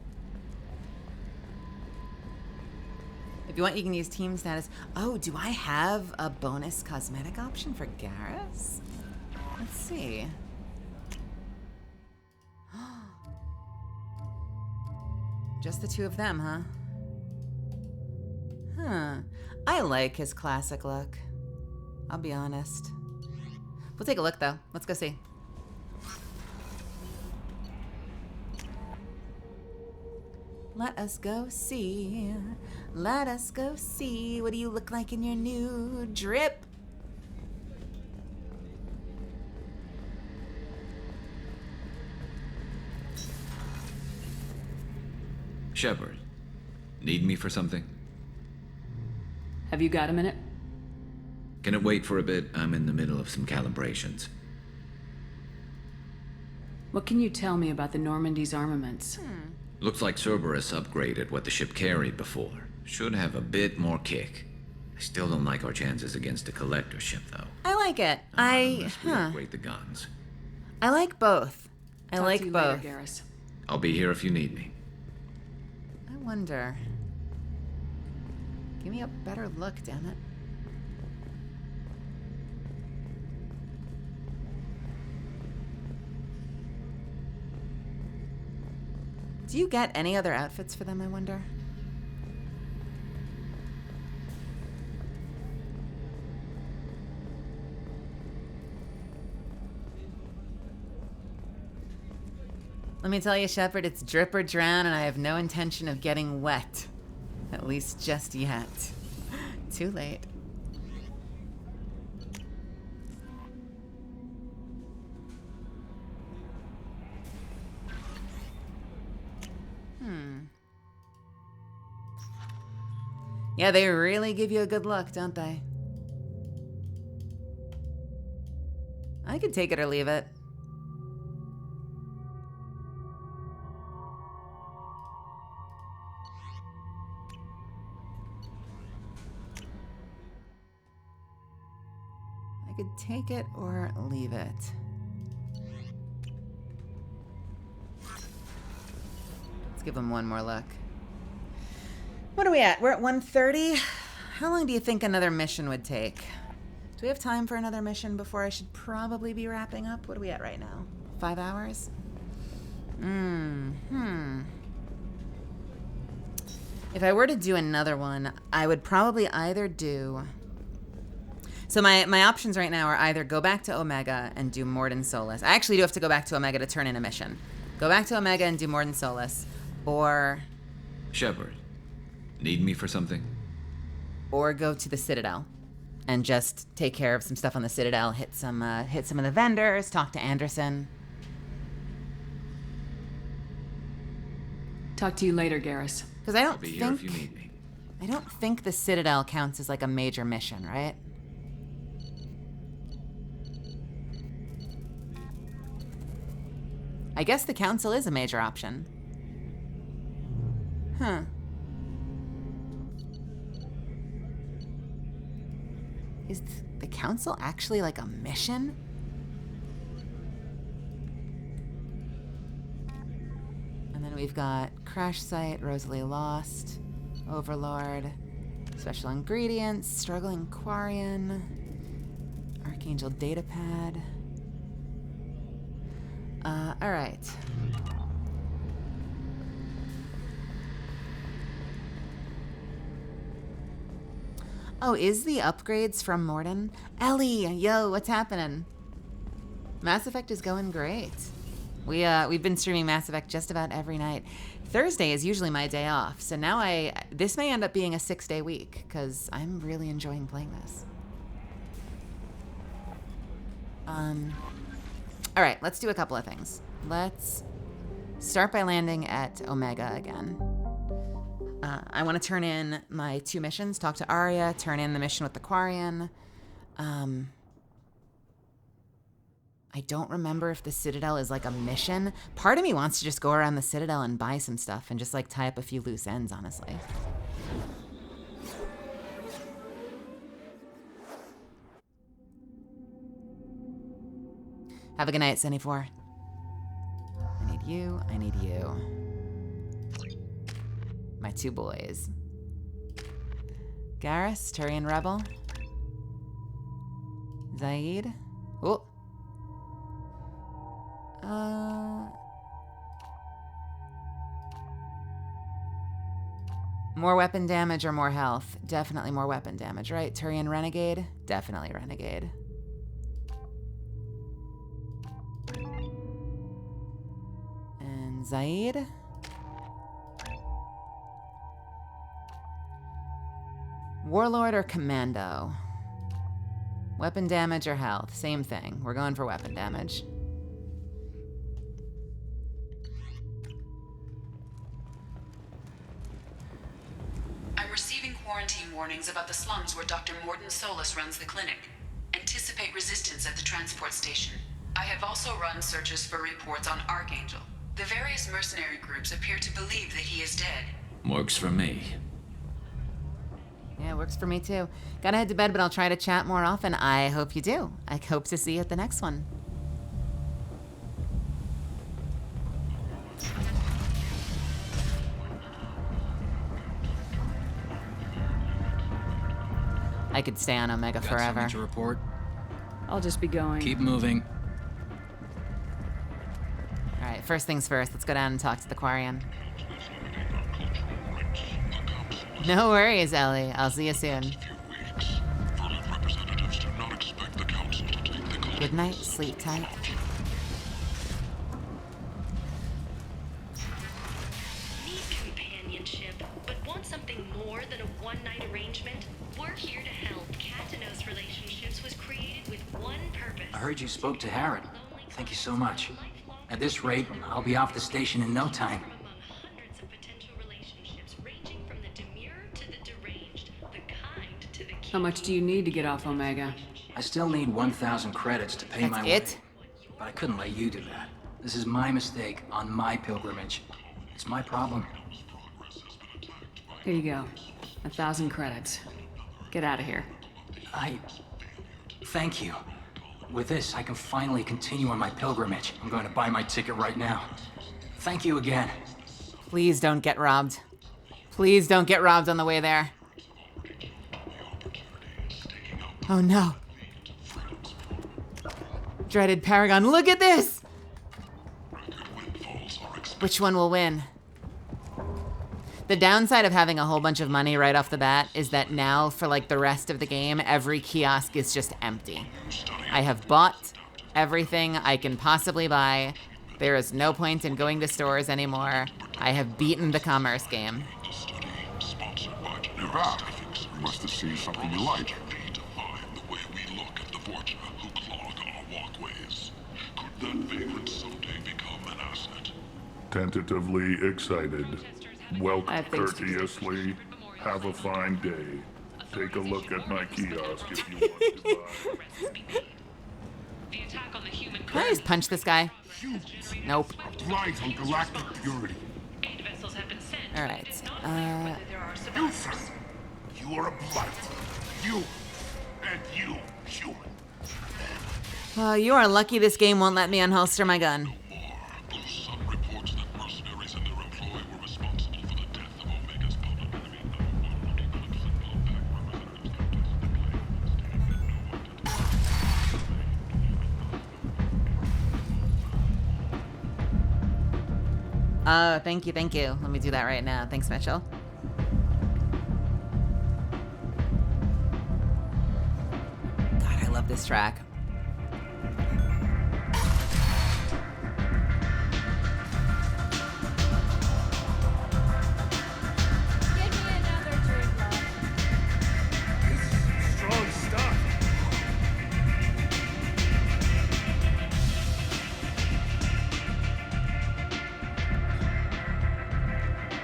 If you want, you can use team status. Oh, do I have a bonus cosmetic option for Garrus? Let's see. Just the two of them, huh? Huh. I like his classic look. I'll be honest. We'll take a look, though. Let's go see. Let us go see. Let us go see. What do you look like in your new drip? Shepard, need me for something? Have you got a minute? Can it wait for a bit? I'm in the middle of some calibrations. What can you tell me about the Normandy's armaments? Looks like Cerberus upgraded what the ship carried before. Should have a bit more kick. I still don't like our chances against a collector ship, though. I like it. Unless we upgrade the guns. I like both. I Talk like to you both. Later, Garrus. I'll be here if you need me. I wonder. Give me a better look, damn it. Do you get any other outfits for them, I wonder? Let me tell you, Shepard, it's drip or drown, and I have no intention of getting wet. At least just yet. Too late. Yeah, they really give you a good look, don't they? I could take it or leave it. I could take it or leave it. Let's give him one more look. What are we at? We're at 1:30. How long do you think another mission would take? Do we have time for another mission before I should probably be wrapping up? What are we at right now? 5 hours? If I were to do another one, I would probably either do... So my options right now are either go back to Omega and do Mordin Solus. I actually do have to go back to Omega to turn in a mission. Go back to Omega and do Morden Solus. Or Shepard, need me for something? go to the Citadel and just take care of some stuff on the Citadel, hit some of the vendors, talk to Anderson. Talk to you later, Garrus. Because I I'll don't be here if you need me. I don't think the Citadel counts as like a major mission, right? I guess the Council is a major option. Huh. Is the Council actually like a mission? And then we've got Crash Site, Rosalie Lost, Overlord, Special Ingredients, Struggling Quarian, Archangel Datapad. Alright. Oh, is the upgrades from Morden? Ellie, yo, what's happening? Mass Effect is going great. We've been streaming Mass Effect just about every night. Thursday is usually my day off, so now this may end up being a 6-day week, because I'm really enjoying playing this. Alright, let's do a couple of things. Let's start by landing at Omega again. I want to turn in my 2 missions, talk to Arya, turn in the mission with the Quarian. I don't remember if the Citadel is like a mission. Part of me wants to just go around the Citadel and buy some stuff and just like tie up a few loose ends, honestly. Have a good night, Sunny 4. I need you. I need you. My 2 boys. Garrus, Turian Rebel. Zaid. Oh. More weapon damage or more health? Definitely more weapon damage, right? Turian Renegade? Definitely Renegade. And Zaid? Warlord or Commando? Weapon damage or health? Same thing. We're going for weapon damage. I'm receiving quarantine warnings about the slums where Dr. Morden Solus runs the clinic. Anticipate resistance at the transport station. I have also run searches for reports on Archangel. The various mercenary groups appear to believe that he is dead. Works for me. Yeah, it works for me too. Gotta head to bed, but I'll try to chat more often. I hope you do. I hope to see you at the next one. I could stay on Omega forever. Got something to report? I'll just be going. Keep moving. All right, first things first. Let's go down and talk to the Quarian. No worries, Ellie. I'll see you soon. Good night. Sleep tight. Need companionship, but want something more than a one-night arrangement? We're here to help. Katanos Relationships was created with one purpose. I heard you spoke to Harrod. Thank you so much. At this rate, I'll be off the station in no time. How much do you need to get off Omega? I still need 1,000 credits to pay my way. But I couldn't let you do that. This is my mistake on my pilgrimage. It's my problem. Here you go. 1,000 credits. Get out of here. Thank you. With this, I can finally continue on my pilgrimage. I'm going to buy my ticket right now. Thank you again. Please don't get robbed. Please don't get robbed on the way there. Oh no. Dreaded Paragon, look at this! Which one will win? The downside of having a whole bunch of money right off the bat is that now, for like the rest of the game, every kiosk is just empty. I have bought everything I can possibly buy. There is no point in going to stores anymore. I have beaten the commerce game. You're back. You must have seen something you like. Tentatively excited. Welcome courteously. Have a fine day. Take a look at my kiosk if you want to buy. Can I just punch this guy? Nope. Right on galactic purity. Alright. You, sir. You are a blight. You. And you, human. Oh, you are lucky this game won't let me unholster my gun. Oh, thank you, thank you. Let me do that right now. Thanks, Mitchell. God, I love this track. Strong stuff.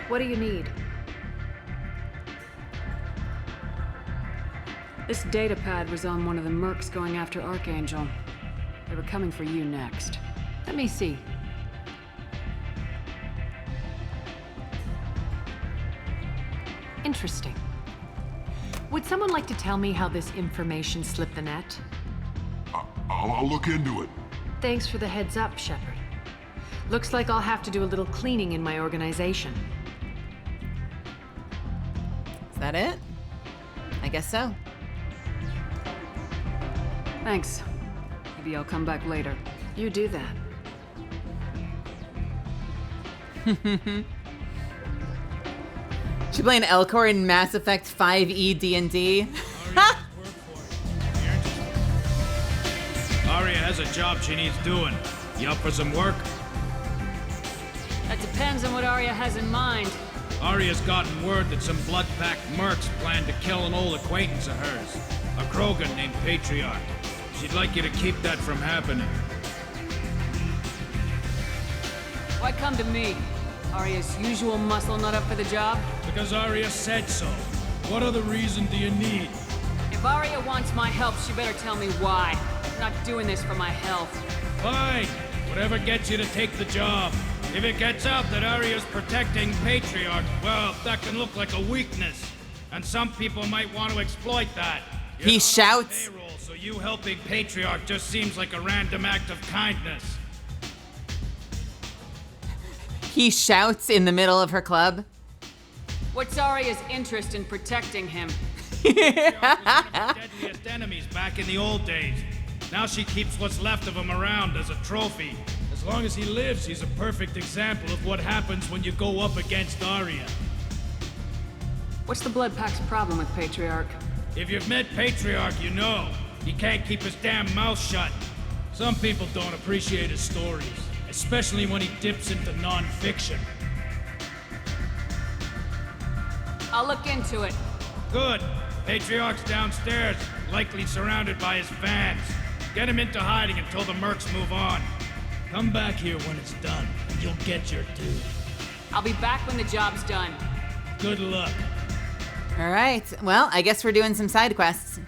What do you need? This data pad was on one of the mercs going after Archangel. They were coming for you next. Let me see. Interesting. Would someone like to tell me how this information slipped the net? I'll look into it. Thanks for the heads up, Shepard. Looks like I'll have to do a little cleaning in my organization. Is that it? I guess so. Thanks. Maybe I'll come back later. You do that. She playing Elcor in Mass Effect 5e D&D. Aria has a job she needs doing. You up for some work? That depends on what Arya has in mind. Aria's gotten word that some blood-packed mercs plan to kill an old acquaintance of hers, a Krogan named Patriarch. She'd like you to keep that from happening. Why come to me? Arya's usual muscle not up for the job? Because Aria said so. What other reason do you need? If Arya wants my help, she better tell me why. I'm not doing this for my health. Fine. Whatever gets you to take the job. If it gets out that Aria's protecting Patriarch, well, that can look like a weakness. And some people might want to exploit that. He shouts. Payroll, so you helping Patriarch just seems like a random act of kindness. He shouts in the middle of her club. What's Arya's interest in protecting him? Patriarch was one of her deadliest enemies back in the old days. Now she keeps what's left of him around as a trophy. As long as he lives, he's a perfect example of what happens when you go up against Arya. What's the Blood Pack's problem with Patriarch? If you've met Patriarch, you know. He can't keep his damn mouth shut. Some people don't appreciate his stories, especially when he dips into non-fiction. I'll look into it. Good. Patriarch's downstairs, likely surrounded by his fans. Get him into hiding until the mercs move on. Come back here when it's done, and you'll get your due. I'll be back when the job's done. Good luck. All right. Well, I guess we're doing some side quests.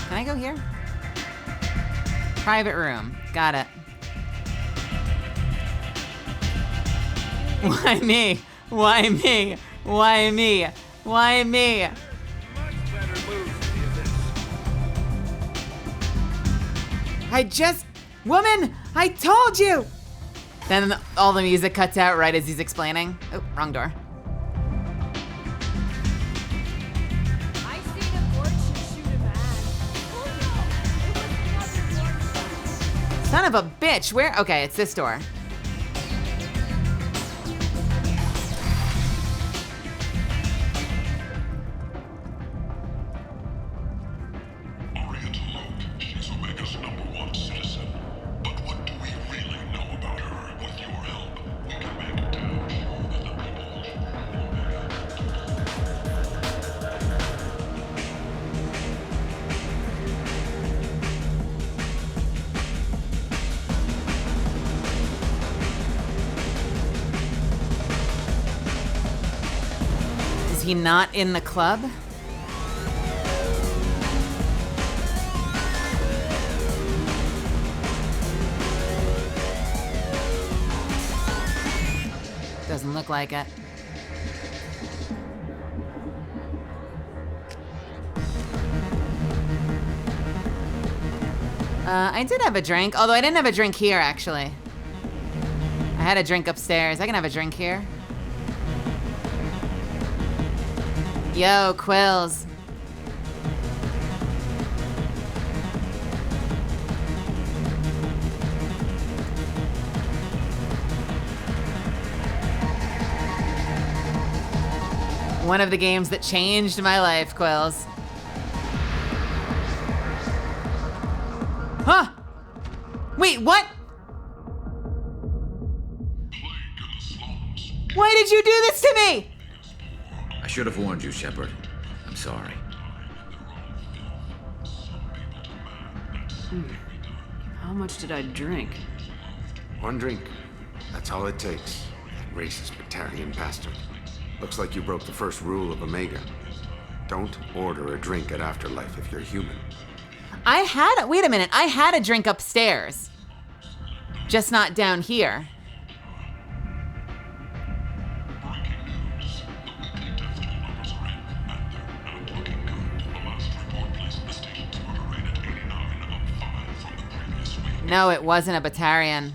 Can I go here? Private room. Got it. Why me? Why me? Why me? Why me? Woman, I told you! Then all the music cuts out right as he's explaining. Oh, wrong door. I seen a Fortune shoot a man. Oh no! It was another Fortune. Son of a bitch, where? Okay, it's this door. Oriental Loke, she's Omega's #1 citizen. But what do we really Is he not in the club? Doesn't look like it. I did have a drink, although I didn't have a drink here, actually. I had a drink upstairs. I can have a drink here. Yo, Quills. One of the games that changed my life, Quills. Huh? Wait, what? Why did you do this to me? I should have warned you, Shepard. I'm sorry. How much did I drink? One drink. That's all it takes. That racist Batarian bastard. Looks like you broke the first rule of Omega. Don't order a drink at Afterlife if you're human. Wait a minute, I had a drink upstairs. Just not down here. No, it wasn't a Batarian.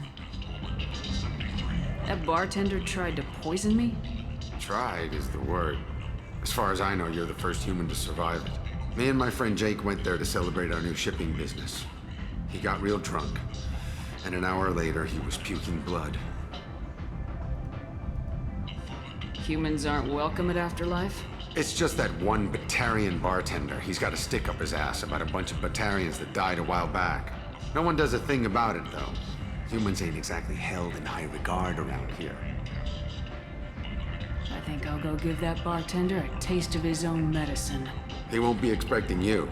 That bartender tried to poison me? Tried is the word. As far as I know, you're the first human to survive it. Me and my friend Jake went there to celebrate our new shipping business. He got real drunk, and an hour later, he was puking blood. Humans aren't welcome at Afterlife? It's just that one Batarian bartender. He's got a stick up his ass about a bunch of Batarians that died a while back. No one does a thing about it, though. Humans ain't exactly held in high regard around here. I think I'll go give that bartender a taste of his own medicine. He won't be expecting you.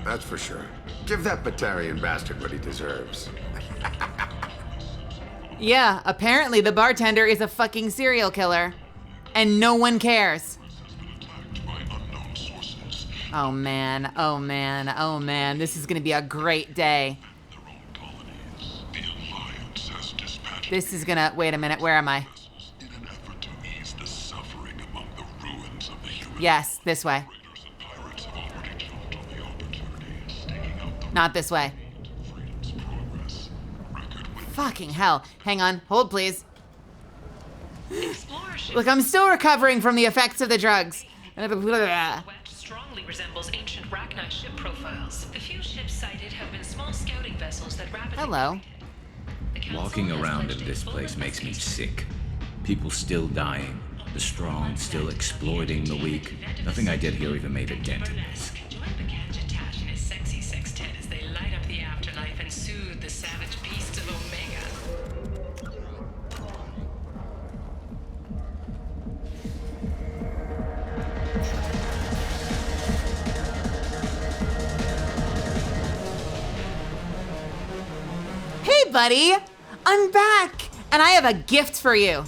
That's for sure. Give that Batarian bastard what he deserves. Yeah, apparently the bartender is a fucking serial killer. And no one cares. Oh man, oh man, oh man. This is gonna be a great day. This is gonna, wait a minute, where am I? Yes, this way. Not this way. Fucking hell. Hang on, hold please. Look, I'm still recovering from the effects of the drugs. Strongly resembles ancient Rachni ship profiles. The few ships sighted have been small scouting vessels that rapidly... Hello. Walking around in this place makes me sick. People still dying. The strong still exploiting the weak. Nothing I did here even made a dent in this. Join Baganja and his sexy sextet as they light up the afterlife and soothe the savage beasts of Omega. Hey, buddy! I'm back! And I have a gift for you.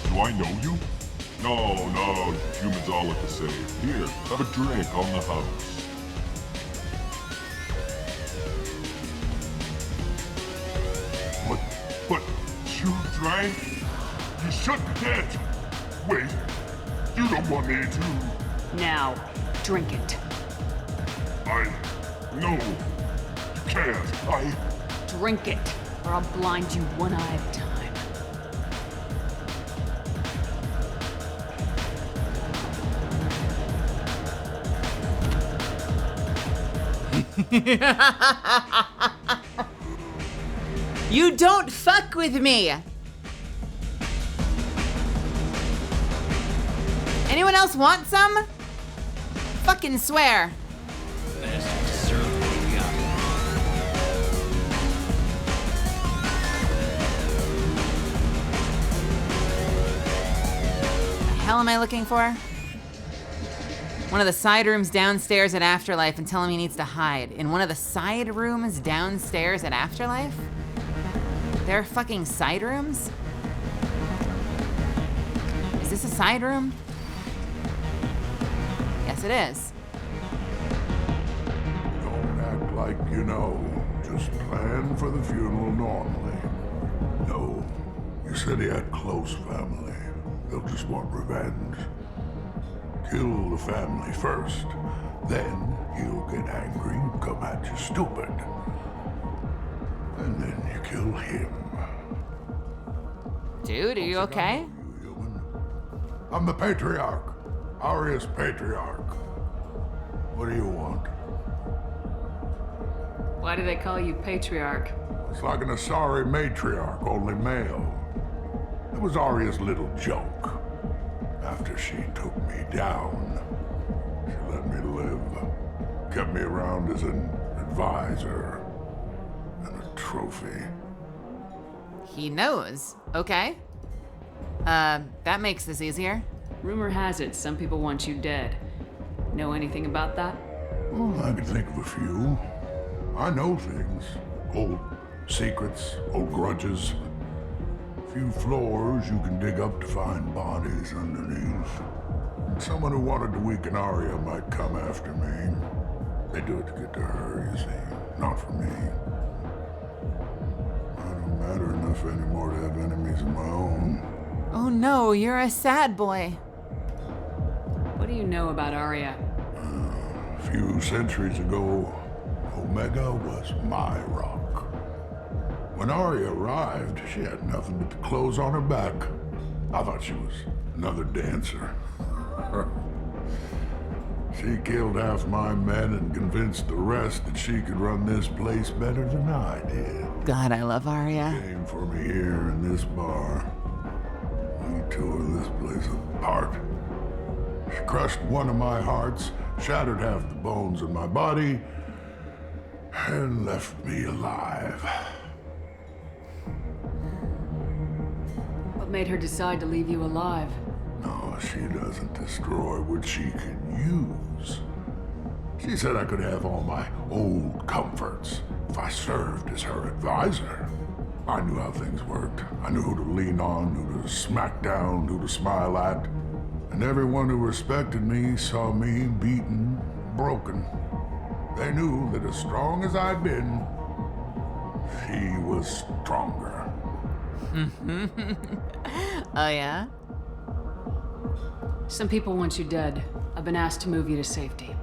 Do I know you? No, humans all look the same. Here, have a drink on the house. But, you drank? You shouldn't get. Wait, you don't want me to. Now, drink it. No, you can't. Drink it, or I'll blind you one eye at a time. You don't fuck with me. Anyone else want some? Fucking swear. What the hell am I looking for? One of the side rooms downstairs at Afterlife and tell him he needs to hide. In one of the side rooms downstairs at Afterlife? There are fucking side rooms? Is Is this a side room? Yes, it is. Don't act like you know. Just plan for the funeral normally. No, you said he had close family. They'll just want revenge. Kill the family first. Then he'll get angry and come at you stupid. And then you kill him. Dude, are you okay? I'm the Patriarch. Aria's Patriarch. What do you want? Why do they call you Patriarch? It's like an Asari matriarch, only male. It was Aria's little joke. After she took me down, she let me live. Kept me around as an advisor and a trophy. He knows. Okay. That makes this easier. Rumor has it some people want you dead. Know anything about that? Well, I can think of a few. I know things. Old secrets, old grudges. A few floors you can dig up to find bodies underneath. Someone who wanted to weaken Aria might come after me. They do it to get to her, you see. Not for me. I don't matter enough anymore to have enemies of my own. Oh no, you're a sad boy. What do you know about Aria? A few centuries ago, Omega was my rock. When Aria arrived, she had nothing but the clothes on her back. I thought she was another dancer. She killed half my men and convinced the rest that she could run this place better than I did. God, I love Aria. Came for me here in this bar. We tore this place apart. She crushed one of my hearts, shattered half the bones in my body, and left me alive. What made her decide to leave you alive? No, she doesn't destroy what she can use. She said I could have all my old comforts if I served as her advisor. I knew how things worked. I knew who to lean on, who to smack down, who to smile at. And everyone who respected me saw me beaten, broken. They knew that as strong as I'd been, she was stronger. Oh, yeah? Some people want you dead. I've been asked to move you to safety.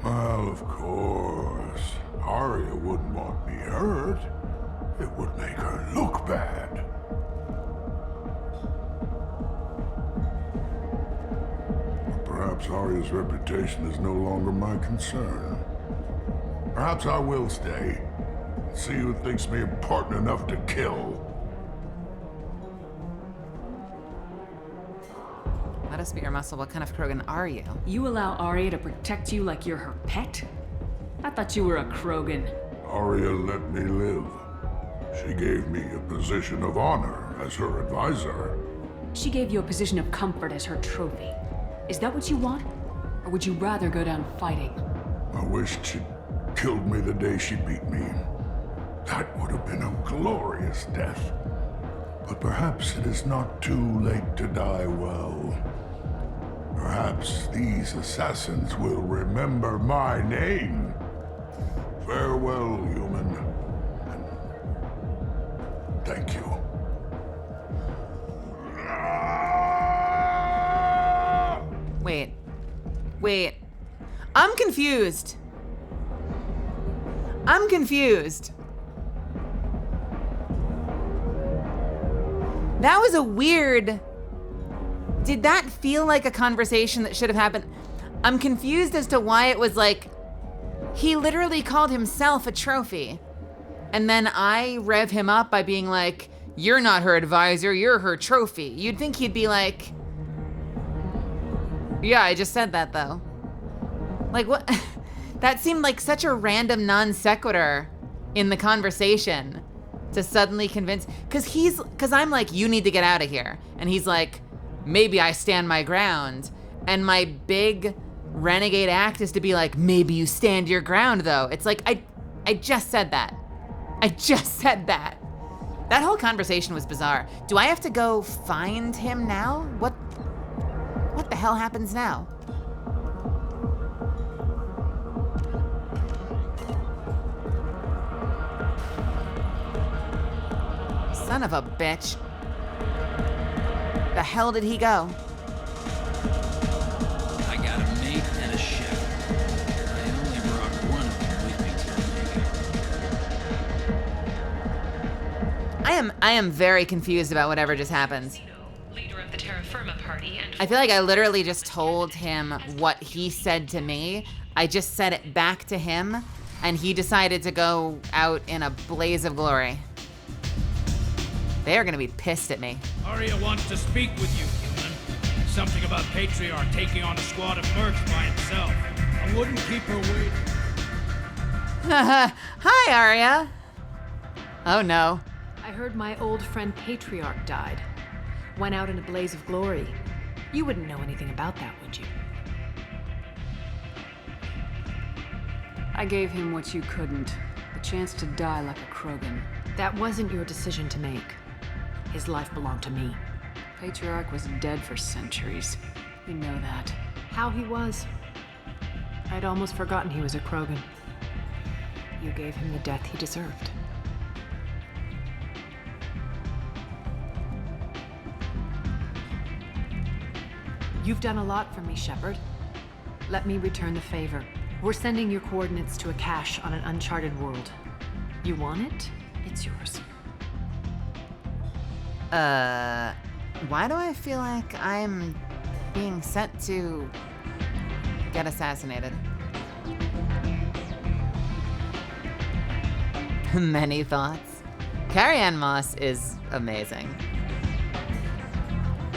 Well, of course. Aria wouldn't want me hurt. It would make her look bad. But perhaps Aria's reputation is no longer my concern. Perhaps I will stay. See who thinks me important enough to kill. Let us be your muscle. What kind of Krogan are you? You allow Aria to protect you like you're her pet? I thought you were a Krogan. Aria let me live. She gave me a position of honor as her advisor. She gave you a position of comfort as her trophy. Is that what you want? Or would you rather go down fighting? I wished she'd killed me the day she beat me. That would have been a glorious death. But perhaps it is not too late to die well. Perhaps these assassins will remember my name. Farewell, human. And thank you. Wait. I'm confused. That was a weird... Did that feel like a conversation that should have happened? I'm confused as to why it was like... He literally called himself a trophy. And then I rev him up by being like, you're not her advisor, you're her trophy. You'd think he'd be like... Yeah, I just said that though. Like what? That seemed like such a random non sequitur in the conversation to suddenly convince, cause I'm like, you need to get out of here. And he's like, maybe I stand my ground. And my big renegade act is to be like, maybe you stand your ground though. It's like, I just said that. That whole conversation was bizarre. Do I have to go find him now? What? hell happens now? Son of a bitch. The hell did he go? I got a mate and a chef. I only brought one of them with me to Omega. I am very confused about whatever just happened. Leader of the Terra Firma party and I feel like I literally just told him what he said to me. I just said it back to him, and he decided to go out in a blaze of glory. They are gonna be pissed at me. Arya wants to speak with you, human. Something about Patriarch taking on a squad of mercs by himself. I wouldn't keep her waiting. Hi, Arya. Oh no. I heard my old friend Patriarch died. Went out in a blaze of glory. You wouldn't know anything about that, would you? I gave him what you couldn't. The chance to die like a Krogan. That wasn't your decision to make. His life belonged to me. Patriarch was dead for centuries. You know that. How he was. I'd almost forgotten he was a Krogan. You gave him the death he deserved. You've done a lot for me, Shepard. Let me return the favor. We're sending your coordinates to a cache on an uncharted world. You want it? It's yours. Why do I feel like I'm being sent to get assassinated? Many thoughts. Carrie-Anne Moss is amazing.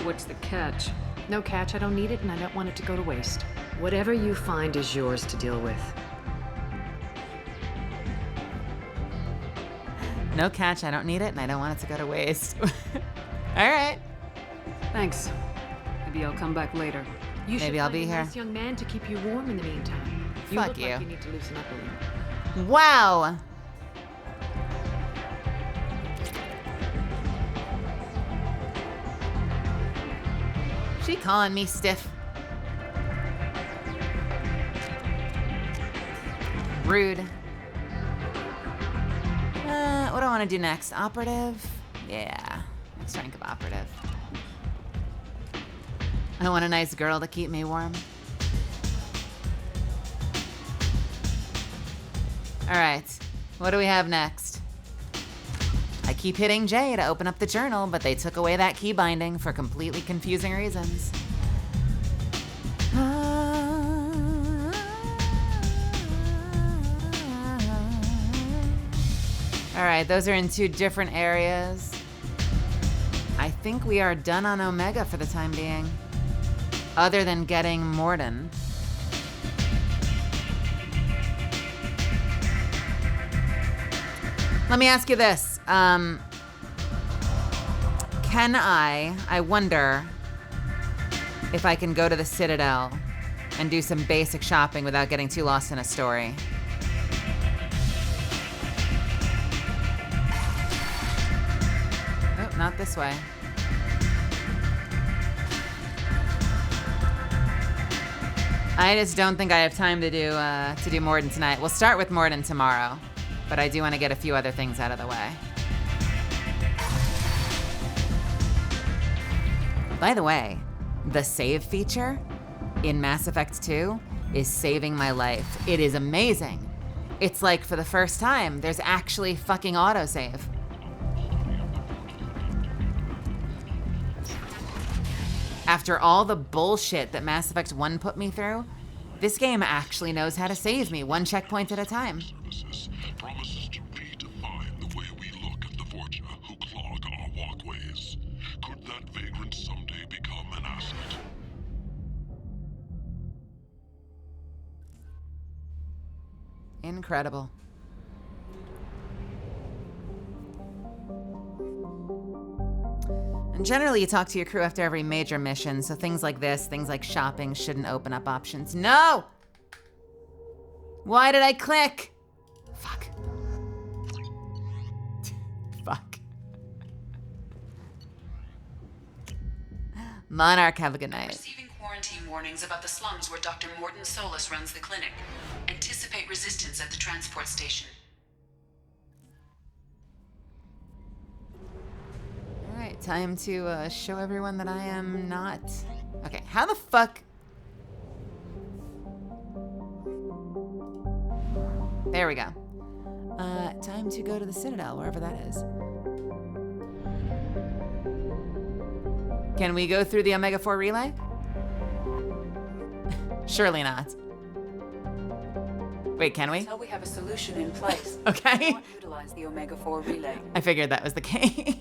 What's the catch? No catch, I don't need it, and I don't want it to go to waste. Whatever you find is yours to deal with. No catch, I don't need it, and I don't want it to go to waste. All right. Thanks. Maybe I'll come back later. You should Maybe I'll find be a here. nice young man to keep you warm in the meantime. You Fuck look you. like you need to loosen up a little. Wow. She calling me stiff. Rude. What do I want to do next? Operative? Yeah. Next rank of operative. I want a nice girl to keep me warm. All right. What do we have next? I keep hitting J to open up the journal, but they took away that key binding for completely confusing reasons. All right, those are in 2 different areas. I think we are done on Omega for the time being, other than getting Mordin. Let me ask you this. Can I wonder if I can go to the Citadel and do some basic shopping without getting too lost in a story. Oh, not this way. I just don't think I have time to do Mordin tonight. We'll start with Mordin tomorrow, but I do want to get a few other things out of the way. By the way, the save feature in Mass Effect 2 is saving my life. It is amazing. It's like for the first time, there's actually fucking autosave. After all the bullshit that Mass Effect 1 put me through, this game actually knows how to save me 1 checkpoint at a time. Promises to redefine the way we look at the Vorcha who clog our walkways. Could that vagrant someday become an asset? Incredible. And generally, you talk to your crew after every major mission, so things like this, things like shopping, shouldn't open up options. No! Why did I click? Fuck. Fuck. Monarch, have a good night. Receiving quarantine warnings about the slums where Dr. Morton Solus runs the clinic. Anticipate resistance at the transport station. Alright, time to show everyone that I am not... Okay, how the fuck... There we go. Time to go to the Citadel, wherever that is. Can we go through the Omega-4 relay? Surely not. Wait, can we? Until we have a solution in place. Okay. We won't utilize the Omega-4 relay. I figured that was the case.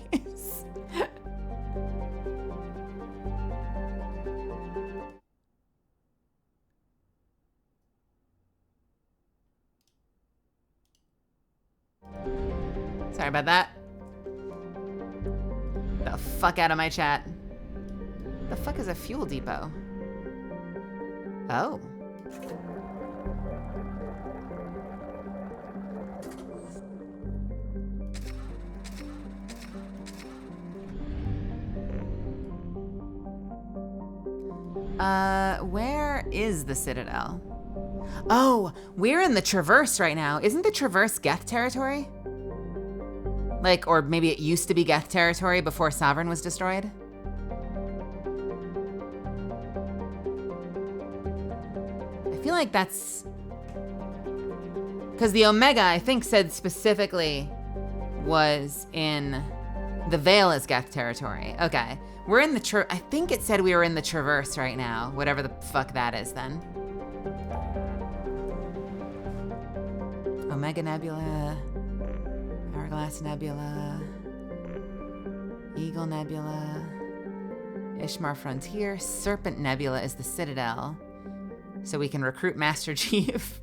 Sorry about that. The fuck out of my chat. The fuck is a fuel depot? Oh. Where is the Citadel? Oh, we're in the Traverse right now. Isn't the Traverse Geth territory? Like, or maybe it used to be Geth territory before Sovereign was destroyed? I feel like that's... Because the Omega, I think, said specifically was in the Veil as Geth territory. Okay. We're in the I think it said we were in the Traverse right now. Whatever the fuck that is then. Omega Nebula. Hourglass Nebula. Eagle Nebula. Ishmar Frontier. Serpent Nebula is the Citadel. So we can recruit Master Chief.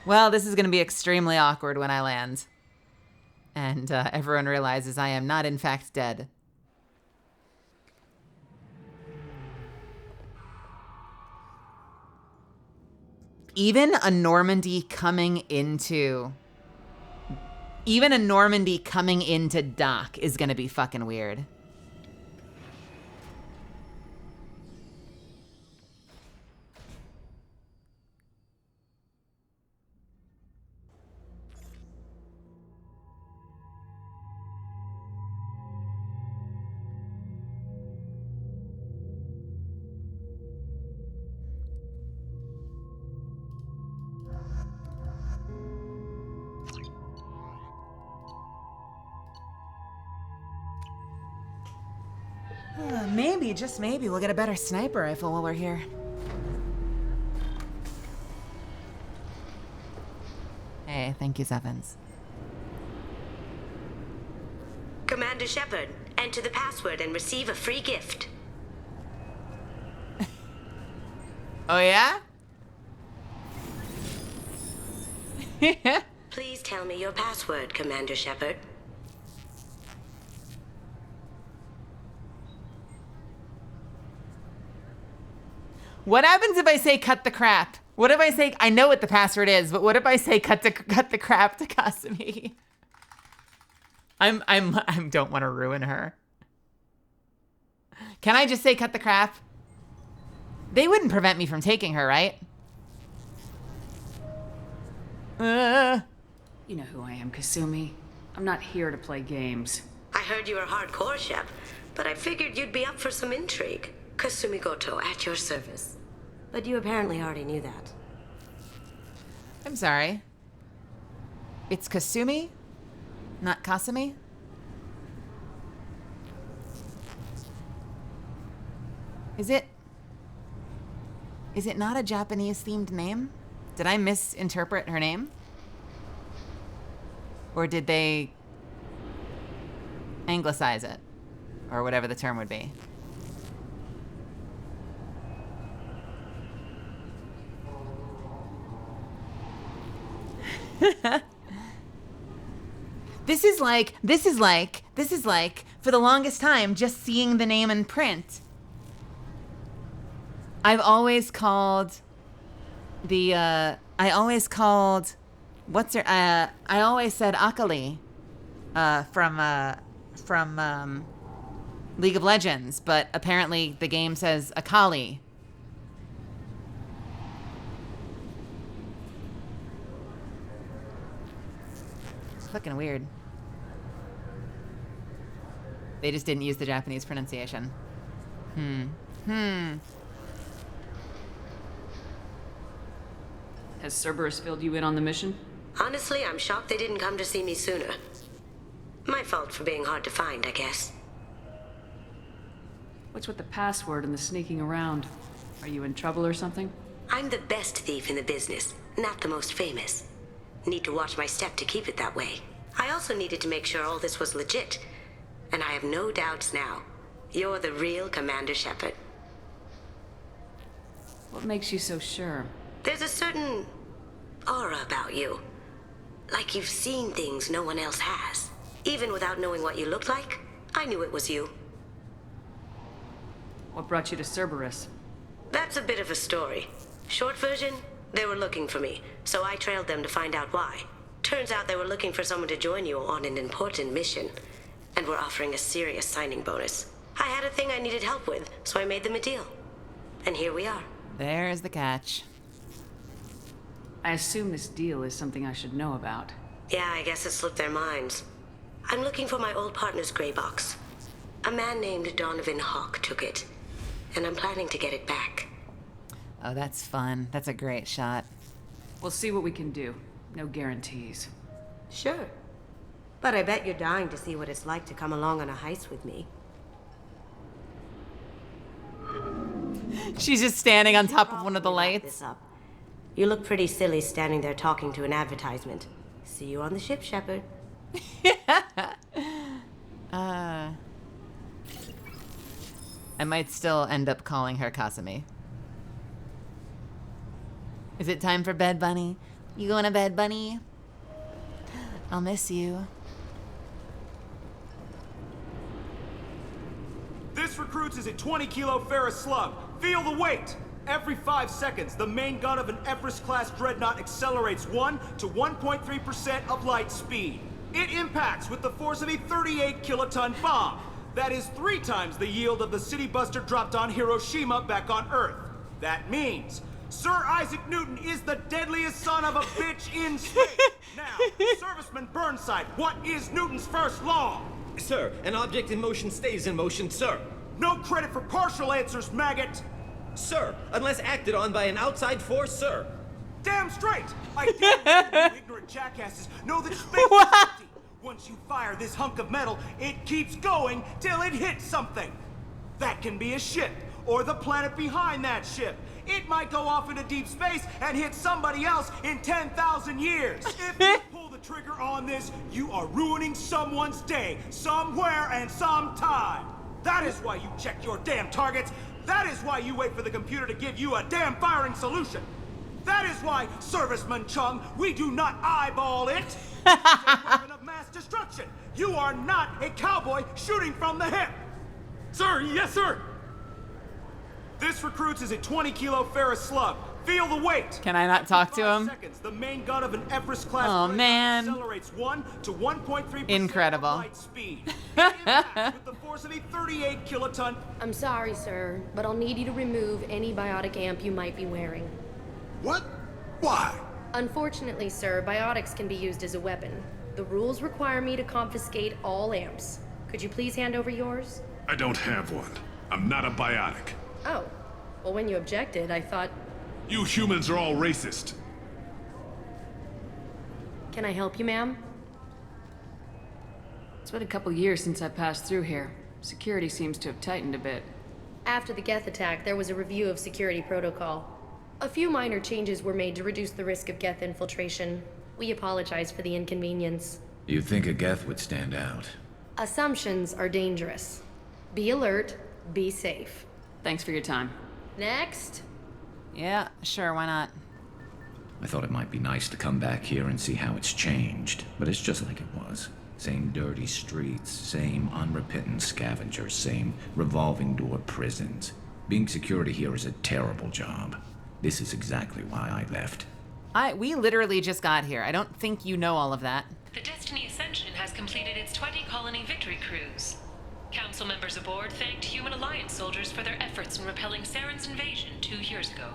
Well, this is going to be extremely awkward when I land. And everyone realizes I am not in fact dead. Even a Normandy coming into dock is going to be fucking weird. Maybe, just maybe, we'll get a better sniper rifle while we're here. Hey, thank you, Sevens. Commander Shepard, enter the password and receive a free gift. Oh, yeah? Please tell me your password, Commander Shepard. What happens if I say cut the crap? What if I say, I know what the password is, but what if I say cut the crap to Kasumi? I don't want to ruin her. Can I just say cut the crap? They wouldn't prevent me from taking her, right? You know who I am, Kasumi. I'm not here to play games. I heard you were hardcore, Shep, but I figured you'd be up for some intrigue. Kasumi Goto, at your service. But you apparently already knew that. I'm sorry. It's Kasumi, not Kasumi? Is it not a Japanese-themed name? Did I misinterpret her name? Or did they anglicize it? Or whatever the term would be. This is like, for the longest time, just seeing the name in print. I've always called I always said Akali from League of Legends, but apparently the game says Akali. It's fucking weird. They just didn't use the Japanese pronunciation. Has Cerberus filled you in on the mission? Honestly, I'm shocked they didn't come to see me sooner. My fault for being hard to find, I guess. What's with the password and the sneaking around? Are you in trouble or something? I'm the best thief in the business, not the most famous. Need to watch my step to keep it that way. I also needed to make sure all this was legit. And I have no doubts now. You're the real Commander Shepard. What makes you so sure? There's a certain aura about you. Like you've seen things no one else has. Even without knowing what you looked like, I knew it was you. What brought you to Cerberus? That's a bit of a story. Short version, they were looking for me, so I trailed them to find out why. Turns out they were looking for someone to join you on an important mission, and were offering a serious signing bonus. I had a thing I needed help with, so I made them a deal. And here we are. There's the catch. I assume this deal is something I should know about. Yeah, I guess it slipped their minds. I'm looking for my old partner's gray box. A man named Donovan Hawk took it, and I'm planning to get it back. Oh, that's fun. That's a great shot. We'll see what we can do. No guarantees. Sure. But I bet you're dying to see what it's like to come along on a heist with me. She's just standing on top of one of the lights. You look pretty silly standing there talking to an advertisement. See you on the ship, Shepard. I might still end up calling her Kasumi. Is it time for bed, Bunny? You going to bed, Bunny? I'll miss you. This recruits is a 20-kilo ferrous slug. Feel the weight! Every 5 seconds, the main gun of an Everest-class dreadnought accelerates 1 to 1.3% of light speed. It impacts with the force of a 38-kiloton bomb. That is 3 times the yield of the city buster dropped on Hiroshima back on Earth. That means Sir Isaac Newton is the deadliest son of a bitch in space. Now, Serviceman Burnside, what is Newton's first law? Sir, an object in motion stays in motion, sir. No credit for partial answers, maggot! Sir, unless acted on by an outside force, sir. Damn straight! I dare you ignorant jackasses know that space is empty. Once you fire this hunk of metal, it keeps going till it hits something. That can be a ship, or the planet behind that ship. It might go off into deep space and hit somebody else in 10,000 years. If you pull the trigger on this, you are ruining someone's day, somewhere and sometime. That is why you check your damn targets. That is why you wait for the computer to give you a damn firing solution. That is why, Serviceman Chung, we do not eyeball it. It's a weapon of mass destruction. You are not a cowboy shooting from the hip. Sir, yes, sir. This recruits is a 20-kilo ferrous slug. Feel the weight. Can I not talk to him? Seconds, the main gun of an Everest-class oh man! Accelerates 1 to 1.3% incredible. light speed. With the force of a 38 kiloton. I'm sorry, sir, but I'll need you to remove any biotic amp you might be wearing. What? Why? Unfortunately, sir, biotics can be used as a weapon. The rules require me to confiscate all amps. Could you please hand over yours? I don't have one. I'm not a biotic. Oh. Well, when you objected, I thought... You humans are all racist. Can I help you, ma'am? It's been a couple years since I passed through here. Security seems to have tightened a bit. After the Geth attack, there was a review of security protocol. A few minor changes were made to reduce the risk of Geth infiltration. We apologize for the inconvenience. You'd think a Geth would stand out. Assumptions are dangerous. Be alert, be safe. Thanks for your time. Next. Yeah, sure, why not? I thought it might be nice to come back here and see how it's changed, but it's just like it was. Same dirty streets, same unrepentant scavengers, same revolving door prisons. Being security here is a terrible job. This is exactly why I left. We literally just got here. I don't think you know all of that. The Destiny Ascension has completed its 20-colony victory cruise. Council members aboard thanked Human Alliance soldiers for their efforts in repelling Saren's invasion 2 years ago.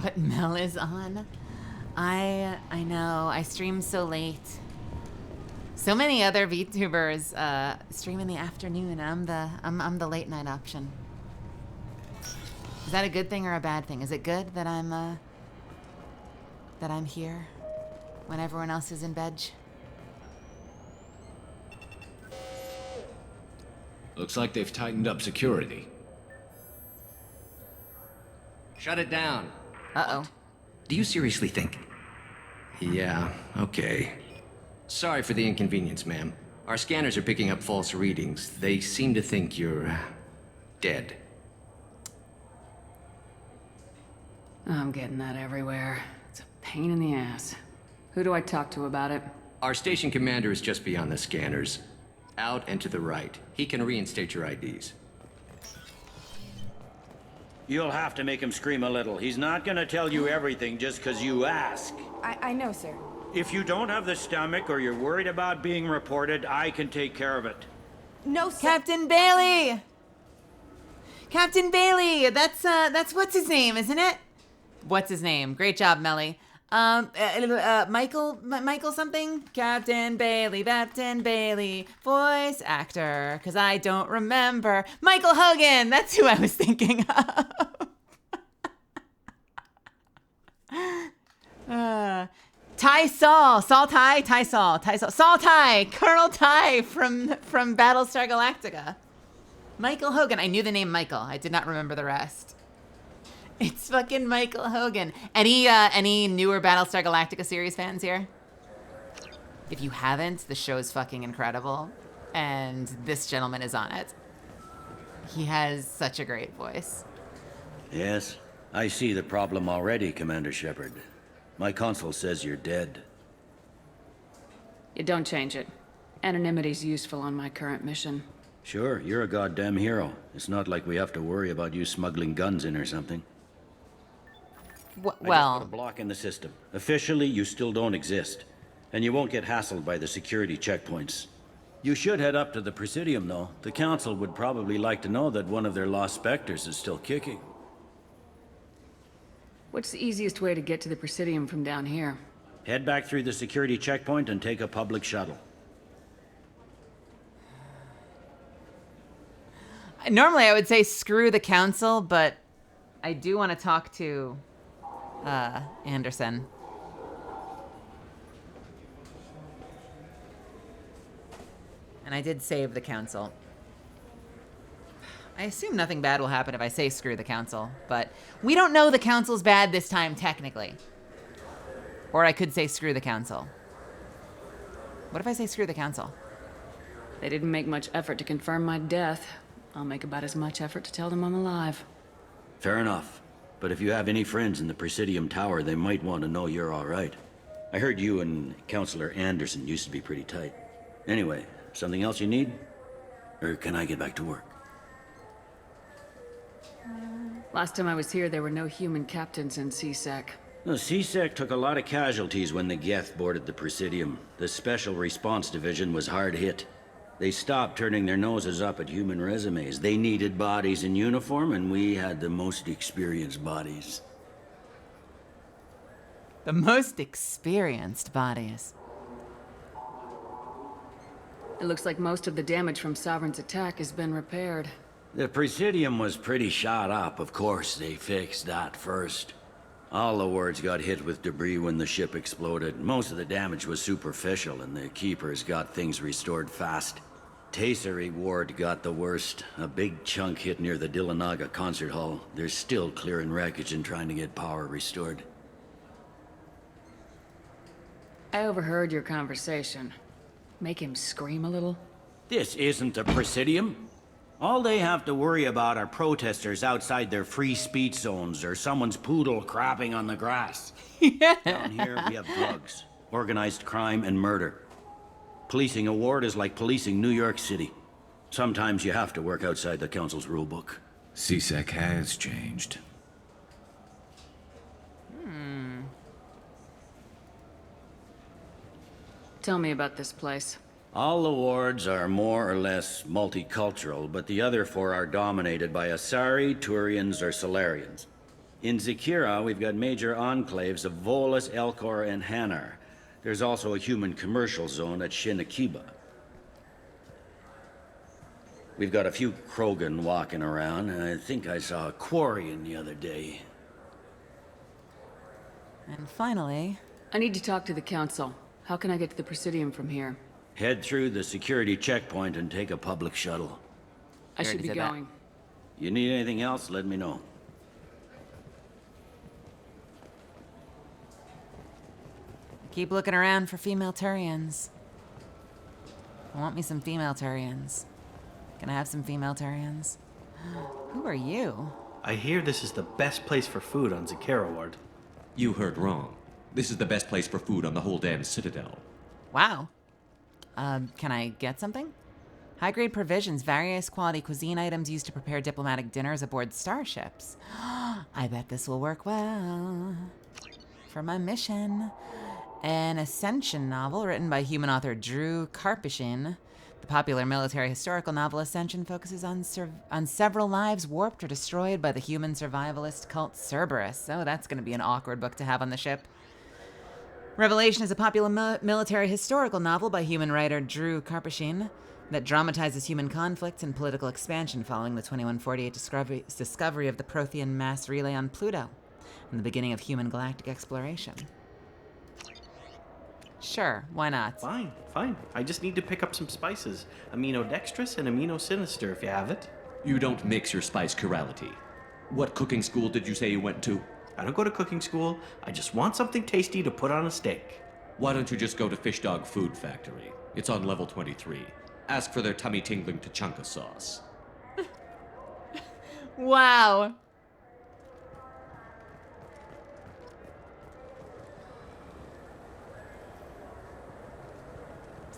But Mel is on. I know. I stream so late. So many other VTubers stream in the afternoon. I'm the late night option. Is that a good thing or a bad thing? Is it good that I'm here when everyone else is in bed? Looks like they've tightened up security. Shut it down. Uh-oh. Do you seriously think? Yeah, okay. Sorry for the inconvenience, ma'am. Our scanners are picking up false readings. They seem to think you're dead. I'm getting that everywhere. It's a pain in the ass. Who do I talk to about it? Our station commander is just beyond the scanners. Out and to the right. He can reinstate your IDs. You'll have to make him scream a little. He's not gonna tell you everything just because you ask. I know, sir. If you don't have the stomach or you're worried about being reported, I can take care of it. No, sir. Captain Bailey! Captain Bailey! That's what's his name, isn't it? What's his name? Great job, Melly. Michael something? Captain Bailey, voice actor, because I don't remember. Michael Hogan! That's who I was thinking of. Saul Tigh, Colonel Tigh from Battlestar Galactica. Michael Hogan. I knew the name Michael. I did not remember the rest. It's fucking Michael Hogan. Any newer Battlestar Galactica series fans here? If you haven't, the show's fucking incredible, and this gentleman is on it. He has such a great voice. Yes, I see the problem already, Commander Shepard. My console says you're dead. You don't change it. Anonymity's useful on my current mission. Sure, you're a goddamn hero. It's not like we have to worry about you smuggling guns in or something. I just put a block in the system. Officially, you still don't exist. And you won't get hassled by the security checkpoints. You should head up to the Presidium, though. The Council would probably like to know that one of their lost Spectres is still kicking. What's the easiest way to get to the Presidium from down here? Head back through the security checkpoint and take a public shuttle. Normally I would say screw the Council, but I do want to talk to Anderson. And I did save the Council. I assume nothing bad will happen if I say screw the Council, but we don't know the Council's bad this time, technically. Or I could say screw the Council. What if I say screw the Council? They didn't make much effort to confirm my death. I'll make about as much effort to tell them I'm alive. Fair enough. But if you have any friends in the Presidium Tower, they might want to know you're all right. I heard you and Counselor Anderson used to be pretty tight. Anyway, something else you need? Or can I get back to work? Last time I was here, there were no human captains in CSEC. The CSEC took a lot of casualties when the Geth boarded the Presidium. The Special Response Division was hard hit. They stopped turning their noses up at human resumes. They needed bodies in uniform, and we had the most experienced bodies. The most experienced bodies. It looks like most of the damage from Sovereign's attack has been repaired. The Presidium was pretty shot up. Of course, they fixed that first. All the wards got hit with debris when the ship exploded. Most of the damage was superficial, and the Keepers got things restored fast. Tasery Ward got the worst. A big chunk hit near the Dillanaga concert hall. They're still clearing wreckage and trying to get power restored. I overheard your conversation. Make him scream a little? This isn't a Presidium. All they have to worry about are protesters outside their free speech zones or someone's poodle crapping on the grass. Down here, we have drugs, organized crime, and murder. Policing a ward is like policing New York City. Sometimes you have to work outside the council's rulebook. CSEC has changed. Tell me about this place. All the wards are more or less multicultural, but the other 4 are dominated by Asari, Turians, or Solarians. In Zakira, we've got major enclaves of Volus, Elcor, and Hanar. There's also a human commercial zone at Shin Akiba. We've got a few Krogan walking around, and I think I saw a Quarian the other day. And finally... I need to talk to the council. How can I get to the Presidium from here? Head through the security checkpoint and take a public shuttle. I should be going. You need anything else, let me know. Keep looking around for female Turians. I want me some female Turians. Can I have some female Turians? Who are you? I hear this is the best place for food on Zakira Ward. You heard wrong. This is the best place for food on the whole damn Citadel. Wow. Can I get something? High-grade provisions, various quality cuisine items used to prepare diplomatic dinners aboard starships. I bet this will work well for my mission. An Ascension novel written by human author Drew Karpyshyn. The popular military historical novel Ascension focuses on several lives warped or destroyed by the human survivalist cult Cerberus. Oh, that's going to be an awkward book to have on the ship. Revelation is a popular military historical novel by human writer Drew Karpyshyn that dramatizes human conflict and political expansion following the 2148 discovery of the Prothean mass relay on Pluto and the beginning of human galactic exploration. Sure, why not? Fine. I just need to pick up some spices. Aminodextrous and aminosinister, if you have it. You don't mix your spice chirality. What cooking school did you say you went to? I don't go to cooking school. I just want something tasty to put on a steak. Why don't you just go to Fish Dog Food Factory? It's on level 23. Ask for their tummy-tingling Tachanka sauce. Wow.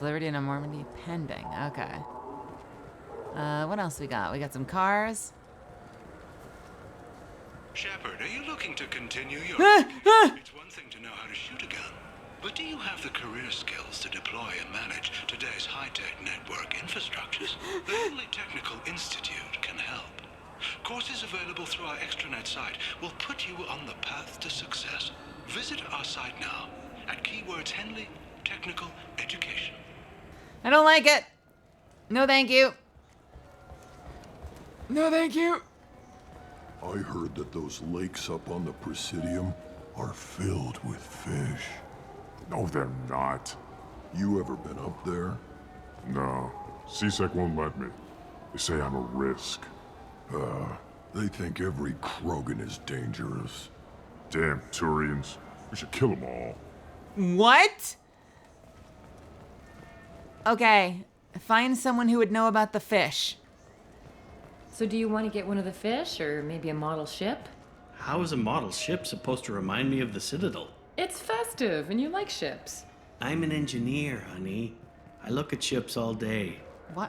Liberty and Normandy pending. Okay. What else we got? We got some cars. Shepard, are you looking to continue your... It's one thing to know how to shoot a gun, but do you have the career skills to deploy and manage today's high-tech network infrastructures? The Henley Technical Institute can help. Courses available through our extranet site will put you on the path to success. Visit our site now at keywords Henley Technical Education. I don't like it. No, thank you. No, thank you. I heard that those lakes up on the Presidium are filled with fish. No, they're not. You ever been up there? No. CSEC won't let me. They say I'm a risk. They think every Krogan is dangerous. Damn Turians. We should kill them all. What? Okay, find someone who would know about the fish. So do you want to get one of the fish, or maybe a model ship? How is a model ship supposed to remind me of the Citadel? It's festive, and you like ships. I'm an engineer, honey. I look at ships all day.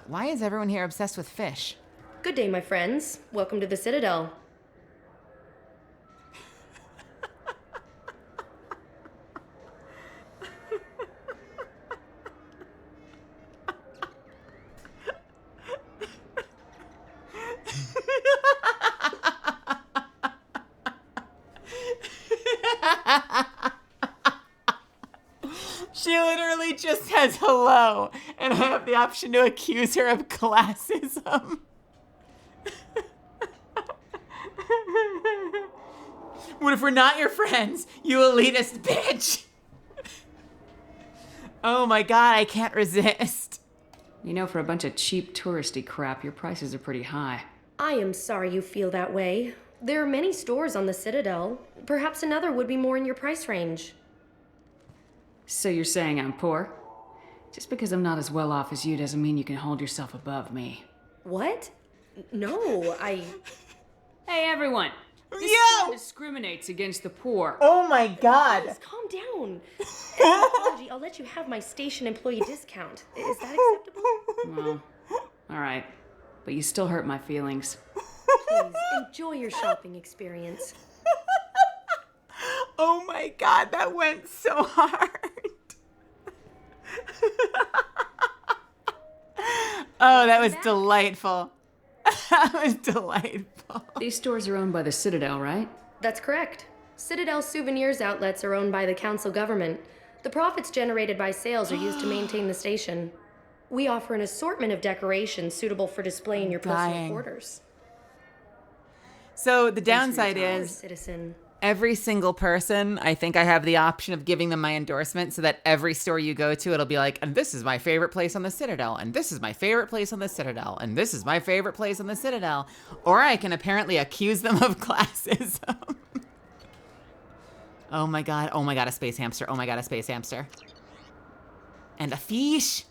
Why is everyone here obsessed with fish? Good day, my friends. Welcome to the Citadel. She literally just says hello, and I have the option to accuse her of classism. What if we're not your friends, you elitist bitch? Oh my god, I can't resist. You know, for a bunch of cheap touristy crap, your prices are pretty high. I am sorry you feel that way. There are many stores on the Citadel. Perhaps another would be more in your price range. So you're saying I'm poor? Just because I'm not as well off as you doesn't mean you can hold yourself above me. What? No, Hey, everyone. This town discriminates against the poor. Oh my god. Please, calm down. As an apology, I'll let you have my station employee discount. Is that acceptable? Well, all right. But you still hurt my feelings. Please, enjoy your shopping experience. Oh my god, that went so hard. Oh, that was delightful. That was delightful. These stores are owned by the Citadel, right? That's correct. Citadel Souvenirs outlets are owned by the council government. The profits generated by sales are used to maintain the station. We offer an assortment of decorations suitable for display in your personal quarters. So the downside is, citizen. Every single person, I think I have the option of giving them my endorsement so that every store you go to, it'll be like, and this is my favorite place on the Citadel, and this is my favorite place on the Citadel, and this is my favorite place on the Citadel. Or I can apparently accuse them of classism. Oh my god, a space hamster. Oh my god, a space hamster. And a fish.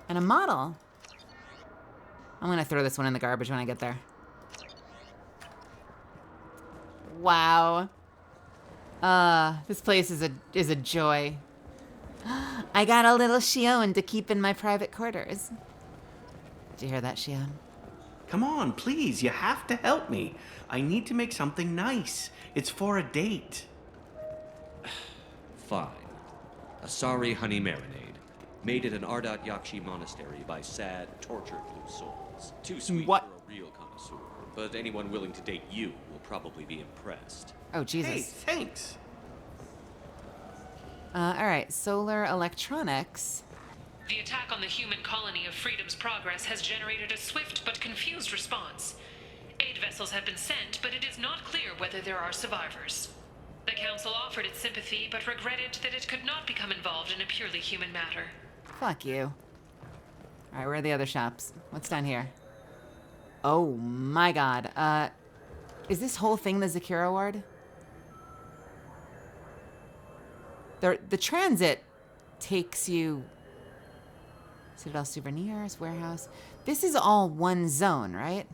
And a model. I'm gonna throw this one in the garbage when I get there. Wow. This place is a joy. I got a little Shion to keep in my private quarters. Did you hear that, Shion? Come on, please, you have to help me. I need to make something nice. It's for a date. Fine. Asari honey marinade. Made at an Ardat Yakshi monastery by sad, tortured blue souls. Too sweet for a real connoisseur, but anyone willing to date you will probably be impressed. Oh, Jesus. Hey, thanks. All right, Solar Electronics. The attack on the human colony of Freedom's Progress has generated a swift but confused response. Aid vessels have been sent, but it is not clear whether there are survivors. The Council offered its sympathy, but regretted that it could not become involved in a purely human matter. Fuck you. All right, where are the other shops? What's down here? Oh my god. Is this whole thing the Zakira Ward? The transit takes you... Citadel Souvenirs, Warehouse. This is all one zone, right?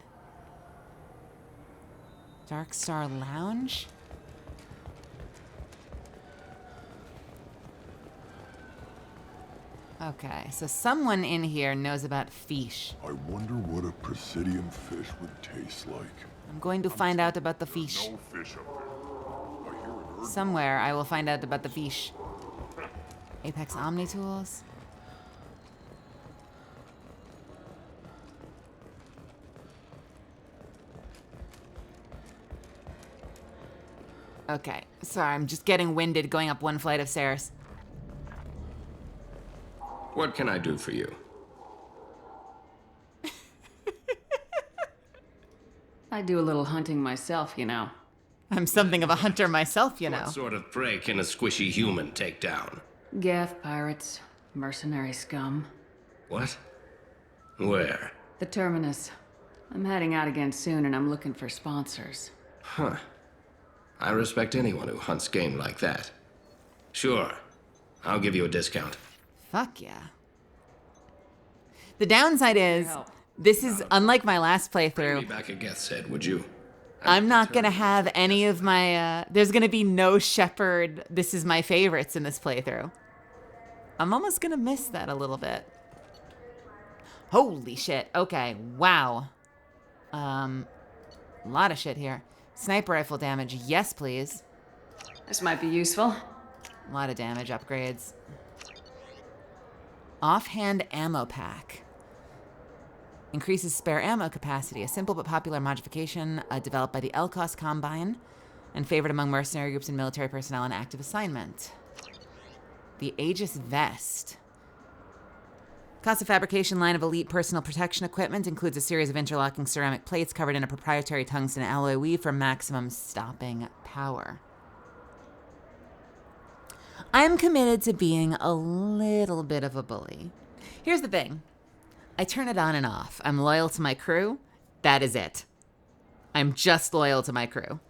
Dark Star Lounge? Okay, so someone in here knows about fish. I wonder what a Presidium fish would taste like. I'm going to find out about the fish. No fish up there. I hear an urban Somewhere I will find out about the fish. Apex Omni Tools. Okay, sorry, I'm just getting winded going up one flight of stairs. What can I do for you? I do a little hunting myself, you know. I'm something of a hunter myself, you know. What sort of prey can a squishy human take down? Gaff pirates, mercenary scum. What? Where? The Terminus. I'm heading out again soon and I'm looking for sponsors. Huh. I respect anyone who hunts game like that. Sure. I'll give you a discount. Fuck yeah. The downside is, this is unlike my last Bring playthrough. me back a Geth's head, would you? I'm not gonna have any of my, there's gonna be no Shepherd, this is my favorites in this playthrough. I'm almost gonna miss that a little bit. Holy shit, okay, wow. A lot of shit here. Sniper rifle damage, yes please. This might be useful. A lot of damage upgrades. Offhand ammo pack. Increases spare ammo capacity, a simple but popular modification developed by the Elkos Combine and favored among mercenary groups and military personnel on active assignment. The Aegis Vest. Cost of fabrication line of elite personal protection equipment includes a series of interlocking ceramic plates covered in a proprietary tungsten alloy weave for maximum stopping power. I'm committed to being a little bit of a bully. Here's the thing. I turn it on and off. I'm loyal to my crew. That is it. I'm just loyal to my crew.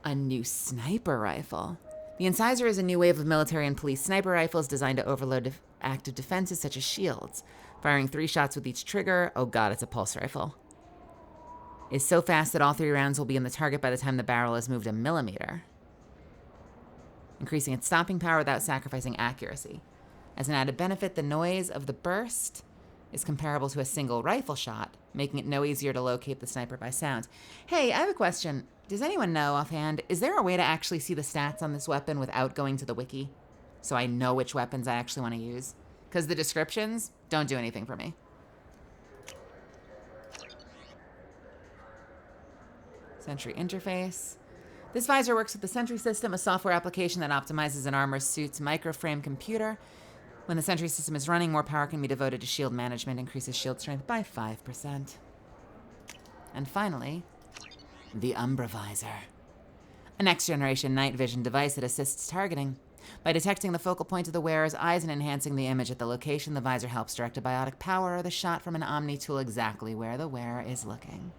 A new sniper rifle. The Incisor is a new wave of military and police sniper rifles designed to overload active defenses such as shields. Firing 3 shots with each trigger. Oh god, it's a pulse rifle. Is so fast that all 3 rounds will be in the target by the time the barrel has moved a millimeter. Increasing its stopping power without sacrificing accuracy. As an added benefit, the noise of the burst is comparable to a single rifle shot, making it no easier to locate the sniper by sound. Hey, I have a question. Does anyone know offhand, is there a way to actually see the stats on this weapon without going to the wiki? So I know which weapons I actually want to use? Because the descriptions don't do anything for me. Sentry interface. This visor works with the Sentry system, a software application that optimizes an armor suit's microframe computer. When the Sentry system is running, more power can be devoted to shield management, increases shield strength by 5%. And finally, the Umbra Visor. A next-generation night vision device that assists targeting. By detecting the focal point of the wearer's eyes and enhancing the image at the location, the visor helps direct a biotic power or the shot from an Omni tool exactly where the wearer is looking.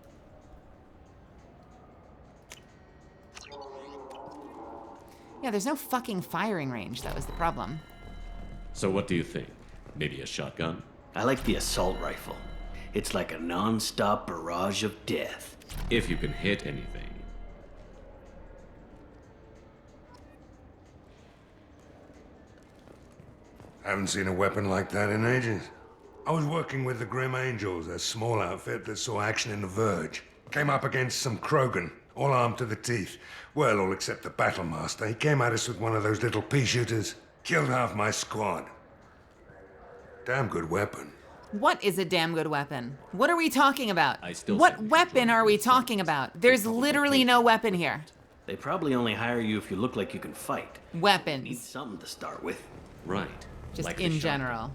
Yeah, there's no fucking firing range. That was the problem. So what do you think? Maybe a shotgun? I like the assault rifle. It's like a non-stop barrage of death. If you can hit anything. Haven't seen a weapon like that in ages. I was working with the Grim Angels, a small outfit that saw action in the Verge. Came up against some Krogan, all armed to the teeth. Well, all except the Battlemaster. He came at us with one of those little pea shooters. Killed half my squad. Damn good weapon. What is a damn good weapon? What are we talking about? I still What weapon are we talking about? There's literally no weapon here. They probably only hire you if you look like you can fight. Weapons. Need something to start with. Right. Just like in general.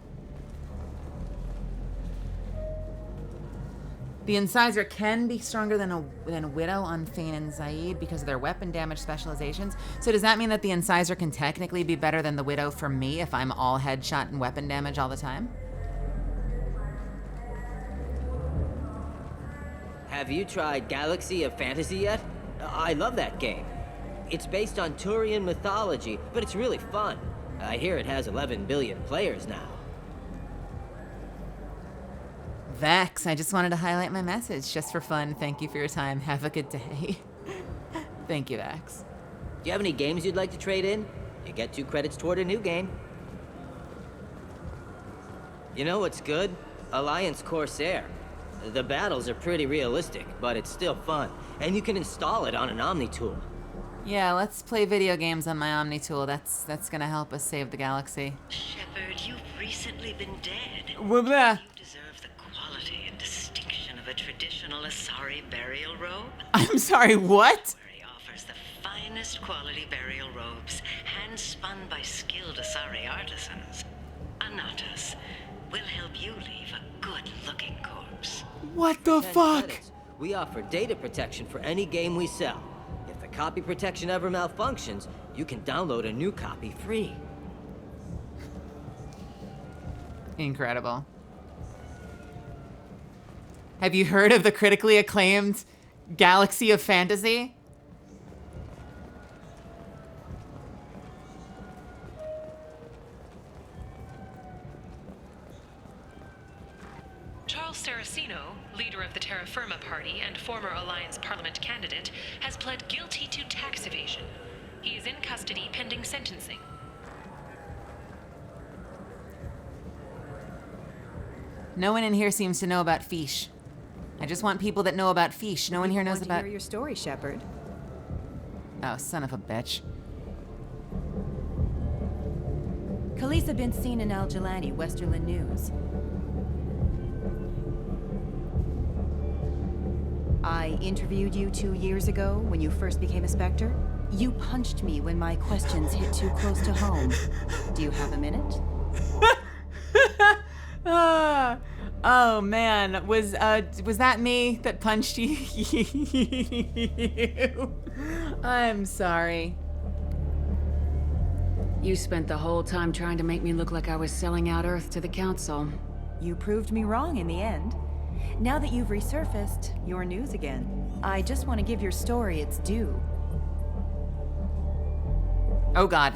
The Incisor can be stronger than a Widow on Thane and Zaid because of their weapon damage specializations. So does that mean that the Incisor can technically be better than the Widow for me if I'm all headshot and weapon damage all the time? Have you tried Galaxy of Fantasy yet? I love that game. It's based on Turian mythology, but it's really fun. I hear it has 11 billion players now. Vex, I just wanted to highlight my message just for fun. Thank you for your time. Have a good day. Thank you, Vex. Do you have any games you'd like to trade in? You get 2 credits toward a new game. You know what's good? Alliance Corsair. The battles are pretty realistic, but it's still fun. And you can install it on an Omni tool. Yeah, let's play video games on my Omni tool. That's gonna help us save the galaxy. Shepard, you've recently been dead. Blah. You deserve the quality and distinction of a traditional Asari burial robe. I'm sorry, what? Where he offers the finest quality burial robes, hand-spun by skilled Asari artisans. Anatas will help you leave a good-looking corpse. What the 10 fuck? credits. We offer data protection for any game we sell. If the copy protection ever malfunctions, you can download a new copy free. Incredible. Have you heard of the critically acclaimed Galaxy of Fantasy? Charles Saraceno, leader of the Terra Firma Party and former Alliance Parliament candidate, has pled guilty to tax evasion. He is in custody pending sentencing. No one in here seems to know about Fish. I just want people that know about Fish. No one here knows Want to about... hear your story, Shepard. Oh, son of a bitch. Khaleesa been seen in Al Jelani, Westerland News. I interviewed you 2 years ago when you first became a Spectre. You punched me when my questions hit too close to home. Do you have a minute? Oh man, was that me that punched you? I'm sorry. You spent the whole time trying to make me look like I was selling out Earth to the Council. You proved me wrong in the end. Now that you've resurfaced, you're news again. I just want to give your story its due. Oh god.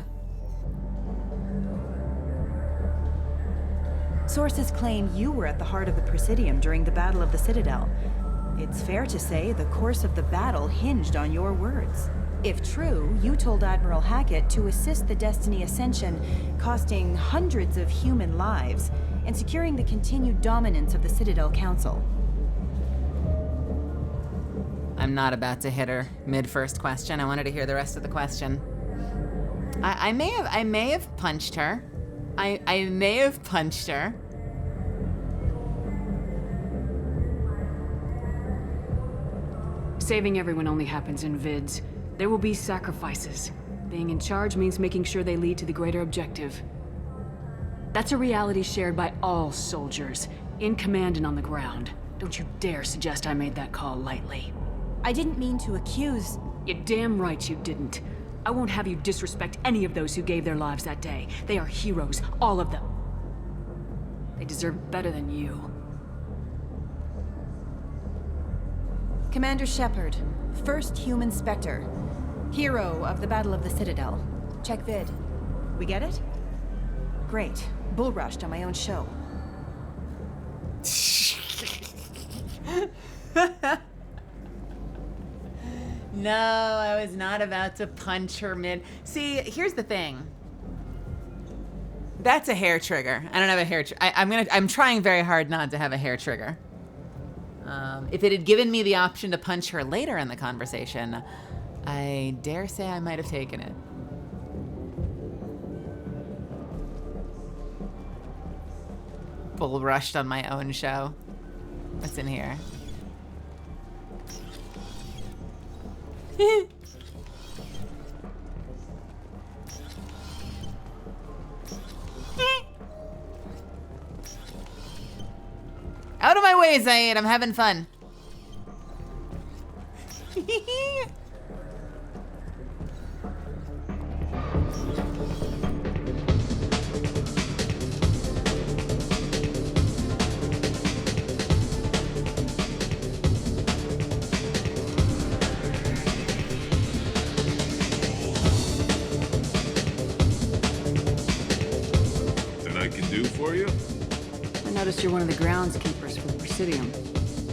Sources claim you were at the heart of the Presidium during the Battle of the Citadel. It's fair to say the course of the battle hinged on your words. If true, you told Admiral Hackett to assist the Destiny Ascension, costing hundreds of human lives, and securing the continued dominance of the Citadel Council. I'm not about to hit her mid-first question. I wanted to hear the rest of the question. I may have punched her. I may have punched her. Saving everyone only happens in vids. There will be sacrifices. Being in charge means making sure they lead to the greater objective. That's a reality shared by all soldiers, in command and on the ground. Don't you dare suggest I made that call lightly. I didn't mean to accuse... You're damn right you didn't. I won't have you disrespect any of those who gave their lives that day. They are heroes, all of them. They deserve better than you. Commander Shepard, first human Spectre. Hero of the Battle of the Citadel. Check vid. We get it? Great. Bull rushed on my own show. No, I was not about to punch her mid. See, here's the thing. That's a hair trigger. I don't have a hair trigger. I'm trying very hard not to have a hair trigger. If it had given me the option to punch her later in the conversation, I dare say I might have taken it. Bull rushed on my own show. What's in here? Out of my way, Zaid. I'm having fun. For you? I noticed you're one of the groundskeepers for the Presidium.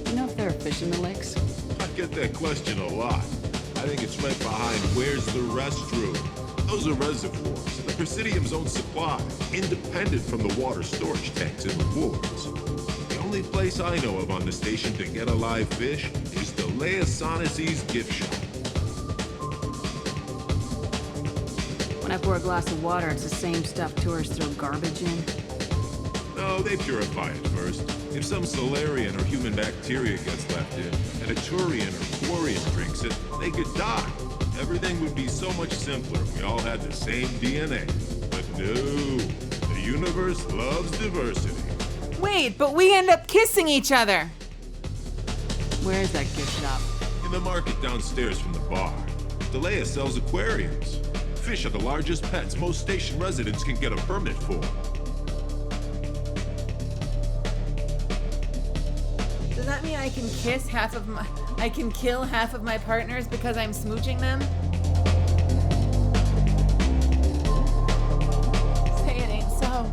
Do you know if there are fish in the lakes? I get that question a lot. I think it's right behind where's the restroom. Those are reservoirs, the Presidium's own supply, independent from the water storage tanks in the woods. The only place I know of on the station to get a live fish is the Leia Sonasy's gift shop. When I pour a glass of water, it's the same stuff tourists throw garbage in. No, they purify it first. If some Solarian or human bacteria gets left in, and a Turian or Quarian drinks it, they could die. Everything would be so much simpler if we all had the same DNA. But no, the universe loves diversity. Wait, but we end up kissing each other. Where is that gift shop? In the market downstairs from the bar. The Leia sells aquariums. Fish are the largest pets most station residents can get a permit for. Does that mean I can kiss half of my... I can kill half of my partners because I'm smooching them? Say it ain't so.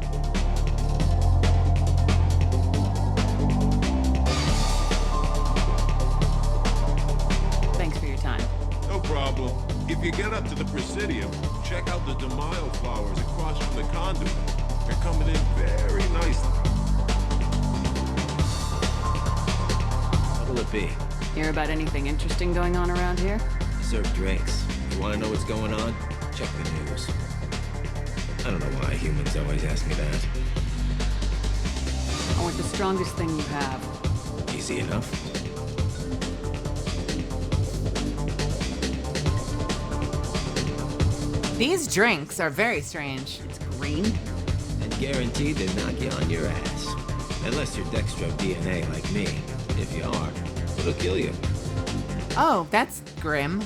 Thanks for your time. No problem. If you get up to the Presidium, check out the DeMaio flowers across from the conduit. They're coming in very nicely. What'll it be? Hear about anything interesting going on around here? Serve drinks. You want to know what's going on? Check the news. I don't know why humans always ask me that. I want the strongest thing you have. Easy enough. These drinks are very strange. It's green. And guaranteed to knock you on your ass. Unless you're Dextro DNA like me. If you are, it'll kill you. Oh, that's grim.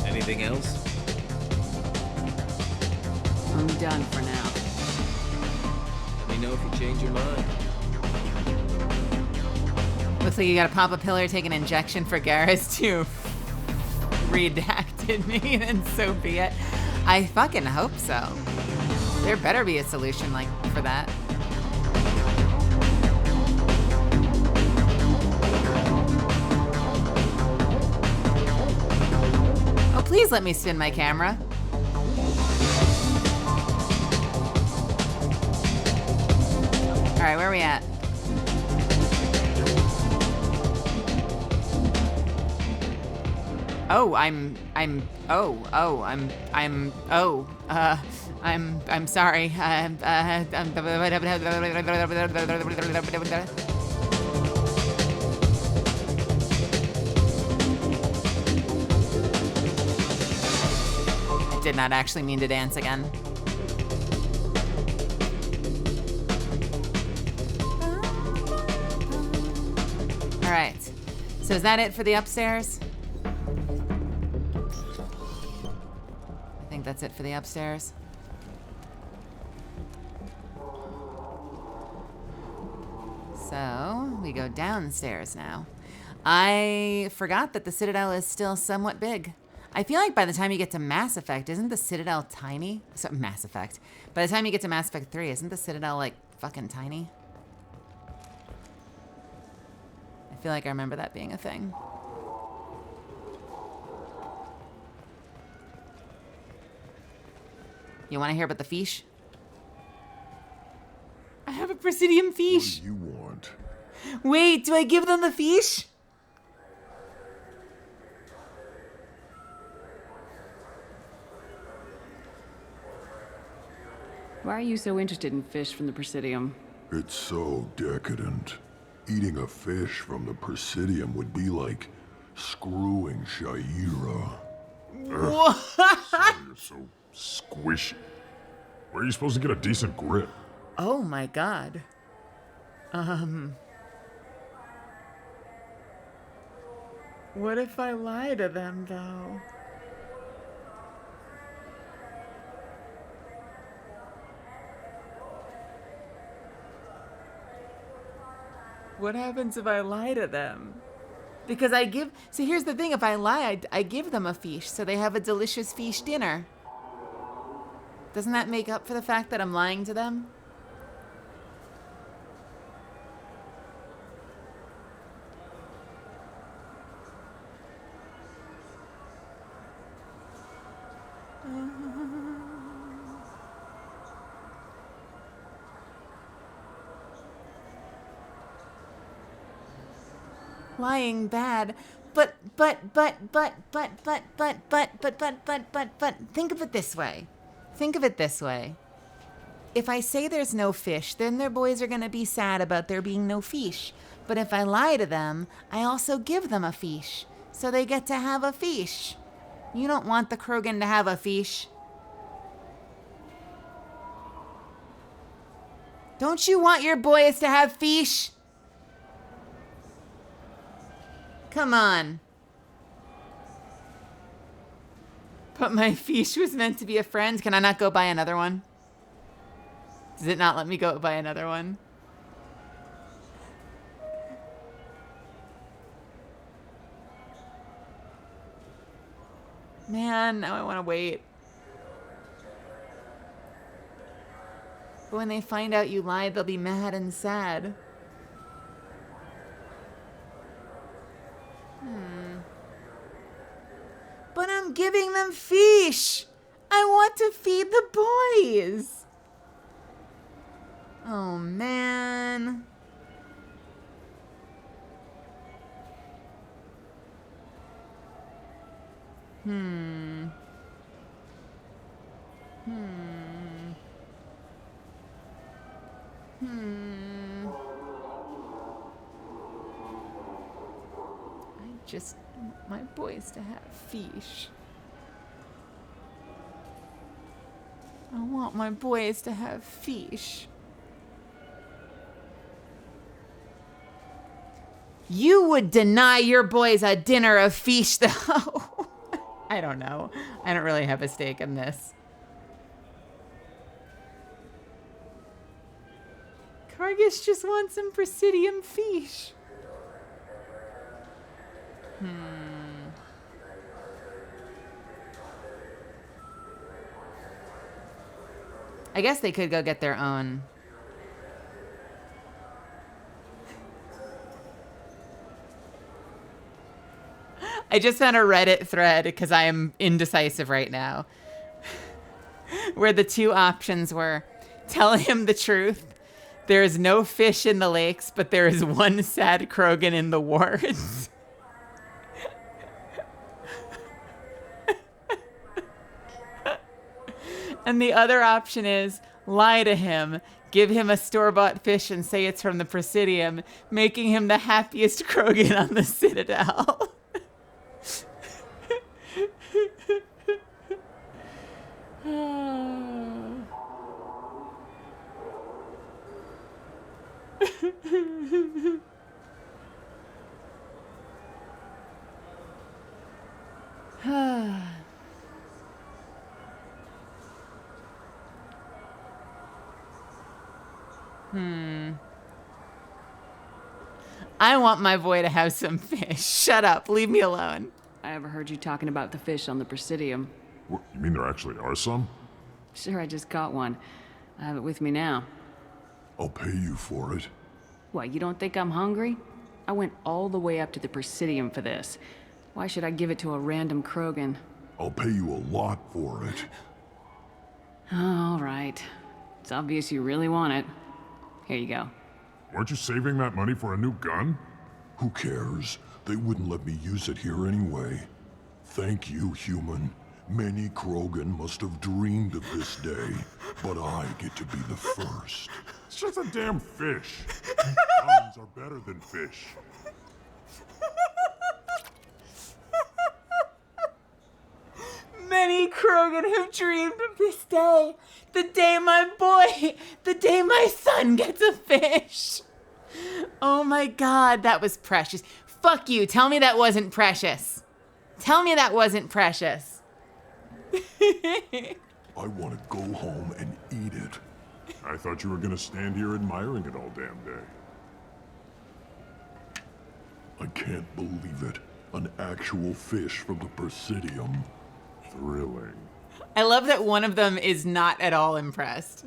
Anything else? I'm done for now. Let me know if you change your mind. Looks like you gotta pop a pill or take an injection for Garrus to redacted me, and so be it. I fucking hope so. There better be a solution like for that. Please let me spin my camera. All right, where are we at? Oh, I'm sorry. I did not actually mean to dance again. All right. So is that it for the upstairs? I think that's it for the upstairs. So we go downstairs now. I forgot that the Citadel is still somewhat big. I feel like by the time you get to Mass Effect, isn't the Citadel tiny? So, Mass Effect. By the time you get to Mass Effect 3, isn't the Citadel like fucking tiny? I feel like I remember that being a thing. You want to hear about the fish? I have a Presidium fish. What do you want? Wait, do I give them the fish? Why are you so interested in fish from the Presidium? It's so decadent. Eating a fish from the Presidium would be like screwing Shaira. What? You're so squishy. Where are you supposed to get a decent grip? Oh my god. What if I lie to them, though? What happens if I lie to them? Because I give... See, here's the thing. If I lie, I give them a fish, so they have a delicious fish dinner. Doesn't that make up for the fact that I'm lying to them? Lying bad, but think of it this way. Think of it this way. If I say there's no fish, then their boys are gonna be sad about there being no fish. But if I lie to them, I also give them a fish, so they get to have a fish. You don't want the Krogan to have a fish. Don't you want your boys to have fish? Come on. But my fish was meant to be a friend. Can I not go buy another one? Does it not let me go buy another one? Man, now I want to wait. But when they find out you lied, they'll be mad and sad. But I'm giving them fish. I want to feed the boys. Oh, man. I just want my boys to have fish. I want my boys to have fish. You would deny your boys a dinner of fish, though. I don't know. I don't really have a stake in this. Kargus just wants some Presidium fish. I guess they could go get their own. I just found a Reddit thread because I am indecisive right now, where the two options were: tell him the truth. There is no fish in the lakes, but there is one sad Krogan in the wards. And the other option is lie to him, give him a store-bought fish and say it's from the Presidium, making him the happiest Krogan on the Citadel. I want my boy to have some fish. Shut up. Leave me alone. I overheard you talking about the fish on the Presidium. What, you mean there actually are some? Sure, I just caught one. I have it with me now. I'll pay you for it. What, you don't think I'm hungry? I went all the way up to the Presidium for this. Why should I give it to a random Krogan? I'll pay you a lot for it. All right. It's obvious you really want it. Here you go. Weren't you saving that money for a new gun? Who cares? They wouldn't let me use it here anyway. Thank you, human. Many Krogan must have dreamed of this day, but I get to be the first. It's just a damn fish. Guns are better than fish. Many Krogan have dreamed of this day. The day my son gets a fish. Oh my God, that was precious. Fuck you. Tell me that wasn't precious. Tell me that wasn't precious. I want to go home and eat it. I thought you were gonna stand here admiring it all damn day. I can't believe it. An actual fish from the Presidium. Thrilling. I love that one of them is not at all impressed.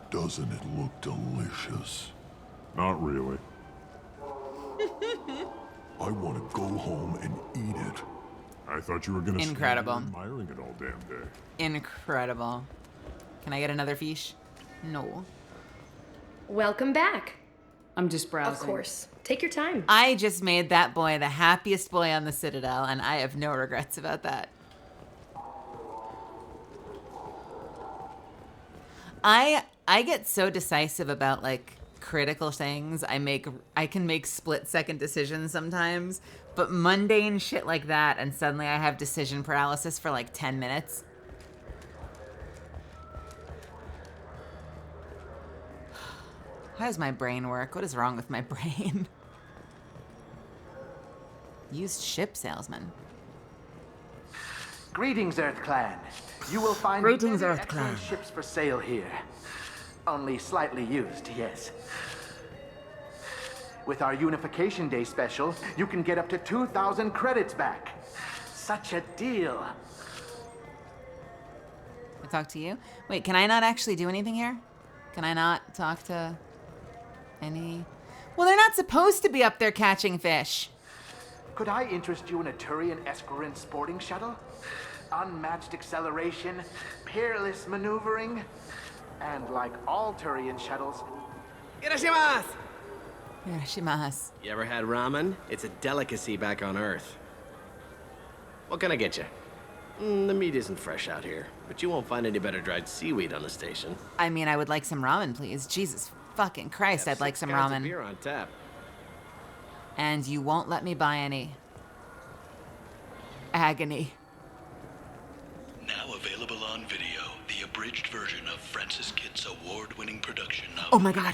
Doesn't it look delicious? Not really. I want to go home and eat it. I thought you were gonna Incredible. stand here admiring it all damn day. Incredible. Can I get another fish? No. Welcome back. I'm just browsing. Of course. Take your time. I just made that boy the happiest boy on the Citadel, and I have no regrets about that. I get so decisive about like critical things. I can make split-second decisions sometimes, but mundane shit like that, and suddenly I have decision paralysis for like 10 minutes. How does my brain work? What is wrong with my brain? Used ship salesman. Greetings, Earth Clan. You will find Greetings, many Earth excellent Clan. ships for sale here. Only slightly used, yes. With our Unification Day special, you can get up to 2,000 credits back. Such a deal. I talk to you? Wait, can I not actually do anything here? Can I not talk to any... Well, they're not supposed to be up there catching fish. Could I interest you in a Turian Esquirine sporting shuttle? Unmatched acceleration, peerless maneuvering, and like all Turian shuttles... Irashimasu! Irashimasu. You ever had ramen? It's a delicacy back on Earth. What can I get you? The meat isn't fresh out here, but you won't find any better dried seaweed on the station. I mean, I would like some ramen, please. Jesus fucking Christ, I'd like some Kinds of ramen. beer on tap. And you won't let me buy any. Agony. Now available on video, the abridged version of Francis Kidd's award-winning production of Oh my God,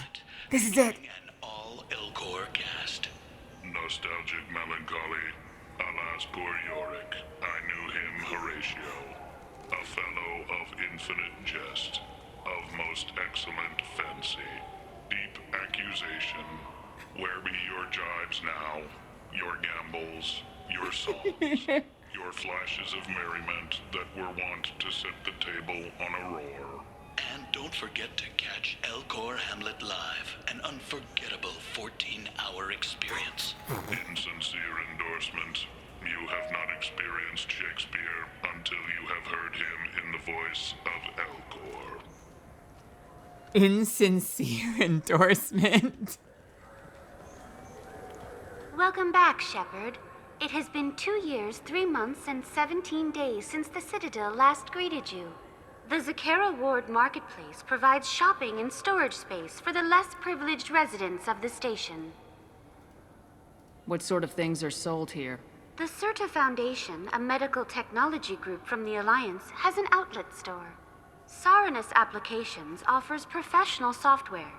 this is it. an all Elcor cast. Nostalgic melancholy. Alas, poor Yorick. I knew him, Horatio. A fellow of infinite jest, of most excellent fancy. Deep accusation. Where be your jibes now? Your gambols, your songs, your flashes of merriment that were wont to set the table on a roar. And don't forget to catch Elcor Hamlet Live, an unforgettable 14-hour experience. Insincere endorsement. You have not experienced Shakespeare until you have heard him in the voice of Elcor. Insincere endorsement. Welcome back, Shepard. It has been 2 years, 3 months, and 17 days since the Citadel last greeted you. The Zakera Ward Marketplace provides shopping and storage space for the less privileged residents of the station. What sort of things are sold here? The Certa Foundation, a medical technology group from the Alliance, has an outlet store. Saranus Applications offers professional software.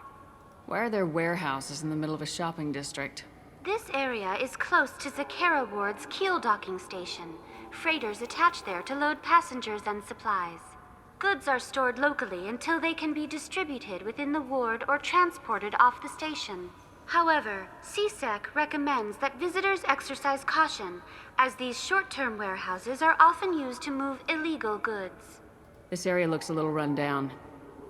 Why are there warehouses in the middle of a shopping district? This area is close to Zakera Ward's Keel docking station. Freighters attach there to load passengers and supplies. Goods are stored locally until they can be distributed within the ward or transported off the station. However, CSEC recommends that visitors exercise caution, as these short-term warehouses are often used to move illegal goods. This area looks a little run down.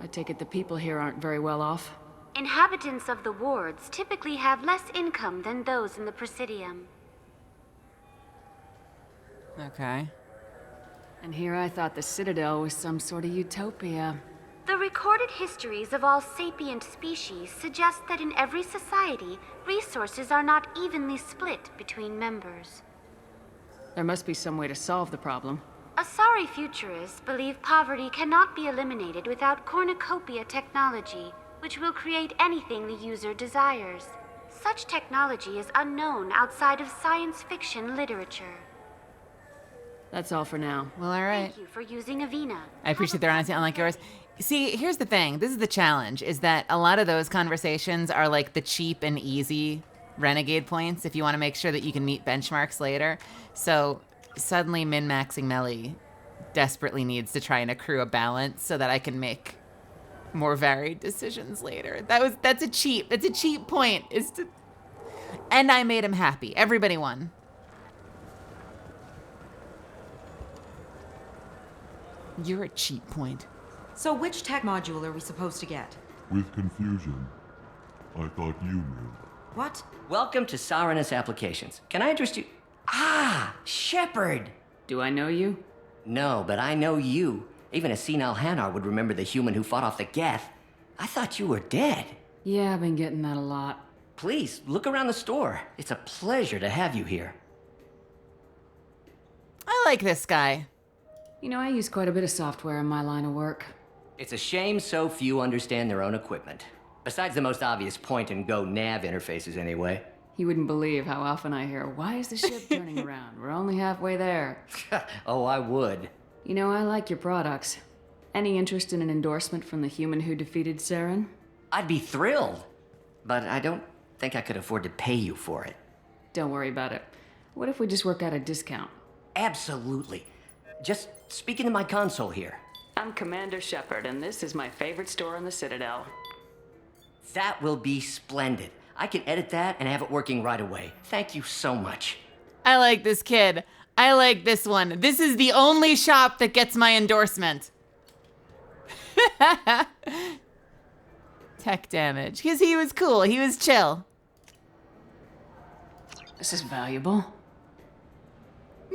I take it the people here aren't very well off? Inhabitants of the wards typically have less income than those in the Presidium. Okay. And here I thought the Citadel was some sort of utopia. The recorded histories of all sapient species suggest that in every society, resources are not evenly split between members. There must be some way to solve the problem. Asari futurists believe poverty cannot be eliminated without cornucopia technology, which will create anything the user desires. Such technology is unknown outside of science fiction literature. That's all for now. Well, all right. Thank you for using Avina. I appreciate their honesty, unlike yours. See, here's the thing. This is the challenge, is that a lot of those conversations are like the cheap and easy renegade points if you want to make sure that you can meet benchmarks later. So suddenly min-maxing Melly desperately needs to try and accrue a balance so that I can make more varied decisions later. That's a cheap point. And I made him happy. Everybody won. You're a cheap point. So which tech module are we supposed to get? With confusion. I thought you knew. What? Welcome to Saranus Applications. Can I interest you? Ah, Shepard! Do I know you? No, but I know you. Even a senile Hanar would remember the human who fought off the Geth. I thought you were dead. Yeah, I've been getting that a lot. Please, look around the store. It's a pleasure to have you here. I like this guy. You know, I use quite a bit of software in my line of work. It's a shame so few understand their own equipment. Besides the most obvious point-and-go nav interfaces, anyway. You wouldn't believe how often I hear, "Why is the ship turning around? We're only halfway there." Oh, I would. You know, I like your products. Any interest in an endorsement from the human who defeated Saren? I'd be thrilled. But I don't think I could afford to pay you for it. Don't worry about it. What if we just work out a discount? Absolutely. Just speak into my console here. I'm Commander Shepard, and this is my favorite store in the Citadel. That will be splendid. I can edit that and have it working right away. Thank you so much. I like this kid. I like this one. This is the only shop that gets my endorsement. Tech damage. Because he was cool. He was chill. This is valuable.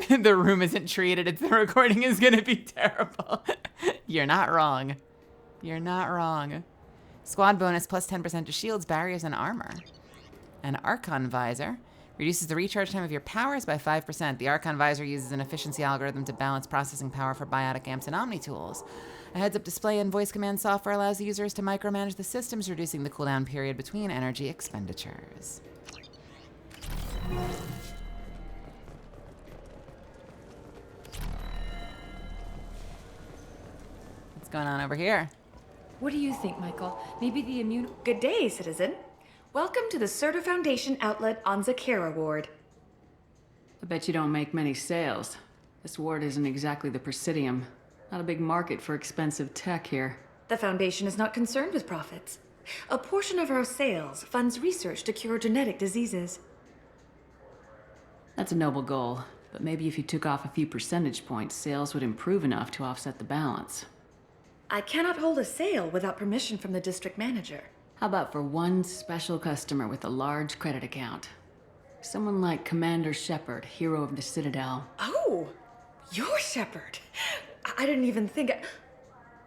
The room isn't treated. The recording is going to be terrible. You're not wrong. You're not wrong. Squad bonus plus 10% to shields, barriers, and armor. An Archon Visor reduces the recharge time of your powers by 5%. The Archon Visor uses an efficiency algorithm to balance processing power for biotic amps and omni tools. A heads-up display and voice command software allows users to micromanage the systems, reducing the cooldown period between energy expenditures. What's going on over here? What do you think, Michael? Maybe the immune... Good day, citizen. Welcome to the Certa Foundation outlet on Zakera Ward. I bet you don't make many sales. This ward isn't exactly the Presidium. Not a big market for expensive tech here. The Foundation is not concerned with profits. A portion of our sales funds research to cure genetic diseases. That's a noble goal, but maybe if you took off a few percentage points, sales would improve enough to offset the balance. I cannot hold a sale without permission from the district manager. How about for one special customer with a large credit account? Someone like Commander Shepard, hero of the Citadel. Oh, you're Shepard. I didn't even think.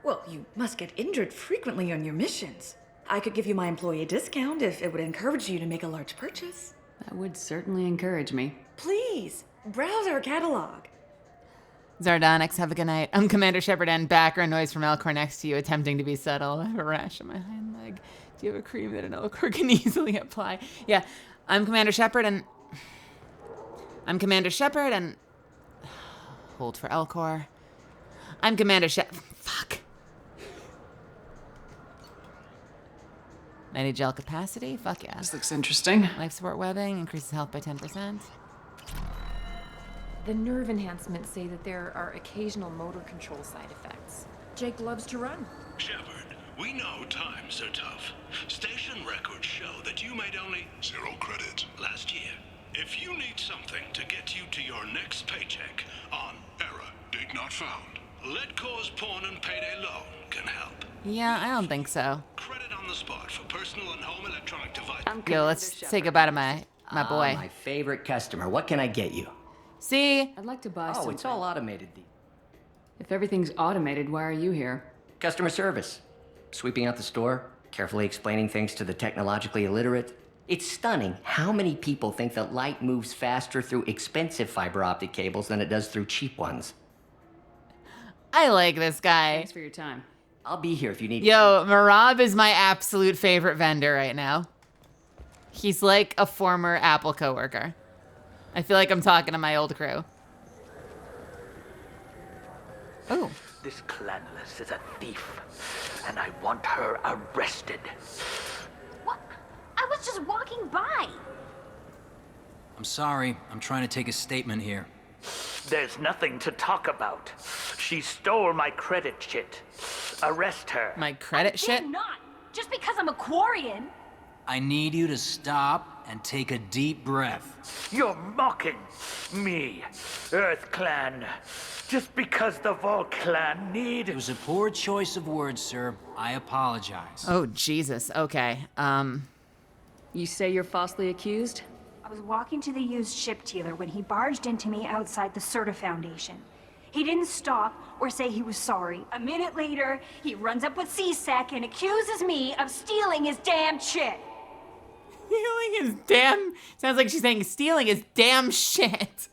Well, you must get injured frequently on your missions. I could give you my employee discount if it would encourage you to make a large purchase. That would certainly encourage me. Please, browse our catalog. Zardonyx, have a good night. I'm Commander Shepard and background noise from Elcor next to you, attempting to be subtle. I have a rash on my hind leg. Do you have a cream that an Elcor can easily apply? Yeah, I'm Commander Shepard and... Hold for Elcor. I'm Commander Fuck. 90 gel capacity? Fuck yeah. This looks interesting. Life support webbing, increases health by 10%. The nerve enhancements say that there are occasional motor control side effects. Jake loves to run. Shepard, we know times are tough. Station records show that you made only 0 credit last year. If you need something to get you to your next paycheck on error, date not found, Ledcor's pawn and payday loan can help. Yeah, I don't think so. Credit on the spot for personal and home electronic devices. Yo, let's say goodbye to my boy. My favorite customer. What can I get you? See? I'd like to buy Oh, something. it's all automated. If everything's automated, why are you here? Customer service. Sweeping out the store, carefully explaining things to the technologically illiterate. It's stunning how many people think that light moves faster through expensive fiber optic cables than it does through cheap ones. I like this guy. Thanks for your time. I'll be here if you need. Yo, Marab is my absolute favorite vendor right now. He's like a former Apple coworker. I feel like I'm talking to my old crew. Oh. This Clanless is a thief, and I want her arrested. What? I was just walking by. I'm sorry. I'm trying to take a statement here. There's nothing to talk about. She stole my credit shit. Arrest her. My credit shit? Did not. Just because I'm a Quarian. I need you to stop and take a deep breath. You're mocking me, Earth Clan. Just because the Vol Clan need... It was a poor choice of words, sir. I apologize. Oh, Jesus. Okay. You say you're falsely accused? I was walking to the used ship dealer when he barged into me outside the Serta Foundation. He didn't stop or say he was sorry. A minute later, he runs up with C-Sec and accuses me of stealing his damn shit. Stealing his damn... Sounds like she's saying stealing his damn shit.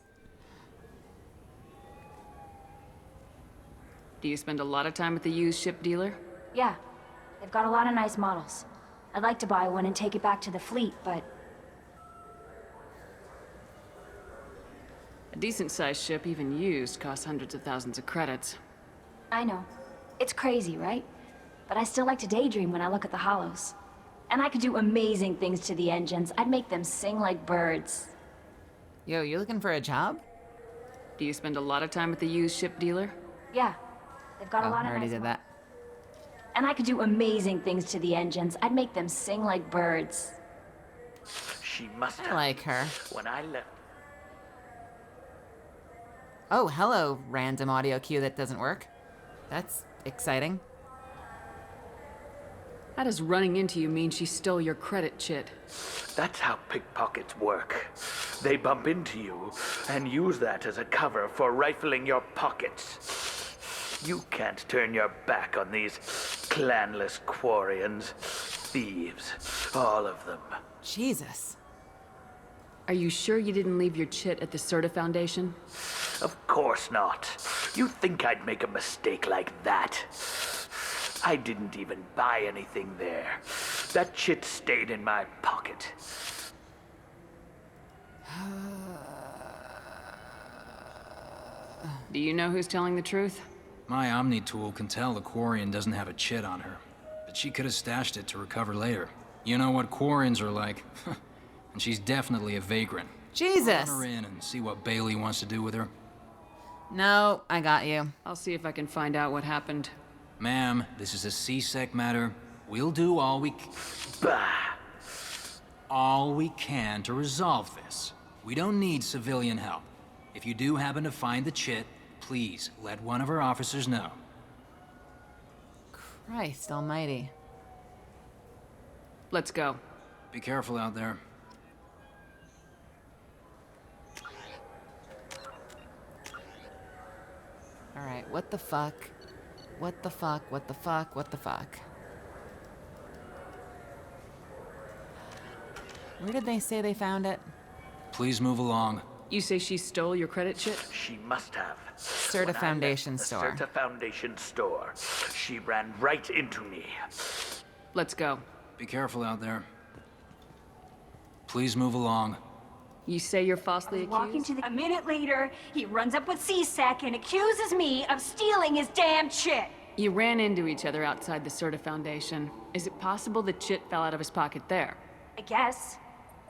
Do you spend a lot of time at the used ship dealer? Yeah, they've got a lot of nice models. I'd like to buy one and take it back to the fleet, but... A decent-sized ship, even used, costs hundreds of thousands of credits. I know. It's crazy, right? But I still like to daydream when I look at the hollows. And I could do amazing things to the engines. I'd make them sing like birds. Yo, you looking for a job? Do you spend a lot of time at the used ship dealer? Yeah, they've got a lot I of already nice did that. And I could do amazing things to the engines. I'd make them sing like birds. She must have. I like her. When I left... Oh, hello, random audio cue that doesn't work. That's exciting. How does running into you mean she stole your credit chit? That's how pickpockets work. They bump into you and use that as a cover for rifling your pockets. You can't turn your back on these clanless Quarians. Thieves, all of them. Jesus. Are you sure you didn't leave your chit at the Serta Foundation? Of course not. You think I'd make a mistake like that? I didn't even buy anything there. That shit stayed in my pocket. Do you know who's telling the truth? My Omni tool can tell the Quarian doesn't have a chit on her, but she could have stashed it to recover later. You know what Quarians are like. And she's definitely a vagrant. Jesus. Let her in and see what Bailey wants to do with her. No, I got you. I'll see if I can find out what happened. Ma'am, this is a C-Sec matter. We'll do all we can to resolve this. We don't need civilian help. If you do happen to find the chit, please let one of our officers know. Christ almighty. Let's go. Be careful out there. Alright, what the fuck? What the fuck? What the fuck? What the fuck? Where did they say they found it? Please move along. You say she stole your credit chip? She must have. Serta Foundation store. Serta Foundation store. She ran right into me. Let's go. Be careful out there. Please move along. You say you're falsely accused? Walking to the... A minute later, he runs up with CSEC and accuses me of stealing his damn chit. You ran into each other outside the Serta Foundation. Is it possible the chit fell out of his pocket there? I guess.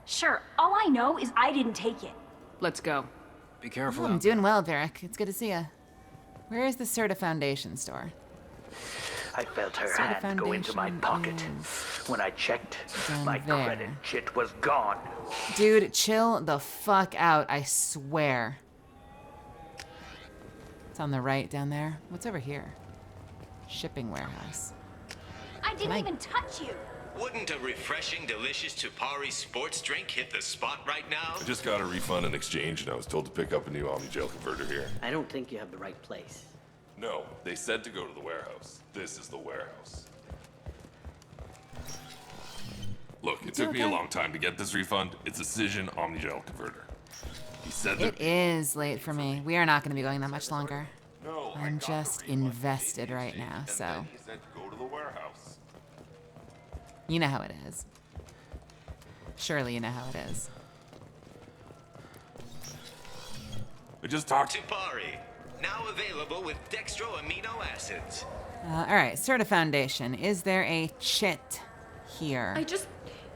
Sure, all I know is I didn't take it. Let's go. Be careful. I'm doing well, Varric. It's good to see you. Where is the Serta Foundation store? I felt her Serta hand go into my pocket. When I checked, my there. credit chit was gone. Dude, chill the fuck out, I swear. It's on the right down there. What's over here? Shipping warehouse. I didn't even touch you. Wouldn't a refreshing, delicious Tupari sports drink hit the spot right now? I just got a refund and exchange, and I was told to pick up a new Omni-Gel converter here. I don't think you have the right place. No, they said to go to the warehouse. This is the warehouse. Look, it took me a long time to get this refund. It's a Cision Omni-Gel converter. He said that... It is late for me. We are not going to be going that much longer. No, I'm just invested right now, so... He said to go to the warehouse. You know how it is. Surely you know how it is. I just talked... Tupari, now available with dextro amino acids. Alright, Serta Foundation. Is there a chit here?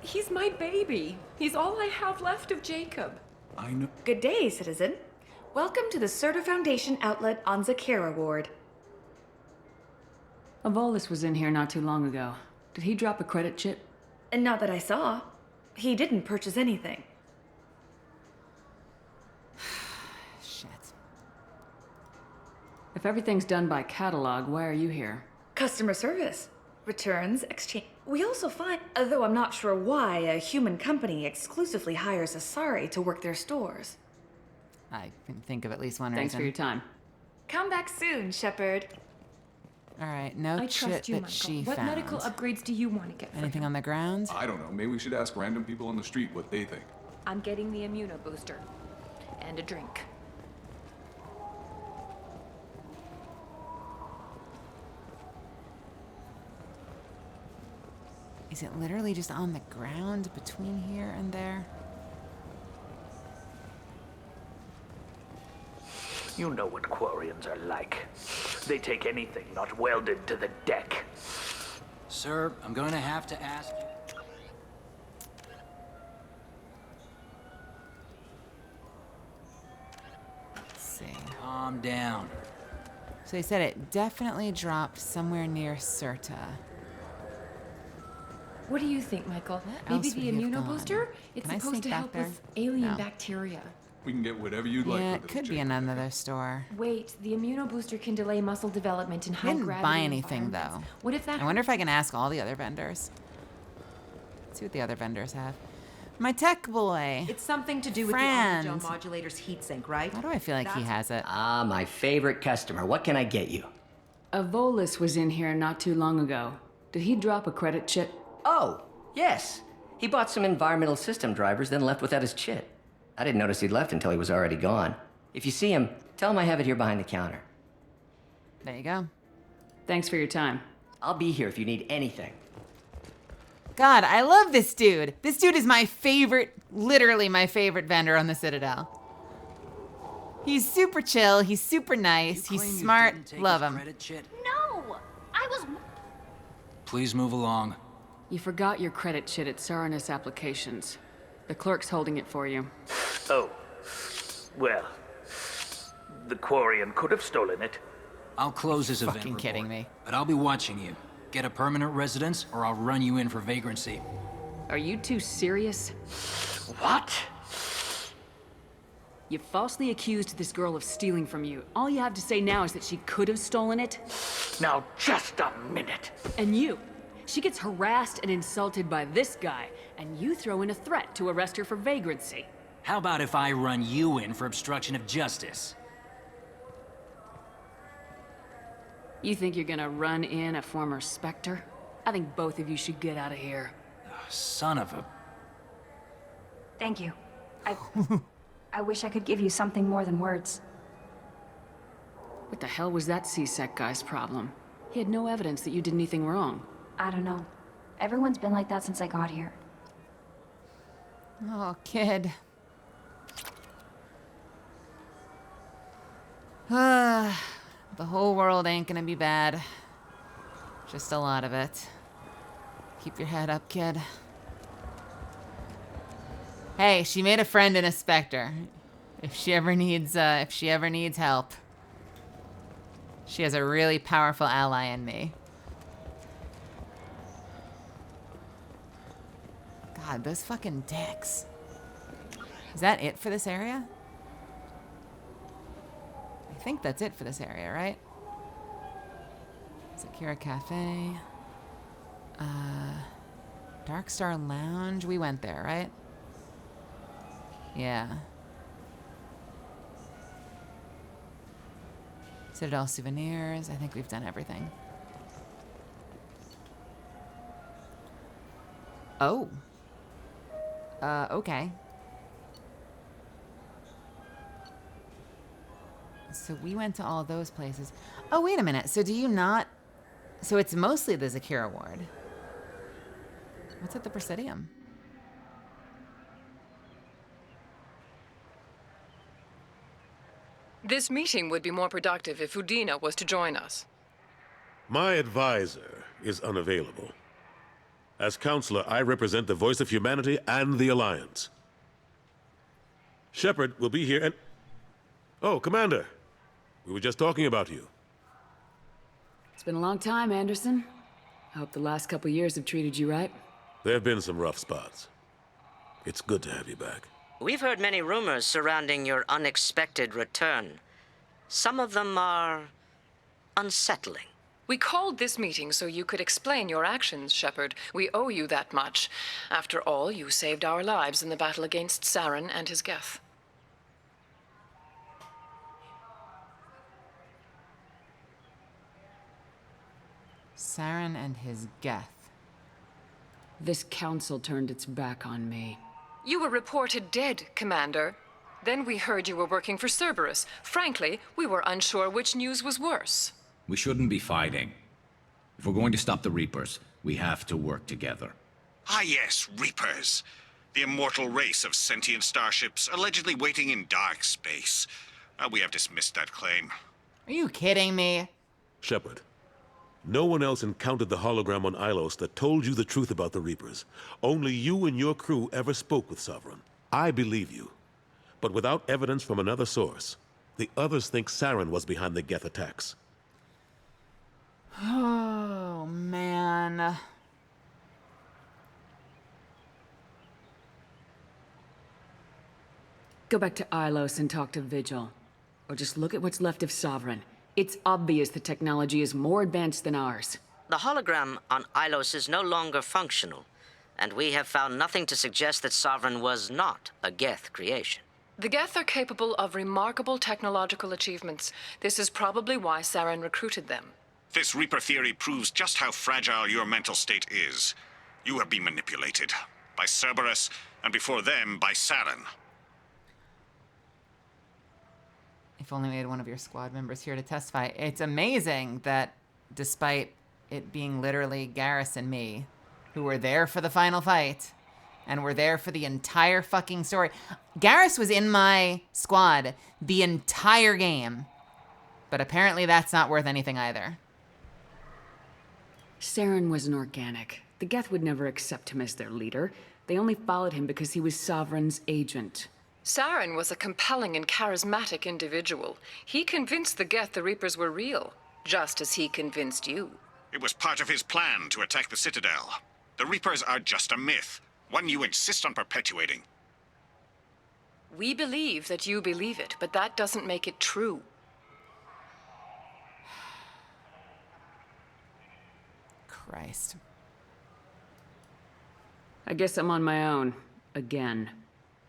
He's my baby. He's all I have left of Jacob. I know. Good day, citizen. Welcome to the Serta Foundation outlet on Zakera Ward. Avolis was in here not too long ago. Did he drop a credit chip? And not that I saw. He didn't purchase anything. Shit. If everything's done by catalog, why are you here? Customer service. Returns, exchange. We also find, though I'm not sure why, a human company exclusively hires Asari to work their stores. I can think of at least one Thanks reason. for your time. Come back soon, Shepard. Alright, no I chit trust you, that Michael. she What found. medical upgrades do you want to get for Anything him? on the ground? I don't know. Maybe we should ask random people on the street what they think. I'm getting the immuno booster. And a drink. Is it literally just on the ground between here and there? You know what Quarians are like. They take anything not welded to the deck. Sir, I'm going to have to ask you. Let's see. Calm down. So they said it definitely dropped somewhere near Serta. What do you think, Michael? Where Maybe else the would he have immuno gone? booster? It's Can I supposed sneak to back help there? with alien No. bacteria. We can get whatever you'd like. Yeah, for it this could be chick. in another store. Wait, the immuno booster can delay muscle development in I high didn't gravity buy anything though. environments. What if that I wonder if I can ask all the other vendors. Let's see what the other vendors have. My tech boy. It's something to do with Franz. the Omni-Gel modulator's heatsink, right? Why do I feel like he has it? Ah, my favorite customer. What can I get you? Avolis was in here not too long ago. Did he drop a credit chip? Oh, yes. He bought some environmental system drivers, then left without his chit. I didn't notice he'd left until he was already gone. If you see him, tell him I have it here behind the counter. There you go. Thanks for your time. I'll be here if you need anything. God, I love this dude. This dude is my favorite, literally my favorite vendor on the Citadel. He's super chill, he's super nice, he's smart, love him. No! I was... Please move along. You forgot your credit chit at Saranus Applications. The clerk's holding it for you. Oh. Well. The Quarian could have stolen it. I'll close this event Fucking report, kidding me. but I'll be watching you. Get a permanent residence, or I'll run you in for vagrancy. Are you two serious? What? You falsely accused this girl of stealing from you. All you have to say now is that she could have stolen it. Now, just a minute. And you. She gets harassed and insulted by this guy, and you throw in a threat to arrest her for vagrancy. How about if I run you in for obstruction of justice? You think you're gonna run in a former Spectre? I think both of you should get out of here. Son of a... Thank you. I wish I could give you something more than words. What the hell was that C-Sec guy's problem? He had no evidence that you did anything wrong. I don't know. Everyone's been like that since I got here. Oh, kid. The whole world ain't gonna be bad. Just a lot of it. Keep your head up, kid. Hey, she made a friend in a Spectre. If she ever needs help. She has a really powerful ally in me. God, those fucking dicks. Is that it for this area? I think that's it for this area, right? Zakira Cafe. Dark Star Lounge. We went there, right? Yeah. Citadel Souvenirs. I think we've done everything. Oh. Okay. So we went to all of those places. Oh, wait a minute. So do you not... So it's mostly the Zakira Ward. What's at the Presidium? This meeting would be more productive if Udina was to join us. My advisor is unavailable. As counselor, I represent the voice of humanity and the Alliance. Shepard will be here and... Oh, Commander. We were just talking about you. It's been a long time, Anderson. I hope the last couple years have treated you right. There have been some rough spots. It's good to have you back. We've heard many rumors surrounding your unexpected return. Some of them are unsettling. We called this meeting so you could explain your actions, Shepard. We owe you that much. After all, you saved our lives in the battle against Saren and his Geth. Saren and his Geth. This council turned its back on me. You were reported dead, Commander. Then we heard you were working for Cerberus. Frankly, we were unsure which news was worse. We shouldn't be fighting. If we're going to stop the Reapers, we have to work together. Ah yes, Reapers. The immortal race of sentient starships allegedly waiting in dark space. We have dismissed that claim. Are you kidding me? Shepard, no one else encountered the hologram on Ilos that told you the truth about the Reapers. Only you and your crew ever spoke with Sovereign. I believe you. But without evidence from another source, the others think Saren was behind the Geth attacks. Oh, man. Go back to Ilos and talk to Vigil. Or just look at what's left of Sovereign. It's obvious the technology is more advanced than ours. The hologram on Ilos is no longer functional, and we have found nothing to suggest that Sovereign was not a Geth creation. The Geth are capable of remarkable technological achievements. This is probably why Saren recruited them. This Reaper theory proves just how fragile your mental state is. You have been manipulated by Cerberus, and before them, by Saren. If only we had one of your squad members here to testify. It's amazing that despite it being literally Garrus and me, who were there for the final fight, and were there for the entire fucking story. Garrus was in my squad the entire game, but apparently that's not worth anything either. Saren was an organic. The Geth would never accept him as their leader. They only followed him because he was Sovereign's agent. Saren was a compelling and charismatic individual. He convinced the Geth the Reapers were real, just as he convinced you. It was part of his plan to attack the Citadel. The Reapers are just a myth, one you insist on perpetuating. We believe that you believe it, but that doesn't make it true. Christ. I guess I'm on my own. Again.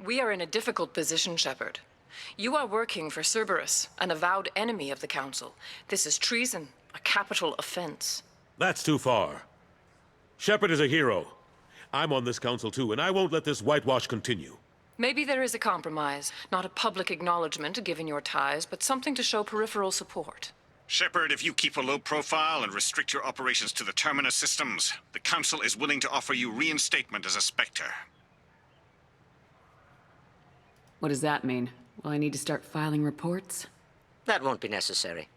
We are in a difficult position, Shepard. You are working for Cerberus, an avowed enemy of the Council. This is treason, a capital offense. That's too far. Shepard is a hero. I'm on this council too, and I won't let this whitewash continue. Maybe there is a compromise. Not a public acknowledgement given your ties, but something to show peripheral support. Shepard, if you keep a low profile and restrict your operations to the Terminus systems, the Council is willing to offer you reinstatement as a Spectre. What does that mean? Will I need to start filing reports? That won't be necessary.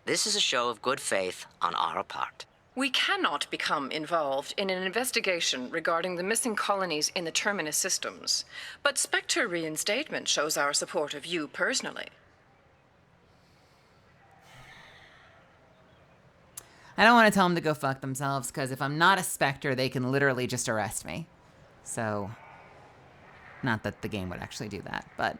This is a show of good faith on our part. We cannot become involved in an investigation regarding the missing colonies in the Terminus systems, but Spectre reinstatement shows our support of you personally. I don't want to tell them to go fuck themselves, because if I'm not a Spectre, they can literally just arrest me. So, not that the game would actually do that, but...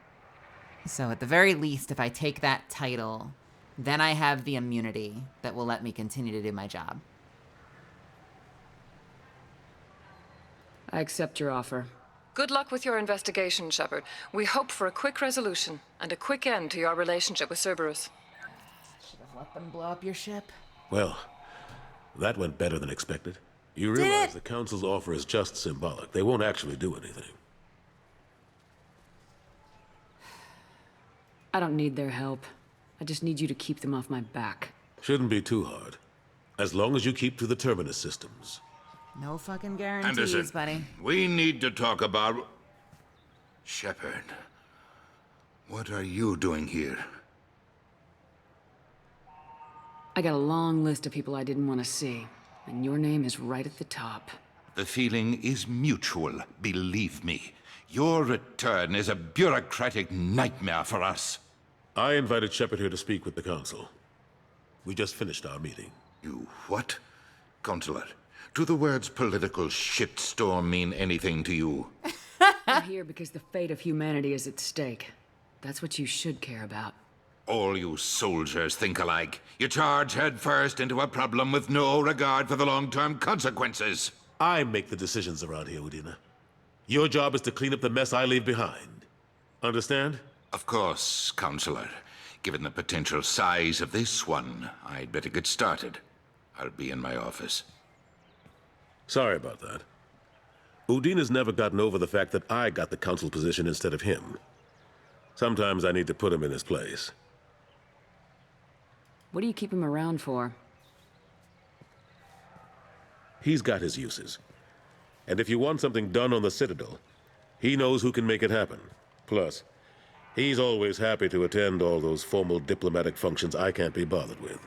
So at the very least, if I take that title, then I have the immunity that will let me continue to do my job. I accept your offer. Good luck with your investigation, Shepard. We hope for a quick resolution and a quick end to your relationship with Cerberus. Should have let them blow up your ship. Well, that went better than expected. You realize the Council's offer is just symbolic. They won't actually do anything. I don't need their help. I just need you to keep them off my back. Shouldn't be too hard. As long as you keep to the Terminus systems. No fucking guarantees, Anderson, buddy. we need to talk about... Shepard. What are you doing here? I got a long list of people I didn't want to see, and your name is right at the top. The feeling is mutual, believe me. Your return is a bureaucratic nightmare for us. I invited Shepard here to speak with the Council. We just finished our meeting. You what? Counselor, do the words political shitstorm mean anything to you? I'm here because the fate of humanity is at stake. That's what you should care about. All you soldiers think alike. You charge headfirst into a problem with no regard for the long-term consequences. I make the decisions around here, Udina. Your job is to clean up the mess I leave behind. Understand? Of course, Counselor. Given the potential size of this one, I'd better get started. I'll be in my office. Sorry about that. Udina's never gotten over the fact that I got the Council position instead of him. Sometimes I need to put him in his place. What do you keep him around for? He's got his uses. And if you want something done on the Citadel, he knows who can make it happen. Plus, he's always happy to attend all those formal diplomatic functions I can't be bothered with.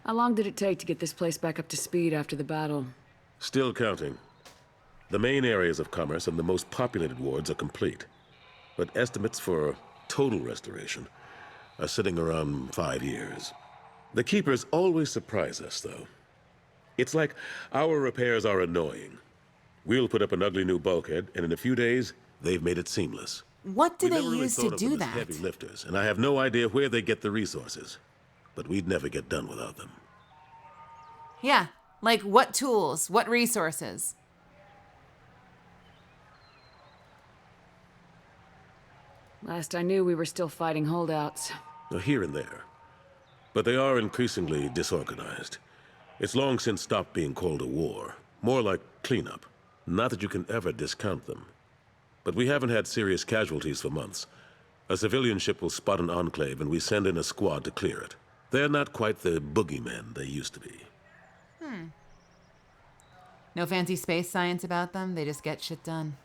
How long did it take to get this place back up to speed after the battle? Still counting. The main areas of commerce and the most populated wards are complete. But estimates for total restoration are sitting around 5 years. The Keepers always surprise us, though. It's like our repairs are annoying. We'll put up an ugly new bulkhead, and in a few days, they've made it seamless. What do We they never really use thought to of do them as that? heavy lifters, and I have no idea where they get the resources. But we'd never get done without them. Yeah, like what tools, what resources? Last I knew, we were still fighting holdouts. Here and there. But they are increasingly disorganized. It's long since stopped being called a war. More like cleanup. Not that you can ever discount them. But we haven't had serious casualties for months. A civilian ship will spot an enclave and we send in a squad to clear it. They're not quite the boogeymen they used to be. No fancy space science about them, they just get shit done.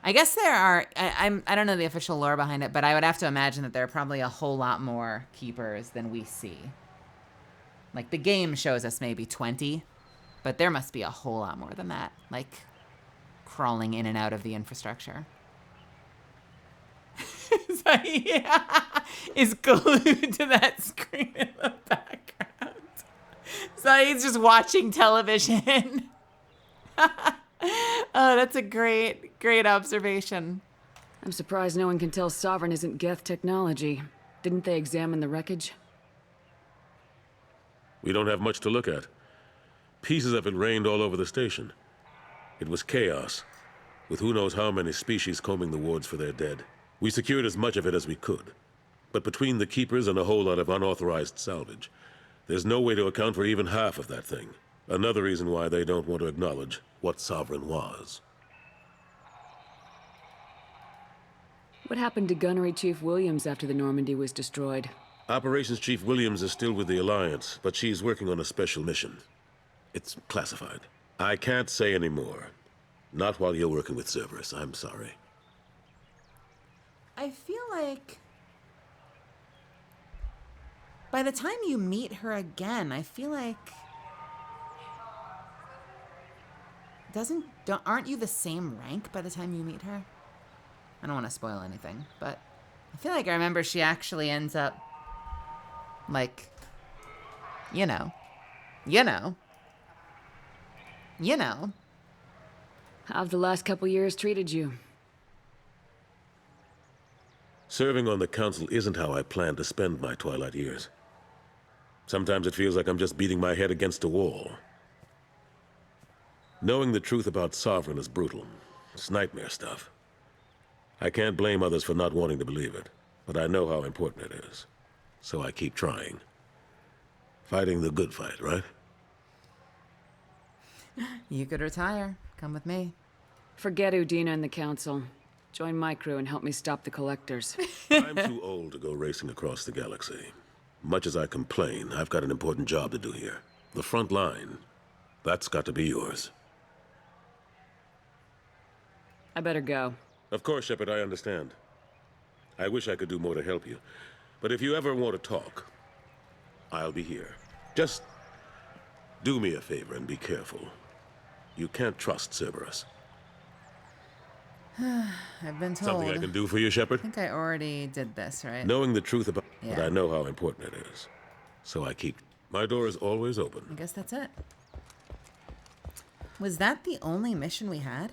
I guess there are, I don't know the official lore behind it, but I would have to imagine that there are probably a whole lot more Keepers than we see. Like, the game shows us maybe 20, but there must be a whole lot more than that, like, crawling in and out of the infrastructure. Is glued to that screen in the background. Saeed's just watching television. Oh, that's a great observation. I'm surprised no one can tell Sovereign isn't Geth technology. Didn't they examine the wreckage? We don't have much to look at. Pieces of it rained all over the station. It was chaos. with who knows how many species combing the wards for their dead. We secured as much of it as we could. But between the Keepers and a whole lot of unauthorized salvage, there's no way to account for even half of that thing. Another reason why they don't want to acknowledge what Sovereign was. What happened to Gunnery Chief Williams after the Normandy was destroyed? Operations Chief Williams is still with the Alliance, but she's working on a special mission. It's classified. I can't say any more. Not while you're working with Cerberus, I'm sorry. I feel like by the time you meet her again, I feel like aren't you the same rank by the time you meet her? I don't want to spoil anything, but I feel like I remember she actually ends up like, you know. How've the last couple years treated you? Serving on the Council isn't how I plan to spend my twilight years. Sometimes it feels like I'm just beating my head against a wall. Knowing the truth about Sovereign is brutal. It's nightmare stuff. I can't blame others for not wanting to believe it, but I know how important it is. So I keep trying. Fighting the good fight, right? You could retire. Come with me. Forget Udina and the Council. Join my crew and help me stop the Collectors. I'm too old to go racing across the galaxy. Much as I complain, I've got an important job to do here. The front line. That's got to be yours. I better go. Of course, Shepard, I understand. I wish I could do more to help you. But if you ever want to talk, I'll be here. Just do me a favor and be careful. You can't trust Cerberus. I've been told. Something I can do for you, Shepard? I think I already did this, right? Knowing the truth about Yeah. but I know how important it is. So I keep... My door is always open. I guess that's it. Was that the only mission we had?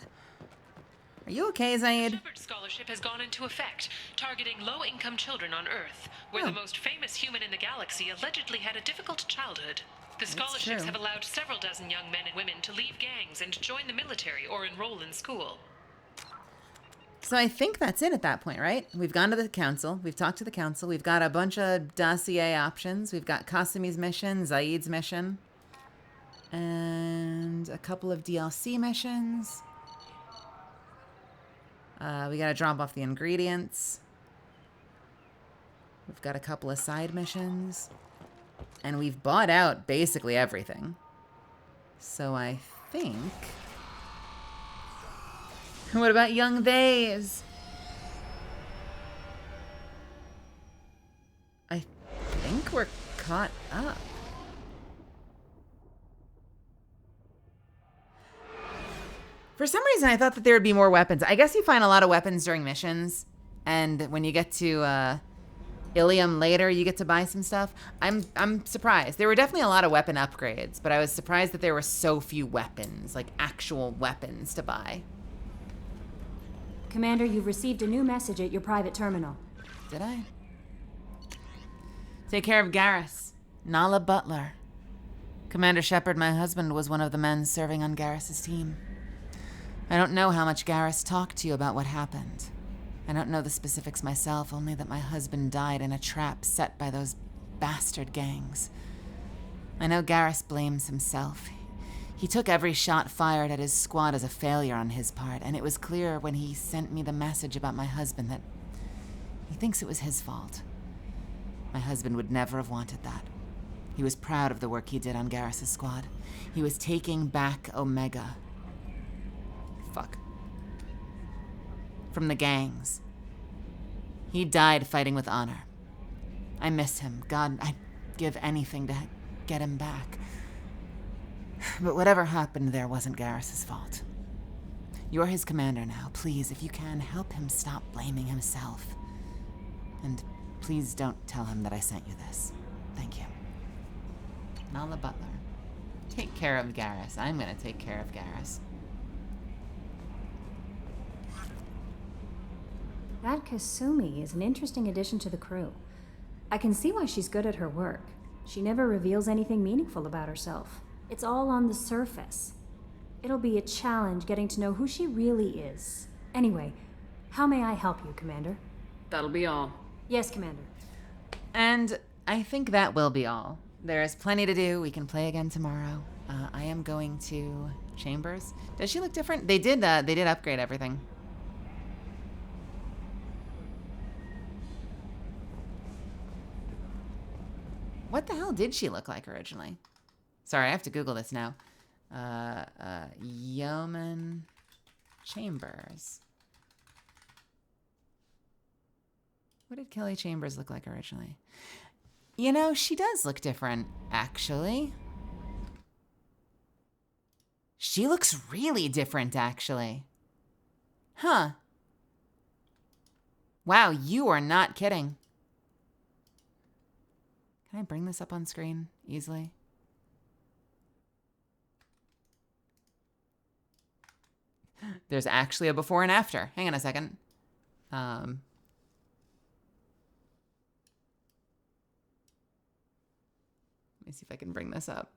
Are you okay, Zaid? Shepard Scholarship has gone into effect, targeting low-income children on Earth, where the most famous human in the galaxy allegedly had a difficult childhood. The scholarships true. have allowed several dozen young men and women to leave gangs and join the military or enroll in school. So I think that's it at that point, right? We've gone to the Council. We've talked to the Council. We've got a bunch of dossier options. We've got Kasumi's mission, Zaid's mission, and a couple of DLC missions. We gotta drop off the ingredients. We've got a couple of side missions. And we've bought out basically everything. So I think... What about young Bays? I think we're caught up. For some reason, I thought that there would be more weapons. I guess you find a lot of weapons during missions. And when you get to Ilium later, you get to buy some stuff. I'm surprised. There were definitely a lot of weapon upgrades, but I was surprised that there were so few weapons, like actual weapons to buy. Commander, you've received a new message at your private terminal. Did I? Take care of Garrus. Nala Butler. Commander Shepard, my husband, was one of the men serving on Garrus's team. I don't know how much Garrus talked to you about what happened. I don't know the specifics myself, only that my husband died in a trap set by those bastard gangs. I know Garrus blames himself. He took every shot fired at his squad as a failure on his part, and it was clear when he sent me the message about my husband that he thinks it was his fault. My husband would never have wanted that. He was proud of the work he did on Garrus's squad. He was taking back Omega. Fuck. From the gangs. He died fighting with honor. I miss him. God, I'd give anything to get him back. But whatever happened there wasn't Garrus's fault. You're his commander now. Please, if you can, help him stop blaming himself. And please don't tell him that I sent you this. Thank you. Nala Butler. Take care of Garrus. I'm gonna take care of Garrus. That Kasumi is an interesting addition to the crew. I can see why she's good at her work. She never reveals anything meaningful about herself. It's all on the surface. It'll be a challenge getting to know who she really is. Anyway, how may I help you, Commander? That'll be all. Yes, Commander. And I think that will be all. There is plenty to do. We can play again tomorrow. I am going to Chambers. Does she look different? They did upgrade everything. What the hell did she look like originally? Sorry, I have to Google this now. Yeoman Chambers. What did Kelly Chambers look like originally? You know, she does look different, actually. She looks really different, actually. Huh. Wow, you are not kidding. Can I bring this up on screen easily? There's actually a before and after. Hang on a second. Let me see if I can bring this up.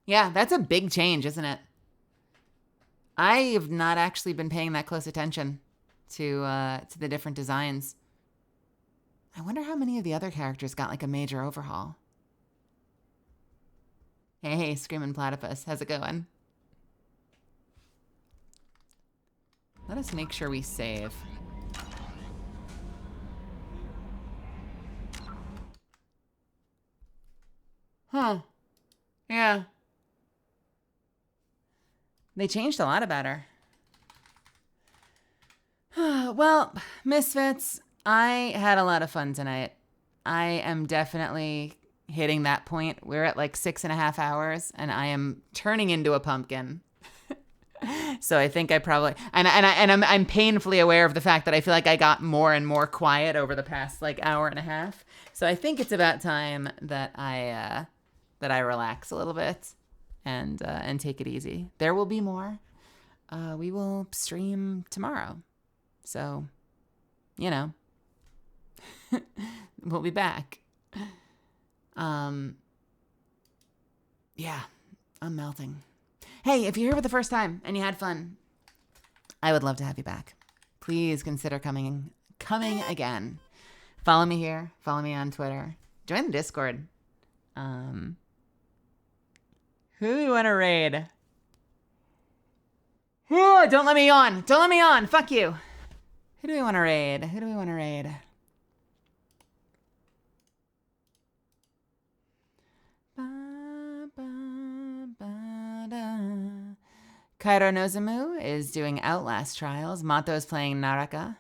Yeah, that's a big change, isn't it? I have not actually been paying that close attention to the different designs. I wonder how many of the other characters got like a major overhaul. Hey, Screamin' Platypus, how's it going? Let us make sure we save. Huh. Yeah. They changed a lot about her. Well, Misfits, I had a lot of fun tonight. I am definitely hitting that point. We're at like 6.5 hours, and I am turning into a pumpkin. So I think I probably I'm painfully aware of the fact that I feel like I got more and more quiet over the past like hour and a half. So I think it's about time that I relax a little bit and take it easy. There will be more. We will stream tomorrow. So, you know, we'll be back. Yeah, I'm melting. Hey, if you're here for the first time and you had fun, I would love to have you back. Please consider coming again. Follow me here. Follow me on Twitter. Join the Discord. Who do you want to raid? Oh, don't let me on. Don't let me on. Fuck you. Who do we want to raid? Who do we want to raid? Kairo Nozomu is doing Outlast Trials. Mato's playing Naraka.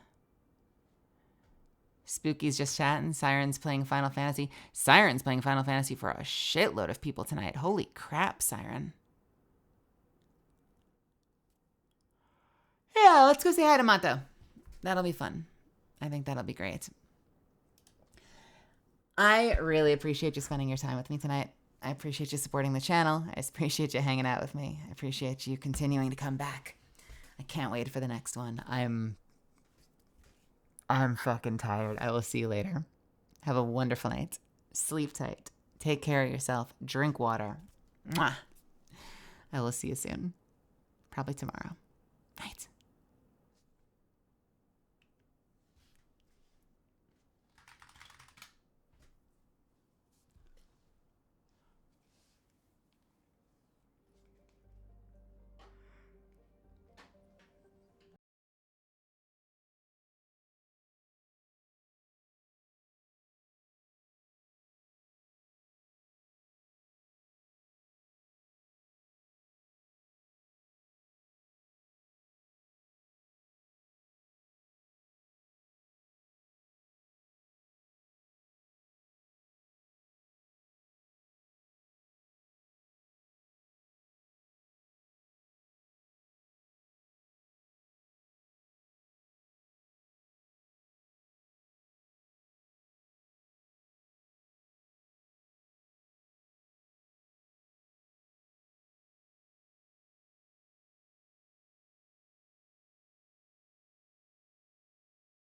Spooky's just chatting. Siren's playing Final Fantasy. Siren's playing Final Fantasy for a shitload of people tonight. Holy crap, Siren. Yeah, let's go say hi to Mato. That'll be fun. I think that'll be great. I really appreciate you spending your time with me tonight. I appreciate you supporting the channel. I appreciate you hanging out with me. I appreciate you continuing to come back. I can't wait for the next one. I'm fucking tired. I will see you later. Have a wonderful night. Sleep tight. Take care of yourself. Drink water. Mwah. I will see you soon. Probably tomorrow. Night.